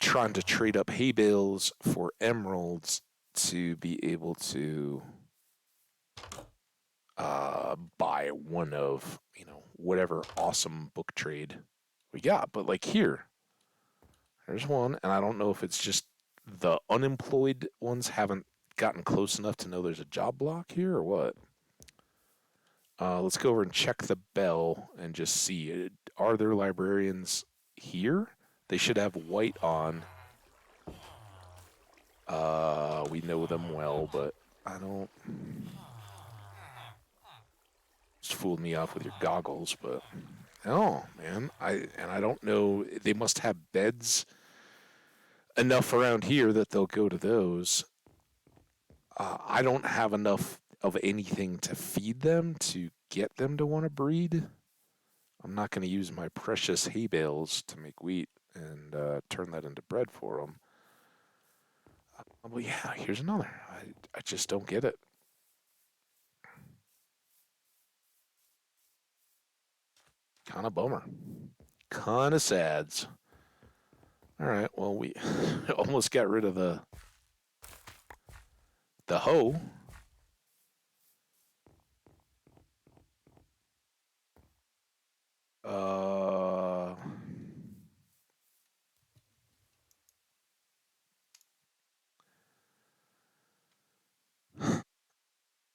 A: trying to trade up hay bales for emeralds to be able to buy one of, whatever awesome book trade we got. But like here, there's one, and I don't know if it's just the unemployed ones haven't gotten close enough to know there's a job block here or what. Let's go over and check the bell and just see. Are there librarians here? They should have white on. We know them well, but I don't. Just fooled me off with your goggles, but oh man, I don't know. They must have beds enough around here that they'll go to those. I don't have enough of anything to feed them to get them to want to breed. I'm not going to use my precious hay bales to make wheat and turn that into bread for them. Well, yeah, here's another. I just don't get it. Kind of bummer. Kind of sads. All right, well, we almost got rid of the hoe. Uh,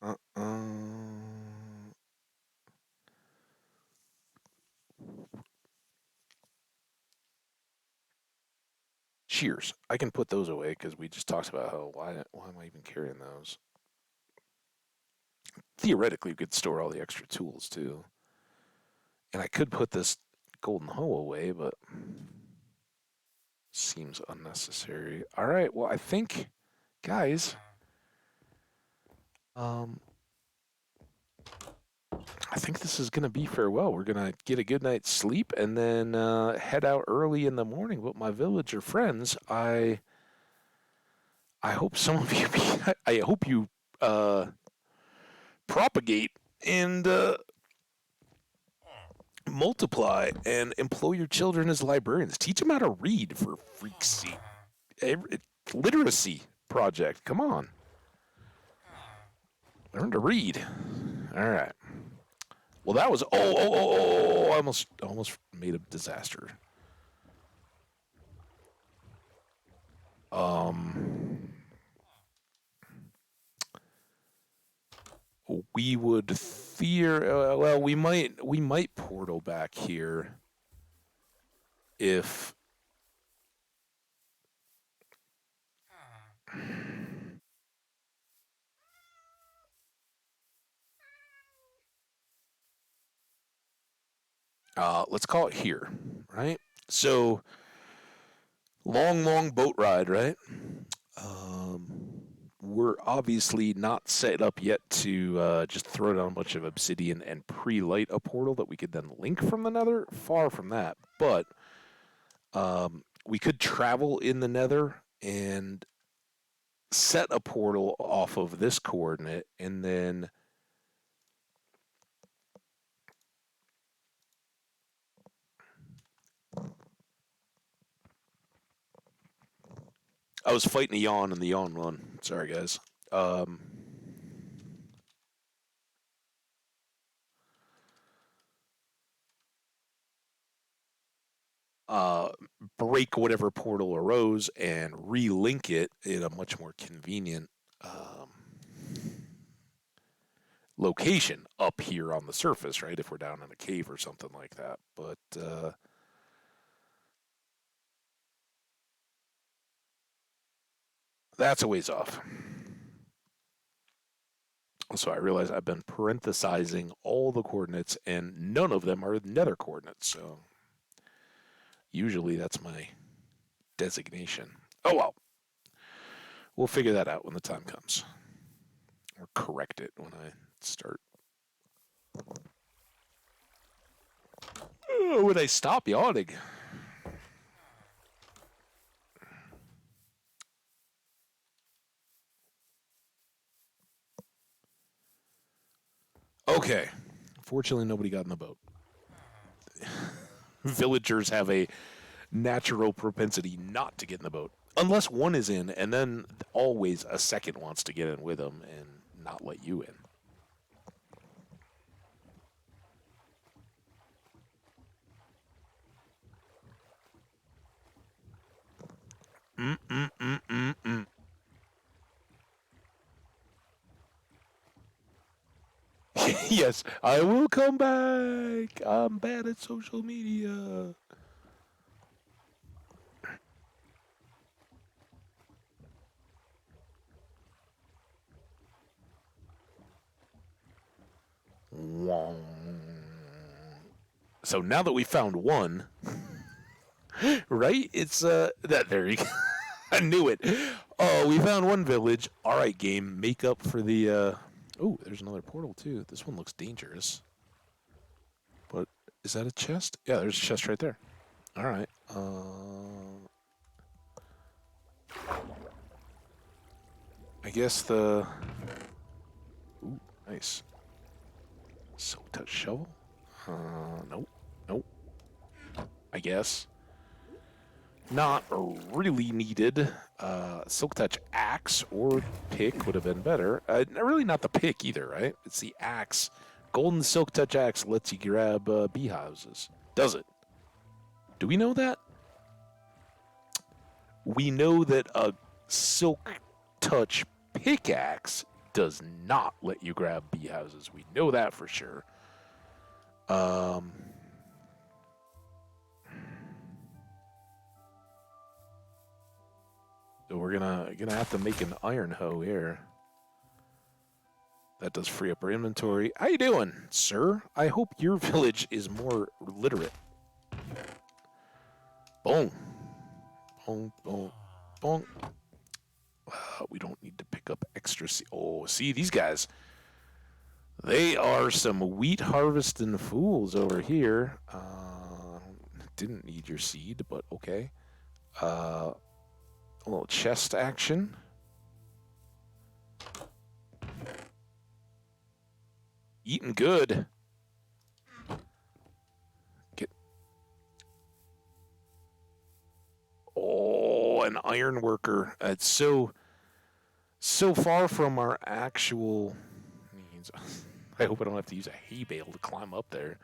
A: uh, Cheers. I can put those away because we just talked about how why am I even carrying those? Theoretically, we could store all the extra tools too, and I could put this golden hoe away, but seems unnecessary. All right. Well, I think, guys, um, I think this is gonna be farewell. We're gonna get a good night's sleep and then head out early in the morning with my villager friends. I hope some of you. I hope you uh, propagate and multiply and employ your children as librarians. Teach them how to read, for freak's sake. Literacy project. Come on, learn to read. All right. Well, that was I almost made a disaster. Um, we would fear. Well, we might portal back here if. Let's call it here, right? So long boat ride, right? Um, we're obviously not set up yet to just throw down a bunch of obsidian and pre-light a portal that we could then link from the nether. Far from that, but we could travel in the nether and set a portal off of this coordinate, and then I was fighting a yawn in the yawn one. Sorry, guys. Um, uh, Break whatever portal arose and relink it in a much more convenient location up here on the surface, right? If we're down in a cave or something like that. But that's a ways off. So I realize I've been parenthesizing all the coordinates, and none of them are nether coordinates. So usually that's my designation. Oh well, we'll figure that out when the time comes, or correct it when I start. When I stop yawning. Okay, Fortunately, nobody got in the boat. Villagers have a natural propensity not to get in the boat. Unless one is in, and then always a second wants to get in with them and not let you in. Mm-mm-mm-mm-mm. Yes, I will come back. I'm bad at social media. So now that we found one, right? It's that there you go. I knew it. Oh, we found one village. All right, game, make up for the oh, there's another portal too. This one looks dangerous. But is that a chest? Yeah, there's a chest right there. All right. I guess the ooh, nice. Silk touch shovel? Nope. Nope. I guess. Not really needed. Silk touch axe or pick would have been better. Really not the pick either, right? It's the axe. Golden silk touch axe lets you grab bee houses. Does it? Do we know that? We know that a silk touch pickaxe does not let you grab bee houses. We know that for sure. So we're gonna have to make an iron hoe here. That does free up our inventory. How you doing, sir? I hope your village is more literate. Boom. Boom, boom, boom. We don't need to pick up extra seed. Oh, see, these guys. They are some wheat harvesting fools over here. Didn't need your seed, but okay. A little chest action. Eating good. Get. Oh, an iron worker. It's so far from our actual needs. I hope I don't have to use a hay bale to climb up there.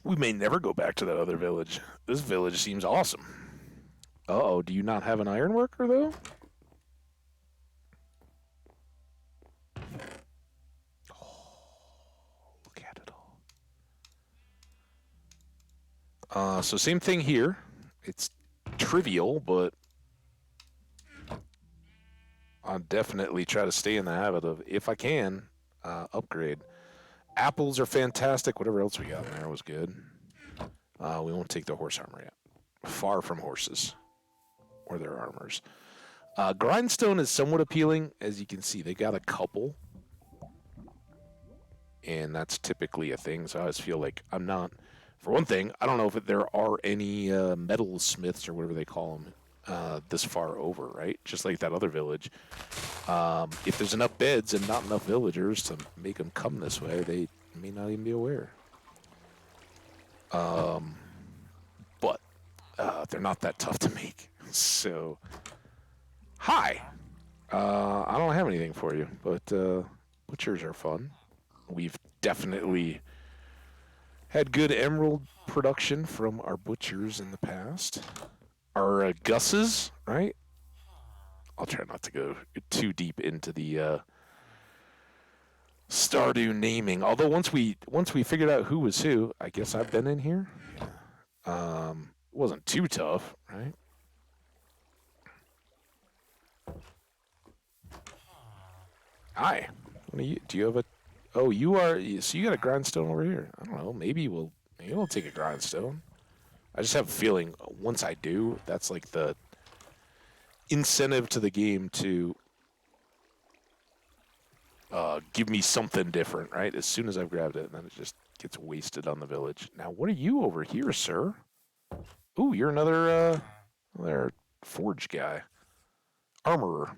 A: We may never go back to that other village. This village seems awesome. Uh-oh, do you not have an iron worker, though? Look at it all. So same thing here. It's trivial, but I'll definitely try to stay in the habit of, if I can, upgrade. Apples are fantastic. Whatever else we got in there was good. We won't take the horse armor yet. Far from horses or their armors. Grindstone is somewhat appealing. As you can see, they got a couple. And that's typically a thing. So I always feel like I'm not... For one thing, I don't know if there are any metal smiths or whatever they call them this far over, right? Just like that other village. If there's enough beds and not enough villagers to make them come this way, they may not even be aware. But they're not that tough to make. So, hi. I don't have anything for you, but butchers are fun. We've definitely had good emerald production from our butchers in the past. Our Gusses, right? I'll try not to go too deep into the Stardew naming. Although once we figured out who was who, I guess I've been in here. Yeah. It wasn't too tough, right? Hi. What are you? Do you have a? Oh, you are. So you got a grindstone over here. I don't know. Maybe we'll take a grindstone. I just have a feeling once I do, that's like the incentive to the game to give me something different, right? As soon as I've grabbed it, and then it just gets wasted on the village. Now, what are you over here, sir? Ooh, you're another forge guy. Armorer.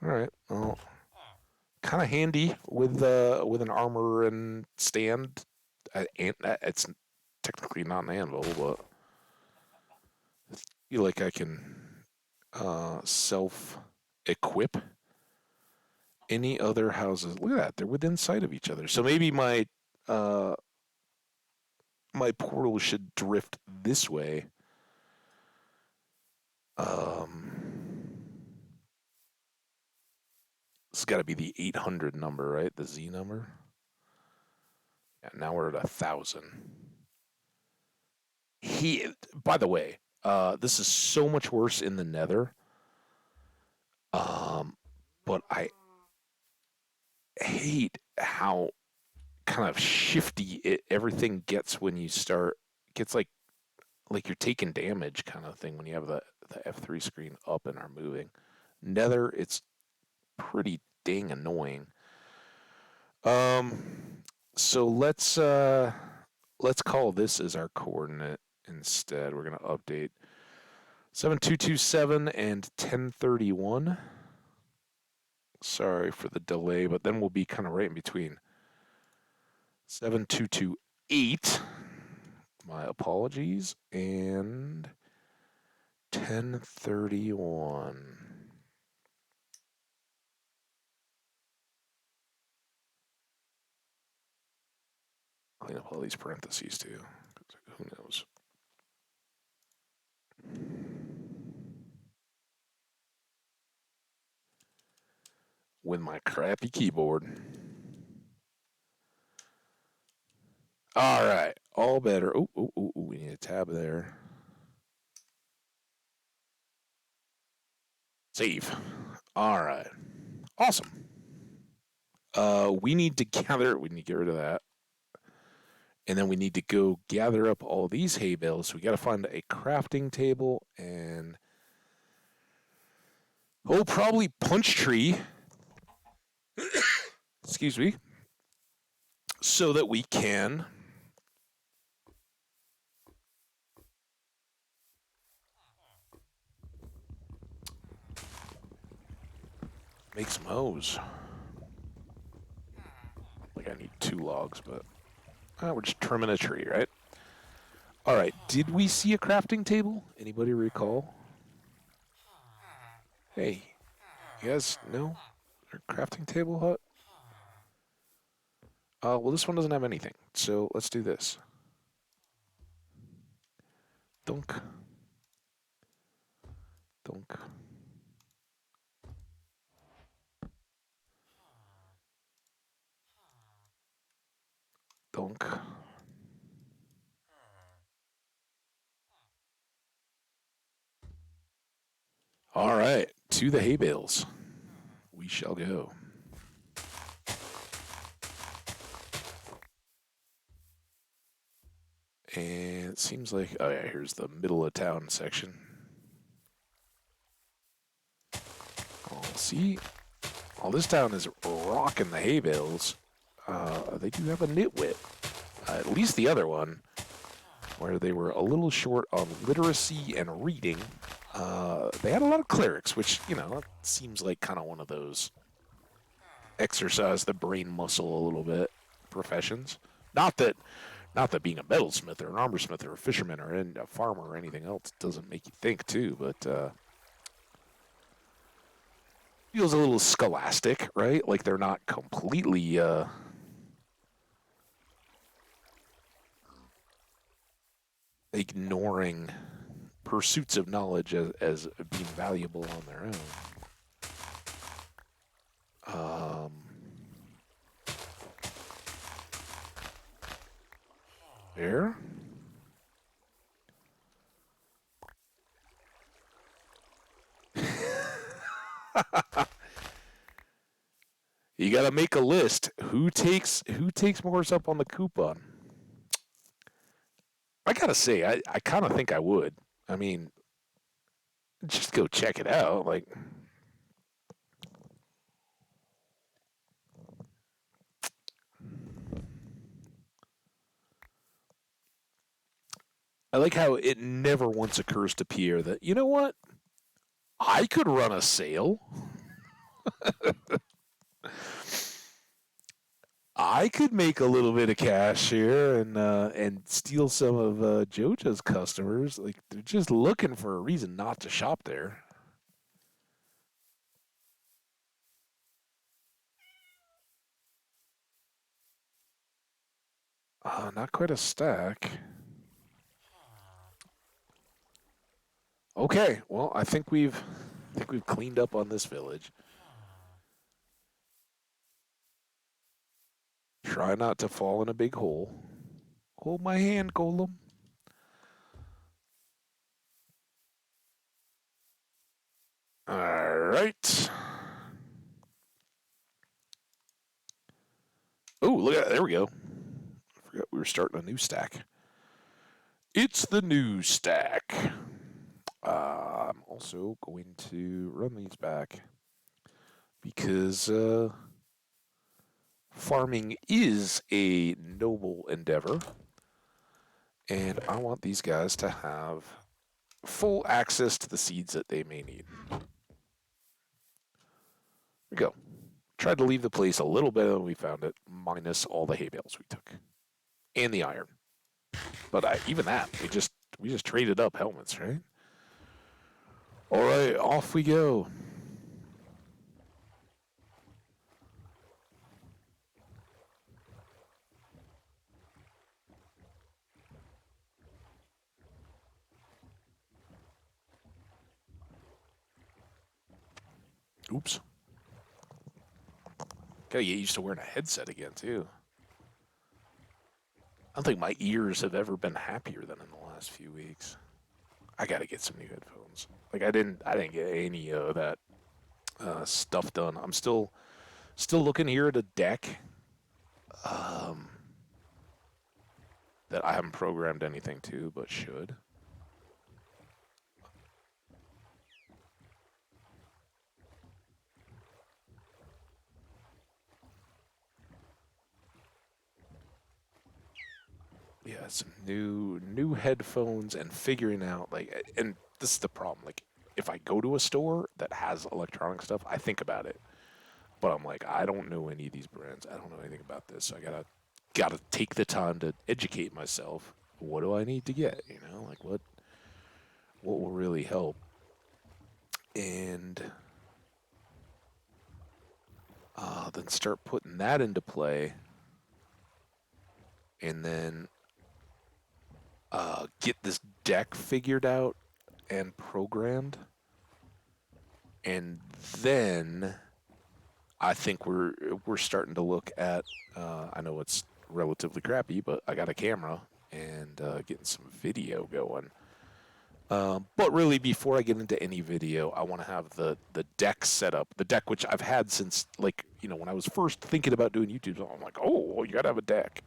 A: All right. Well, kind of handy with an armor and stand. It's technically not an anvil, but I feel like I can self equip any other houses. Look at that; they're within sight of each other. So maybe uh, my portal should drift this way. It's got to be the 800 number, right? The Z number. Yeah, now we're at 1,000. He, by the way, this is so much worse in the Nether. Um, but I hate how kind of shifty everything gets when you start. It gets like you're taking damage kind of thing when you have the F3 screen up and are moving. Nether, it's pretty dang annoying. Um, so let's call this as our coordinate instead. We're gonna update 7227 and 1031. Sorry for the delay, but then we'll be kind of right in between. 7228. My apologies. And 1031. Clean up all these parentheses too. Who knows? With my crappy keyboard. All right, all better. Oh, we need a tab there. Save. All right, awesome. We need to gather. We need to get rid of that, and then we need to go gather up all these hay bales. So we got to find a crafting table and probably punch tree. Excuse me, so that we can make some hose. Like I need 2 logs, but we're just trimming a tree, right? All right. Did we see a crafting table? Anybody recall? Hey, you guys know our crafting table hut? Well, this one doesn't have anything, so let's do this. Dunk. Dunk. Dunk. All right, to the hay bales we shall go. And it seems like, oh yeah, here's the middle of town section. Oh, see, all this town is rocking the hay bales. They do have a nitwit. At least the other one, where they were a little short on literacy and reading. They had a lot of clerics, which, seems like kind of one of those exercise the brain muscle a little bit professions. Not that being a metalsmith or an armorsmith or a fisherman or a farmer or anything else doesn't make you think too, but feels a little scholastic, right? Like they're not completely ignoring pursuits of knowledge as being valuable on their own. There. You got to make a list. Who takes more up on the coupon? I gotta say, I kind of think I would. I mean, just go check it out. Like, I like how it never once occurs to Pierre that, you know what? I could run a sale. I could make a little bit of cash here and steal some of JoJo's customers. Like they're just looking for a reason not to shop there. Not quite a stack. Okay, well, I think we've cleaned up on this village. Try not to fall in a big hole. Hold my hand, Golem. All right. Oh, look at that. There we go. I forgot we were starting a new stack. It's the new stack. I'm also going to run these back because farming is a noble endeavor, and I want these guys to have full access to the seeds that they may need. Here we go. Tried to leave the place a little better than we found it, minus all the hay bales we took and the iron. But even that, we just traded up helmets, right? All right, off we go. Oops. Gotta get used to wearing a headset again too. I don't think my ears have ever been happier than in the last few weeks. I gotta get some new headphones. Like I didn't get any of that stuff done. I'm still looking here at a deck um, that I haven't programmed anything to, but should. Yeah, some new headphones and figuring out and this is the problem. Like if I go to a store that has electronic stuff, I think about it. But I'm like, I don't know any of these brands. I don't know anything about this. So I gotta take the time to educate myself. What do I need to get? Like what will really help? And then start putting that into play, and then get this deck figured out and programmed, and then I think we're starting to look at. I know it's relatively crappy, but I got a camera and getting some video going. But really, before I get into any video, I want to have the deck set up. The deck, which I've had since when I was first thinking about doing YouTube. So I'm like, oh, well, you got to have a deck.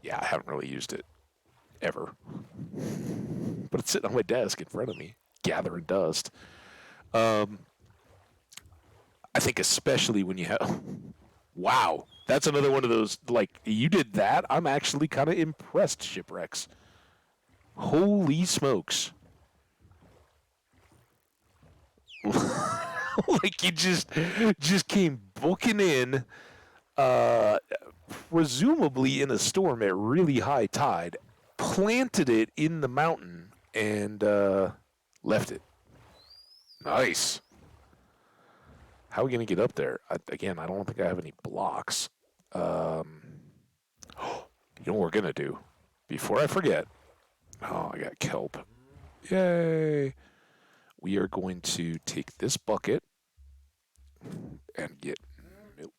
A: Yeah, I haven't really used it ever, but it's sitting on my desk in front of me, gathering dust. Um, I think especially when you have, wow, that's another one of those. Like you did that. I'm actually kind of impressed, Shipwrecks. Holy smokes! Like you just came booking in, uh, presumably in a storm at really high tide, planted it in the mountain, and left it. Nice. How are we gonna get up there? Again, I don't think I have any blocks. Um, you know what we're gonna do? Before I forget. Oh, I got kelp. Yay! We are going to take this bucket and get milk.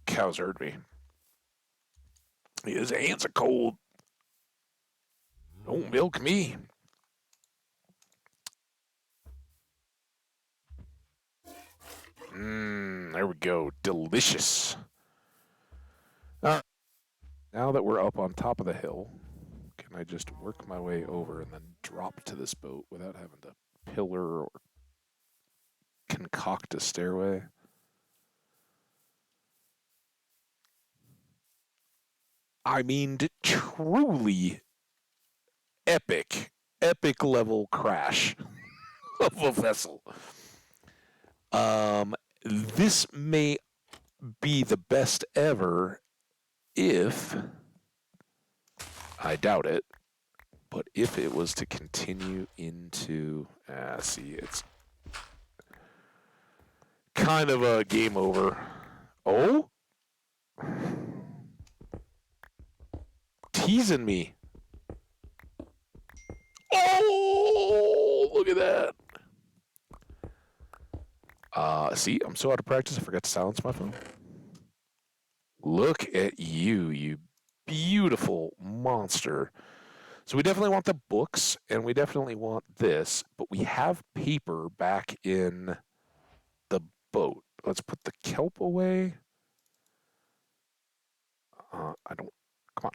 A: Cows heard me. His hands are cold. Don't milk me. There we go. Delicious. Uh, Now that we're up on top of the hill, can I just work my way over and then drop to this boat without having to pillar or concoct a stairway? I mean, truly epic level crash of a vessel. Um, this may be the best ever if, I doubt it, but if it was to continue into, see, it's kind of a game over. Oh? Teasing me. Oh, look at that. See, I'm so out of practice, I forgot to silence my phone. Look at you, you beautiful monster. So we definitely want the books, and we definitely want this, but we have paper back in the boat. Let's put the kelp away. I don't, come on.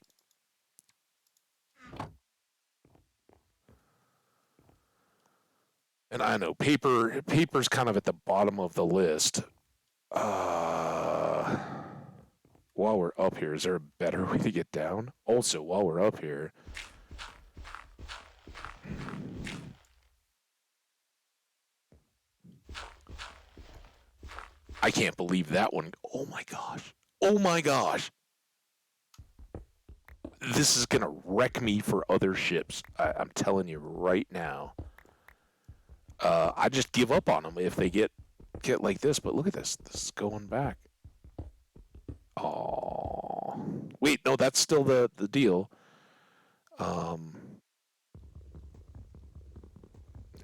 A: And I know paper's kind of at the bottom of the list. Uh, while we're up here, is there a better way to get down? Also, while we're up here, I can't believe that one. Oh my gosh. Oh my gosh. This is going to wreck me for other ships. I'm telling you right now. I just give up on them if they get like this. But look at this. This is going back. Oh. Wait, no, that's still the deal. I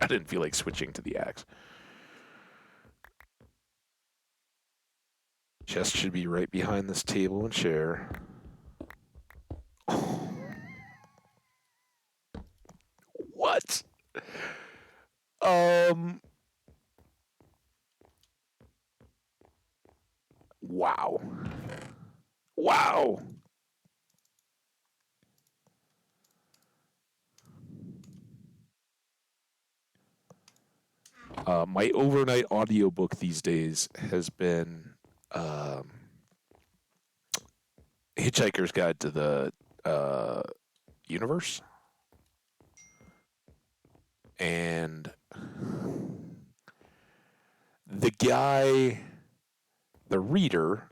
A: didn't feel like switching to the axe. Chest should be right behind this table and chair. Oh. What? Wow. Wow. My overnight audiobook these days has been Hitchhiker's Guide to the Universe. And the guy, the reader,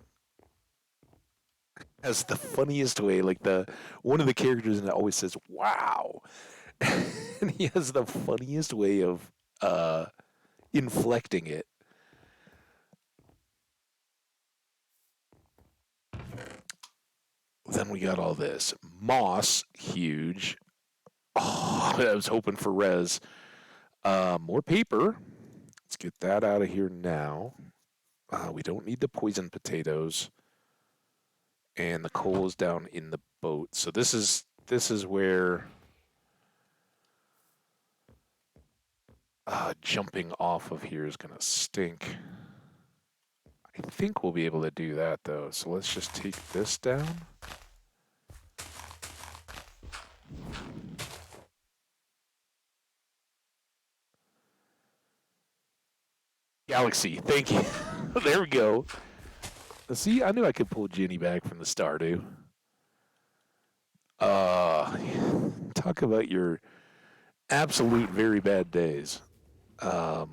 A: has the funniest way. Like one of the characters in it always says, "Wow," and he has the funniest way of inflecting it. Then we got all this moss, huge. Oh, I was hoping for res. More paper. Let's get that out of here now. We don't need the poison potatoes. And the coal is down in the boat. So this is where jumping off of here is gonna stink. I think we'll be able to do that though. So let's just take this down. Galaxy, thank you. There we go. See, I knew I could pull Ginny back from the Stardew. Talk about your absolute very bad days. And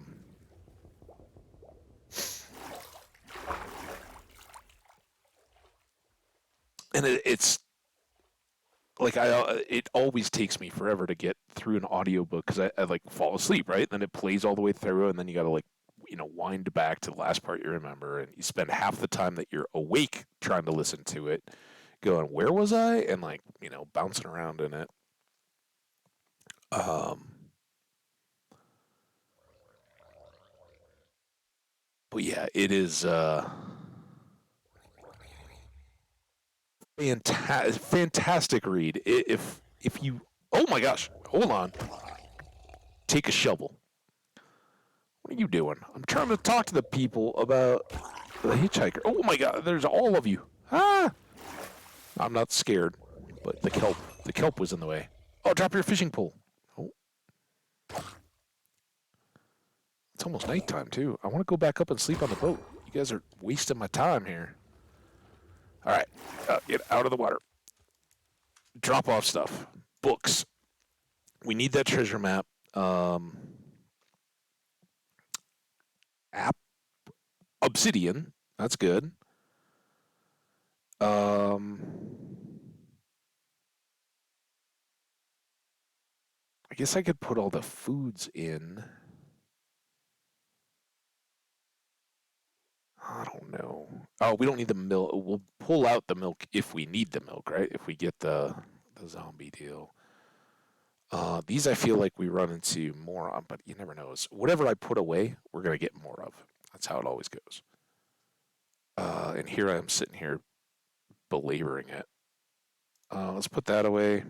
A: it's like it always takes me forever to get through an audiobook because I like fall asleep, right? And then it plays all the way through, and then you got to like wind back to the last part you remember, and you spend half the time that you're awake trying to listen to it, going, "Where was I?" and like bouncing around in it. But yeah, it is fantastic read. If you, oh my gosh, hold on, take a shovel. What are you doing? I'm trying to talk to the people about the hitchhiker. Oh my god, there's all of you. Ah! I'm not scared, but the kelp was in the way. Oh, drop your fishing pole. Oh. It's almost nighttime too. I want to go back up and sleep on the boat. You guys are wasting my time here. All right, get out of the water. drop off stuff. Books. We need that treasure map. Um, app Obsidian. That's good. Um, I guess I could put all the foods in. I don't know. Oh, we don't need the milk. We'll pull out the milk if we need the milk, right? If we get the zombie deal. These I feel like we run into more on, but you never know. So whatever I put away, we're gonna get more of. That's how it always goes. And here I am sitting here belaboring it. Let's put that away.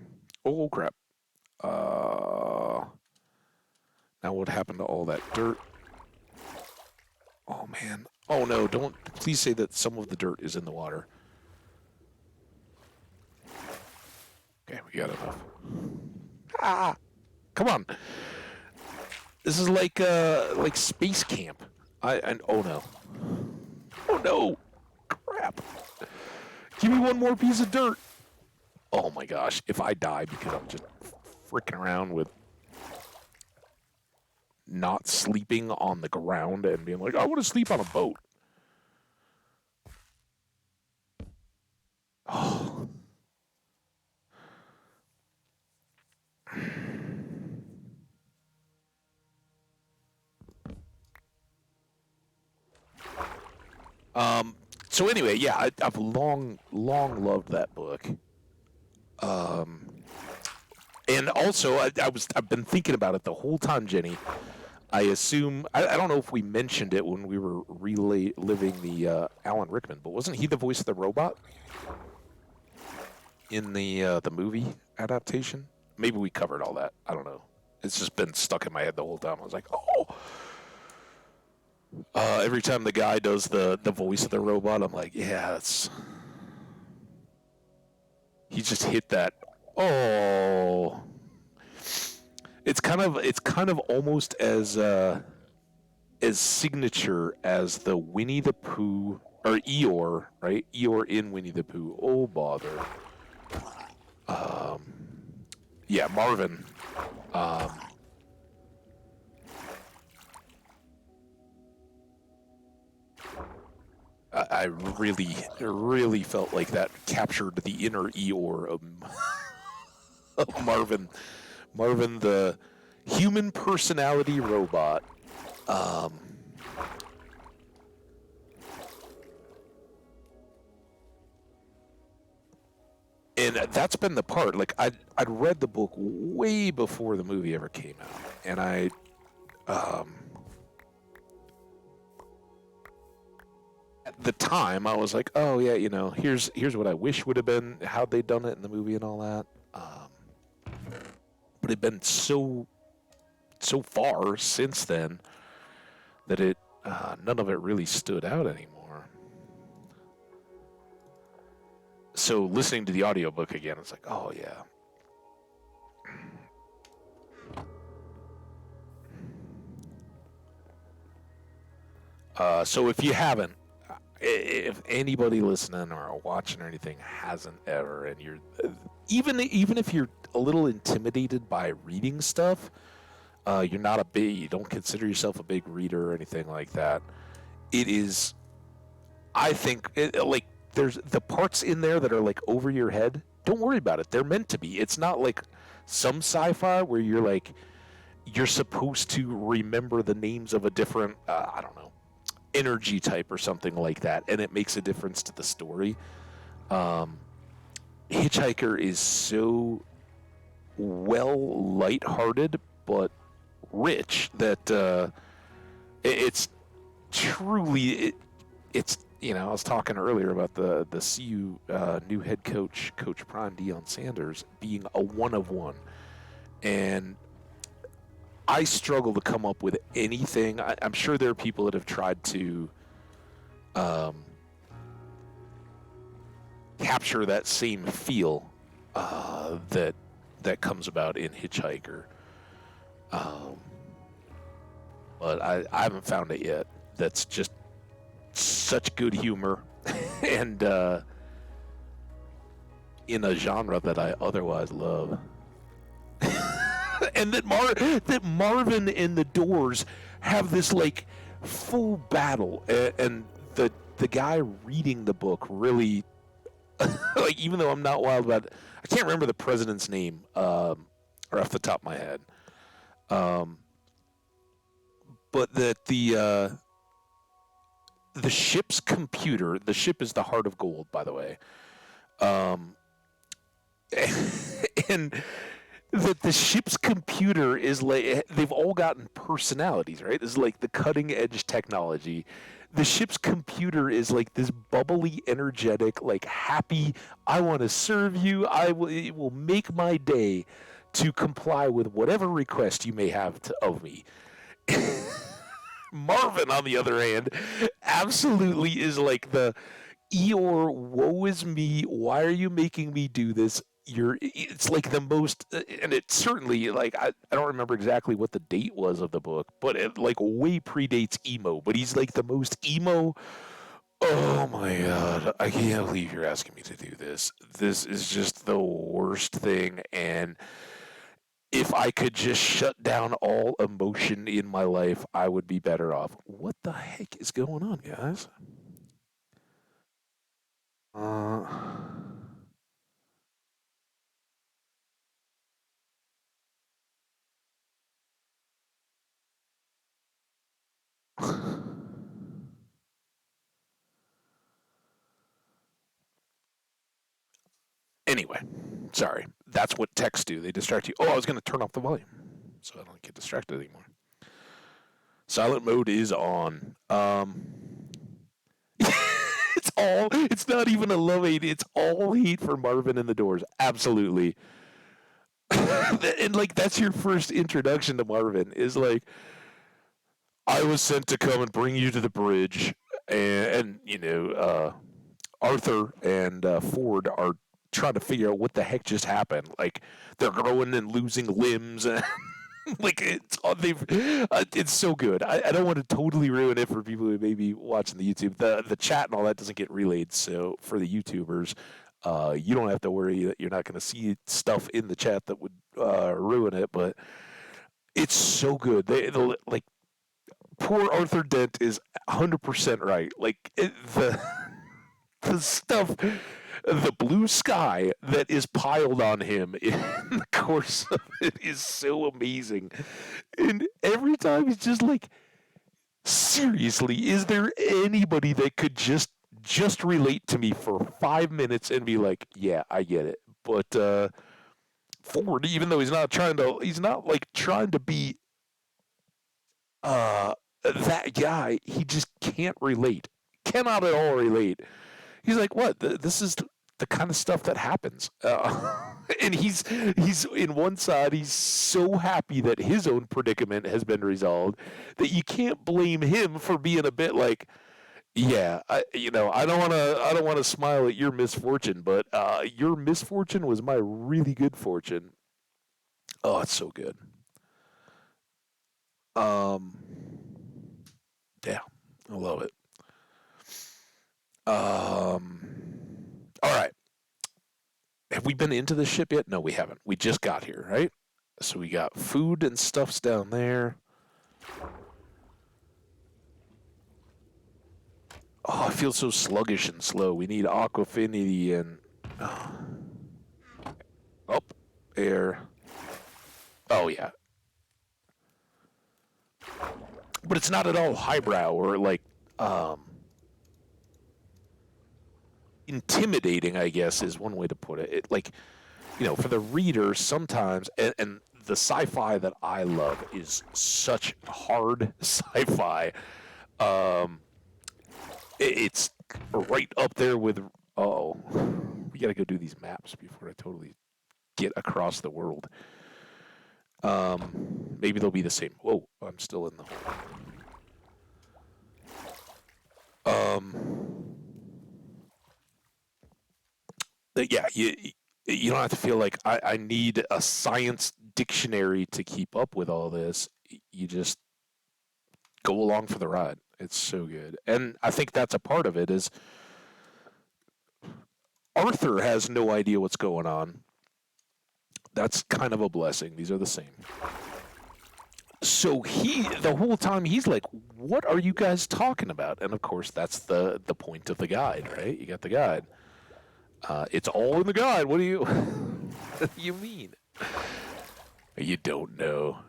A: Oh crap. Uh, Now what happened to all that dirt? Oh man. Oh no, don't please say that some of the dirt is in the water. Okay, we got enough. Ah, come on. This is like space camp. I oh no. Oh no. Crap. Give me one more piece of dirt. Oh my gosh, if I die because I'm just freaking around with not sleeping on the ground and being like, I want to sleep on a boat. Oh. Um, so anyway, yeah, I've long loved that book. Um, and also, I've been thinking about it the whole time, Jenny. I assume I don't know if we mentioned it when we were reliving the Alan Rickman, but wasn't he the voice of the robot in the movie adaptation? Maybe we covered all that. I don't know. It's just been stuck in my head the whole time. I was like, oh. Every time the guy does the voice of the robot, I'm like, yeah, it's. He just hit that. Oh. It's kind of almost as signature as the Winnie the Pooh or Eeyore, right? Eeyore in Winnie the Pooh. Oh bother. Um, yeah, Marvin. Um, I really felt like that captured the inner Eeyore of Marvin. Marvin, the human personality robot. Um, and that's been the part. Like I'd read the book way before the movie ever came out, and um, at the time I was like, oh yeah, here's what I wish would have been how they done it in the movie and all that. But it'd been so far since then that it none of it really stood out anymore. So listening to the audiobook again, it's like, oh yeah. So if you haven't, if anybody listening or watching or anything hasn't ever, and you're even if you're a little intimidated by reading stuff, you don't consider yourself a big reader or anything like that. It is, I think, like there's the parts in there that are like over your head. Don't worry about it. They're meant to be. It's not like some sci-fi where you're supposed to remember the names of a different, I don't know, energy type or something like that, and it makes a difference to the story. Um, Hitchhiker is so well lighthearted but rich that it's truly it's I was talking earlier about the CU new head Coach Prime Deion Sanders being a one of one, and I struggle to come up with anything. I'm sure there are people that have tried to um, capture that same feel that comes about in Hitchhiker, um, but I haven't found it yet. That's just such good humor, and in a genre that I otherwise love. And that Marvin and the Doors have this like full battle, and the guy reading the book really like, even though I'm not wild about it, I can't remember the president's name, or off the top of my head. Um, but that the ship's computer, the ship is the Heart of Gold, by the way. Um, and that the ship's computer is like, they've all gotten personalities, right? This is like the cutting edge technology. The ship's computer is like this bubbly, energetic, like happy, I want to serve you. It will make my day to comply with whatever request you may have of me. Marvin, on the other hand, absolutely is like the Eeyore, woe is me. Why are you making me do this? It's like the most, and it certainly, like, I don't remember exactly what the date was of the book, but it like way predates emo, but he's like the most emo. Oh my God, I can't believe you're asking me to do this. This is just the worst thing. And if I could just shut down all emotion in my life, I would be better off. What the heck is going on, guys? Uh, anyway, sorry. That's what texts do. They distract you. Oh, I was going to turn off the volume so I don't get distracted anymore. Silent mode is on. It's not even a love hate. It's all hate for Marvin and the Doors. Absolutely. And like, that's your first introduction to Marvin is like, I was sent to come and bring you to the bridge. And Arthur and Ford are trying to figure out what the heck just happened. Like, they're growing and losing limbs, and like it's so good. I don't want to totally ruin it for people who may be watching the YouTube. The chat and all that doesn't get relayed, so for the YouTubers, you don't have to worry that you're not going to see stuff in the chat that would ruin it. But it's so good. Like, poor Arthur Dent is 100% right. Like the stuff, the blue sky that is piled on him in the course of it is so amazing. And every time he's just like, seriously, is there anybody that could just relate to me for 5 minutes and be like, yeah, I get it. But Ford, even though he's not like trying to be that guy, he just can't relate. Cannot at all relate. He's like, what? This is the kind of stuff that happens. And he's in one side, he's so happy that his own predicament has been resolved that you can't blame him for being a bit like, yeah, I don't want to smile at your misfortune, but your misfortune was my really good fortune. Oh, it's so good. Um, yeah, I love it. All right. Have we been into the ship yet? No, we haven't. We just got here, right? So we got food and stuffs down there. Oh, I feel so sluggish and slow. We need aquafinity and oh, air. Oh yeah, but it's not at all highbrow or like um, intimidating. I guess is one way to put it. It like, for the reader sometimes, and the sci-fi that I love is such hard sci-fi. Um, it's right up there with. Oh, we gotta go do these maps before I totally get across the world. Maybe they'll be the same. Whoa, I'm still in the hole. Um, yeah, you don't have to feel like I need a science dictionary to keep up with all this. You just go along for the ride. It's so good, and I think that's a part of it. Is Arthur has no idea what's going on. That's kind of a blessing. These are the same. So the whole time, he's like, "What are you guys talking about?" And of course, that's the point of the guide, right? You got the guide. It's all in the guide. What do you what do you mean? You don't know.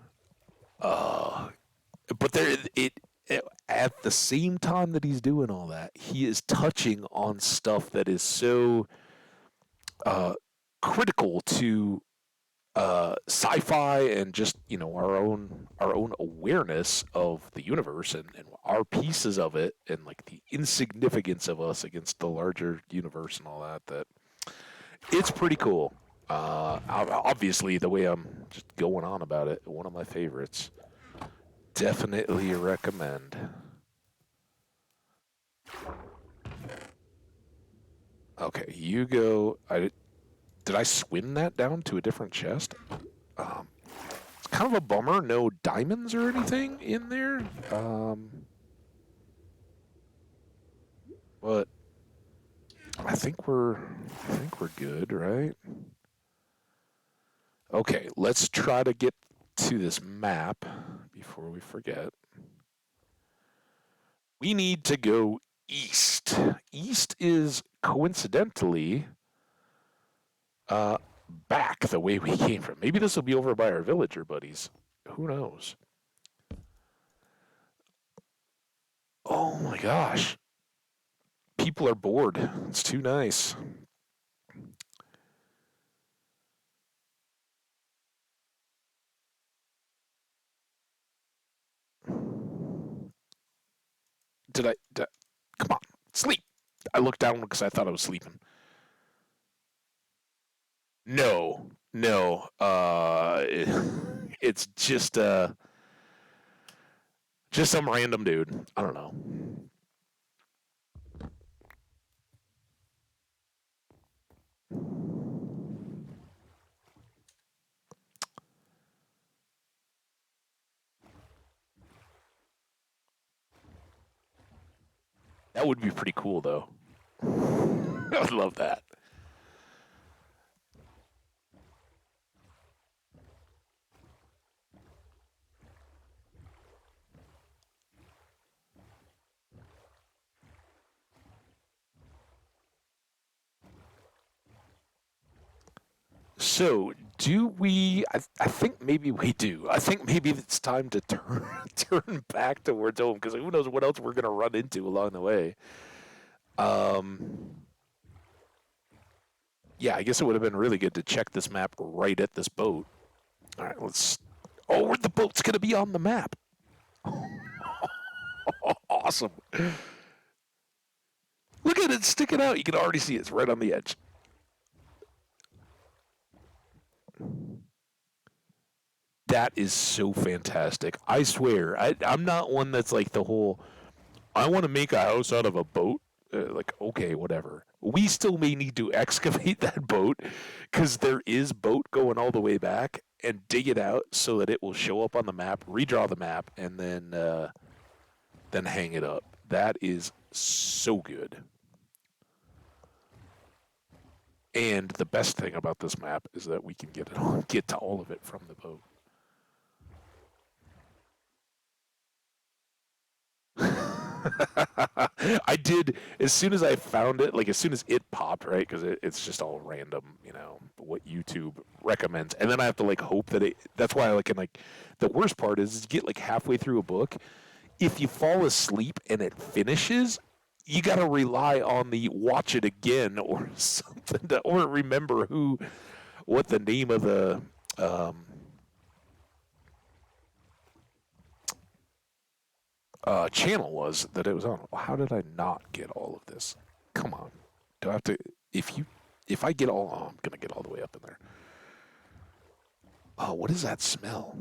A: Uh, but at the same time that he's doing all that, he is touching on stuff that is so uh, critical to sci-fi and just our own awareness of the universe and our pieces of it and like the insignificance of us against the larger universe and all that. That it's pretty cool. Obviously, the way I'm just going on about it, one of my favorites. Definitely recommend. Okay, you go. Did I swim that down to a different chest? Um, it's kind of a bummer. No diamonds or anything in there. Um, but I think we're good, right? Okay, let's try to get to this map before we forget. We need to go east. East is coincidentally uh, back the way we came from. Maybe this will be over by our villager buddies. Who knows? Oh my gosh. People are bored. It's too nice. Come on, sleep. I looked down because I thought I was sleeping. No, no. It's just some random dude. I don't know. That would be pretty cool, though. I would love that. So, do we? I think maybe we do. I think maybe it's time to turn turn back towards home because who knows what else we're gonna run into along the way. Um, yeah, I guess it would have been really good to check this map right at this boat. All right, let's. Oh, where the boat's gonna be on the map? Awesome! Look at it sticking out. You can already see it's right on the edge. That is so fantastic. I swear, I'm not one that's like the whole I want to make a house out of a boat. Like, okay, whatever. We still may need to excavate that boat because there is boat going all the way back and dig it out so that it will show up on the map, redraw the map, and then hang it up. That is so good. And the best thing about this map is that we can get to all of it from the boat. I did as soon as I found it, like as soon as it popped, right? Because it's just all random, what YouTube recommends, and then I have to like hope that it. That's why I like, and like, the worst part is you get like halfway through a book, if you fall asleep and it finishes, you got to rely on the watch it again or something or remember what the name of the um, channel was that it was on. How did I not get all of this? Come on. Do I have to? If you, if I get all, oh, I'm gonna get all the way up in there. Oh, what is that smell?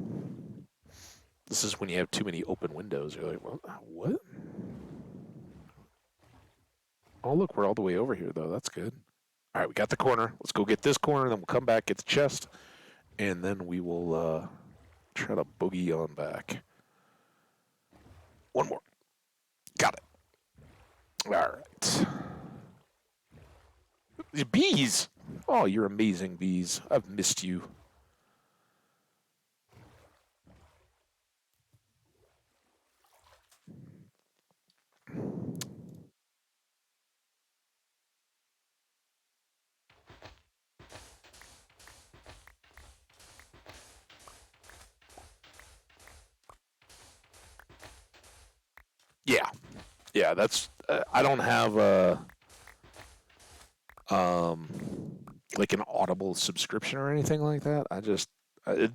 A: This is when you have too many open windows. You're like, well, what? Oh, look, we're all the way over here though. That's good. All right, we got the corner. Let's go get this corner, then we'll come back, get the chest, and then we will try to boogie on back. One more. Got it. All right. Bees! Oh, you're amazing, bees. I've missed you. Yeah, yeah. That's I don't have a um like an Audible subscription or anything like that. I just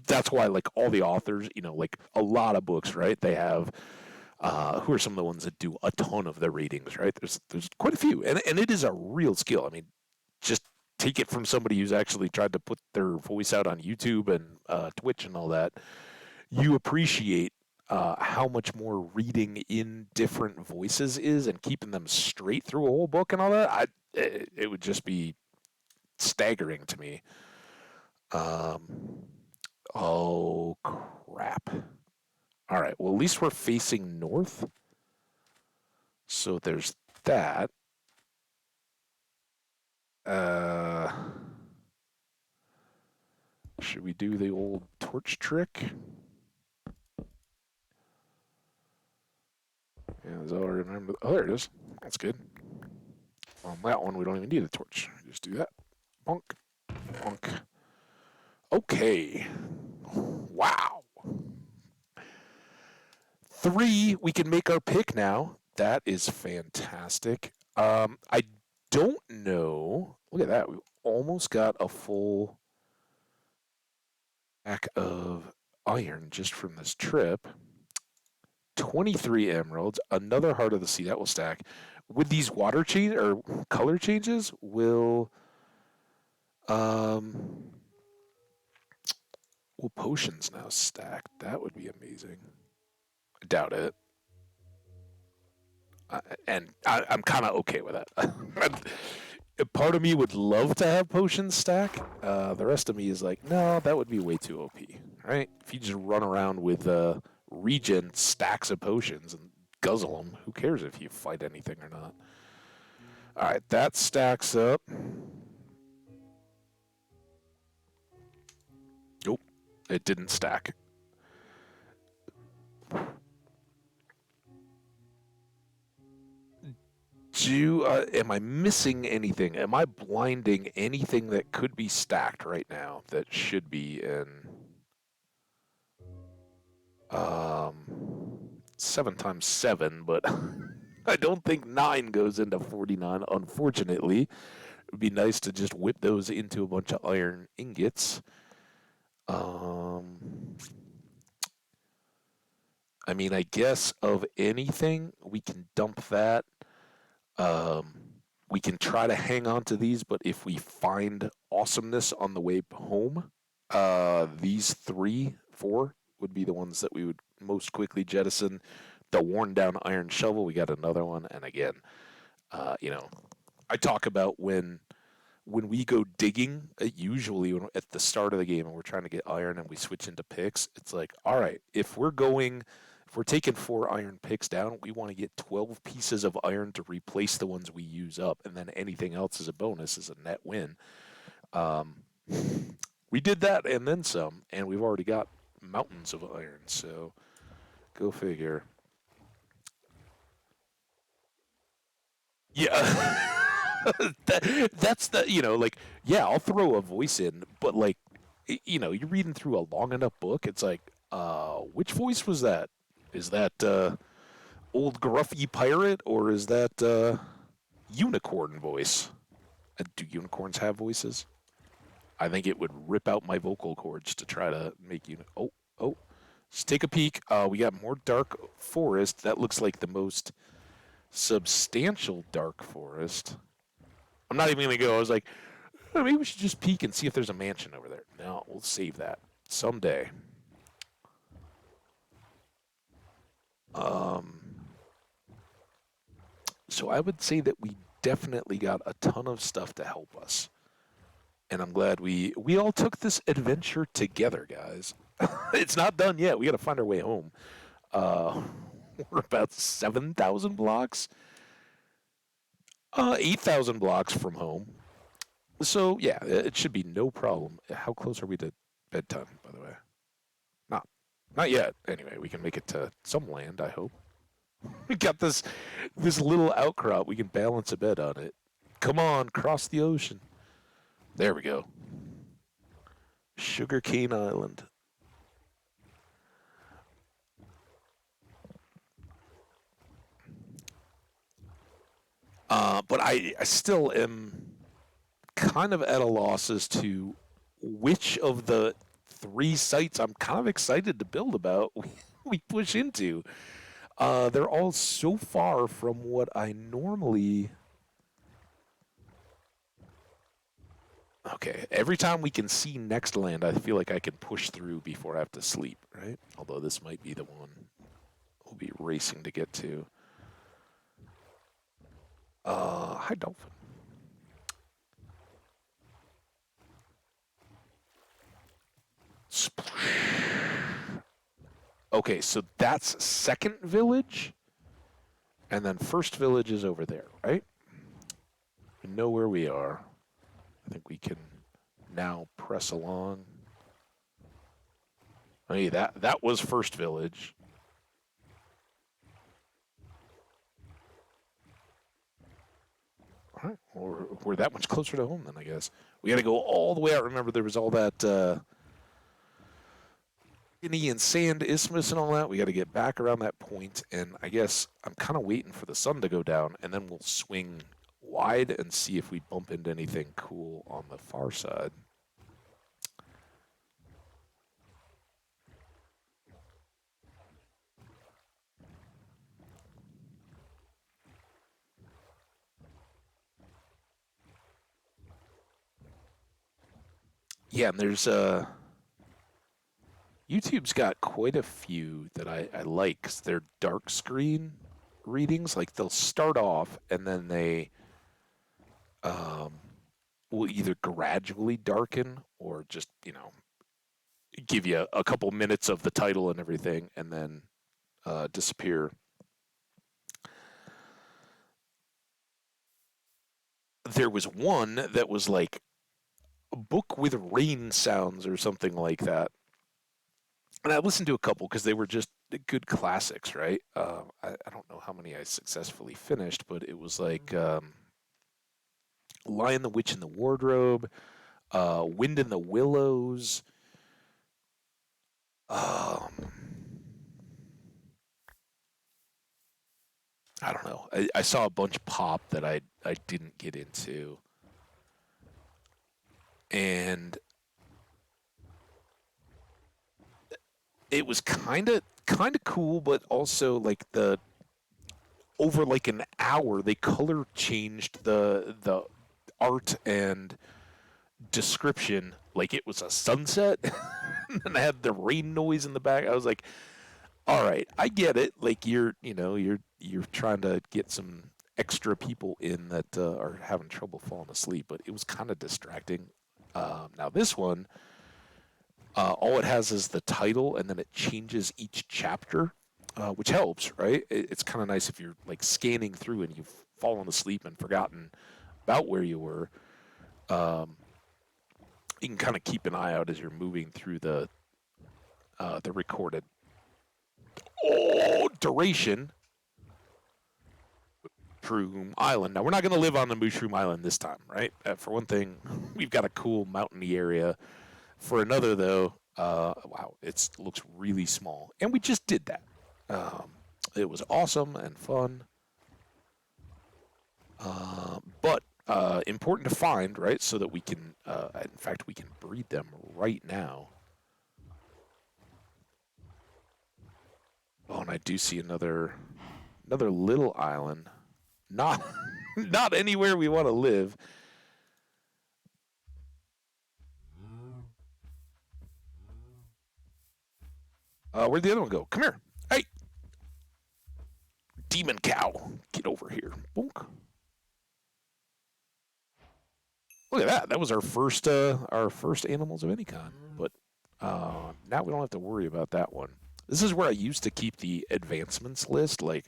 A: that's why like all the authors, like a lot of books, right? They have who are some of the ones that do a ton of the readings, right? There's quite a few, and it is a real skill. I mean, just take it from somebody who's actually tried to put their voice out on YouTube and Twitch and all that. You appreciate how much more reading in different voices is and keeping them straight through a whole book and all that. It would just be staggering to me. Um, oh crap! All right, well at least we're facing north, so there's that. Uh, should we do the old torch trick? Yeah, is that what I remember? Oh, there it is. That's good. On that one, we don't even need a torch. Just do that. Bonk, bonk. Okay. Wow. 3, we can make our pick now. That is fantastic. I don't know. Look at that. We almost got a full pack of iron just from this trip. 23 emeralds, another heart of the sea that will stack. With these water change or color changes, um will potions now stack? That would be amazing. I doubt it. I'm kind of okay with that. Part of me would love to have potions stack. The rest of me is like, no, that would be way too OP, right? If you just run around with regen stacks of potions and guzzle them, who cares if you fight anything or not? All right, that stacks up. Nope, it didn't stack. Am I missing anything? Am I blinding anything that could be stacked right now that should be in 7 times 7, but I don't think 9 goes into 49, unfortunately. It would be nice to just whip those into a bunch of iron ingots. Um, I mean, I guess of anything, we can dump that. Um, we can try to hang on to these, but if we find awesomeness on the way home, these 3, 4 would be the ones that we would most quickly jettison. The worn down iron shovel, we got another one, and again, you know, I talk about when we go digging, usually at the start of the game and we're trying to get iron and we switch into picks, it's like, all right, if we're taking 4 iron picks down, we want to get 12 pieces of iron to replace the ones we use up, and then anything else is a bonus, is a net win. Um, we did that and then some, and we've already got mountains of iron, so go figure. Yeah. That's the, like, yeah, I'll throw a voice in, but like, you're reading through a long enough book, it's like, which voice was that? Is that old gruffy pirate, or is that unicorn voice? Do unicorns have voices? I think it would rip out my vocal cords to try to make you. Oh, oh. Let's take a peek. We got more dark forest. That looks like the most substantial dark forest. I'm not even gonna go. I was like, oh, maybe we should just peek and see if there's a mansion over there. No, we'll save that someday. Um, so I would say that we definitely got a ton of stuff to help us, and I'm glad we all took this adventure together, guys. It's not done yet. We got to find our way home. Uh, we're about 7,000 blocks, 8,000 blocks from home. So yeah, it should be no problem. How close are we to bedtime, by the way? Not, not yet. Anyway, we can make it to some land. I hope. We got this little outcrop. We can balance a bed on it. Come on, cross the ocean. There we go. Sugarcane Island. But I still am kind of at a loss as to which of the three sites I'm kind of excited to build about we push into. They're all so far from what I normally. Okay, every time we can see next land, I feel like I can push through before I have to sleep, right? Although this might be the one we'll be racing to get to. Hi, Dolphin. Okay, so that's second village, and then first village is over there, right? We know where we are. I think we can now press along. Hey, that was first village. All right, we're that much closer to home then, I guess. We got to go all the way out. Remember, there was all that and sand isthmus and all that. We got to get back around that point, and I guess I'm kind of waiting for the sun to go down, and then we'll swing wide and see if we bump into anything cool on the far side. Yeah, and there's YouTube's got quite a few that I like 'cause they're dark screen readings. Like they'll start off and then they um, will either gradually darken or just, give you a couple minutes of the title and everything and then disappear. There was one that was like a book with rain sounds or something like that. And I listened to a couple because they were just good classics, right? I don't know how many I successfully finished, but it was like Lion the Witch in the Wardrobe, Wind in the Willows. Um, I don't know. I saw a bunch pop that I didn't get into, and it was kind of cool, but also like the over like an hour they color changed the art and description like it was a sunset and I had the rain noise in the back. I was like, all right, I get it. Like you're trying to get some extra people in that are having trouble falling asleep, but it was kind of distracting. Now this one, all it has is the title, and then it changes each chapter, which helps, right? It's kind of nice if you're like scanning through and you've fallen asleep and forgotten about where you were. Um, you can kind of keep an eye out as you're moving through the recorded duration. Mushroom Island. Now we're not going to live on the Mushroom Island this time, right? For one thing, we've got a cool mountainy area. For another, though, wow, it looks really small, and we just did that. It was awesome and fun, but important to find, right? So that we can, in fact, we can breed them right now. Oh, and I do see another little island. Not not anywhere we want to live. Where'd the other one go? Come here. Hey, demon cow. Get over here. Bonk. Look at that. That was our first animals of any kind. But now we don't have to worry about that one. This is where I used to keep the advancements list, like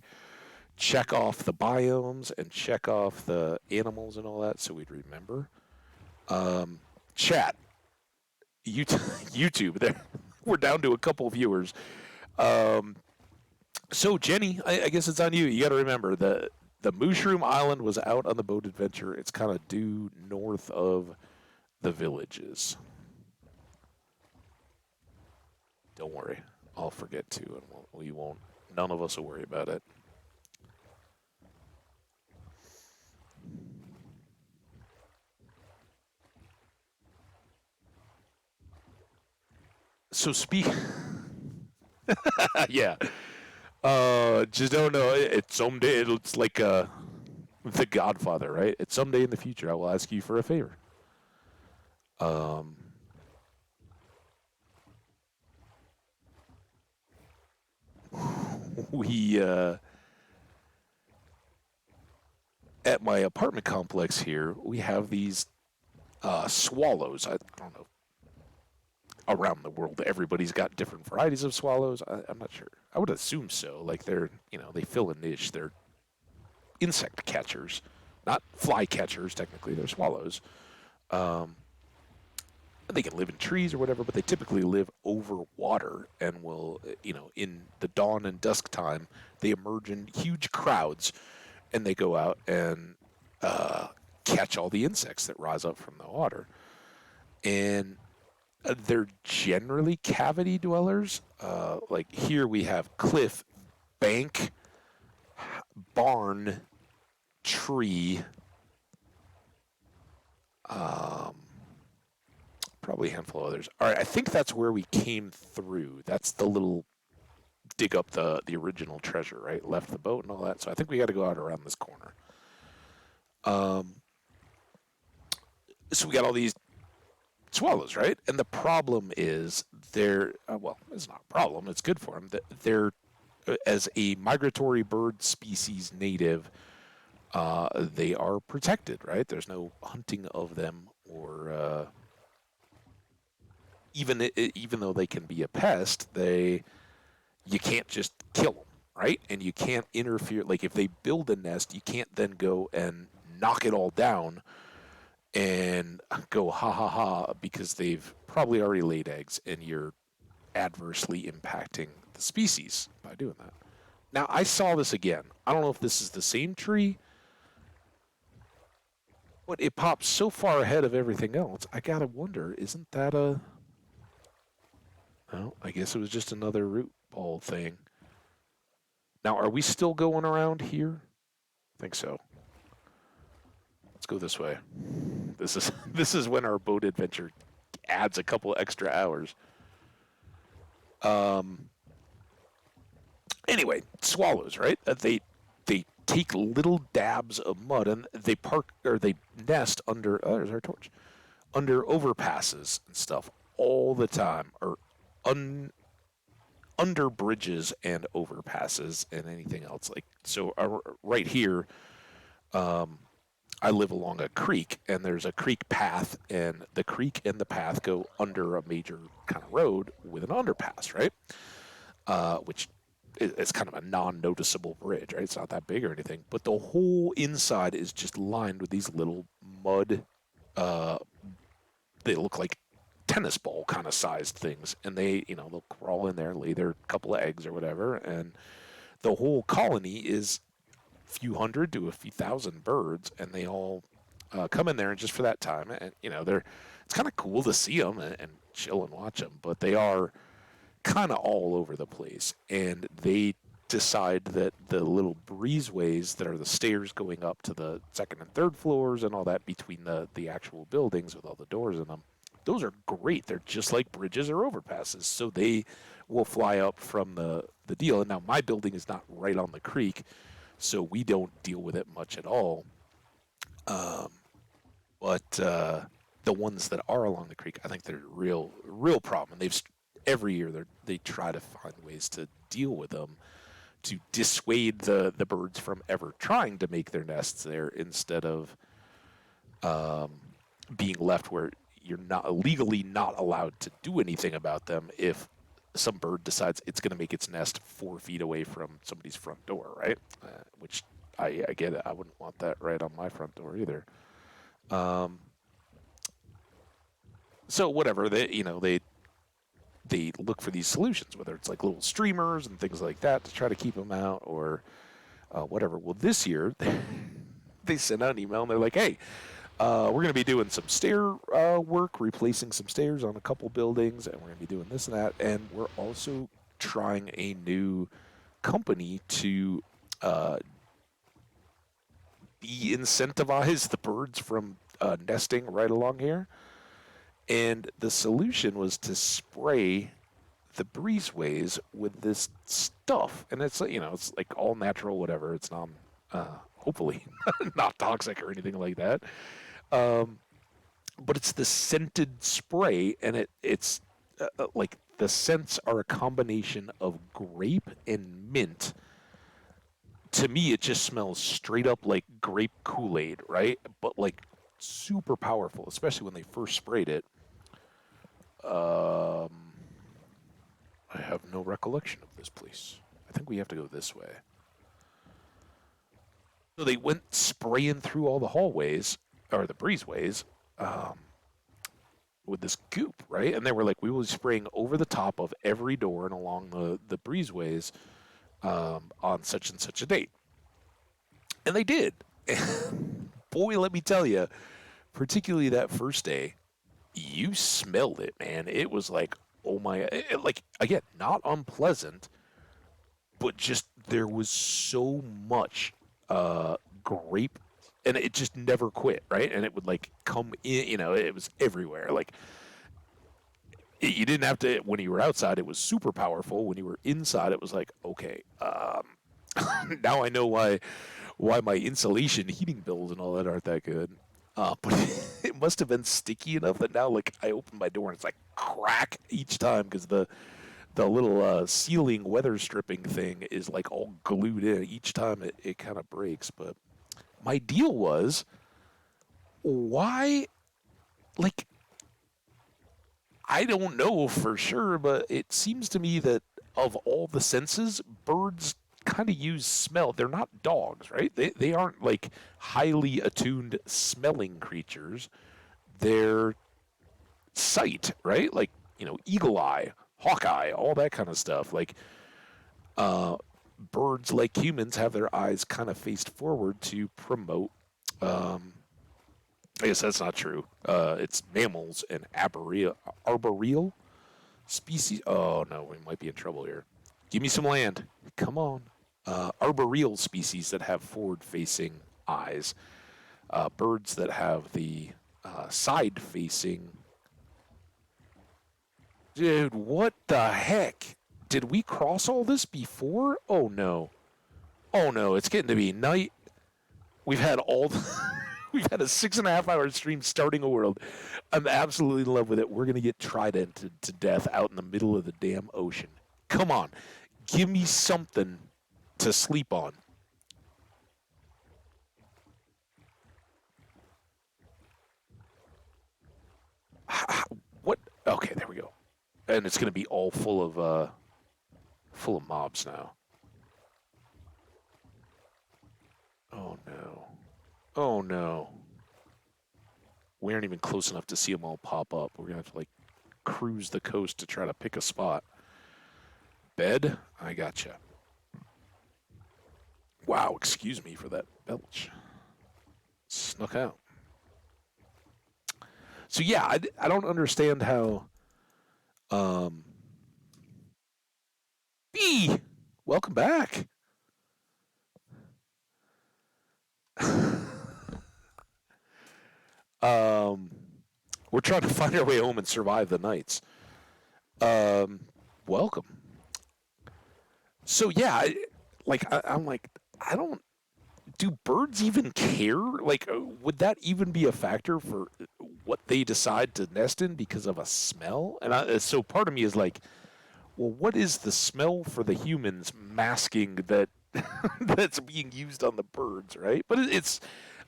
A: check off the biomes and check off the animals and all that, so we'd remember. Chat, YouTube. There, we're down to a couple viewers. Um, so Jenny, I guess it's on you. You got to remember the Mushroom Island was out on the boat adventure. It's kind of due north of the villages. Don't worry, I'll forget to, and we won't. None of us will worry about it. So speak. Yeah. Just don't know. It's someday. It's like The Godfather, right? It's someday in the future I will ask you for a favor. Um, we at my apartment complex here, we have these swallows. I don't know. Around the world, everybody's got different varieties of swallows. I'm not sure. I would assume so. Like they fill a niche. They're insect catchers, not fly catchers. Technically, they're swallows. Um, they can live in trees or whatever, but they typically live over water and will, in the dawn and dusk time, they emerge in huge crowds and they go out and uh, catch all the insects that rise up from the water. And they're generally cavity dwellers. Like here we have cliff, bank, barn, tree, um, probably a handful of others. All right, I think that's where we came through. That's the little dig up the original treasure, right? Left the boat and all that. So I think we got to go out around this corner. Um, so we got all these swallows, right? And the problem is they're well, it's not a problem. It's good for them. They're as a migratory bird species native, they are protected, right? There's no hunting of them, or even though they can be a pest, you can't just kill them, right? And you can't interfere. Like if they build a nest, you can't then go and knock it all down and go ha ha ha because they've probably already laid eggs, and you're adversely impacting the species by doing that. Now I saw this again. I don't know if this is the same tree, but it pops so far ahead of everything else. I gotta wonder, isn't that a? No, I guess it was just another root ball thing. Now, are we still going around here? I think so. Let's go this way. This is this is when our boat adventure adds a couple extra hours. Um. Anyway, swallows, right? They take little dabs of mud and they park or they nest under. Oh, there's our torch. Under overpasses and stuff all the time, or un, under bridges and overpasses and anything else. Like so, right here, um, I live along a creek, and there's a creek path, and the creek and the path go under a major kind of road with an underpass, right? Which is kind of a non-noticeable bridge, right? It's not that big or anything, but the whole inside is just lined with these little mud. Uh, they look like tennis ball kind of sized things, and they'll crawl in there and lay their couple of eggs or whatever, and the whole colony is few hundred to a few thousand birds, and they all come in there just for that time. And they're it's kind of cool to see them and chill and watch them, but they are kind of all over the place. And they decide that the little breezeways that are the stairs going up to the second and third floors and all that between the actual buildings with all the doors in them, those are great. They're just like bridges or overpasses, so they will fly up from the deal. And now my building is not right on the creek, so we don't deal with it much at all. Um, but the ones that are along the creek, I think they're a real problem. And every year they try to find ways to deal with them to dissuade the birds from ever trying to make their nests there, instead of um, being left where you're not legally not allowed to do anything about them if some bird decides it's going to make its nest 4 feet away from somebody's front door, right? Which I get it. I wouldn't want that right on my front door either. Um, So whatever they look for these solutions, whether it's like little streamers and things like that to try to keep them out, or whatever. Well, this year they sent out an email and they're like, "Hey, we're going to be doing some stair work, replacing some stairs on a couple buildings, and we're going to be doing this and that, and we're also trying a new company to uh, de-incentivize the birds from nesting right along here." And the solution was to spray the breezeways with this stuff, and it's like all natural, whatever. It's not, hopefully, not toxic or anything like that. Um, but it's the scented spray, and it's like the scents are a combination of grape and mint. To me, it just smells straight up like grape Kool-Aid, right? But like super powerful, especially when they first sprayed it. Um, I have no recollection of this place. I think we have to go this way. So they went spraying through all the hallways or the breezeways um, with this goop, right? And they were like, we will be spraying over the top of every door and along the breezeways on such and such a date. And they did. Boy, let me tell you, particularly that first day, you smelled it, man. It was like, oh my, like, again, not unpleasant, but just there was so much grape, and it just never quit, right? And it would like come in, it was everywhere. Like, you didn't have to, when you were outside, it was super powerful. When you were inside, it was like, okay, now I know why my insulation heating bills and all that aren't that good. But it must have been sticky enough that now, like, I open my door and it's like crack each time because the little ceiling weather stripping thing is like all glued in. Each time it kind of breaks. But my deal was, why, like, I don't know for sure, but it seems to me that of all the senses, birds kind of use smell. They're not dogs, right? They aren't like highly attuned smelling creatures. They're sight, right? Like, eagle eye, hawk eye, all that kind of stuff. Like, uh, birds, like humans, have their eyes kind of faced forward to promote. Um, I guess that's not true. It's mammals and arboreal species. Oh no, we might be in trouble here. Give me some land. Come on. Arboreal species that have forward-facing eyes. Birds that have the side-facing. Dude, what the heck? Did we cross all this before? Oh no. Oh no, it's getting to be night. We've had all we've had a 6.5 hour stream starting a world. I'm absolutely in love with it. We're gonna get tridented to death out in the middle of the damn ocean. Come on. Give me something to sleep on. What? Okay, there we go. And it's gonna be all full of mobs now. Oh no. Oh no. We aren't even close enough to see them all pop up. We're gonna have to like cruise the coast to try to pick a spot. Bed? I gotcha. Wow, excuse me for that belch. Snuck out. So yeah, I don't understand how um B, welcome back. um we're trying to find our way home and survive the nights. Um welcome. So yeah, I'm like, I don't, do birds even care? Like, would that even be a factor for what they decide to nest in because of a smell? And so part of me is like, well, what is the smell for the humans masking that that's being used on the birds, right? But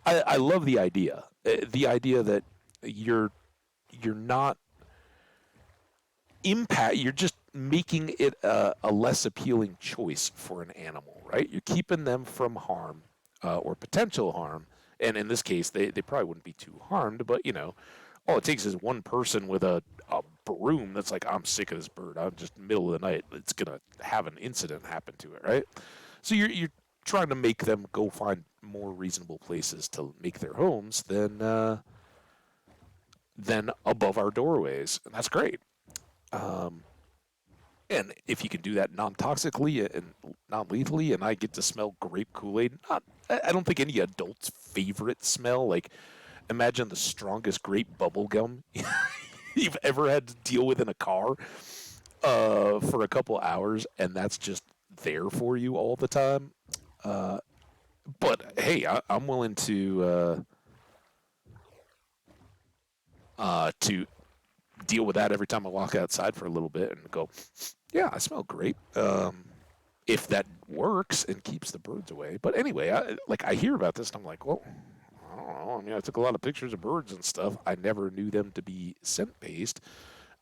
A: I love the idea that you're you're not you're just making it a less appealing choice for an animal, right? You're keeping them from harm or potential harm. And in this case, they probably wouldn't be too harmed, but All it takes is one person with a broom that's like, I'm sick of this bird. I'm just middle of the night. It's gonna have an incident happen to it, right? So you're trying to make them go find more reasonable places to make their homes than above our doorways, and that's great. Um, and if you can do that non-toxically and non-lethally, and I get to smell grape Kool-Aid, not I don't think any adult's favorite smell. Like, imagine the strongest grape bubble gum you've ever had to deal with in a car for a couple hours, and that's just there for you all the time. Uh, but hey, I'm willing to deal with that every time I walk outside for a little bit and go, yeah, I smell great. If that works and keeps the birds away. But anyway, I hear about this and I'm like, well, I don't know. I mean, I took a lot of pictures of birds and stuff. I never knew them to be scent based.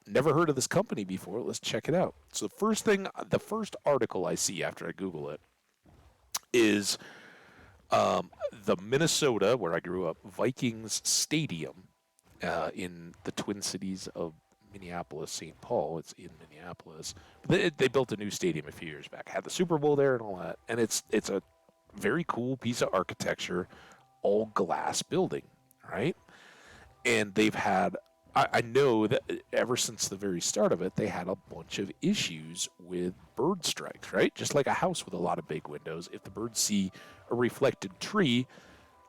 A: Never heard of this company before. Let's check it out. So the first article I see after I Google it is the Minnesota, where I grew up, Vikings Stadium in the Twin Cities of Minneapolis, St. Paul. It's in Minneapolis. They built a new stadium a few years back. Had the Super Bowl there and all that. And it's a very cool piece of architecture, all glass building, right? And they've had, I know that ever since the very start of it, they had a bunch of issues with bird strikes, right? Just like a house with a lot of big windows. If the birds see a reflected tree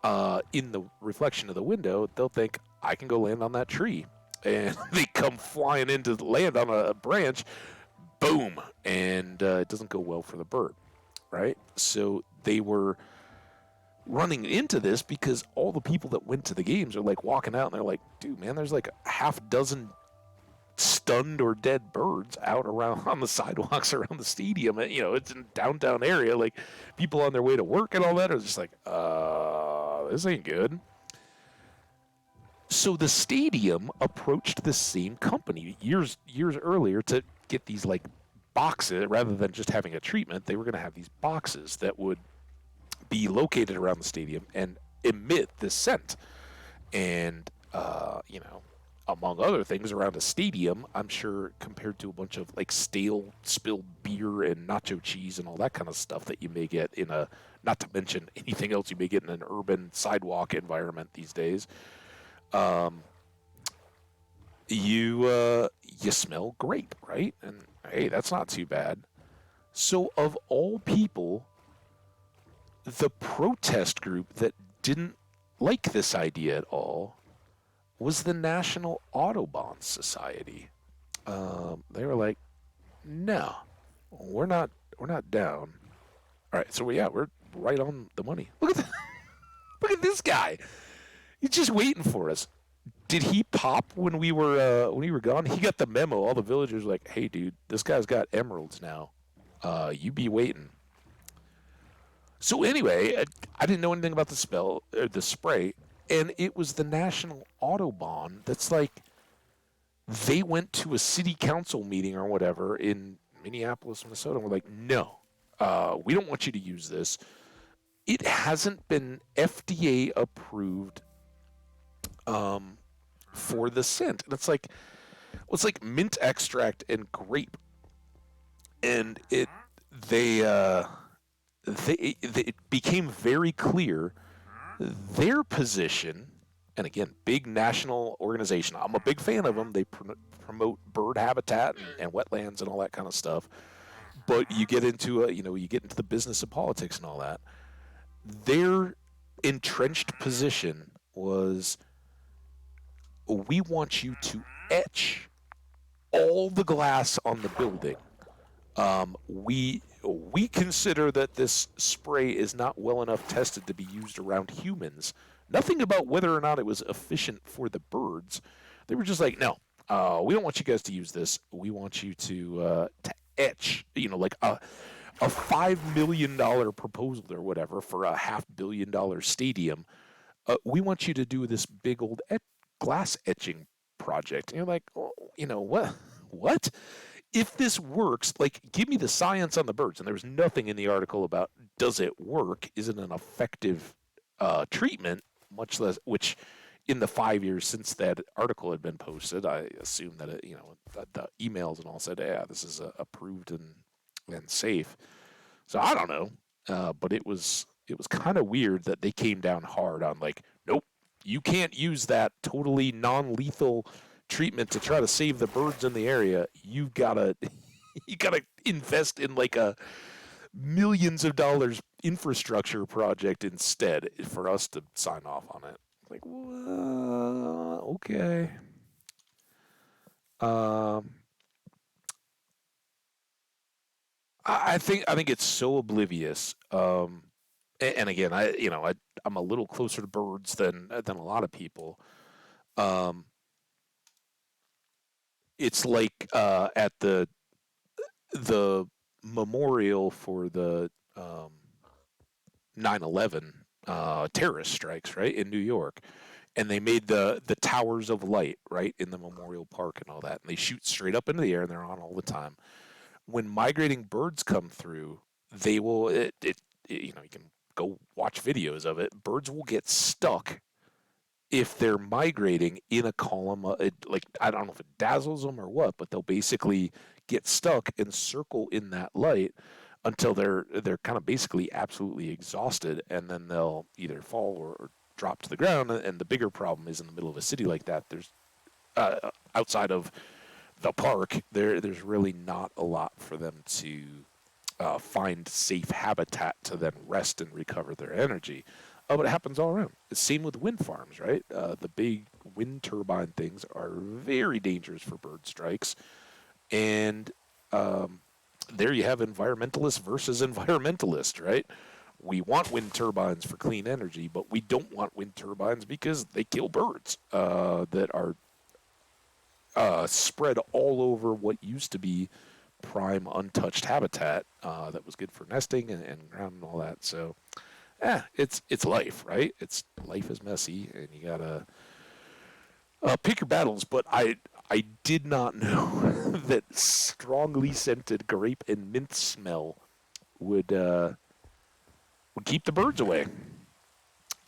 A: in the reflection of the window, they'll think, I can go land on that tree. And they come flying into land on a branch, boom, and it doesn't go well for the bird, right? So they were running into this because all the people that went to the games are like walking out and they're like, dude, man, there's like a half dozen stunned or dead birds out around on the sidewalks around the stadium. You know, it's in downtown area. Like, people on their way to work and all that are just like, this ain't good. So the stadium approached the same company years earlier to get these like boxes. Rather than just having a treatment, they were going to have these boxes that would be located around the stadium and emit this scent. And among other things, around a stadium, I'm sure, compared to a bunch of like stale spilled beer and nacho cheese and all that kind of stuff that you may get in a, not to mention anything else you may get in an urban sidewalk environment these days, you smell grape, right? And hey, that's not too bad. So of all people, the protest group that didn't like this idea at all was the National Audubon Society. They were like, no, we're not down. All right, so we're right on the money. Look at this guy. He's just waiting for us. Did he pop when we were gone? He got the memo. All the villagers were like, hey, dude, this guy's got emeralds now. You be waiting. So anyway, I didn't know anything about the spray, and it was the National Audubon that's like, they went to a city council meeting or whatever in Minneapolis, Minnesota, and we're like, no, we don't want you to use this. It hasn't been FDA approved for the scent. And it's like mint extract and grape. And it became very clear their position, and again, big national organization. I'm a big fan of them. They promote bird habitat and wetlands and all that kind of stuff. But you get into the business of politics and all that. Their entrenched position was, we want you to etch all the glass on the building. We consider that this spray is not well enough tested to be used around humans. Nothing about whether or not it was efficient for the birds. They were just like, no, we don't want you guys to use this. We want you to etch, like a $5 million proposal or whatever for a $500 million stadium. We want you to do this big old glass etching project. And you're like, oh, what? If this works, like, give me the science on the birds. And there was nothing in the article about, does it work? Is it an effective treatment? Much less, which in the 5 years since that article had been posted, I assume that the emails and all said, yeah, this is approved and safe. So I don't know, but it was kind of weird that they came down hard on like, nope, you can't use that totally non-lethal treatment to try to save the birds in the area. You've gotta you gotta invest in like a millions of dollars infrastructure project instead for us to sign off on it. Like, well, okay. Um, I think it's so oblivious. And again, I'm a little closer to birds than a lot of people. Um, it's like at the memorial for the 9/11 terrorist strikes, right, in New York, and they made the towers of light, right, in the memorial park and all that, and they shoot straight up into the air and they're on all the time. When migrating birds come through, they will you can go watch videos of it. Birds will get stuck if they're migrating in a column. Like I don't know if it dazzles them or what, but they'll basically get stuck and circle in that light until they're kind of basically absolutely exhausted, and then they'll either fall or drop to the ground. And the bigger problem is in the middle of a city like that. There's outside of the park, there's really not a lot for them to find safe habitat to then rest and recover their energy. But it happens all around. The same with wind farms, right? The big wind turbine things are very dangerous for bird strikes. And there you have environmentalist versus environmentalist, right? We want wind turbines for clean energy, but we don't want wind turbines because they kill birds that are spread all over what used to be prime untouched habitat that was good for nesting and ground and all that. So, it's life, right? It's life is messy, and you gotta pick your battles. But I did not know that strongly scented grape and mint smell would keep the birds away.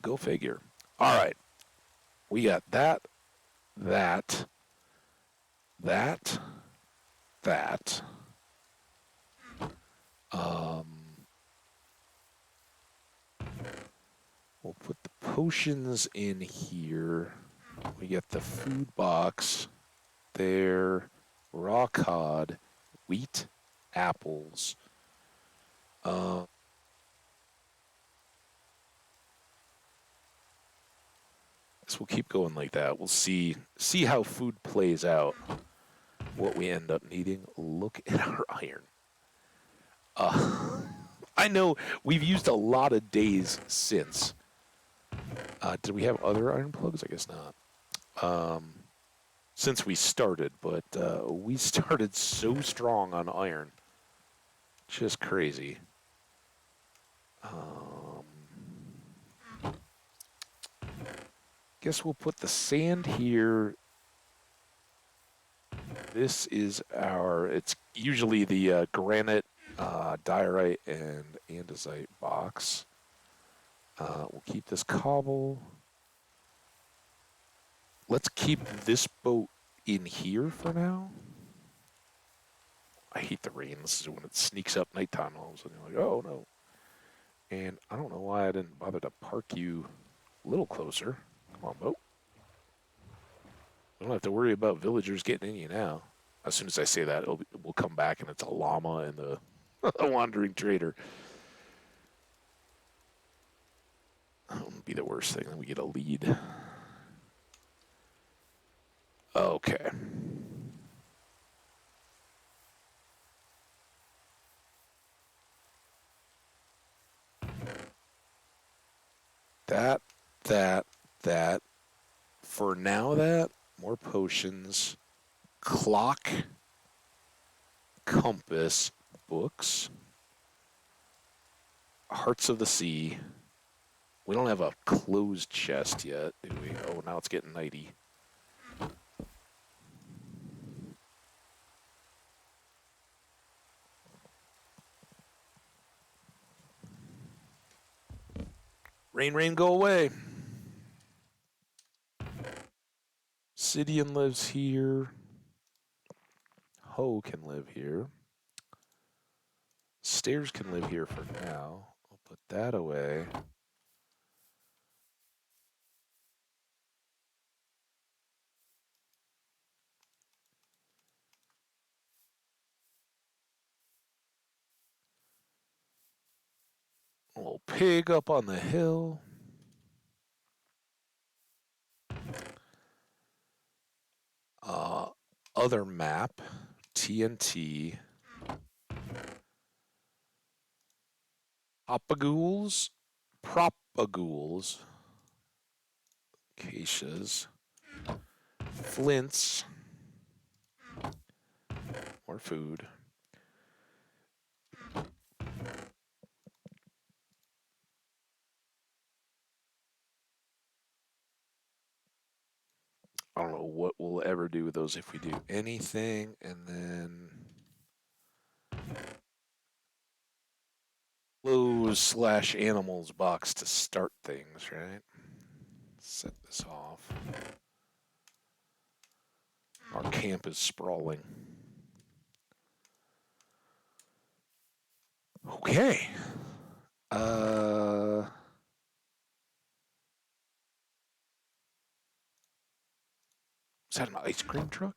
A: Go figure. All right, we got that, that, that. Um, we'll put the potions in here. We get the food box there, raw cod, wheat, apples. Uh, so we'll keep going like that. We'll see how food plays out. What we end up needing. Look at our iron. I know we've used a lot of days since. Did we have other iron plugs? I guess not. Since we started, but we started so strong on iron. Just crazy. Guess we'll put the sand here. This is it's usually the granite, diorite, and andesite box. We'll keep this cobble. Let's keep this boat in here for now. I hate the rain. This is when it sneaks up nighttime all of a sudden. You're like, oh no. And I don't know why I didn't bother to park you a little closer. Come on, boat. We don't have to worry about villagers getting in you now. As soon as I say that, we'll come back and it's a llama and the a wandering trader. That wouldn't be the worst thing. Then we get a lead. Okay. That. For now, more potions, clock, compass, books, Hearts of the Sea. We don't have a closed chest yet, do we? Oh, now it's getting nighty. Rain, rain, go away. Obsidian lives here. Ho can live here. Stairs can live here for now. I'll put that away. A little pig up on the hill. Uh, Other map, TNT. Propagoules, propagoules, acacias, flints, more food. I don't know what we'll ever do with those if we do anything, and then close/animals box to start things, right? Set this off. Our camp is sprawling. Okay. Is that an ice cream truck?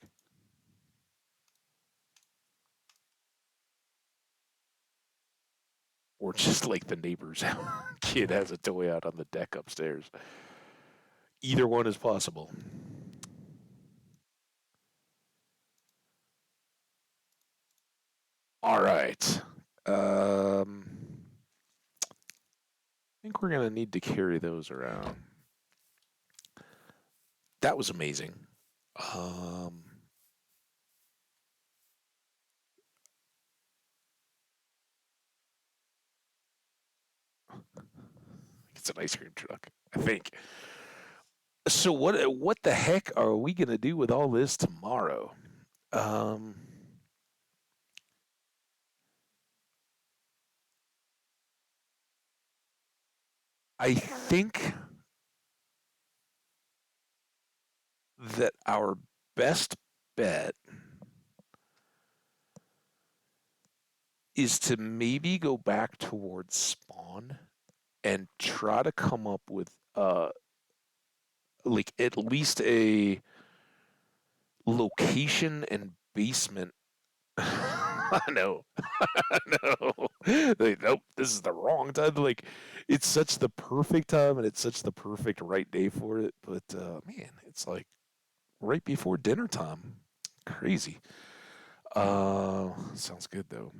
A: Or just like the neighbor's kid has a toy out on the deck upstairs. Either one is possible. All right. I think we're going to need to carry those around. That was amazing. It's an ice cream truck, I think. So what the heck are we going to do with all this tomorrow? Um, I think that our best bet is to maybe go back towards spawn and try to come up with like at least a location and basement. I know. I know. Like, nope, this is the wrong time. Like, it's such the perfect time and it's such the perfect right day for it. But man, it's like right before dinner time. Crazy. Sounds good though.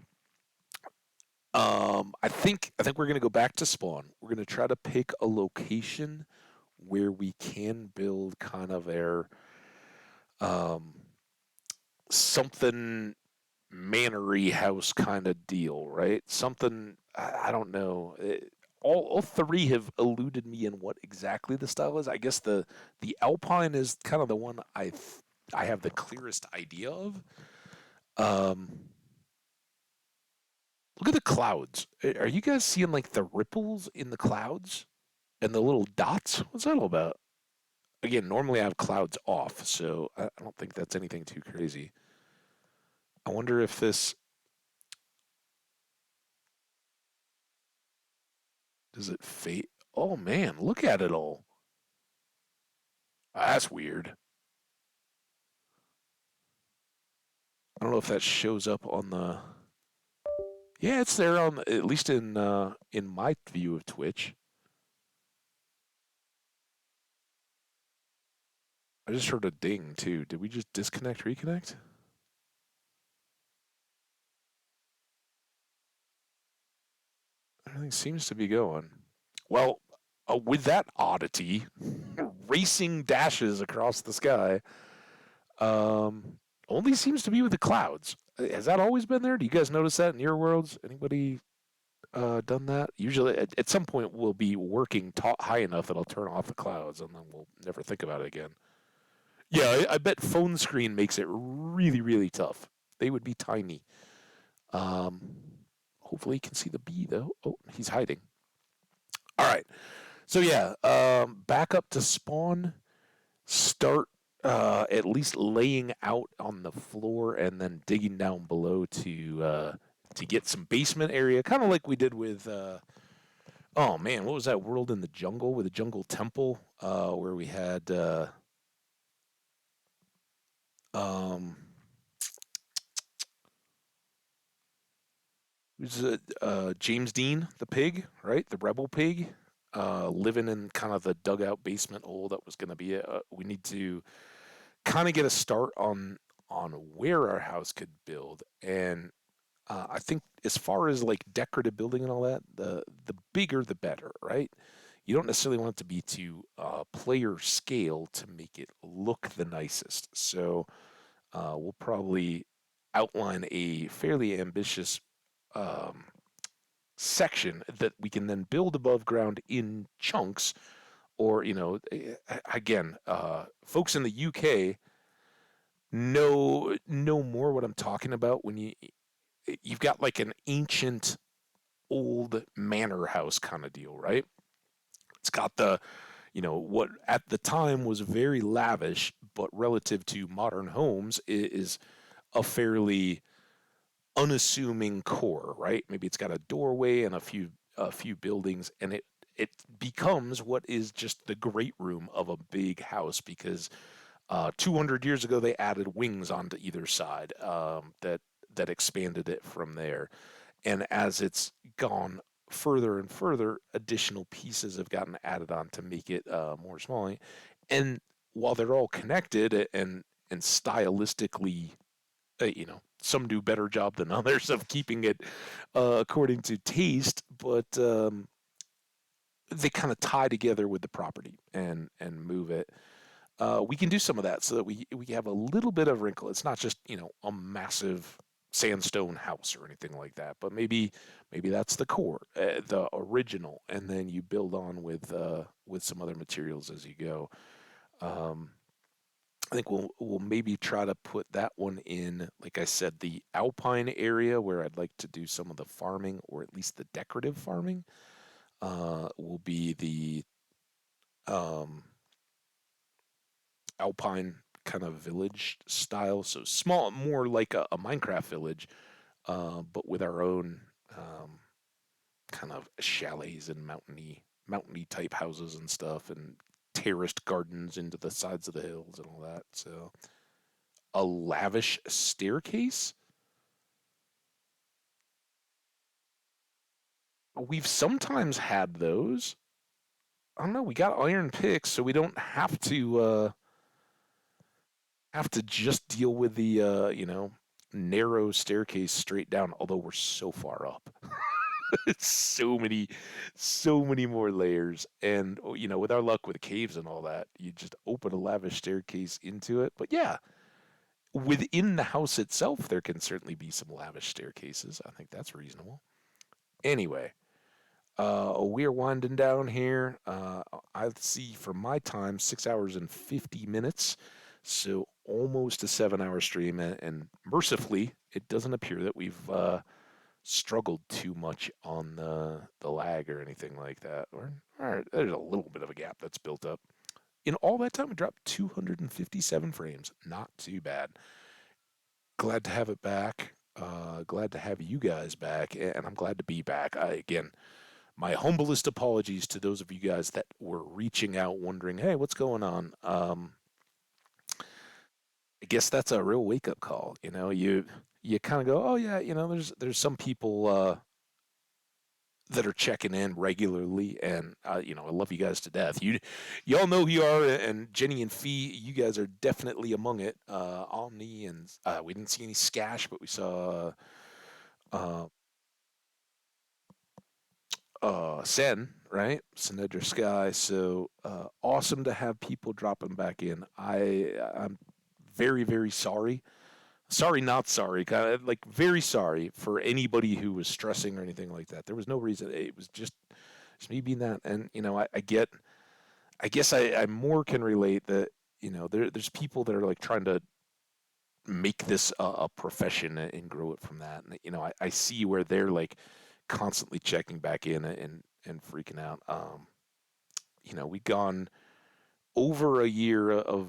A: I think we're gonna go back to spawn. We're gonna try to pick a location where we can build kind of our um something mannery house kind of deal, right? Something I don't know. All three have eluded me in what exactly the style is. I guess the Alpine is kind of the one I have the clearest idea of. Um, Look at the clouds. Are you guys seeing like the ripples in the clouds and the little dots? What's that all about? Again, normally I have clouds off, so I don't think that's anything too crazy. I wonder if this does it fade. Oh man, look at it all. That's weird. I don't know if that shows up on the. Yeah, it's there on at least in my view of Twitch. I just heard a ding too. Did we just disconnect, reconnect? Everything seems to be going. Well, with that oddity, racing dashes across the sky, only seems to be with the clouds. Has that always been there? Do you guys notice that in your worlds? Anybody done that? Usually, at some point, we'll be working high enough that I'll turn off the clouds, and then we'll never think about it again. Yeah, I bet phone screen makes it really, really tough. They would be tiny. Um, Hopefully, you can see the bee though. Oh, he's hiding. All right. So yeah, back up to spawn. Start At least laying out on the floor and then digging down below to get some basement area, kind of like we did with oh man, what was that world in the jungle with the jungle temple where we had um was it James Dean the pig, right? The rebel pig, living in kind of the dugout basement hole that was going to be it. We need to kind of get a start on where our house could build. And I think as far as like decorative building and all that, the bigger the better, right? You don't necessarily want it to be to player scale to make it look the nicest. So we'll probably outline a fairly ambitious um, section that we can then build above ground in chunks. Or, again, folks in the UK know more what I'm talking about when you've got like an ancient old manor house kind of deal, right? It's got what at the time was very lavish, but relative to modern homes is a fairly unassuming core, right? Maybe it's got a doorway and a few buildings, and it becomes what is just the great room of a big house because 200 years ago they added wings onto either side that expanded it from there. And as it's gone further and further, additional pieces have gotten added on to make it more small. And while they're all connected and stylistically, some do better job than others of keeping it according to taste, but they kind of tie together with the property and move it. We can do some of that so that we have a little bit of wrinkle. It's not just a massive sandstone house or anything like that, but maybe that's the core, the original, and then you build on with some other materials as you go. Um, I think we'll maybe try to put that one in, like I said, the alpine area where I'd like to do some of the farming or at least the decorative farming. Will be the um, alpine kind of village style, so small, more like a Minecraft village, but with our own um, kind of chalets and mountainy type houses and stuff, and terraced gardens into the sides of the hills and all that. So a lavish staircase. We've sometimes had those. I don't know. We got iron picks, so we don't have to just deal with the narrow staircase straight down. Although we're so far up, it's so many more layers. And with our luck with caves and all that, you just open a lavish staircase into it. But yeah, within the house itself, there can certainly be some lavish staircases. I think that's reasonable. Anyway, we're winding down here. I see from my time 6 hours and 50 minutes, so almost a 7 hour stream. And mercifully, it doesn't appear that we've struggled too much on the lag or anything like that. Or there's a little bit of a gap that's built up. In all that time, we dropped 257 frames. Not too bad. Glad to have it back. Glad to have you guys back, and I'm glad to be back. Again, my humblest apologies to those of you guys that were reaching out wondering, hey, what's going on? I guess that's a real wake up call. You kind of go, oh yeah, there's some people that are checking in regularly, and I love you guys to death. You all know who you are, and Jenny and Fee, you guys are definitely among it. Omni and we didn't see any Scash, but we saw uh, Sen, right? Senedra Sky. So awesome to have people dropping back in. I'm very, very sorry. Sorry, not sorry. Kind of like very sorry for anybody who was stressing or anything like that. There was no reason. It was just me being that. And I guess I more can relate that there's people that are like trying to make this a profession and grow it from that. And I see where they're like constantly checking back in and freaking out. We've gone over a year of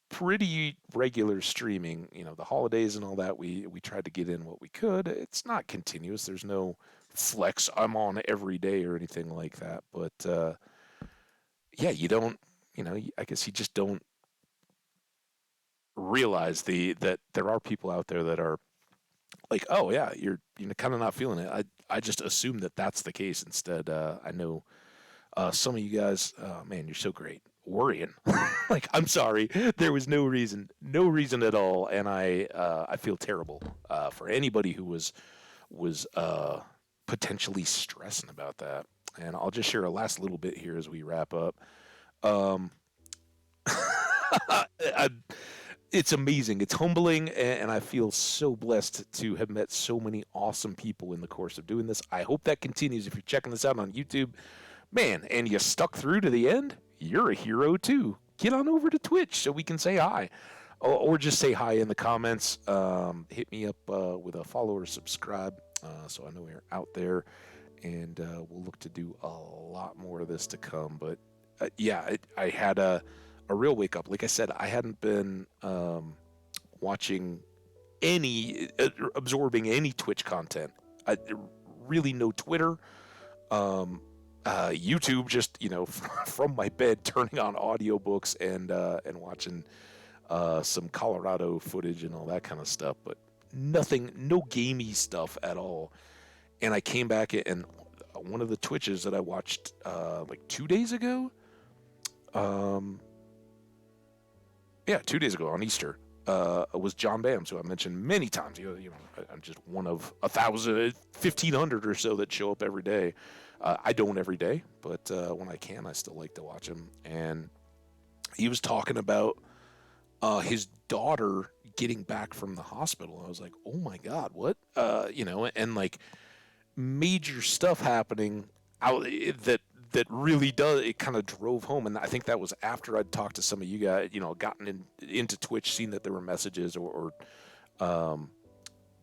A: pretty regular streaming. You know, the holidays and all that, we tried to get in what we could. It's not continuous. There's no flex. I'm on every day or anything like that. But yeah, you don't. You know, I guess you just don't realize that there are people out there that are like, oh yeah, you're kind of not feeling it. I just assume that that's the case. Instead, I know some of you guys, man, you're so great. Worrying, like I'm sorry, there was no reason at all, and I feel terrible for anybody who was potentially stressing about that. And I'll just share a last little bit here as we wrap up. Um, I, it's amazing. It's humbling, and I feel so blessed to have met so many awesome people in the course of doing this. I hope that continues. If you're checking this out on YouTube, man, and you stuck through to the end, you're a hero too. Get on over to Twitch so we can say hi, or just say hi in the comments. Hit me up with a follow or subscribe, so I know we're out there, and we'll look to do a lot more of this to come. But yeah, I had a real wake up. Like I said, I hadn't been watching absorbing any Twitch content. I really no Twitter. YouTube, just from my bed, turning on audiobooks and watching some Colorado footage and all that kind of stuff, but nothing, no gamey stuff at all. And I came back and one of the Twitches that I watched like 2 days ago, yeah, 2 days ago on Easter, was John Bams, who I mentioned many times. I'm just one of 1,000, 1,500 or so that show up every day. I don't every day, but when I can, I still like to watch him. And he was talking about his daughter getting back from the hospital. I was like, oh my God, what? And like major stuff happening out that really does, it kind of drove home. And I think that was after I'd talked to some of you guys, gotten into Twitch, seen that there were messages or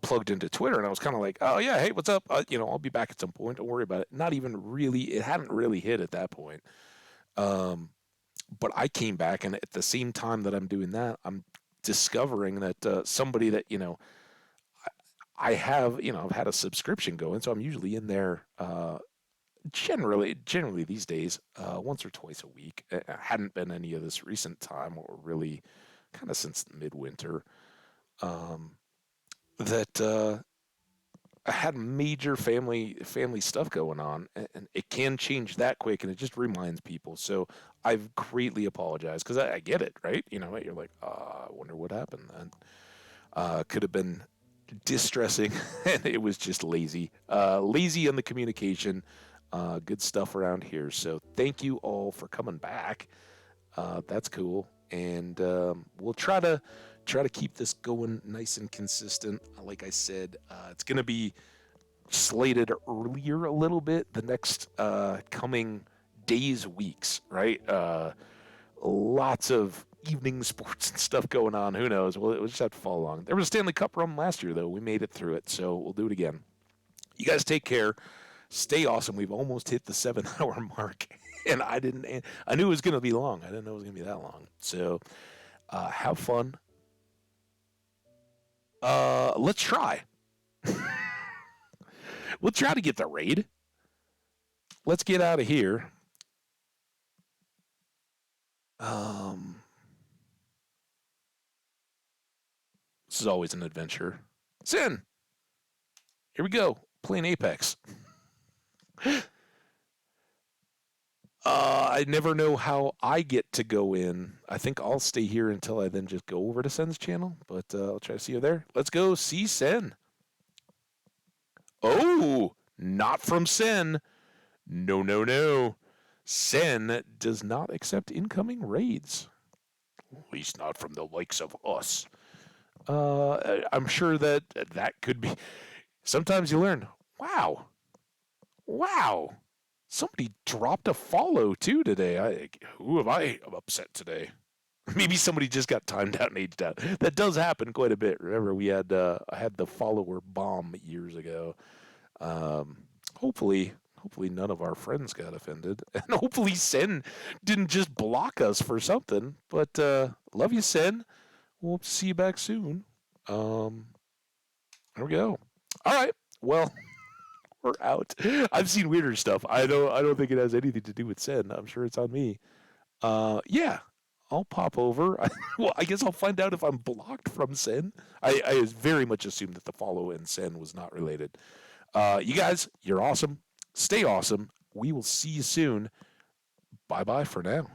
A: plugged into Twitter, and I was kind of like, oh yeah, hey, what's up? I'll be back at some point. Don't worry about it. Not even really, it hadn't really hit at that point. But I came back, and at the same time that I'm doing that, I'm discovering that somebody that, I have, I've had a subscription going, so I'm usually in there generally these days, once or twice a week. I hadn't been any of this recent time, or really kind of since midwinter. That I had major family stuff going on, and it can change that quick, and it just reminds people. So I've greatly apologized, because I get it, right? You're like, I wonder what happened then. Could have been distressing, and it was just lazy in the communication. Good stuff around here. So thank you all for coming back. That's cool, and we'll try to keep this going nice and consistent. Like I said, it's going to be slated earlier a little bit the next coming days, weeks, right? Lots of evening sports and stuff going on. Who knows? We'll just have to follow along. There was a Stanley Cup run last year, though. We made it through it, so we'll do it again. You guys take care. Stay awesome. We've almost hit the 7-hour mark, and I knew it was going to be long. I didn't know it was going to be that long. So have fun. Let's try. We'll try to get the raid. Let's get out of here. This is always an adventure. Sin. Here we go. Playing Apex. I never know how I get to go in. I think I'll stay here until I then just go over to Sen's channel, but I'll try to see you there. Let's go see Sen. Oh, not from Sen. No. Sen does not accept incoming raids. At least not from the likes of us. I'm sure that could be. Sometimes you learn, wow. Somebody dropped a follow too today. Who have I upset today? Maybe somebody just got timed out and aged out. That does happen quite a bit. Remember, we had I had the follower bomb years ago. Hopefully, Hopefully none of our friends got offended. And hopefully Sen didn't just block us for something. But love you, Sen. We'll see you back soon. Um, there we go. All right. Well, we're out. I've seen weirder stuff. I don't think it has anything to do with Sen. I'm sure it's on me. Yeah. I'll pop over. Well, I guess I'll find out if I'm blocked from Sen. I very much assumed that the follow and Sen was not related. You guys, you're awesome. Stay awesome. We will see you soon. Bye bye for now.